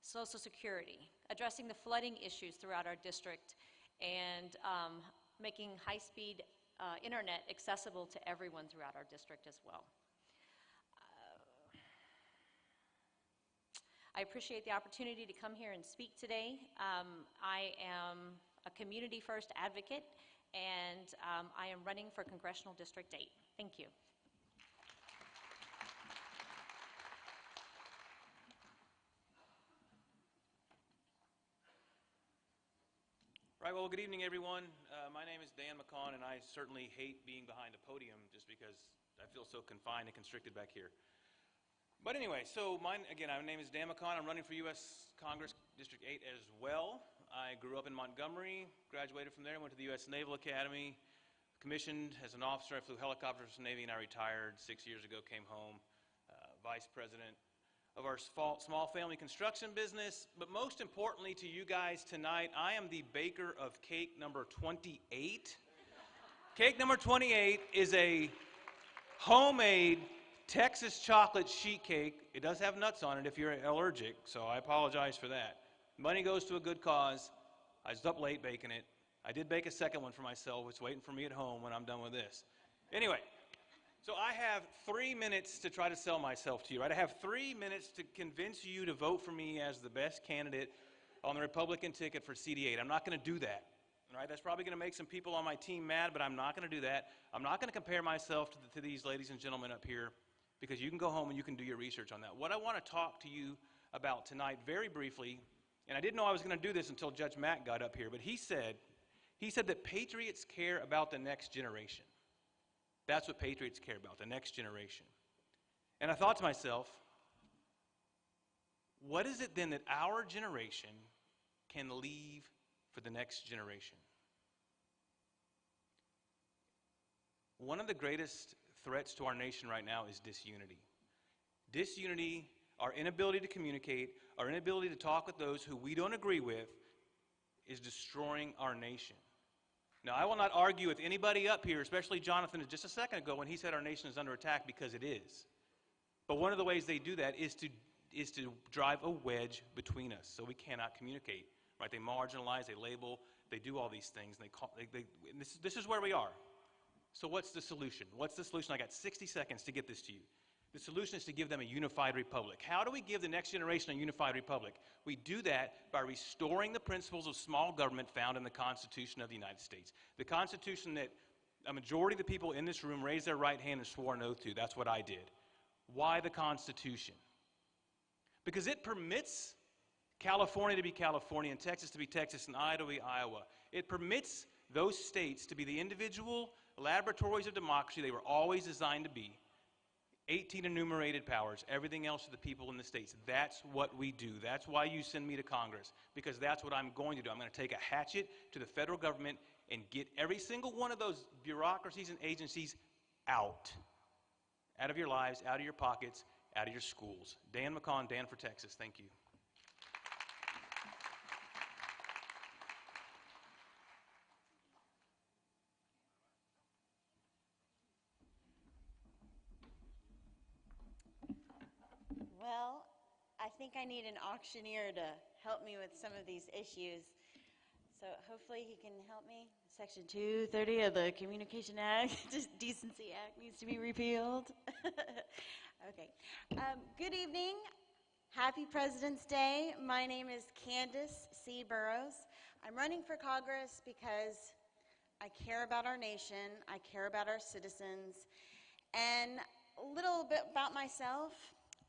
Social Security, addressing the flooding issues throughout our district, and making high-speed internet accessible to everyone throughout our district as well. I appreciate the opportunity to come here and speak today. I am a community first advocate, and I am running for Congressional District 8. Thank you. Right, well, good evening, everyone. My name is Dan McCon, and I certainly hate being behind a podium just because I feel so confined and constricted back here. But anyway, so my name is Dan McCon. I'm running for U.S. Congress District 8 as well. I grew up in Montgomery, graduated from there, went to the U.S. Naval Academy, commissioned as an officer. I flew helicopters for the Navy, and I retired 6 years ago, came home, vice president of our small family construction business. But most importantly to you guys tonight, I am the baker of cake number 28. Cake number 28 is a homemade Texas chocolate sheet cake. It does have nuts on it if you're allergic, so I apologize for that. Money goes to a good cause. I was up late baking it. I did bake a second one for myself. It's waiting for me at home when I'm done with this. Anyway, so I have 3 minutes to try to sell myself to you, right? I have 3 minutes to convince you to vote for me as the best candidate on the Republican ticket for CD8. I'm not going to do that, right? That's probably going to make some people on my team mad, but I'm not going to do that. I'm not going to compare myself to these ladies and gentlemen up here, because you can go home and you can do your research on that. What I want to talk to you about tonight very briefly, and I didn't know I was going to do this until Judge Mack got up here, but he said that patriots care about the next generation. That's what patriots care about, the next generation. And I thought to myself, what is it then that our generation can leave for the next generation? One of the greatest threats to our nation right now is disunity. Disunity, our inability to communicate, our inability to talk with those who we don't agree with, is destroying our nation. Now, I will not argue with anybody up here, especially Jonathan just a second ago when he said our nation is under attack, because it is. But one of the ways they do that is to drive a wedge between us so we cannot communicate. Right? They marginalize, they label, they do all these things. And this is where we are. So what's the solution? What's the solution? I got 60 seconds to get this to you. The solution is to give them a unified republic. How do we give the next generation a unified republic? We do that by restoring the principles of small government found in the Constitution of the United States. The Constitution that a majority of the people in this room raised their right hand and swore an oath to. That's what I did. Why the Constitution? Because it permits California to be California and Texas to be Texas and Iowa to be Iowa. It permits those states to be the individual laboratories of democracy they were always designed to be. 18 enumerated powers, everything else to the people in the states. That's what we do. That's why you send me to Congress, because that's what I'm going to do. I'm going to take a hatchet to the federal government and get every single one of those bureaucracies and agencies out of your lives, out of your pockets, out of your schools. Dan McCon, Dan for Texas. Thank you. Well, I think I need an auctioneer to help me with some of these issues. So hopefully he can help me. Section 230 of the Communication Act, Decency Act needs to be repealed. Okay. Good evening. Happy President's Day. My name is Candace C. Burrows. I'm running for Congress because I care about our nation, I care about our citizens, and a little bit about myself.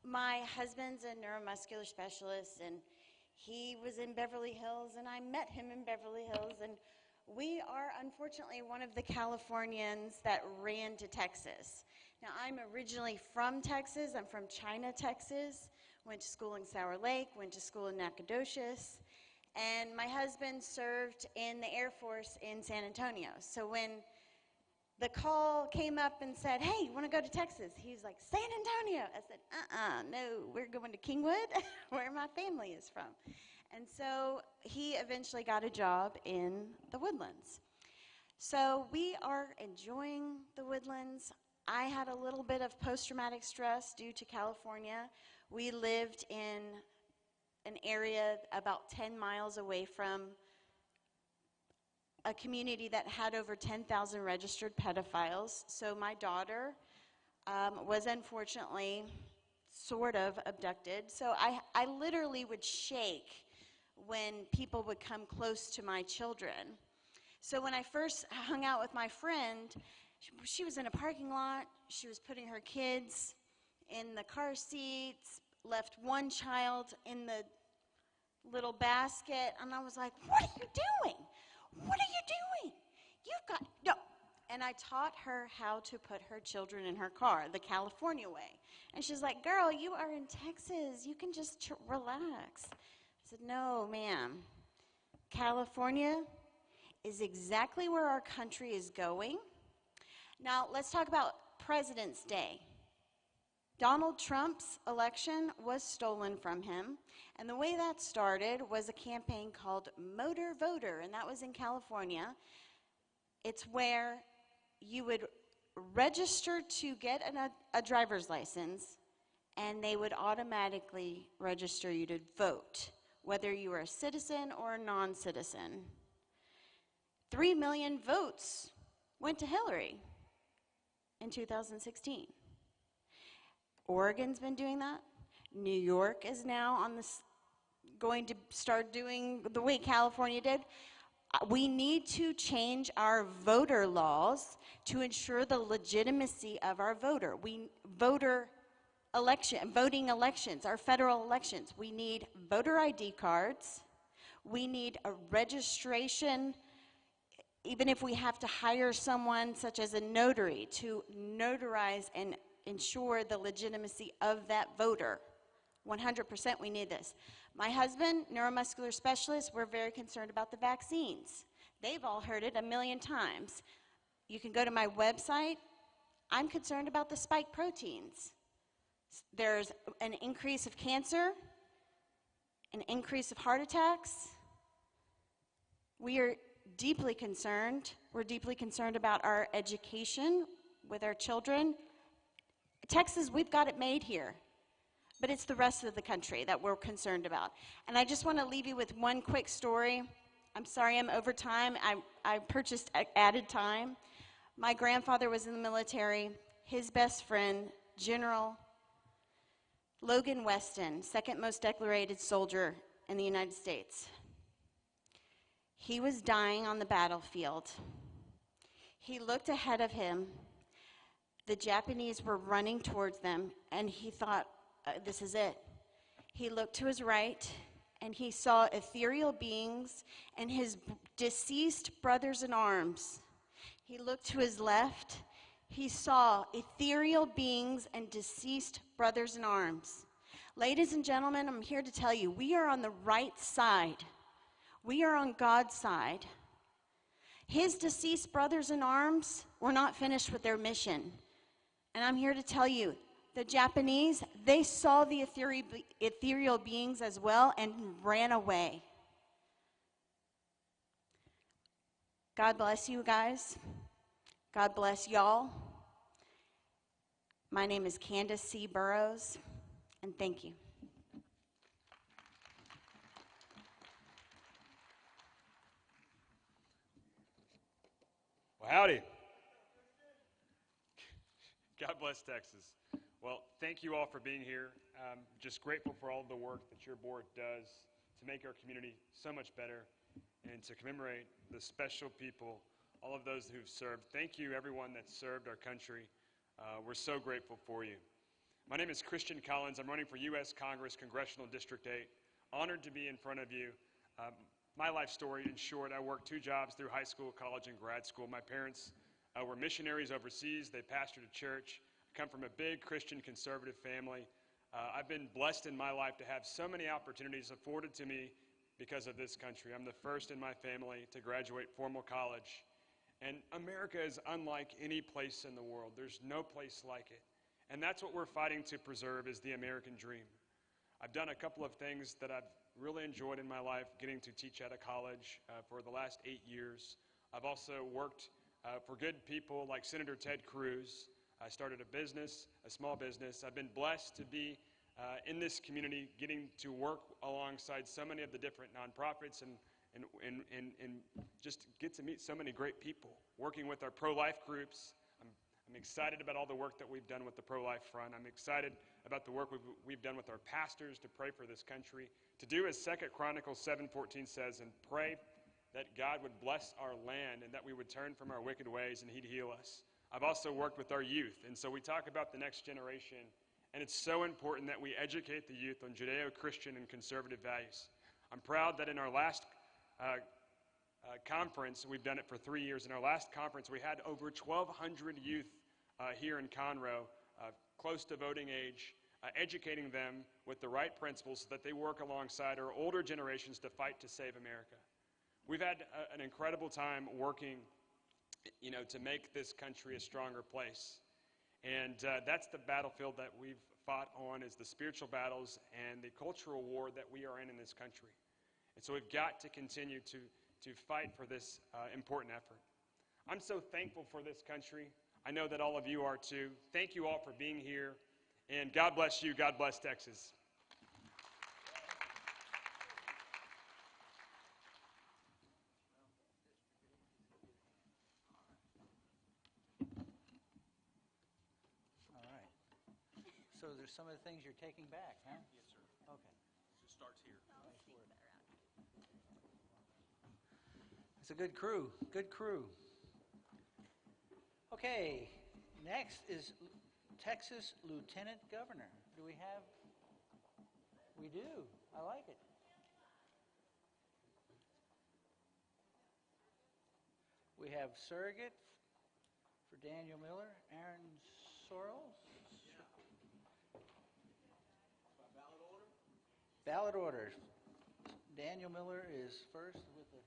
My husband's a neuromuscular specialist, and he was in Beverly Hills, and I met him in Beverly Hills, and we are unfortunately one of the Californians that ran to Texas. Now, I'm originally from Texas. I'm from China, Texas. Went to school in Sour Lake, went to school in Nacogdoches, and my husband served in the Air Force in San Antonio. So when the call came up and said, hey, you want to go to Texas? He's like, San Antonio. I said, no, we're going to Kingwood, where my family is from. And so he eventually got a job in the Woodlands. So we are enjoying the Woodlands. I had a little bit of post-traumatic stress due to California. We lived in an area about 10 miles away from a community that had over 10,000 registered pedophiles. So my daughter was unfortunately sort of abducted. So I literally would shake when people would come close to my children. So when I first hung out with my friend, she was in a parking lot. She was putting her kids in the car seats, left one child in the little basket, and I was like, what are you doing? What are you doing? You've got, no. And I taught her how to put her children in her car, the California way. And she's like, girl, you are in Texas. You can just relax. I said, no, ma'am. California is exactly where our country is going. Now, let's talk about President's Day. Donald Trump's election was stolen from him, and the way that started was a campaign called Motor Voter, and that was in California. It's where you would register to get a driver's license, and they would automatically register you to vote, whether you were a citizen or a non-citizen. 3 million votes went to Hillary in 2016. Oregon's been doing that. New York is now on this, going to start doing the way California did. We need to change our voter laws to ensure the legitimacy of our voting elections, our federal elections. We need voter ID cards. We need a registration, even if we have to hire someone such as a notary to notarize and ensure the legitimacy of that voter. 100% we need this. My husband, neuromuscular specialist, we're very concerned about the vaccines. They've all heard it a million times. You can go to my website. I'm concerned about the spike proteins. There's an increase of cancer, an increase of heart attacks. We are deeply concerned. We're deeply concerned about our education with our children. Texas, we've got it made here, but it's the rest of the country that we're concerned about. And I just want to leave you with one quick story. I'm sorry I'm over time. I purchased added time. My grandfather was in the military. His best friend, General Logan Weston, second most decorated soldier in the United States. He was dying on the battlefield. He looked ahead of him. The Japanese were running towards them, and he thought, this is it. He looked to his right, and he saw ethereal beings, and his deceased brothers in arms. He looked to his left. He saw ethereal beings and deceased brothers in arms. Ladies and gentlemen, I'm here to tell you, we are on the right side. We are on God's side. His deceased brothers in arms were not finished with their mission. And I'm here to tell you, the Japanese, they saw the ethereal beings as well and ran away. God bless you guys. God bless y'all. My name is Candace C. Burrows, and thank you. Well, howdy. God bless Texas. Well, thank you all for being here. I'm just grateful for all of the work that your board does to make our community so much better and to commemorate the special people, all of those who've served. Thank you, everyone that served our country. We're so grateful for you. My name is Christian Collins. I'm running for U.S. Congress, Congressional District 8. Honored to be in front of you. My life story, in short, I worked 2 jobs through high school, college, and grad school. My parents were missionaries overseas. They pastored a church. I come from a big Christian conservative family. I've been blessed in my life to have so many opportunities afforded to me because of this country. I'm the first in my family to graduate formal college. And America is unlike any place in the world. There's no place like it. And that's what we're fighting to preserve is the American dream. I've done a couple of things that I've really enjoyed in my life, getting to teach at a college for the last 8 years. I've also worked for good people like Senator Ted Cruz. I started a business, a small business. I've been blessed to be in this community, getting to work alongside so many of the different nonprofits and just get to meet so many great people. Working with our pro-life groups, I'm excited about all the work that we've done with the pro-life front. I'm excited about the work we've done with our pastors to pray for this country, to do as 2 Chronicles 7:14 says, and pray that God would bless our land and that we would turn from our wicked ways and He'd heal us. I've also worked with our youth, and so we talk about the next generation, and it's so important that we educate the youth on Judeo-Christian and conservative values. I'm proud that in our last conference, we've done it for 3 years, in our last conference we had over 1,200 youth here in Conroe, close to voting age, educating them with the right principles so that they work alongside our older generations to fight to save America. We've had an incredible time working to make this country a stronger place. And that's the battlefield that we've fought on, is the spiritual battles and the cultural war that we are in this country. And so we've got to continue to fight for this important effort. I'm so thankful for this country. I know that all of you are too. Thank you all for being here. And God bless you. God bless Texas. So there's some of the things you're taking back, huh? Yes, sir. Okay. It starts here. It's a good crew, good crew. Okay, next is Texas Lieutenant Governor. Do we have? We do. I like it. We have surrogate for Daniel Miller, Aaron Sorrell. Ballot order. Daniel Miller is first with the.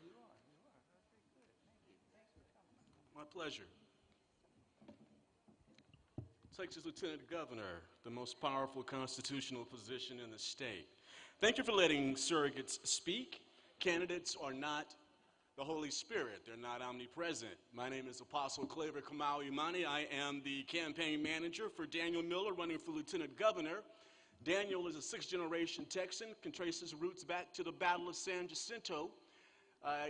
You are. Very good. Thank you. Thanks for coming. My pleasure. Texas Lieutenant Governor, the most powerful constitutional position in the state. Thank you for letting surrogates speak. Candidates are not the Holy Spirit. They're not omnipresent. My name is Apostle Claver Kamau Imani. I am the campaign manager for Daniel Miller, running for Lieutenant Governor. Daniel is a 6th-generation Texan, can trace his roots back to the Battle of San Jacinto.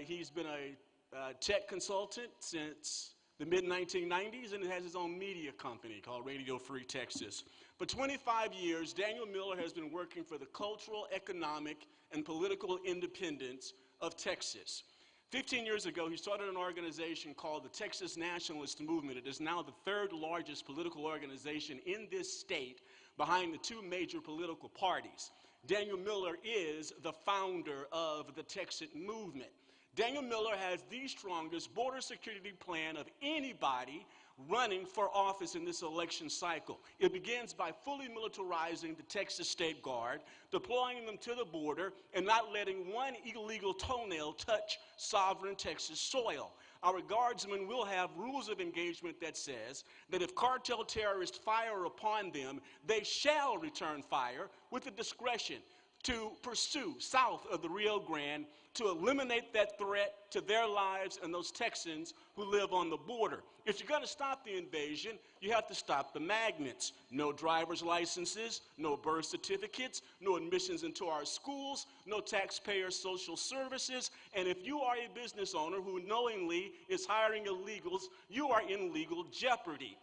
He's been a tech consultant since the mid-1990s and has his own media company called Radio Free Texas. For 25 years, Daniel Miller has been working for the cultural, economic, and political independence of Texas. 15 years ago, he started an organization called the Texas Nationalist Movement. It is now the 3rd largest political organization in this state, behind the 2 major political parties. Daniel Miller is the founder of the Texan movement. Daniel Miller has the strongest border security plan of anybody running for office in this election cycle. It begins by fully militarizing the Texas State Guard, deploying them to the border, and not letting one illegal toenail touch sovereign Texas soil. Our guardsmen will have rules of engagement that says that if cartel terrorists fire upon them, they shall return fire with the discretion to pursue south of the Rio Grande to eliminate that threat to their lives and those Texans who live on the border. If you're going to stop the invasion, you have to stop the magnets. No driver's licenses, no birth certificates, no admissions into our schools, no taxpayer social services, and if you are a business owner who knowingly is hiring illegals, you are in legal jeopardy.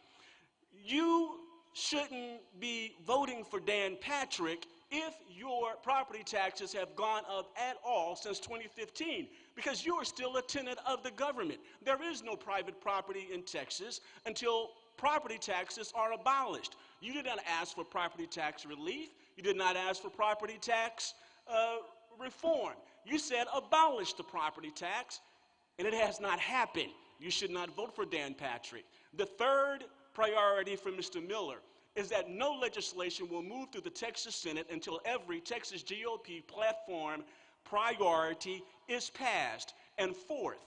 You shouldn't be voting for Dan Patrick if your property taxes have gone up at all since 2015, because you are still a tenant of the government. There is no private property in Texas until property taxes are abolished. You did not ask for property tax relief. You did not ask for property tax reform. You said abolish the property tax, and it has not happened. You should not vote for Dan Patrick. The third priority for Mr. Miller is that no legislation will move through the Texas Senate until every Texas GOP platform priority is passed. And fourth,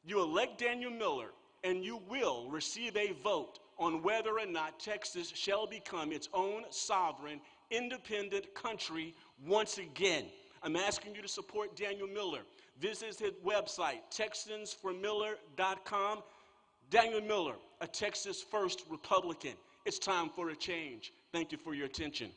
you elect Daniel Miller, and you will receive a vote on whether or not Texas shall become its own sovereign, independent country once again. I'm asking you to support Daniel Miller. Visit his website, TexansForMiller.com. Daniel Miller, a Texas First Republican. It's time for a change. Thank you for your attention.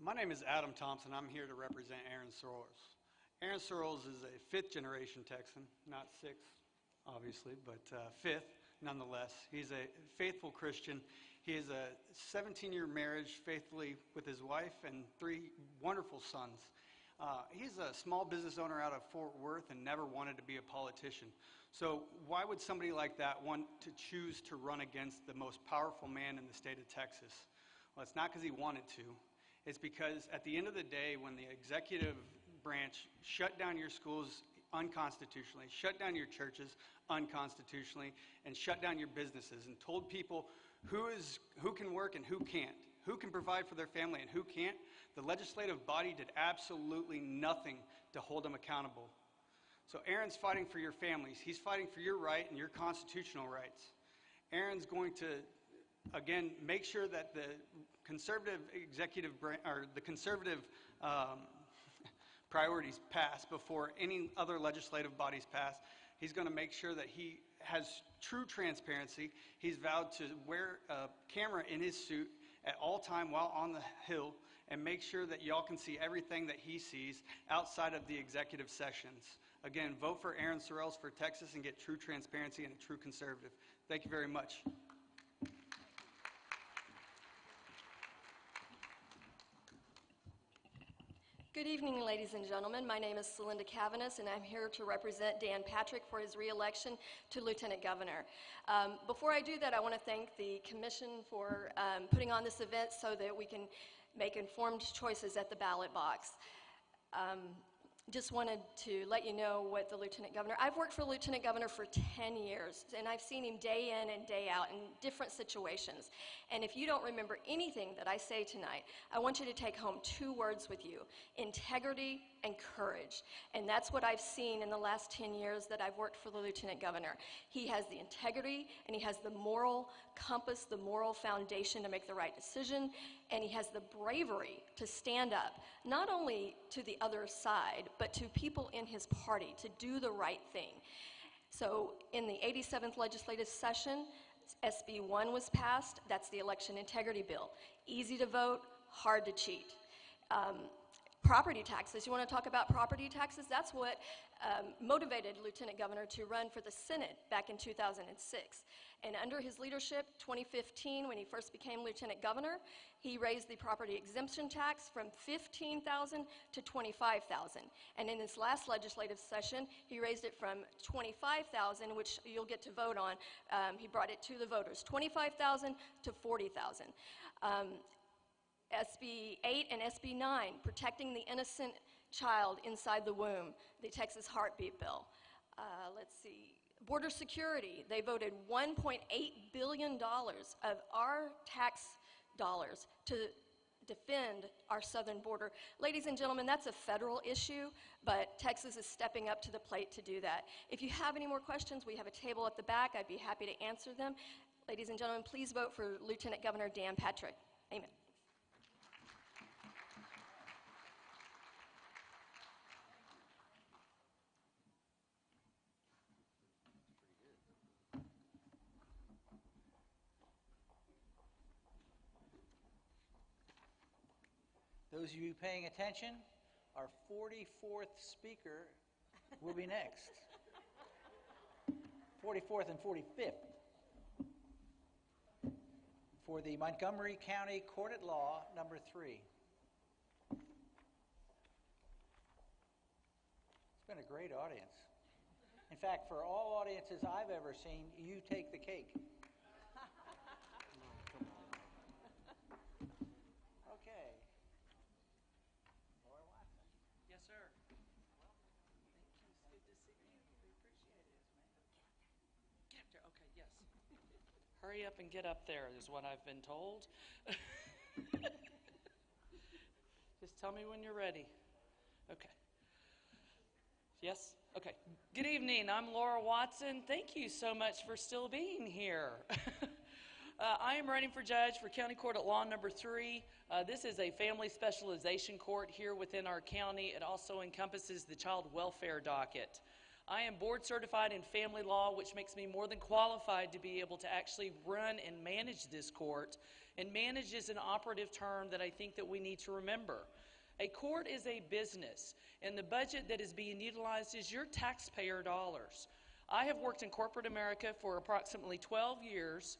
My name is Adam Thompson. I'm here to represent Aaron Searles. Aaron Searles is a fifth-generation Texan, not sixth, obviously, but fifth nonetheless. He's a faithful Christian. He has a 17-year marriage faithfully with his wife and 3 wonderful sons. He's a small business owner out of Fort Worth and never wanted to be a politician. So why would somebody like that want to choose to run against the most powerful man in the state of Texas? Well, it's not because he wanted to. It's because at the end of the day, when the executive branch shut down your schools unconstitutionally, shut down your churches unconstitutionally, and shut down your businesses and told people who can work and who can't, who can provide for their family and who can't, the legislative body did absolutely nothing to hold them accountable. So Aaron's fighting for your families. He's fighting for your right and your constitutional rights. Aaron's going to, again, make sure that the conservative priorities pass before any other legislative bodies pass. He's going to make sure that he has true transparency. He's vowed to wear a camera in his suit at all time while on the Hill and make sure that y'all can see everything that he sees outside of the executive sessions. Again, vote for Aaron Searles for Texas and get true transparency and a true conservative. Thank you very much. Good evening, ladies and gentlemen. My name is Celinda Cavanis, and I'm here to represent Dan Patrick for his re-election to Lieutenant Governor. Before I do that, I want to thank the Commission for putting on this event so that we can make informed choices at the ballot box. Just wanted to let you know what the Lieutenant Governor, I've worked for the Lieutenant Governor for 10 years, and I've seen him day in and day out in different situations. And if you don't remember anything that I say tonight, I want you to take home 2 words with you: integrity and courage. And that's what I've seen in the last 10 years that I've worked for the Lieutenant Governor. He has the integrity, and he has the moral compass, the moral foundation to make the right decision, and he has the bravery to stand up, not only to the other side, but to people in his party to do the right thing. So in the 87th legislative session, SB 1 was passed. That's the election integrity bill. Easy to vote, hard to cheat. Property taxes, you want to talk about property taxes? That's what motivated Lieutenant Governor to run for the Senate back in 2006. And under his leadership, 2015, when he first became Lieutenant Governor, he raised the property exemption tax from $15,000 to $25,000. And in his last legislative session, he raised it from $25,000, which you'll get to vote on. He brought it to the voters, $25,000 to $40,000. SB 8 and SB 9, protecting the innocent child inside the womb, the Texas Heartbeat Bill. Let's see, border security, they voted $1.8 billion of our tax dollars to defend our southern border. Ladies and gentlemen, that's a federal issue, but Texas is stepping up to the plate to do that. If you have any more questions, we have a table at the back. I'd be happy to answer them. Ladies and gentlemen, please vote for Lieutenant Governor Dan Patrick. Amen. Those of you paying attention, our 44th speaker will be next. 44th and 45th. For the Montgomery County Court at Law, number 3. It's been a great audience. In fact, for all audiences I've ever seen, you take the cake. Okay. Laura Watson. Yes, sir. Thank you. It's good to see you. We appreciate it. Get up there. Okay, yes. Hurry up and get up there is what I've been told. Just tell me when you're ready. Okay. Yes? Okay. Good evening. I'm Laura Watson. Thank you so much for still being here. I am running for judge for County Court at Law number 3. This is a family specialization court here within our county. It also encompasses the child welfare docket. I am board certified in family law, which makes me more than qualified to be able to actually run and manage this court. And manage is an operative term that I think that we need to remember. A court is a business, and the budget that is being utilized is your taxpayer dollars. I have worked in corporate America for approximately 12 years,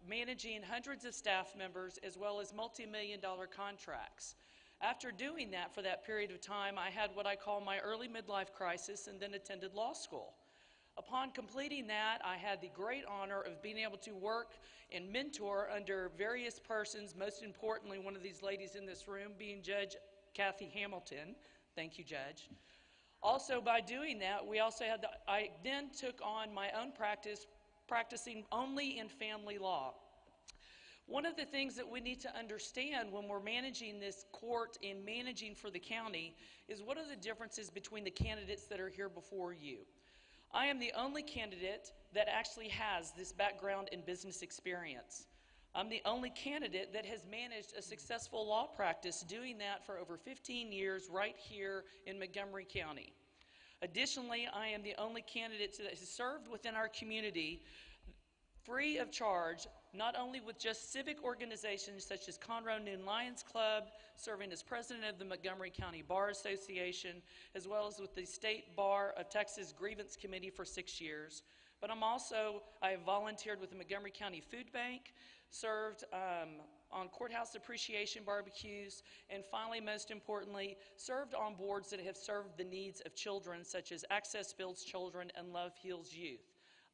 managing hundreds of staff members as well as multi-million-dollar contracts. After doing that for that period of time, I had what I call my early midlife crisis and then attended law school. Upon completing that, I had the great honor of being able to work and mentor under various persons, most importantly, one of these ladies in this room being Judge Kathy Hamilton. Thank you, Judge. Also, by doing that, I then took on my own practice, practicing only in family law. One of the things that we need to understand when we're managing this court and managing for the county is what are the differences between the candidates that are here before you. I am the only candidate that actually has this background in business experience. I'm the only candidate that has managed a successful law practice, doing that for over 15 years right here in Montgomery County. Additionally, I am the only candidate that has served within our community free of charge, not only with just civic organizations such as Conroe Noon Lions Club, serving as president of the Montgomery County Bar Association, as well as with the State Bar of Texas Grievance Committee for 6 years. But I have volunteered with the Montgomery County Food Bank, served on courthouse appreciation barbecues, and finally, most importantly, served on boards that have served the needs of children, such as Access Builds Children and Love Heals Youth.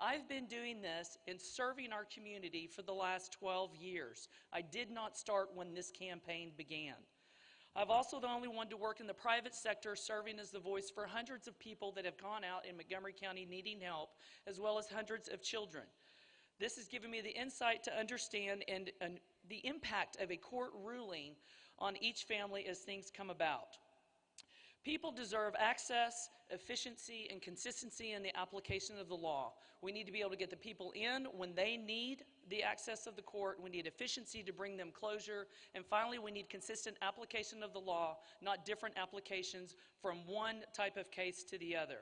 I've been doing this and serving our community for the last 12 years. I did not start when this campaign began. I've also the only one to work in the private sector, serving as the voice for hundreds of people that have gone out in Montgomery County needing help, as well as hundreds of children. This has given me the insight to understand and the impact of a court ruling on each family as things come about. People deserve access, efficiency, and consistency in the application of the law. We need to be able to get the people in when they need the access of the court. We need efficiency to bring them closure. And finally, we need consistent application of the law, not different applications from one type of case to the other.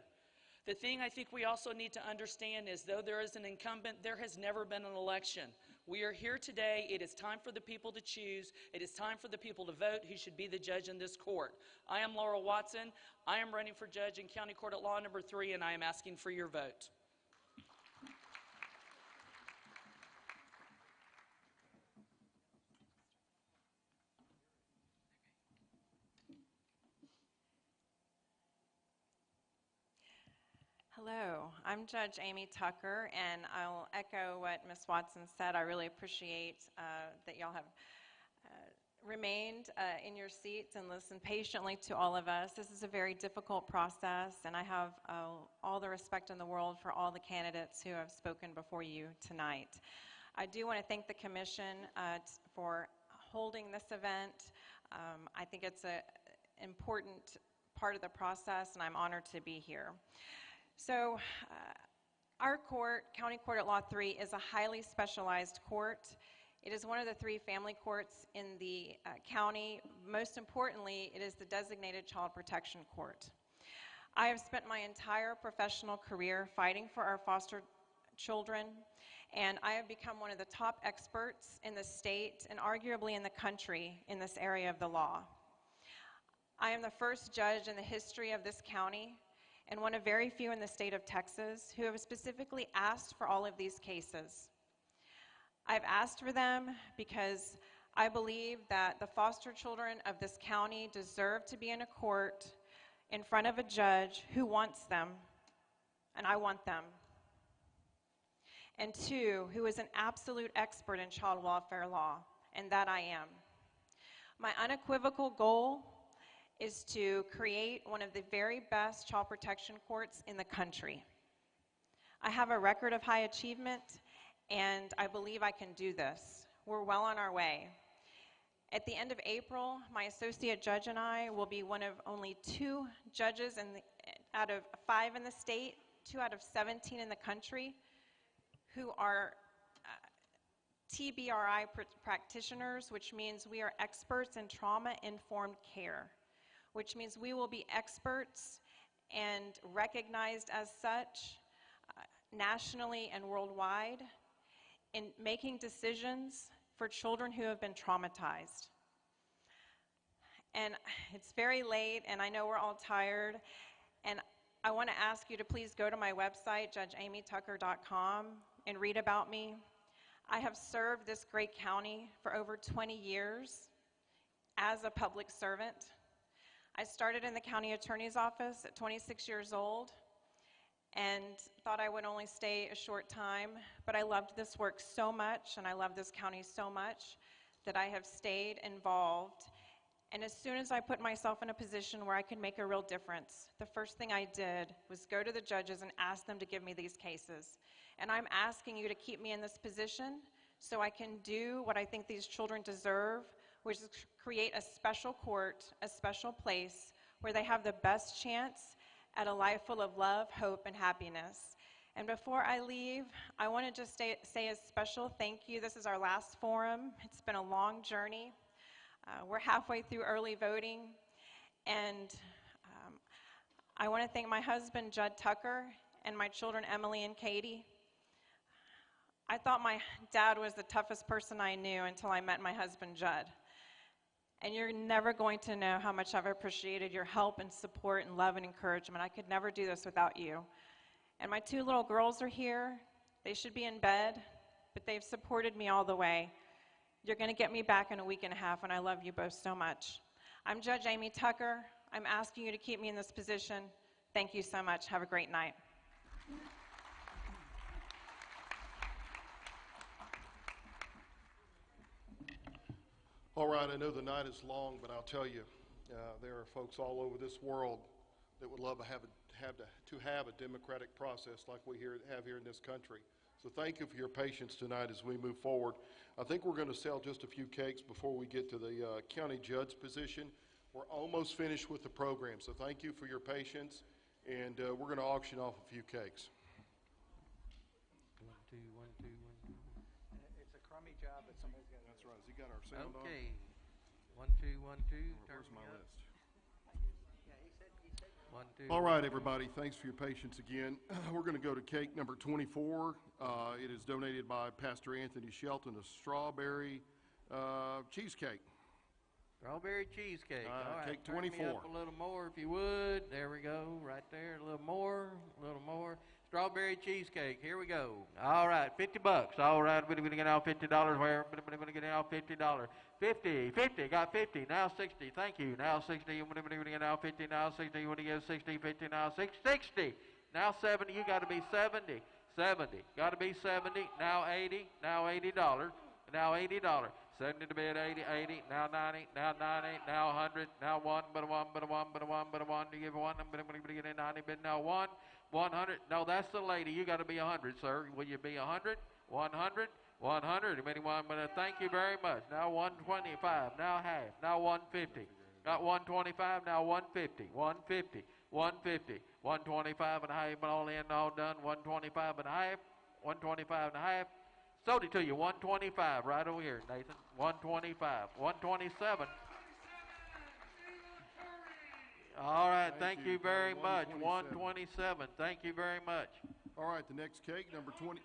The thing I think we also need to understand is, though there is an incumbent, there has never been an election. We are here today. It is time for the people to choose. It is time for the people to vote who should be the judge in this court. I am Laura Watson. I am running for judge in County Court at Law number 3, and I am asking for your vote. Hello, I'm Judge Amy Tucker, and I'll echo what Ms. Watson said. I really appreciate that y'all have remained in your seats and listened patiently to all of us. This is a very difficult process, and I have all the respect in the world for all the candidates who have spoken before you tonight. I do want to thank the Commission for holding this event. I think it's an important part of the process, and I'm honored to be here. So, our court, County Court at Law 3, is a highly specialized court. It is one of the 3 family courts in the county. Most importantly, it is the designated child protection court. I have spent my entire professional career fighting for our foster children, and I have become one of the top experts in the state and arguably in the country in this area of the law. I am the first judge in the history of this county and one of very few in the state of Texas who have specifically asked for all of these cases. I've asked for them because I believe that the foster children of this county deserve to be in a court in front of a judge who wants them, and I want them. And 2, who is an absolute expert in child welfare law, and that I am. My unequivocal goal is to create one of the very best child protection courts in the country. I have a record of high achievement, and I believe I can do this. We're well on our way. At the end of April, my associate judge and I will be one of only 2 judges out of 5 in the state, 2 out of 17 in the country, who are TBRI practitioners, which means we are experts in trauma-informed care, which means we will be experts and recognized as such nationally and worldwide in making decisions for children who have been traumatized. And it's very late, and I know we're all tired, and I want to ask you to please go to my website, judgeamytucker.com, and read about me. I have served this great county for over 20 years as a public servant. I started in the county attorney's office at 26 years old and thought I would only stay a short time, but I loved this work so much and I love this county so much that I have stayed involved. And as soon as I put myself in a position where I could make a real difference, the first thing I did was go to the judges and ask them to give me these cases. And I'm asking you to keep me in this position so I can do what I think these children deserve, which is create a special court, a special place where they have the best chance at a life full of love, hope, and happiness. And before I leave, I want to just say a special thank you. This is our last forum. It's been a long journey. We're halfway through early voting, and I want to thank my husband, Judd Tucker, and my children, Emily and Katie. I thought my dad was the toughest person I knew until I met my husband, Judd. And you're never going to know how much I've appreciated your help and support and love and encouragement. I could never do this without you. And my 2 little girls are here. They should be in bed, but they've supported me all the way. You're going to get me back in a week and a half, and I love you both so much. I'm Judge Amy Tucker. I'm asking you to keep me in this position. Thank you so much. Have a great night. All right, I know the night is long, but I'll tell you, there are folks all over this world that would love to have a democratic process like we have here in this country. So thank you for your patience tonight as we move forward. I think we're going to sell just a few cakes before we get to the county judge position. We're almost finished with the program, so thank you for your patience, and we're going to auction off a few cakes. 1, 2, 1, 2, 1, 2. It's a crummy job, but somebody's got to. That's right. Has he got our sound on? Okay. 1, 2, 1, 2. Where's my list? 1, 2. All right, everybody. Thanks for your patience again. We're going to go to cake number 24. It is donated by Pastor Anthony Shelton, a strawberry cheesecake. Strawberry cheesecake. All right. Cake turn me 24. up a little more if you would. There we go. Right there. A little more. A little more. Strawberry cheesecake. Here we go. All right. $50. All right. We're going to get out $50. Where? We're going to get out $50. 50. 50. Got 50. Now 60. Thank you. Now 60. We're going to get out 50. Now 60. You want to get 60. 50. Now 60. Now 70. You got to be 70. 70. Got to be 70. Now 80. Now $80. Now $80. 70 to bid, 80, 80, now 90, now 90, now 100, now 1, but a 1, but a 1, but a 1, but a 1, you give 1, but a get in 90, bid now 1, 100. No, that's the lady. You got to be 100, sir. Will you be 100? 100? 100. Anyone, but thank you very much. Now 125, now half, now 150. Got 125, now 150, 150, 150, 125 and a half, but all in, all done, 125 and a half, 125 and a half. Sold it to you, 125 right over here, Nathan. 125, 127. All right, thank you very much. 127, thank you very much. All right, the next cake, number 20.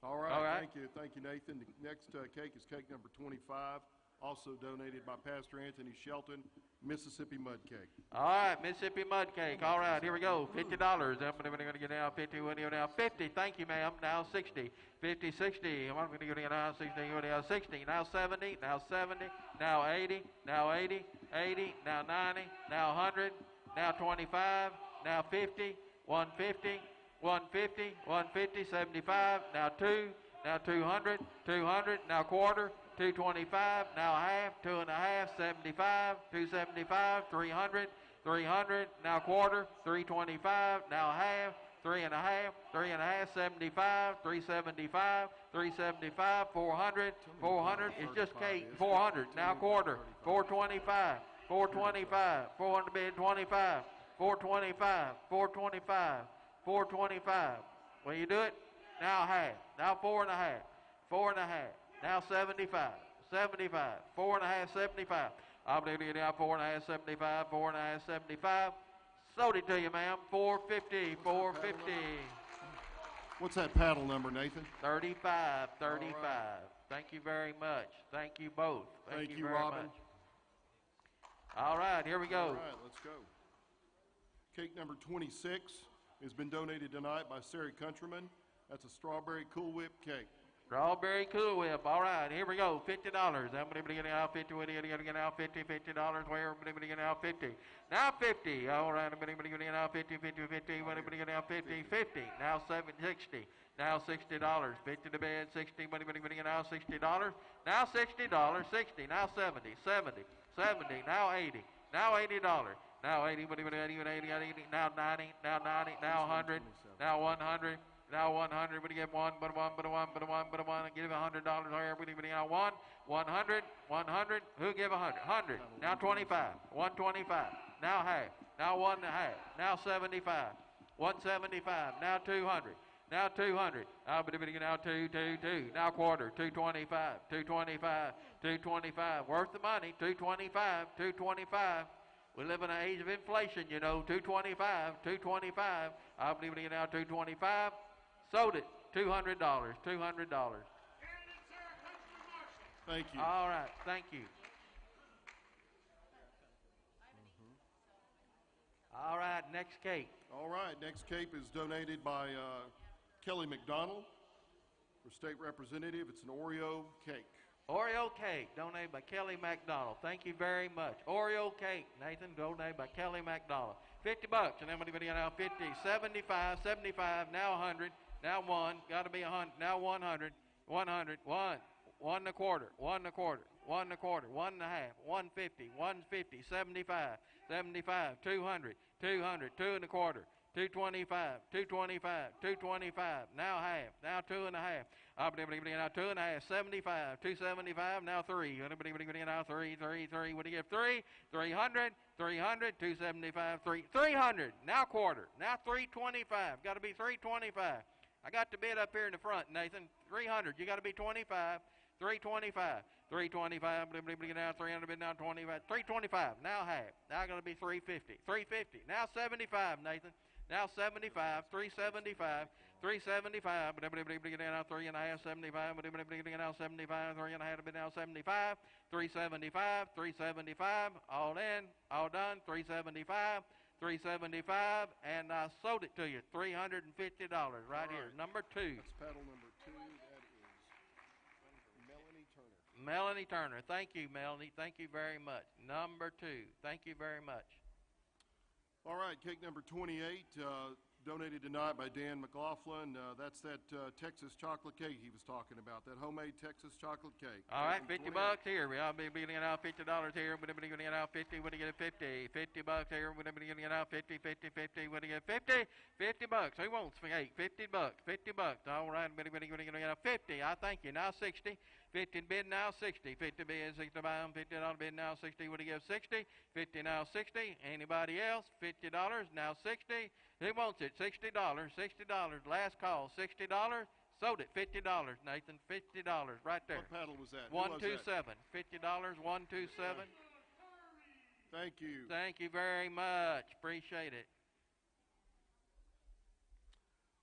All right, thank you, Nathan. The next cake is cake number 25, also donated by Pastor Anthony Shelton, Mississippi Mud Cake. All right, Mississippi Mud Cake. All right, here we go. $50. I'm going to get now 50. Now 50. Thank you, ma'am. Now 60. 50, 60. I'm going to get now 60. Now 60. Now 70. Now 70. Now 80. Now 80. 80. Now 90. Now 100. Now 25. Now 50. 150. 150. 150. 75. Now 2. Now 200. 200. Now quarter. 225, now half, 2 and a half, 75, 275, 300, 300, now quarter, 325, now half, 3 and a half, 3 and a half, 75, 375, 375, 400, 400, it's just cake, 400, now quarter, 425, 425, 400 bid, 25, 425, 425, 425. Will you do it? Now half, now 4 and a half, 4 and a half. Now 75, 75, 4 and a half, 75. I'm going to get now 4 and a half, 75, 4 and a half, 75. Sold it to you, ma'am. 450, 450. What's that paddle number, Nathan? 35, 35. Right. Thank you very much. Thank you both. Thank you very Robin. much. All right, here we go. All right, let's go. Cake number 26 has been donated tonight by Sari Countryman. That's a strawberry Cool Whip cake. Strawberry Cool Whip. All right, here we go. $50. Everybody getting out 50. What are you going to get out 50? $50. Where everybody getting out 50? Now 50. All right, everybody getting out 50, 50, 50. What everybody getting out 50? 50. Now 60. Now $60. 50 to bed. 60. What everybody getting out $60? Now $60. 60. Now 70. 70. 70. Now 80. Now $80. Now 80. What everybody 80? 80. Now 90. Now 90. Now 100. Now 100. Now 100, but you get 1, but a 1, but a 1, but a 1, but a 1, give $100 here, everybody now 1, 100, 100, who give 100? 100, now 25, 125, now half, now 1 and a half, now 75, 175, now 200, now 200, now 2, 2, 2, now quarter, 225, 225, 225, worth the money, 225, 225. We live in an age of inflation, you know, 225, 225, I believe it now 225. Sold it, $200, $200. Thank you. All right, thank you. All right, next cake. All right, next cake is donated by Kelly McDonald for state representative. It's an Oreo cake. Oreo cake, donated by Kelly McDonald. Thank you very much. Oreo cake, Nathan, donated by Kelly McDonald. $50, and then everybody now 50, 75, 75, now 100. Now 1, got to be 100. Now 100, 100, 1, 1 and a quarter, 1 and a quarter, 1 and a quarter, 1 and a half, 150, 150, 75, 75, 200, 200, 2 and a quarter, 225, 225, 225, now half, now 2 and a half. Now 2 and a half, 75, 275, now 3. Now 3, 3, 3. What do you give? 3, 300, 300, 275, 300. Now quarter, now 325. Got to be 325. I got the bid up here in the front, Nathan. 300. You got to be 25. 325. 325. Now 300. Bid now 25. 325. Now half. Now got to be 350. 350. Now 75, Nathan. Now 75. 375. 375. Now 3 and a half. 75. Now 75. 3 and a half. Now 75. 375. 375. All in. All done. 375. 375, and I sold it to you, $350 right here. Number 2. That's paddle number 2. That is Melanie Turner. Melanie Turner. Thank you, Melanie. Thank you very much. Number 2. Thank you very much. All right, cake number 28, donated tonight by Dan McLaughlin. That's that Texas chocolate cake he was talking about, that homemade Texas chocolate cake. All right, 50 bucks here. We'll be getting out $50 here. We're going to get out 50. We're going to get 50. 50 bucks here. We're going to get out 50, 50, 50. We're going to get 50. 50 bucks. Who wants cake? 50 bucks. 50 bucks. All right, we're going to get out 50. I thank you. Now 60. 50 bid now 60. 50 bid 60 buy 'em. $50 bid now 60. We're going to give 60. 50 now 60. Anybody else? $50 now 60. Who wants it? $60. $60. Last call. $60. Sold it. $50. Nathan. $50 right there. What paddle was that? Who was that? 127. $50. 127. Thank you. Thank you very much. Appreciate it.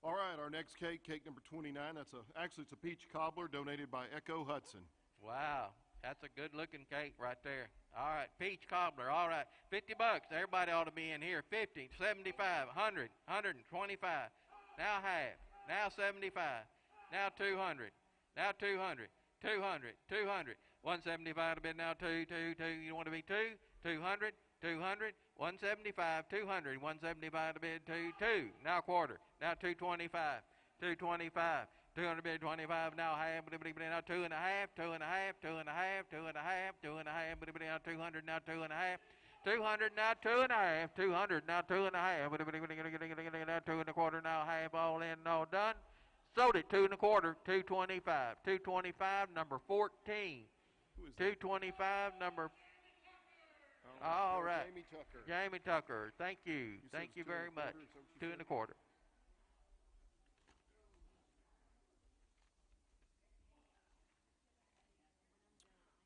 All right, our next cake, cake number 29. Actually, it's a peach cobbler donated by Echo Hudson. Wow, that's a good-looking cake right there. All right, peach cobbler. All right, 50 bucks. Everybody ought to be in here. 50, 75, 100, 125. Now half. Now 75. Now 200. Now 200. 200. 200. 175 to bid now 2, 2, 2. You want to be 2? 200. 200. 175. 200. 175 to bid 2, 2. Now quarter. Now 225. 225. 200 bid 25. Now half. Now 2 and a half. 2 and a half. 2 and a half. 2 and a half. 2 and a half. Now 200. Now 2 and a half. 200 now 2 and a half. 200 now 2 and a half. Now 2 and a quarter. Now half. All in. All done. Sold it 2 and a quarter. 225. 225. Number 14. 225. Number. All right. Jamie Tucker. Jamie Tucker. Thank you. Thank you very much. 2 and a quarter.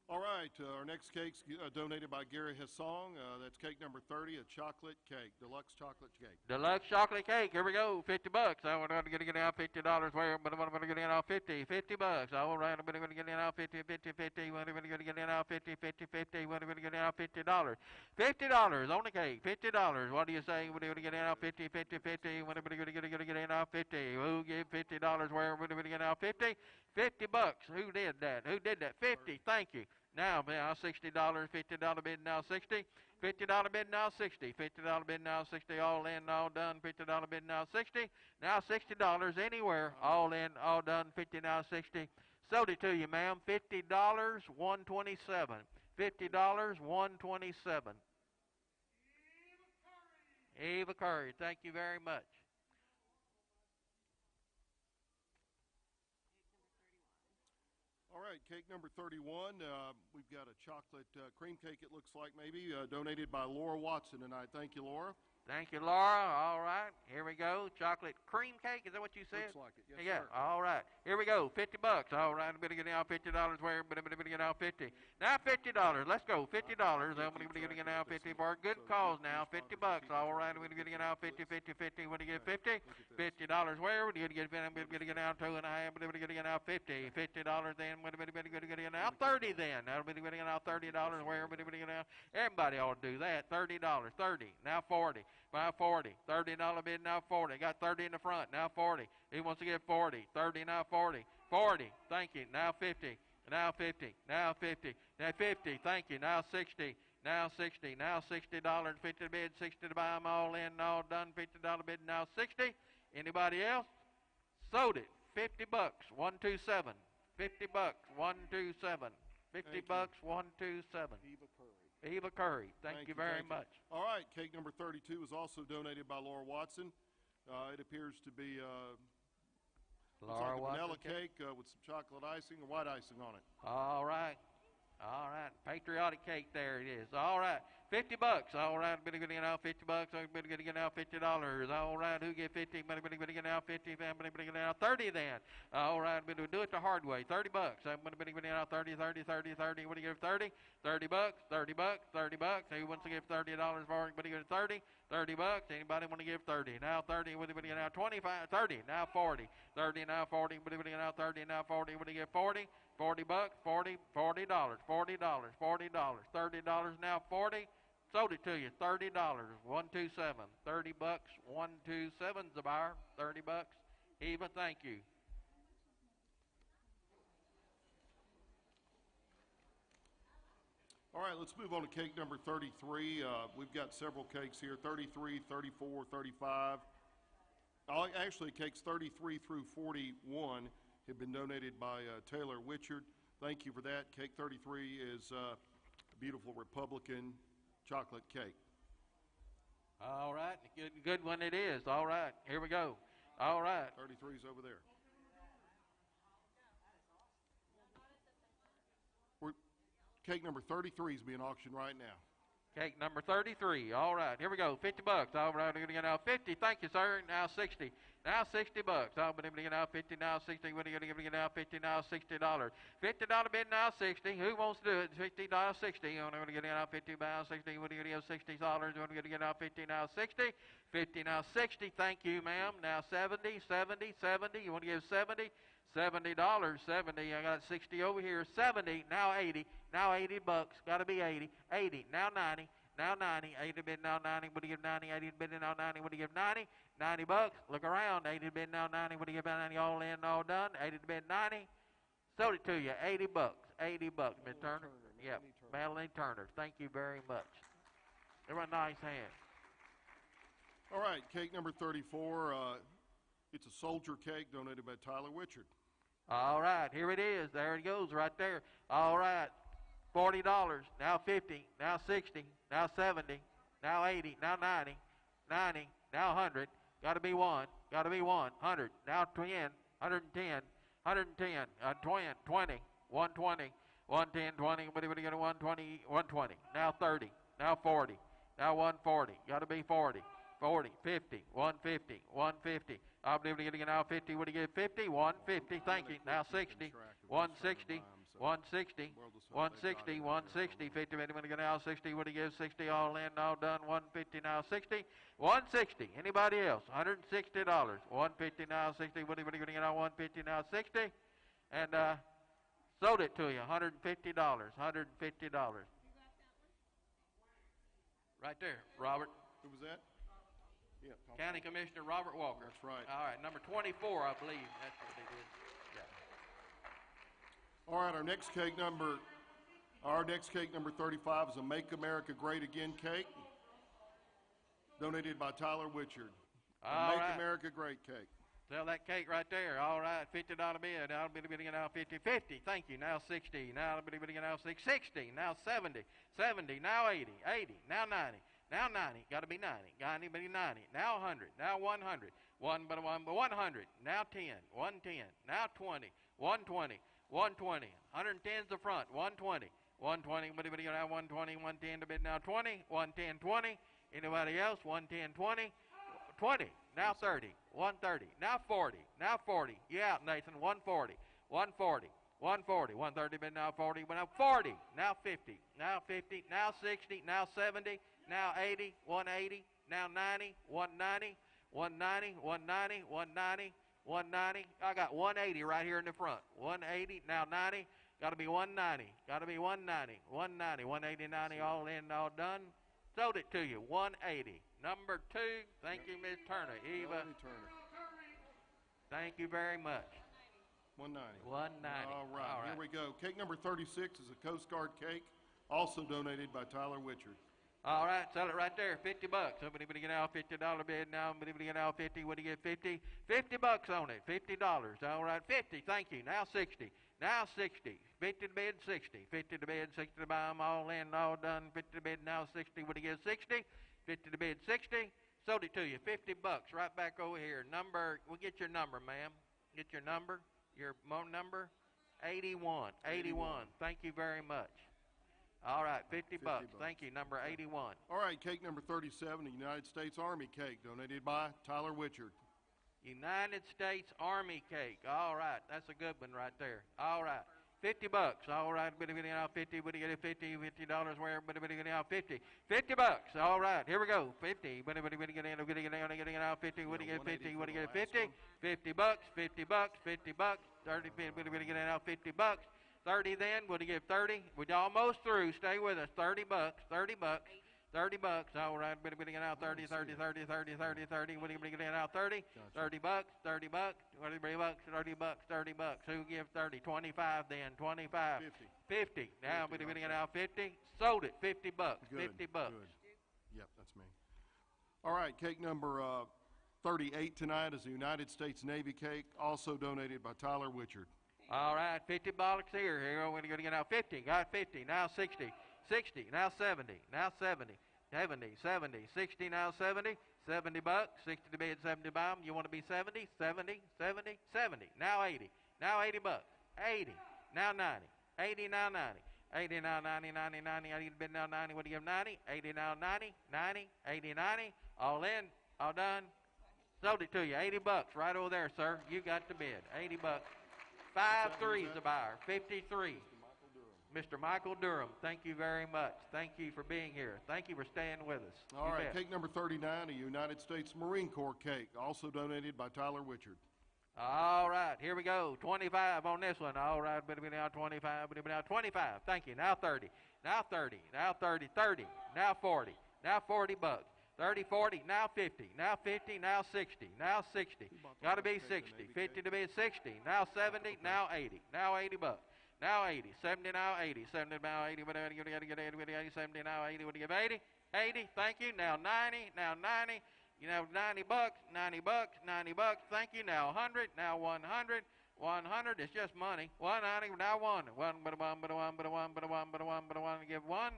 All right, our next cake's donated by Gary Hassong. That's cake number 30, a chocolate cake, deluxe chocolate cake. Deluxe chocolate cake. Here we go. 50 bucks. I'm going to get out $50. Where? But I'm going to get out 50. 50 bucks. All right. I'm going to get out 50, 50, 50. We're going to get out 50, 50, 50. We're going to get out $50. $50 on the cake. $50. What do you say? We're going to get out 50, 50, 50. We're going to get out 50. Who give $50? Where? We're going to get out 50. 50 bucks. Who did that? Who did that? 50. Thank you. Now $60, $50 bid now 60, $50 bid now 60, $50 bid now 60, all in, all done, $50 bid now 60, now $60 anywhere, all in, all done, 50 now 60. Sold it to you, ma'am, $50, 127, $50, 127. Eva Curry, thank you very much. All right, cake number 31. We've got a chocolate cream cake, it looks like maybe, donated by Laura Watson tonight. Thank you, Laura. Thank you, Laura. All right, here we go. Chocolate cream cake, is that what you said? Looks like it, yes, yeah, sir. all right. Here we go, 50 bucks. All right, I'm going to get out $50. Where? I'm going to get out 50. Now $50. Let's go, $50. I'm going to get out 50 for a good cause now. 50 bucks. All right, I'm going to get out 50, 50, 50. When you get 50, $50. Where? We're going to get I'm going to get out 2 and a half. We're going to get out 50. $50 then. We're going to get out 30 then. Now we're going to get out $30. Where? We're going to get out. Everybody ought to do that. $30. 30. Now 40. Now 40. $30 bid now 40. Got 30 in the front. Now 40. He wants to get 40. 30 now 40. 40. Thank you. Now 50. Now 50. Now 50. Now 50. Thank you. Now 60. Now 60. Now $60. 50 bid. 60 to buy them all in. All done. $50 bid now 60. Anybody else? Sold it. 50 bucks. 127. 50 bucks. 127. 50 bucks. 127. Eva Curry. Eva Curry, thank you very much. All right, cake number 32 was also donated by Laura Watson. It appears to be Laura like a Watson vanilla cake with some chocolate icing or white icing on it. All right. All right. Patriotic cake, there it is. All right. 50 bucks. All right. Better get out 50 bucks. Better get out $50. All right. Who get 50? Better get out 50. Better get out 30 then. All right. Better do it the hard way. 30 bucks. I'm going to get out 30, 30, 30, 30. What do you give 30? 30 bucks. 30 bucks. 30 bucks. Who wants to give $30 for it? Better get 30. 30 bucks. Anybody want to give 30? Now 30. What do you get out 25? 30. Now 40. 30. Now 40. What do you get out 30? Now 40. What do you get 40? 40 bucks. 40. $40. $40. $40. $30 now 40. Sold it to you, $30, 127. 30 bucks, 127's the buyer. 30 bucks. Eva, thank you. All right, let's move on to cake number 33. We've got several cakes here, 33, 34, 35. Actually, cakes 33 through 41 have been donated by Taylor Witchard. Thank you for that. Cake 33 is a beautiful Republican chocolate cake. All right, good one it is. All right, here we go. All right. 33 is over there. Cake number 33 is being auctioned right now. Cake number 33. All right, here we go. $50. All right, we're going to get now 50. Thank you, sir. Now 60. Now $60. I'm going to get now 50. Now 60. We're going to get now 50. Now $60. $50 bid now 60. Who wants to do it? $50. 60. I'm going to get now 50. Now 60. We're going to get $60. We're going to get now 50. Now 60. 50. Now 60. Thank you, ma'am. Now 70. 70. 70. You want to give 70? $70. 70. I got 60 over here. 70. Now 80. Now $80. Got to be 80. 80. Now 90. Now 90. 80 bid now 90. What do you give 90? 80 bid now 90. What do you give 90? $90. Look around. 80 bid now 90. What do you give 90? All in, all done. 80 bid 90. Sold it to you. $80. $80. Miss Turner. Yep. Madeline Turner. Thank you very much. Everyone, nice hand. All right, cake number 34. It's a soldier cake donated by Tyler Witchard. All right, here it is. There it goes right there. All right, $40. Now 50. Now 60. Now 70. Now 80. Now 90. 90. Now 100. Got to be one. Got to be one. 100. Now 10. 110. 110. 20. 120. 110. 20. What do we get? 120. 120. Now 30. Now 40. Now 140. Got to be 40. 40, 50, 150, 150. I believe we're getting now 50. What do you get? 50, 150. Thank you. Now 60, 160, 160, 160, 160, 50. Anyone get now 60? What do you give? 60 all in, all done. 150 now 60, 160. Anybody else? $160. 150 now 60. What are you getting now? 150 now 60. And sold it to you. $150. $150. Right there, Robert. Who was that? Yeah, County Commissioner Robert Walker. That's right. All right, number 24, I believe. That's what they did. Yeah. All right, our next cake number 35 is a Make America Great Again cake, donated by Tyler Witchard. Make America Great cake. Sell that cake right there. All right, $50 bid. Now bidding now 50. 50. Thank you. Now 60. Now bidding now 60. 60. Now 70. 70. Now 80. 80. Now 90. Now 90, got to be 90. Got to be 90. Now 100. Now 100. 100. Now 10. 110. Now 20. 120. 120. 110's the front. 120. 120. What do you got now? 120. 110 to bid now 20. 110. 20. Anybody else? 110. 20. 20. Now 30. 130. Now 40. Now 40. You out, Nathan. 140. 140. 140. 130 bid now 40. Now 40. Now 50. Now 50. Now 60. Now 70. Now 80, 180, now 90, 190, 190, 190, 190, 190. I got 180 right here in the front. 180, now 90. Got to be 190. Got to be 190, 190, 180, 90, all in, all done. Sold it to you, 180. Number 2, thank you, Ms. Turner. Eva. Turner. Thank you very much. 190. 190. All right, here we go. Cake number 36 is a Coast Guard cake, also donated by Tyler Witchard. All right, sell it right there, $50. Somebody get out $50 bid now. Somebody get out 50. What do you get? 50. $50 on it. $50. All right, 50. Thank you. Now 60. Now 60. 50 to bid, 60. 50 to bid, 60 to buy them all in, all done. 50 to bid, now 60. What do you get? 60. 50 to bid, 60. Sold it to you. $50. Right back over here. Number. We'll get your number, ma'am. Get your number. Your number. 81. 81. Thank you very much. All right, $50. Thank you, number 81. All right, cake number 37, a United States Army cake, donated by Tyler Witchard. United States Army cake. All right, that's a good one right there. All right, $50. All right, what do you get out? 50. What do you get? $50. $50 where? What do you get out? 50. $50. All right, here we go. 50. What do you get in? What do you get out? 50. What do you get? 50. What do you get? 50. $50. $50. $50. 30. What do you get out? $50. 30 then, would you give 30? We're almost through. Stay with us. $30. $30. $30. All right, we're getting out 30, 30, 30, 30, 30, 30. What are you getting out 30? $30. $30. $30. $30. $30. Who give 30? 25 then. 25. 50. Now we're getting out 50. Sold it. $50. Good, $50. Good. Yep, that's me. All right, cake number 38 tonight is a United States Navy cake, also donated by Tyler Witchard. All right, $50 here. Here, we're going to get now 50. Got 50. Now 60. 60. Now 70. Now 70. 70. 70. 60. Now 70. 70 bucks. 60 to bed, 70 bomb. You want to be 70? 70. 70. 70. Now 80. Now 80 bucks. 80. Now 90. 80. Now 90. 80 now 90. 90. 90. 80 to bed now 90. What do you give 90? 80 now 90. 90. 80. 90. All in. All done. Sold it to you. 80 bucks right over there, sir. You got the bid. 80 bucks. 53 is the buyer. 53. Mr. Michael Durham, thank you very much. Thank you for being here. Thank you for staying with us. All right, cake number 39, a United States Marine Corps cake, also donated by Tyler Witchard. All right, here we go. 25 on this one. All right, better be now 25, better be now 25. Thank you. Now 30. Now 30. Now 30. 30. Now 40. Now 40 bucks. 30, 40, now 50, now 50, now 60, now 60. Got to be 60, 50 to be 60, now 70, now 80, now 80 bucks. Now 80, 70, now 80, 70, now 80, what do you got to get 80, 70, now 80, what do you give 80? 80, thank you, now 90, now 90, you know, 90 bucks, 90 bucks, 90 bucks, thank you, now 100, now 100, 100, it's just money, 190, now 1, 1, but a 1, but a 1, but a 1, but a 1, but a 1, but a 1, give 1,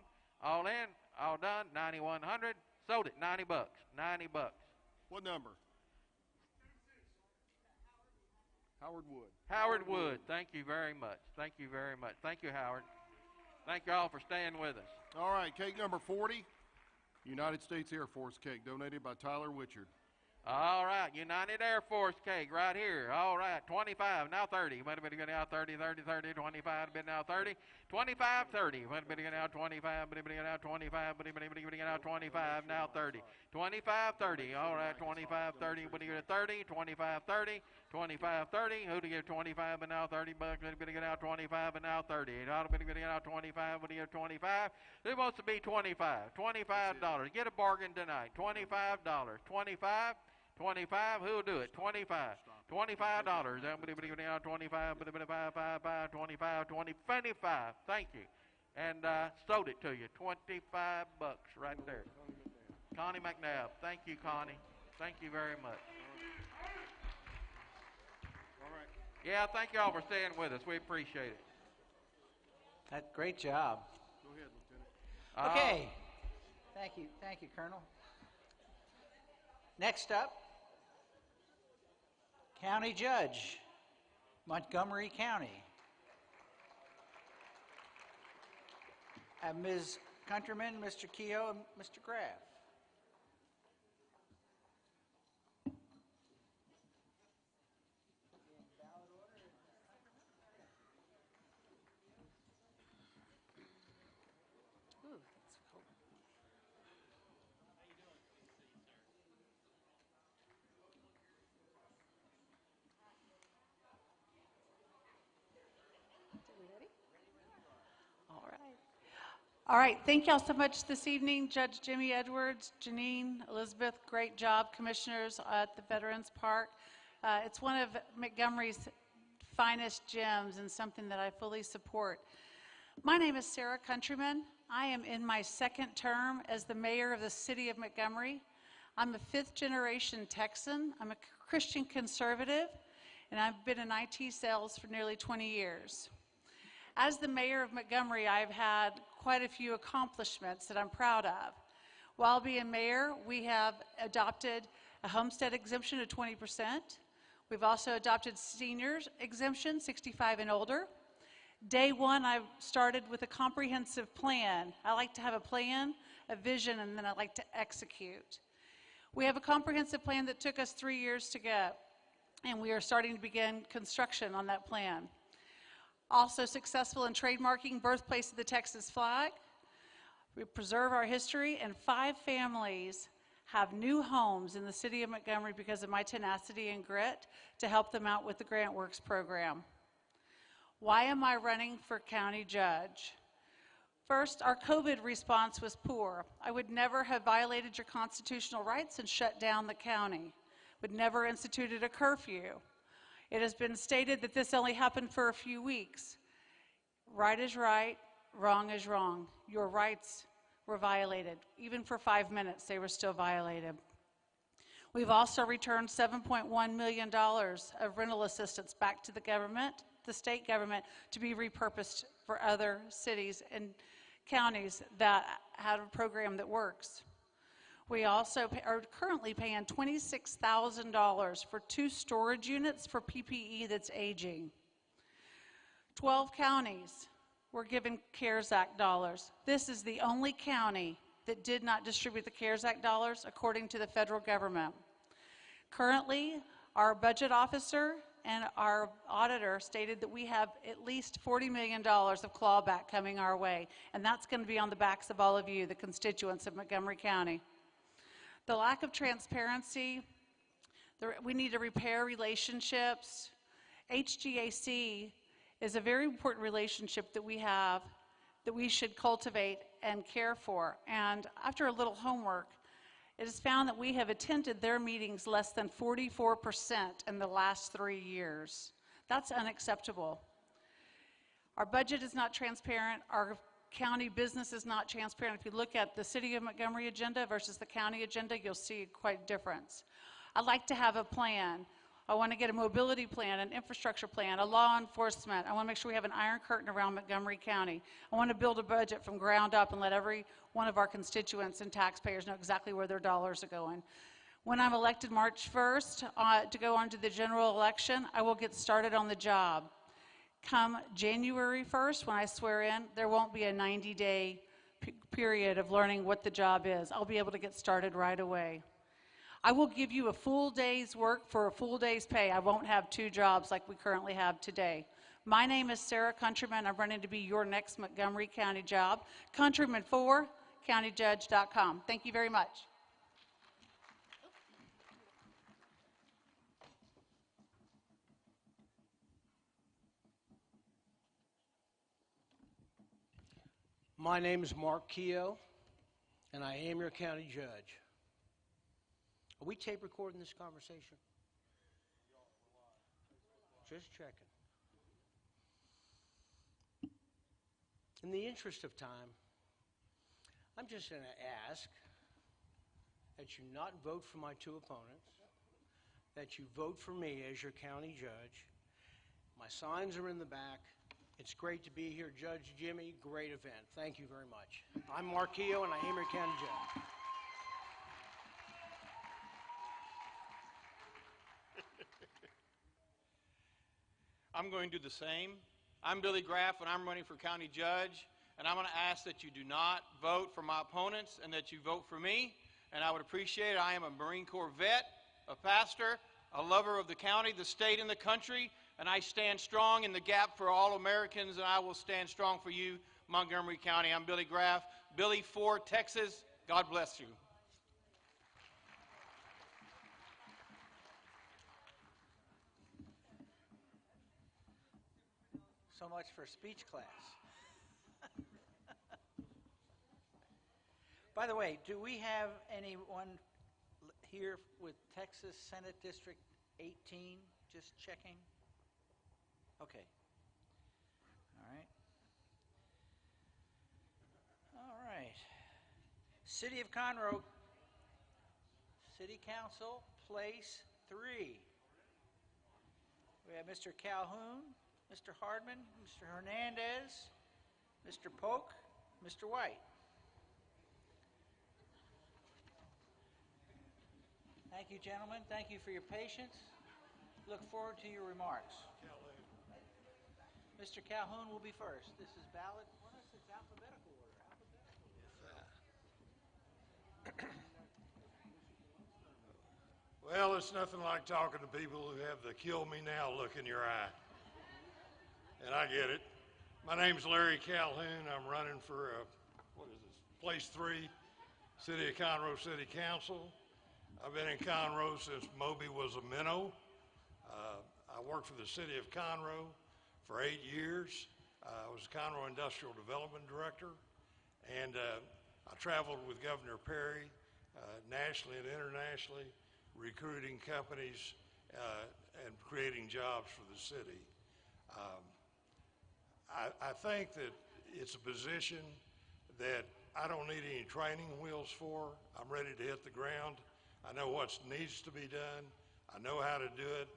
all in, all done, 9100. Sold it, 90 bucks, 90 bucks. What number? Howard Wood. Howard Wood, thank you very much. Thank you very much. Thank you, Howard. Thank you all for staying with us. All right, cake number 40, United States Air Force cake, donated by Tyler Witchard. All right, United Air Force cake right here. All right, 25, now 30. Wait a minute, now 30, 30, 30, 25, been now 30, 25, 30. Wait a minute, now 25, but now 25, but now 25, now 30, 25, 30. All right, 25, 30, what do you get 30, 25, 30, 25, 30. Who do you give 25, but now 30 bucks? What do you get now 25, but now 30. It ought to be now 25, what do you give 25? Who wants to be 25? $25. Get a bargain tonight. $25. 25. 25, who'll do it? 25. $25. 25, 25, 25, 25. Thank you. And sold it to you. 25 bucks right there. Connie McNabb. Thank you, Connie. Thank you very much. All right. Yeah, thank you all for staying with us. We appreciate it. That's great job. Go ahead, Lieutenant. Okay. Thank you, Colonel. Next up, County Judge, Montgomery County. Ms. Countryman, Mr. Keogh, and Mr. Graff. All right, thank y'all so much this evening. Judge Jimmy Edwards, Janine, Elizabeth, great job, commissioners at the Veterans Park. It's one of Montgomery's finest gems and something that I fully support. My name is Sarah Countryman. I am in my second term as the mayor of the city of Montgomery. I'm a fifth-generation Texan. I'm a Christian conservative, and I've been in IT sales for nearly 20 years. As the mayor of Montgomery, I've had quite a few accomplishments that I'm proud of. While being mayor, we have adopted a homestead exemption of 20%. We've also adopted seniors exemption, 65 and older. Day one, I started with a comprehensive plan. I like to have a plan, a vision, and then I like to execute. We have a comprehensive plan that took us 3 years to get, and we are starting to begin construction on that plan. Also successful in trademarking birthplace of the Texas flag. We preserve our history, and 5 families have new homes in the city of Montgomery because of my tenacity and grit to help them out with the Grant Works program. Why am I running for county judge? First, our COVID response was poor. I would never have violated your constitutional rights and shut down the county. Would never instituted a curfew. It has been stated that this only happened for a few weeks. Right is right, wrong is wrong. Your rights were violated. Even for 5 minutes, they were still violated. We've also returned $7.1 million of rental assistance back to the government, the state government, to be repurposed for other cities and counties that have a program that works. We also are currently paying $26,000 for 2 storage units for PPE that's aging. 12 counties were given CARES Act dollars. This is the only county that did not distribute the CARES Act dollars according to the federal government. Currently, our budget officer and our auditor stated that we have at least $40 million of clawback coming our way, and that's going to be on the backs of all of you, the constituents of Montgomery County. The lack of transparency, we need to repair relationships. HGAC is a very important relationship that we have that we should cultivate and care for. And after a little homework, it is found that we have attended their meetings less than 44% in the last 3 years. That's unacceptable. Our budget is not transparent. Our county business is not transparent. If you look at the City of Montgomery agenda versus the county agenda, you'll see quite a difference. I'd like to have a plan. I want to get a mobility plan, an infrastructure plan, a law enforcement. I want to make sure we have an iron curtain around Montgomery County. I want to build a budget from ground up and let every one of our constituents and taxpayers know exactly where their dollars are going. When I'm elected March 1st to go on to the general election, I will get started on the job. Come January 1st, when I swear in, there won't be a 90-day period of learning what the job is. I'll be able to get started right away. I will give you a full day's work for a full day's pay. I won't have 2 jobs like we currently have today. My name is Sarah Countryman. I'm running to be your next Montgomery County job. Countryman4, countyjudge.com. Thank you very much. My name is Mark Keogh, and I am your county judge. Are we tape recording this conversation? Just checking. In the interest of time, I'm just going to ask that you not vote for my 2 opponents, that you vote for me as your county judge. My signs are in the back. It's great to be here. Judge Jimmy, great event. Thank you very much. I'm Mark Keogh, and I am your county judge. I'm going to do the same. I'm Billy Graff, and I'm running for county judge, and I'm going to ask that you do not vote for my opponents and that you vote for me, and I would appreciate it. I am a Marine Corps vet, a pastor, a lover of the county, the state, and the country, and I stand strong in the gap for all Americans, and I will stand strong for you, Montgomery County. I'm Billy Graff, Billy for Texas. God bless you. So much for speech class. By the way, do we have anyone here with Texas Senate District 18? Just checking. Okay. All right. All right. City of Conroe, City Council, Place 3. We have Mr. Calhoun, Mr. Hardman, Mr. Hernandez, Mr. Polk, Mr. White. Thank you, gentlemen. Thank you for your patience. Look forward to your remarks. Mr. Calhoun will be first. This is ballot. Well, it's alphabetical order. Well, it's nothing like talking to people who have the kill me now look in your eye. And I get it. My name's Larry Calhoun. I'm running for, Place 3, City of Conroe City Council. I've been in Conroe since Moby was a minnow. I worked for the City of Conroe for 8 years. I was Conroe Industrial Development Director. And I traveled with Governor Perry nationally and internationally, recruiting companies and creating jobs for the city. I think that it's a position that I don't need any training wheels for. I'm ready to hit the ground I know what needs to be done. I know how to do it,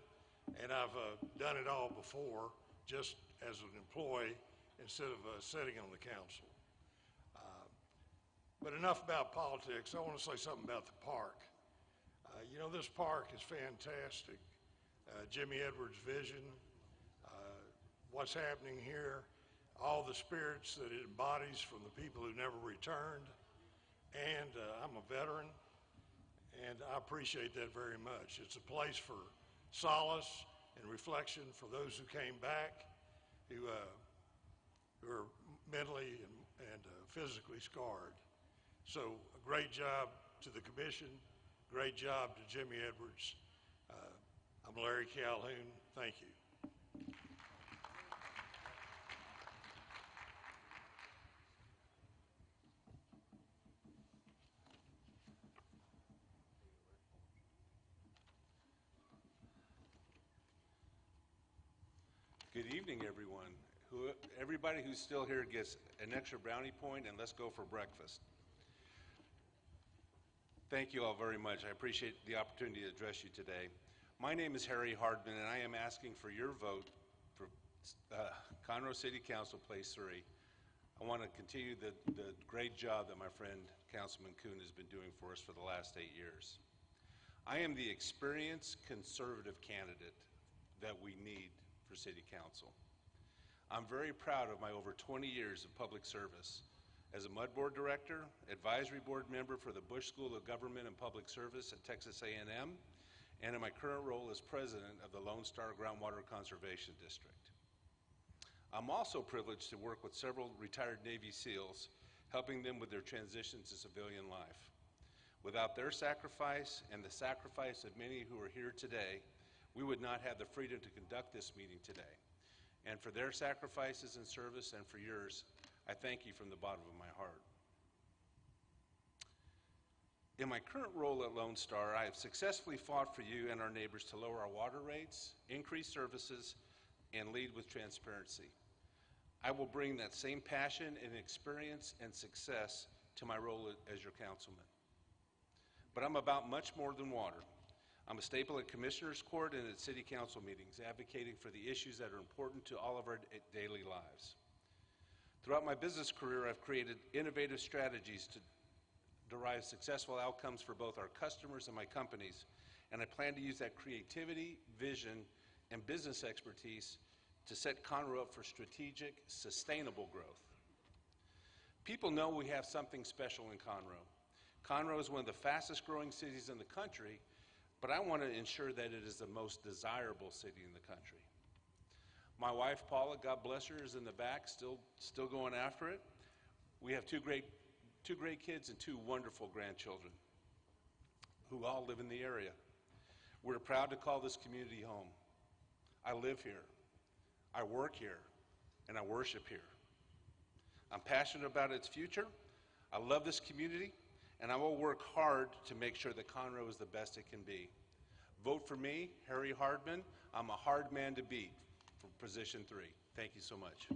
and I've done it all before, just as an employee instead of sitting on the council. But enough about politics. I want to say something about the park. You know, this park is fantastic. Jimmy Edwards' vision, what's happening here, all the spirits that it embodies from the people who never returned. And I'm a veteran, and I appreciate that very much. It's a place for solace and reflection for those who came back, who are mentally and physically scarred. So a great job to the commission, great job to Jimmy Edwards. I'm Larry Calhoun. Thank you. Good evening, everyone. Everybody who's still here gets an extra brownie point, and let's go for breakfast. Thank you all very much. I appreciate the opportunity to address you today. My name is Harry Hardman, and I am asking for your vote for Conroe City Council Place 3. I want to continue the great job that my friend Councilman Kuhn has been doing for us for the last 8 years. I am the experienced conservative candidate that we need for City Council. I'm very proud of my over 20 years of public service as a Mud Board Director, Advisory Board member for the Bush School of Government and Public Service at Texas A&M, and in my current role as President of the Lone Star Groundwater Conservation District. I'm also privileged to work with several retired Navy SEALs, helping them with their transition to civilian life. Without their sacrifice and the sacrifice of many who are here today, we would not have the freedom to conduct this meeting today. And for their sacrifices and service, and for yours, I thank you from the bottom of my heart. In my current role at Lone Star, I have successfully fought for you and our neighbors to lower our water rates, increase services, and lead with transparency. I will bring that same passion and experience and success to my role as your councilman. But I'm about much more than water. I'm a staple at Commissioners Court and at City Council meetings, advocating for the issues that are important to all of our daily lives. Throughout my business career, I've created innovative strategies to derive successful outcomes for both our customers and my companies, and I plan to use that creativity, vision, and business expertise to set Conroe up for strategic, sustainable growth. People know we have something special in Conroe. Conroe is one of the fastest growing cities in the country, but I want to ensure that it is the most desirable city in the country. My wife, Paula, God bless her, is in the back, still going after it. We have two great kids and 2 wonderful grandchildren who all live in the area. We're proud to call this community home. I live here, I work here, and I worship here. I'm passionate about its future. I love this community, and I will work hard to make sure that Conroe is the best it can be. Vote for me, Harry Hardman. I'm a hard man to beat for position 3. Thank you so much.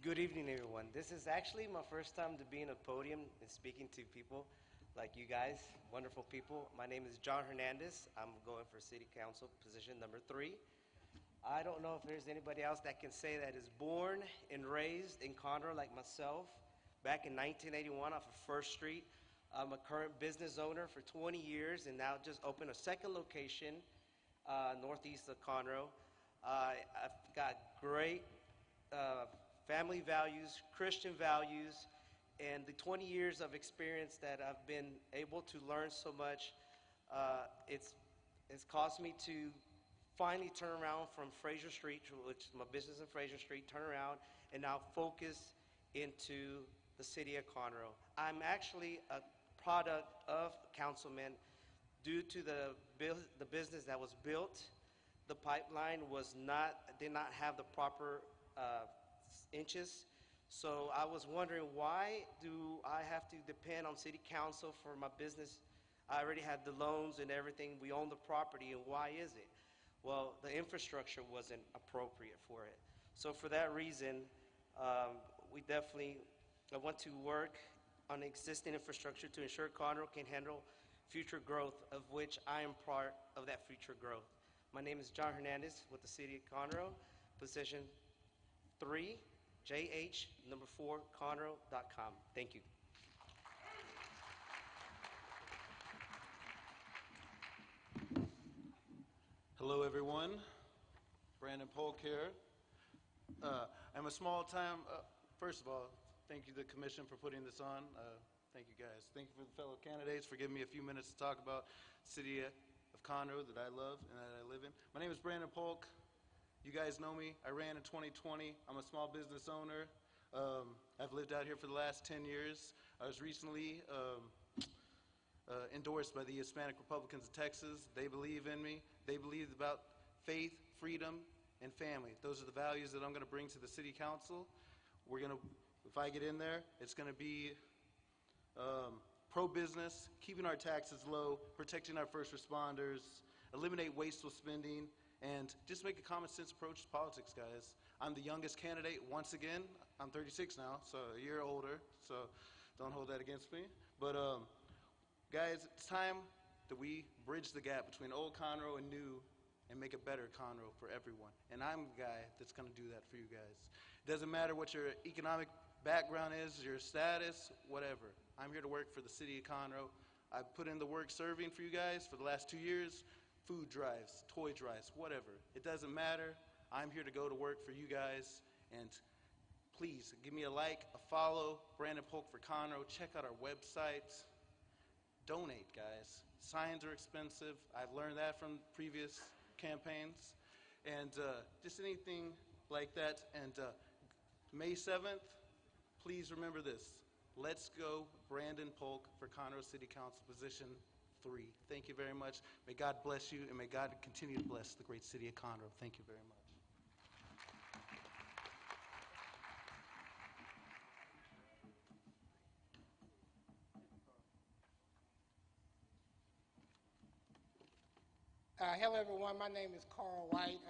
Good evening, everyone. This is actually my first time to be in a podium and speaking to people like you guys, wonderful people. My name is John Hernandez. I'm going for City Council position number 3. I don't know if there's anybody else that can say that is born and raised in Conroe like myself. Back in 1981 off of First Street. I'm a current business owner for 20 years and now just opened a second location northeast of Conroe. I've got great family values, Christian values, and the 20 years of experience that I've been able to learn so much, it's caused me to finally turn around from Fraser Street, which is my business in Fraser Street, turn around and now focus into the city of Conroe. I'm actually a product of Councilman. Due to the business that was built, the pipeline did not have the proper inches. So I was wondering, why do I have to depend on City Council for my business? I already had the loans and everything. We own the property, and why is it? Well, the infrastructure wasn't appropriate for it. So for that reason, I want to work on existing infrastructure to ensure Conroe can handle future growth, of which I am part of that future growth. My name is John Hernandez with the City of Conroe, position 3, JH, number 4, Conroe.com. Thank you. Hello, everyone. Brandon Polk here. I'm a small-time, first of all, thank you to the commission for putting this on. Thank you, guys. Thank you for the fellow candidates for giving me a few minutes to talk about the city of Conroe that I love and that I live in. My name is Brandon Polk. You guys know me. I ran in 2020. I'm a small business owner. I've lived out here for the last 10 years. I was recently endorsed by the Hispanic Republicans of Texas. They believe in me. They believe about faith, freedom, and family. Those are the values that I'm going to bring to the city council. If I get in there, it's going to be pro-business, keeping our taxes low, protecting our first responders, eliminate wasteful spending, and just make a common sense approach to politics, guys. I'm the youngest candidate once again. I'm 36 now, so a year older, so don't hold that against me. But guys, it's time that we bridge the gap between old Conroe and new and make a better Conroe for everyone. And I'm the guy that's going to do that for you guys. It doesn't matter what your economic background is, your status, whatever. I'm here to work for the city of Conroe. I've put in the work serving for you guys for the last 2 years, food drives, toy drives, whatever. It doesn't matter. I'm here to go to work for you guys. And please give me a like, a follow, Brandon Polk for Conroe. Check out our website. Donate, guys. Signs are expensive. I've learned that from previous campaigns. And just anything like that. And May 7th, please remember this. Let's go, Brandon Polk for Conroe City Council, position 3. Thank you very much. May God bless you, and may God continue to bless the great city of Conroe. Thank you very much. Hello, everyone. My name is Carl White.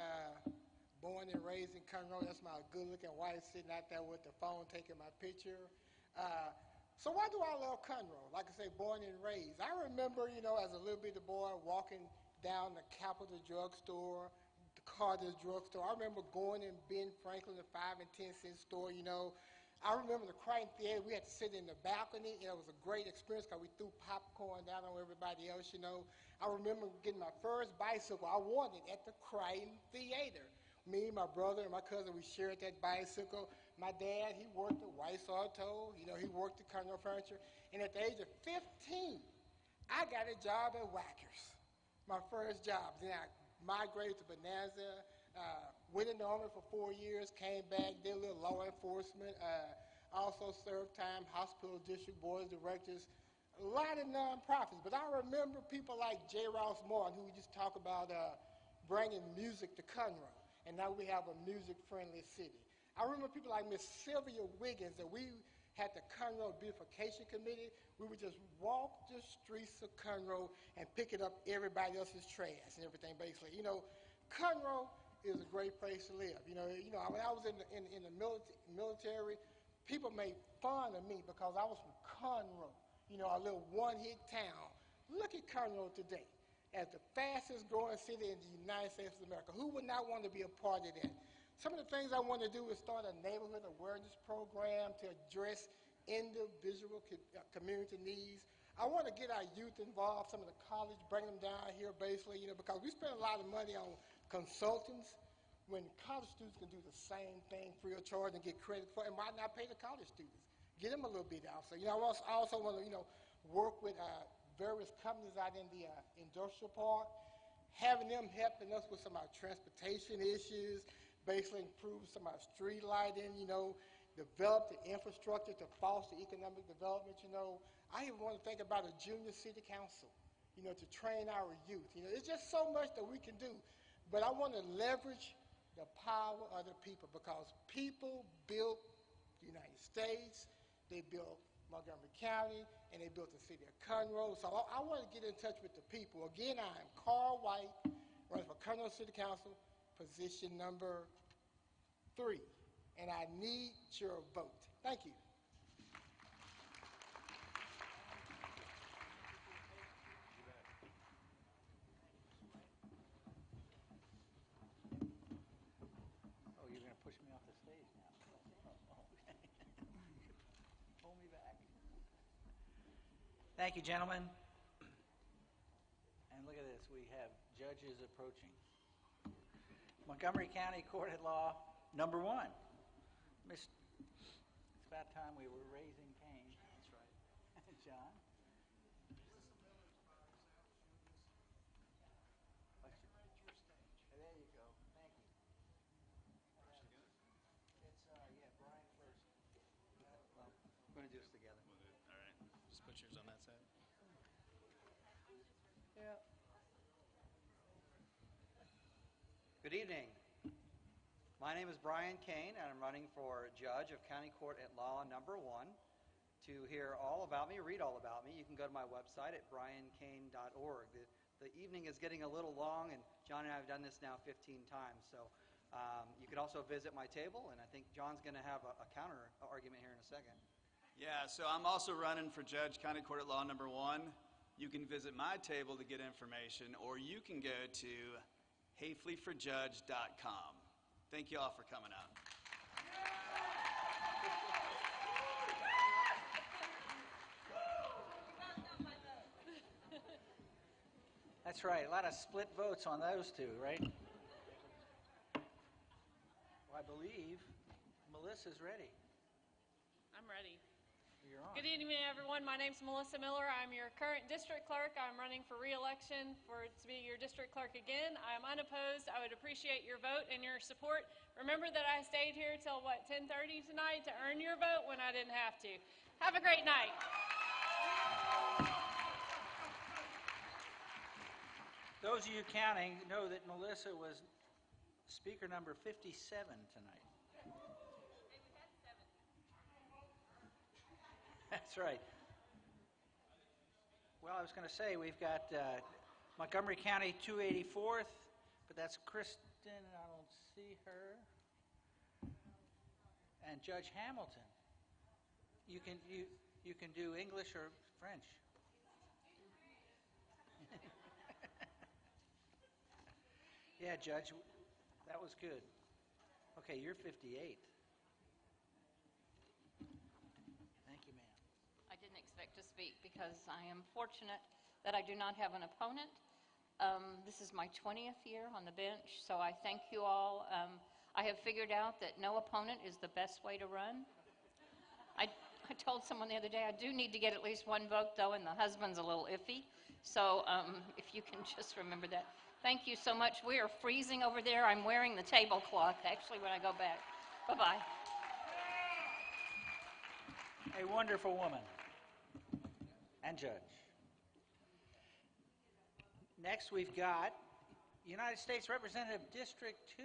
Born and raised in Conroe. That's my good-looking wife sitting out there with the phone taking my picture. So why do I love Conroe? Like I say, born and raised. I remember, as a little bitty boy walking down the Capitol drugstore, the Carter's drugstore. I remember going in Ben Franklin, the 5 and 10 cent store, I remember the Crichton Theater. We had to sit in the balcony, and it was a great experience because we threw popcorn down on everybody else, I remember getting my first bicycle. I won it at the Crichton Theater. Me, my brother, and my cousin, we shared that bicycle. My dad, he worked at Weiss Auto. He worked at Conroe Furniture. And at the age of 15, I got a job at Wackers, my first job. Then I migrated to Bonanza, went in the Army for 4 years, came back, did a little law enforcement, also served time, hospital district board of directors, a lot of nonprofits. But I remember people like J. Ross Martin, who we just talked about bringing music to Conroe. And now we have a music-friendly city. I remember people like Miss Sylvia Wiggins, that we had the Conroe Beautification Committee. We would just walk the streets of Conroe and pick it up everybody else's trash and everything, basically. Conroe is a great place to live. When I was in the military, people made fun of me because I was from Conroe, a little one-hit town. Look at Conroe today as the fastest growing city in the United States of America. Who would not want to be a part of that? Some of the things I want to do is start a neighborhood awareness program to address individual community needs. I want to get our youth involved, some of the college, bring them down here basically, because we spend a lot of money on consultants when college students can do the same thing free of charge and get credit for it. And why not pay the college students? Get them a little bit out. So, I also want to, work with various companies out in the industrial park, having them helping us with some of our transportation issues, basically improve some of our street lighting, develop the infrastructure to foster economic development, I even want to think about a junior city council, to train our youth. It's just so much that we can do. But I want to leverage the power of the people because people built the United States, they built Montgomery County, and they built the city of Conroe. So I want to get in touch with the people. Again, I am Carl White, running for Conroe City Council, position number 3, and I need your vote. Thank you. Oh, you're going to push me off the stage now. Pull me back. Thank you, gentlemen. And look at this, we have judges approaching. Montgomery County Court at Law, number 1. It's about time we were raising Cain. That's right. John? There you go. Thank you. It's, yeah, Brian first. Well, we're going to do this together. All right. Just put yours on that side. Yeah. Good evening. My name is Brian Cain, and I'm running for Judge of County Court at Law number 1. To hear all about me, read all about me, you can go to my website at briancain.org. The evening is getting a little long, and John and I have done this now 15 times. So you can also visit my table, and I think John's going to have a counter argument here in a second. Yeah, so I'm also running for Judge County Court at Law number 1. You can visit my table to get information, or you can go to hayfleyforjudge.com. Thank you all for coming out. That's right. A lot of split votes on those two, right? Well, I believe Melissa's ready. I'm ready. You're on. Good evening, everyone. My name's Melissa Miller. I'm your current district clerk. I'm running for re-election to be your district clerk again. I'm unopposed. I would appreciate your vote and your support. Remember that I stayed here till, 10:30 tonight to earn your vote when I didn't have to. Have a great night. Those of you counting know that Melissa was speaker number 57 tonight. That's right. Well, I was going to say we've got Montgomery County 284th, but that's Kristen. I don't see her. And Judge Hamilton. You can do English or French. Yeah, Judge, that was good. Okay, you're 58. Thank you, ma'am. I didn't expect to speak because I am fortunate that I do not have an opponent. This is my 20th year on the bench, so I thank you all. I have figured out that no opponent is the best way to run. I told someone the other day I do need to get at least one vote, though, and the husband's a little iffy. So if you can just remember that. Thank you so much. We are freezing over there. I'm wearing the tablecloth, actually, when I go back. Bye-bye. A wonderful woman and judge. Next, we've got United States Representative District 2.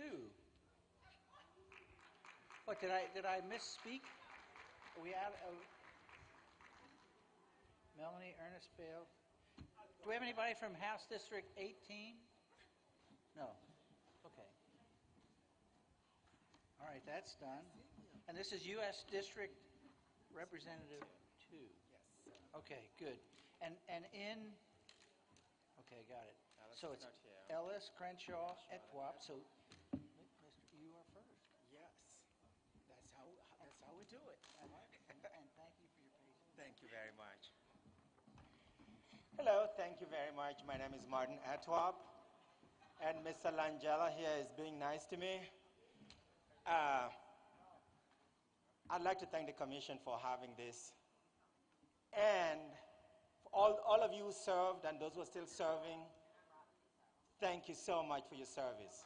What, did I misspeak? Are we out of Melanie Ernest Bale? Do we have anybody from House District 18? No. Okay. All right, that's done. And this is U.S. District Representative 2. Yes. Okay, good. And in, okay, got it. So it's Ellis, Crenshaw, Etwap. So, Mr. You are first. Yes. That's how we do it. And thank you for your patience. Thank you very much. Hello, thank you very much. My name is Martin Etwap, and Mr. Langella here is being nice to me. I'd like to thank the Commission for having this. And for all of you who served and those who are still serving, thank you so much for your service.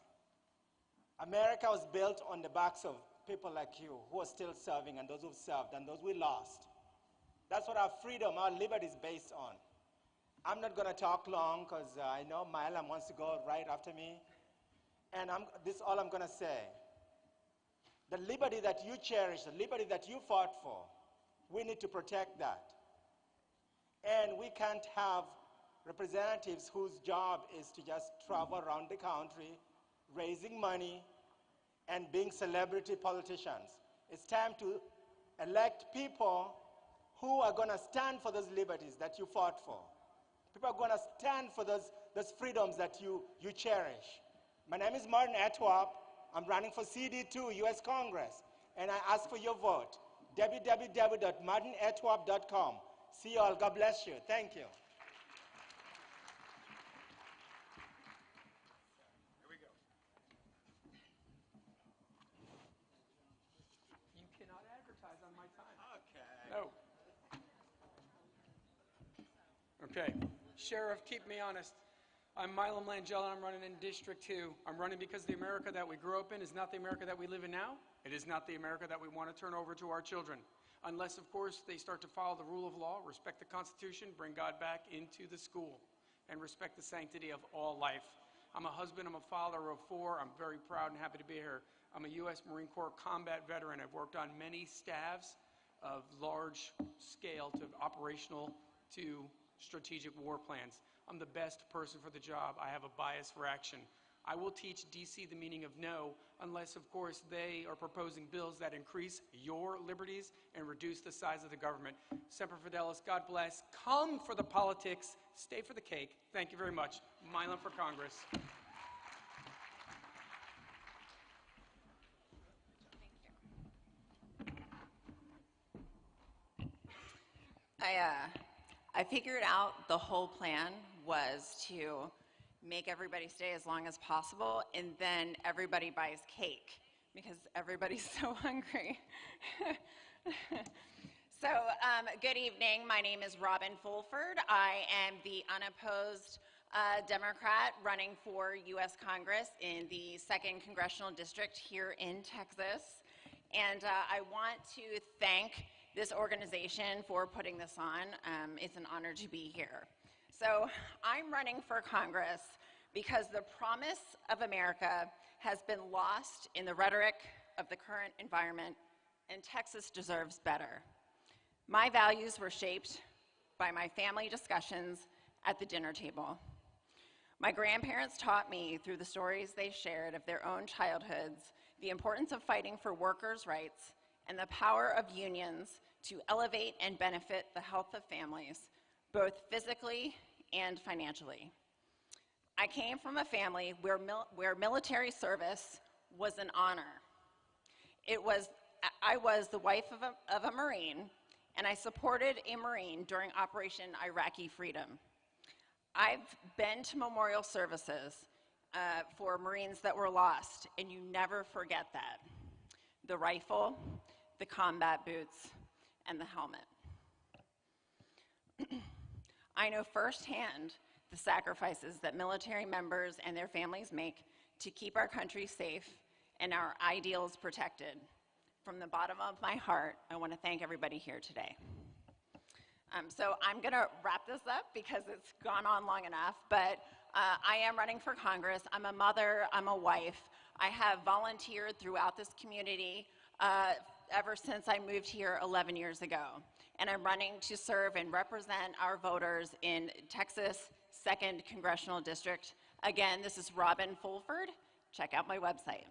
America was built on the backs of people like you who are still serving and those who've served and those we lost. That's what our freedom, our liberty is based on. I'm not going to talk long because I know Mylam wants to go right after me. And this is all I'm going to say. The liberty that you cherish, the liberty that you fought for, we need to protect that. And we can't have representatives whose job is to just travel around the country raising money and being celebrity politicians. It's time to elect people who are going to stand for those liberties that you fought for. People are going to stand for those freedoms that you cherish. My name is Martin Etwap. I'm running for CD2, U.S. Congress, and I ask for your vote. www.martinetwap.com. See you all. God bless you. Thank you. You cannot advertise on my time. Okay. No. Okay. Sheriff, keep me honest. I'm Milam Langella, and I'm running in District 2. I'm running because the America that we grew up in is not the America that we live in now. It is not the America that we want to turn over to our children. Unless, of course, they start to follow the rule of law, respect the Constitution, bring God back into the school, and respect the sanctity of all life. I'm a husband, I'm a father of 4. I'm very proud and happy to be here. I'm a U.S. Marine Corps combat veteran. I've worked on many staffs of large scale to operational to strategic war plans. I'm the best person for the job. I have a bias for action. I will teach DC the meaning of no, unless, of course, they are proposing bills that increase your liberties and reduce the size of the government. Semper Fidelis, God bless. Come for the politics, stay for the cake. Thank you very much. Milam for Congress. I figured out the whole plan was to make everybody stay as long as possible, and then everybody buys cake because everybody's so hungry. So, good evening. My name is Robin Fulford. I am the unopposed Democrat running for U.S. Congress in the 2nd Congressional District here in Texas. And I want to thank this organization for putting this on. It's an honor to be here. So I'm running for Congress because the promise of America has been lost in the rhetoric of the current environment, and Texas deserves better. My values were shaped by my family discussions at the dinner table. My grandparents taught me through the stories they shared of their own childhoods the importance of fighting for workers' rights and the power of unions to elevate and benefit the health of families, both physically and financially. I came from a family where military service was an honor. I was the wife of a Marine, and I supported a Marine during Operation Iraqi Freedom. I've been to memorial services for Marines that were lost, and you never forget that. The rifle, the combat boots, and the helmet. I know firsthand the sacrifices that military members and their families make to keep our country safe and our ideals protected. From the bottom of my heart, I want to thank everybody here today. So I'm going to wrap this up because it's gone on long enough, but I am running for Congress. I'm a mother, I'm a wife. I have volunteered throughout this community ever since I moved here 11 years ago. And I'm running to serve and represent our voters in Texas 2nd Congressional District. Again, this is Robin Fulford. Check out my website.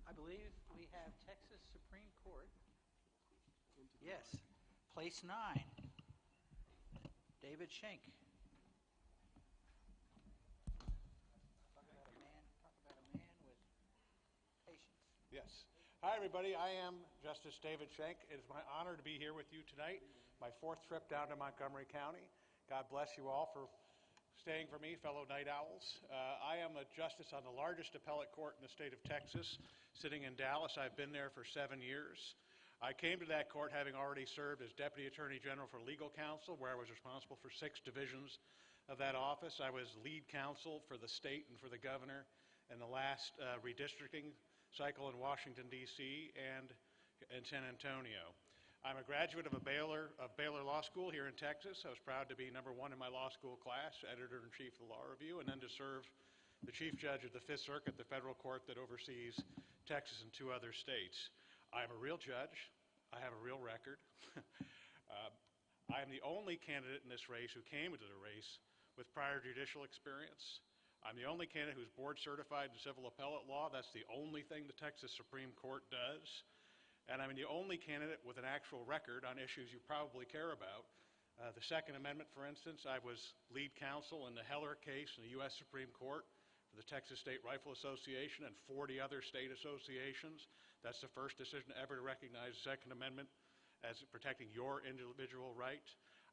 I believe we have Texas Supreme Court. Yes, place 9. David Schenck. Talk about a man with patience. Yes. Hi, everybody. I am Justice David Schenck. It is my honor to be here with you tonight, my 4th trip down to Montgomery County. God bless you all for staying for me, fellow night owls. I am a justice on the largest appellate court in the state of Texas, sitting in Dallas. I've been there for 7 years. I came to that court having already served as Deputy Attorney General for Legal Counsel, where I was responsible for 6 divisions of that office. I was lead counsel for the state and for the governor in the last redistricting cycle in Washington, D.C. and in San Antonio. I'm a graduate of Baylor Law School here in Texas. I was proud to be #1 in my law school class, editor-in-chief of the Law Review, and then to serve the chief judge of the 5th Circuit, the federal court that oversees Texas and 2 other states. I'm a real judge. I have a real record. I am the only candidate in this race who came into the race with prior judicial experience. I'm the only candidate who's board certified in civil appellate law. That's the only thing the Texas Supreme Court does. And I'm the only candidate with an actual record on issues you probably care about. The Second Amendment, for instance, I was lead counsel in the Heller case in the U.S. Supreme Court for the Texas State Rifle Association and 40 other state associations. That's the first decision ever to recognize the Second Amendment as protecting your individual right.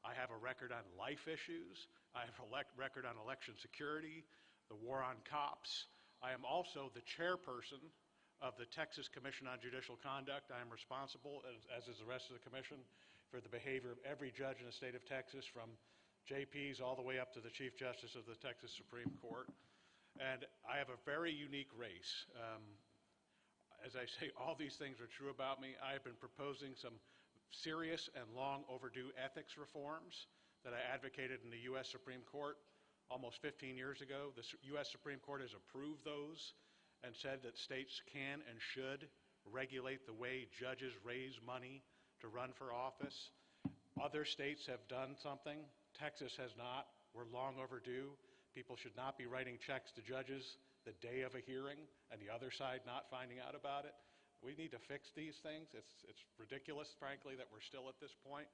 I have a record on life issues. I have a record on election security, the war on cops. I am also the chairperson of the Texas Commission on Judicial Conduct. I am responsible, as is the rest of the commission, for the behavior of every judge in the state of Texas, from JPs all the way up to the Chief Justice of the Texas Supreme Court. And I have a very unique race. As I say, all these things are true about me. I have been proposing some serious and long overdue ethics reforms that I advocated in the U.S. Supreme Court almost 15 years ago. The U.S. Supreme Court has approved those and said that states can and should regulate the way judges raise money to run for office. Other states have done something. Texas has not. We're long overdue. People should not be writing checks to judges the day of a hearing and the other side not finding out about it. We need to fix these things. It's ridiculous, frankly, that we're still at this point.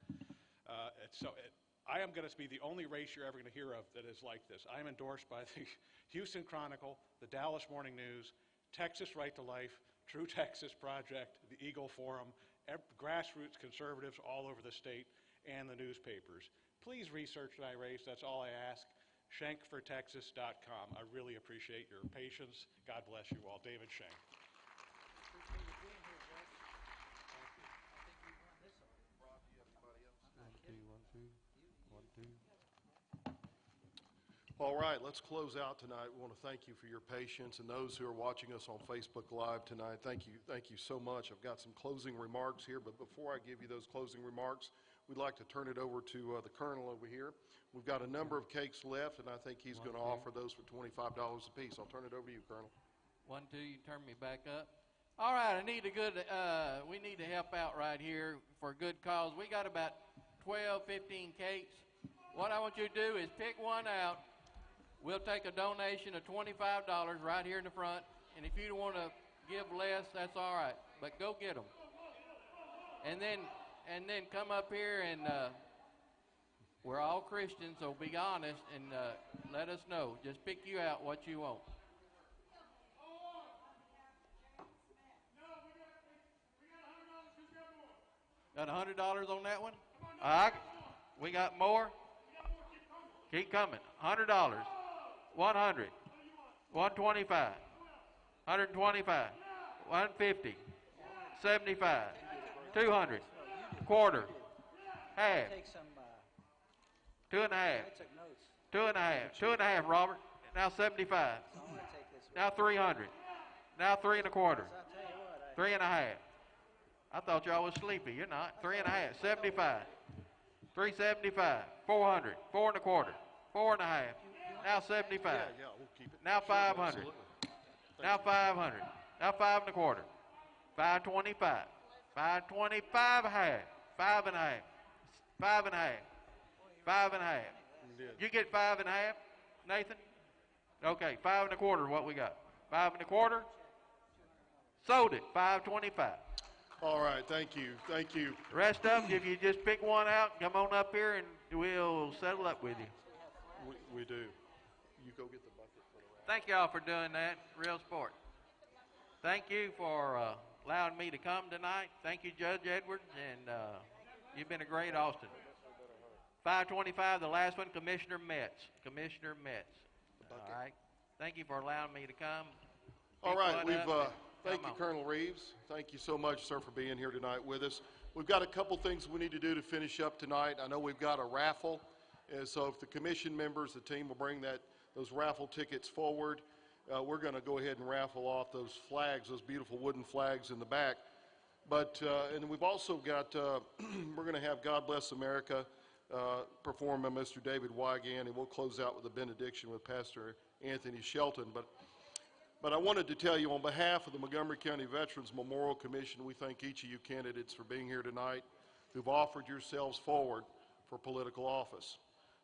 I am going to be the only race you're ever going to hear of that is like this. I am endorsed by the Houston Chronicle, the Dallas Morning News, Texas Right to Life, True Texas Project, the Eagle Forum, grassroots conservatives all over the state, and the newspapers. Please research my race. That's all I ask. SchankForTexas.com. I really appreciate your patience. God bless you all. David Schenk. All right, let's close out tonight. We want to thank you for your patience, and those who are watching us on Facebook Live tonight, thank you so much. I've got some closing remarks here, but before I give you those closing remarks, we'd like to turn it over to the Colonel over here. We've got a number of cakes left, and I think he's going to offer those for $25 a piece. I'll turn it over to you, Colonel. 1, 2, you turn me back up. All right, we need to help out right here for a good cause. We got about 12, 15 cakes. What I want you to do is pick one out. We'll take a donation of $25 right here in the front, and if you want to give less, that's all right. But go get them, and then come up here and we're all Christians, so be honest and let us know. Just pick you out what you want. Got $100 on that one? We got more? Keep coming. $100. 100. 125. 125. 150. 75. 200. Quarter. Half. 2.5. 2.5. 2.5, Robert. Now 75. Now 300. Now 3 1/4. 3 1/2. I thought y'all was sleepy. You're not. 3 1/2. 75. 375. 400. 4 1/4. 4 1/2. Now 75. We'll keep it. Now 500. Now 500. Now 5 1/4. 525. 525 half. 5 1/2. 5 1/2. 5 1/2. You get 5 1/2, Nathan? Okay, 5 1/4 is what we got. 5 1/4. Sold it. 525. All right, thank you. Thank you. The rest of them, if you just pick one out, come on up here and we'll settle up with you. We do. You go get the bucket for the rest. Thank y'all for doing that. Real sport. Thank you for allowing me to come tonight. Thank you, Judge Edwards, and you've been a great Austin. 525, the last one, Commissioner Metz. Commissioner Metz. All right. Thank you for allowing me to come. All right, thank you, on. Colonel Reeves. Thank you so much, sir, for being here tonight with us. We've got a couple things we need to do to finish up tonight. I know we've got a raffle, and so if the commission members, the team will bring those raffle tickets forward. We're going to go ahead and raffle off those flags, those beautiful wooden flags in the back. But and we've also got we're going to have God Bless America performed by Mr. David Wiegand, and we'll close out with a benediction with Pastor Anthony Shelton. But But I wanted to tell you on behalf of the Montgomery County Veterans Memorial Commission, we thank each of you candidates for being here tonight who've offered yourselves forward for political office.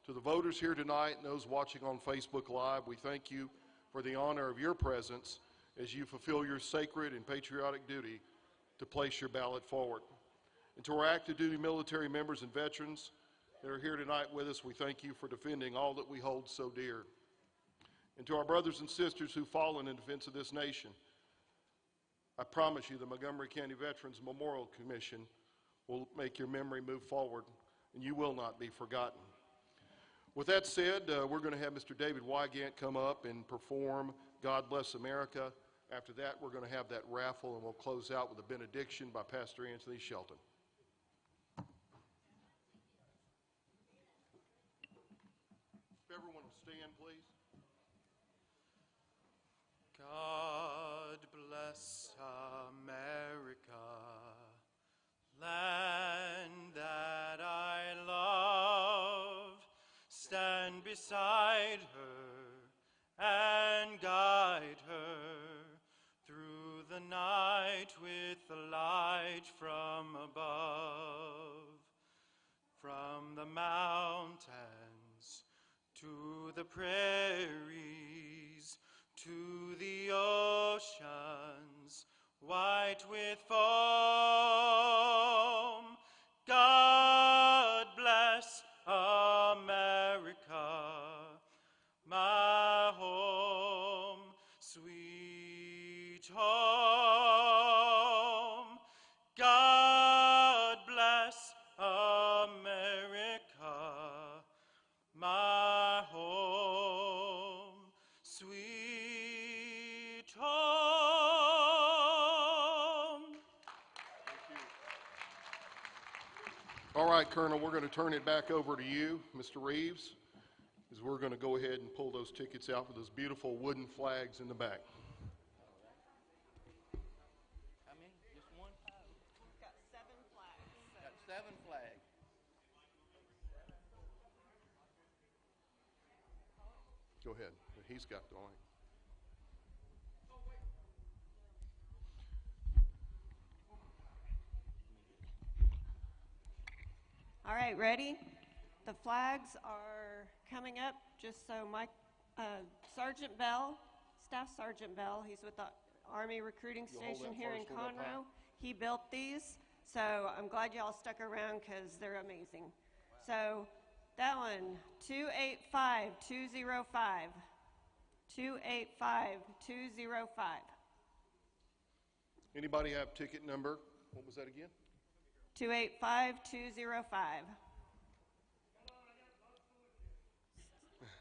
To the voters here tonight and those watching on Facebook Live, we thank you for the honor of your presence as you fulfill your sacred and patriotic duty to place your ballot forward. And to our active duty military members and veterans that are here tonight with us, we thank you for defending all that we hold so dear. And to our brothers and sisters who've fallen in defense of this nation, I promise you the Montgomery County Veterans Memorial Commission will make your memory move forward, and you will not be forgotten. With that said, we're going to have Mr. David Wygant come up and perform God Bless America. After that, we're going to have that raffle, and we'll close out with a benediction by Pastor Anthony Shelton. If everyone will stand, please. God bless America, land that I love. Stand beside her and guide her through the night with the light from above. From the mountains to the prairies, to the oceans white with foam. God bless America, my home, sweet home. God bless America, my home, sweet home. All right, Colonel, we're going to turn it back over to you, Mr. Reeves, as we're going to go ahead and pull those tickets out with those beautiful wooden flags in the back. How many? Just one? We've got 7 flags. Got 7 flags. Go ahead. He's got the line. All right, ready? The flags are coming up just so Mike, Sergeant Bell, Staff Sergeant Bell, he's with the Army Recruiting You'll hold Station that here in first one up high. Conroe. He built these, so I'm glad y'all stuck around because they're amazing. So that one, 285205. 285205. Anybody have ticket number? What was that again? 285205.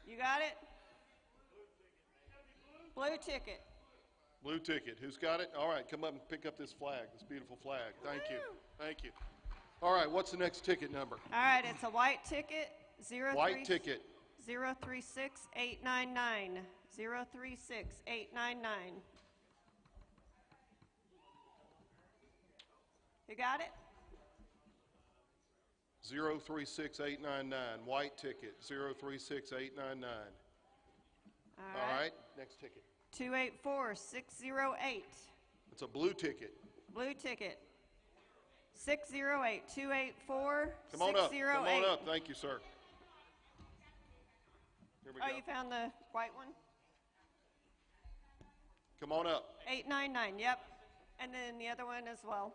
You got it? Blue ticket. Blue ticket. Who's got it? All right, come up and pick up this flag, this beautiful flag. Thank you. Thank you. All right, what's the next ticket number? All right, it's a white ticket. White ticket. 036899. 036899. You got it? 036899. White ticket. 036899. All right, next ticket. 284608. It's a blue ticket. Blue ticket. 608. 284 Come on up. 608. Come on up. Thank you, sir. Here we Oh, go. you found the white one? Come on up. 899, yep. And then the other one as well.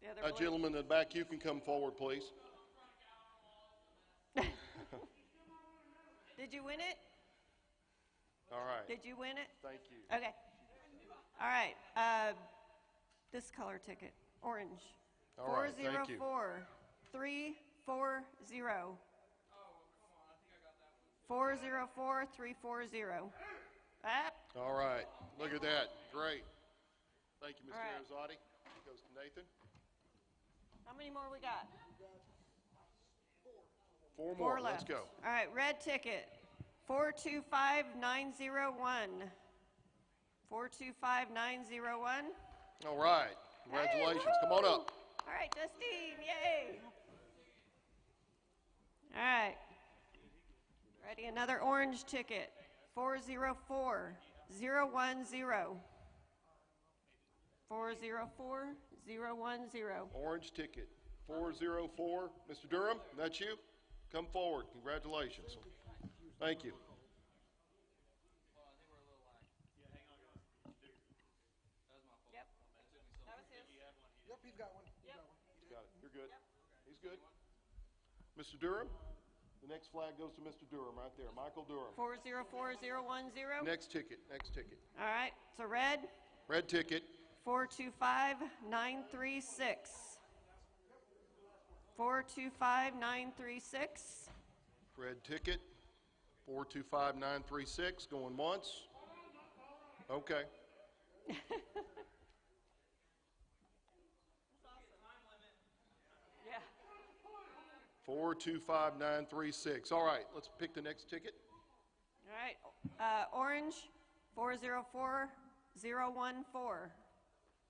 The other blue. Gentleman in the back, you can come forward, please. Did you win it? All right. Did you win it? Thank you. Okay. All right. This color ticket, orange. All right, thank you. 404-340. 404-340. Ah. All right. Look at that. Great. Thank you, Mr. All right. Arizati. It goes to Nathan. How many more we got? Four more. Left. Let's go. All right, red ticket, 425901. 425901. All right. Congratulations. Hey, Come on woo! up. All right, Justine, yay. All right. Ready, another orange ticket, 404. 404-010. Orange ticket, 404. Mr. Durham, that's you? Come forward. Congratulations. Thank you. Yep, he's got one. Got it. You're good. He's good. Mr. Durham, the next flag goes to Mr. Durham right there. Michael Durham. 404-010. Next ticket. Next ticket. All right, so red, Red ticket. 425-936. 425-936. Red ticket. 425936. Going once. Okay. Yeah. 425936. All right, let's pick the next ticket. All right, orange, 404-014.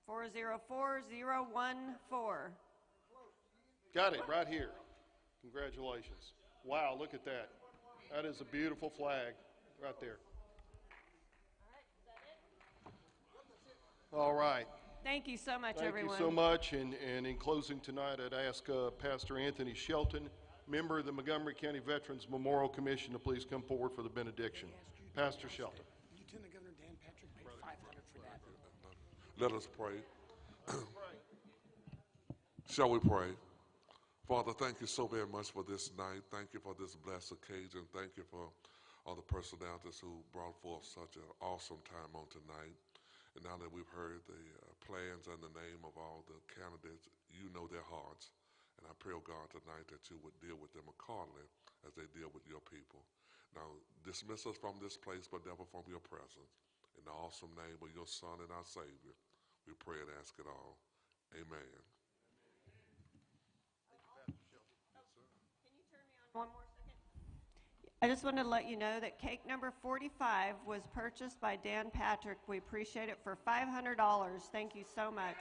404-014. Got it right here. Congratulations. Wow, look at that. That is a beautiful flag right there. All right. Thank you so much, Thank everyone. you so much. And in closing tonight, I'd ask Pastor Anthony Shelton, member of the Montgomery County Veterans Memorial Commission, to please come forward for the benediction. Pastor Shelton. Lieutenant Governor Dan Patrick paid $500 for that. Let us pray. Shall we pray? Father, thank you so very much for this night. Thank you for this blessed occasion. Thank you for all the personalities who brought forth such an awesome time on tonight. And now that we've heard the plans and the name of all the candidates, you know their hearts. And I pray, oh God, tonight that you would deal with them accordingly as they deal with your people. Now, dismiss us from this place, but never from your presence. In the awesome name of your Son and our Savior, we pray and ask it all. Amen. One more second. I just wanted to let you know that cake number 45 was purchased by Dan Patrick. We appreciate it for $500. Thank you so much.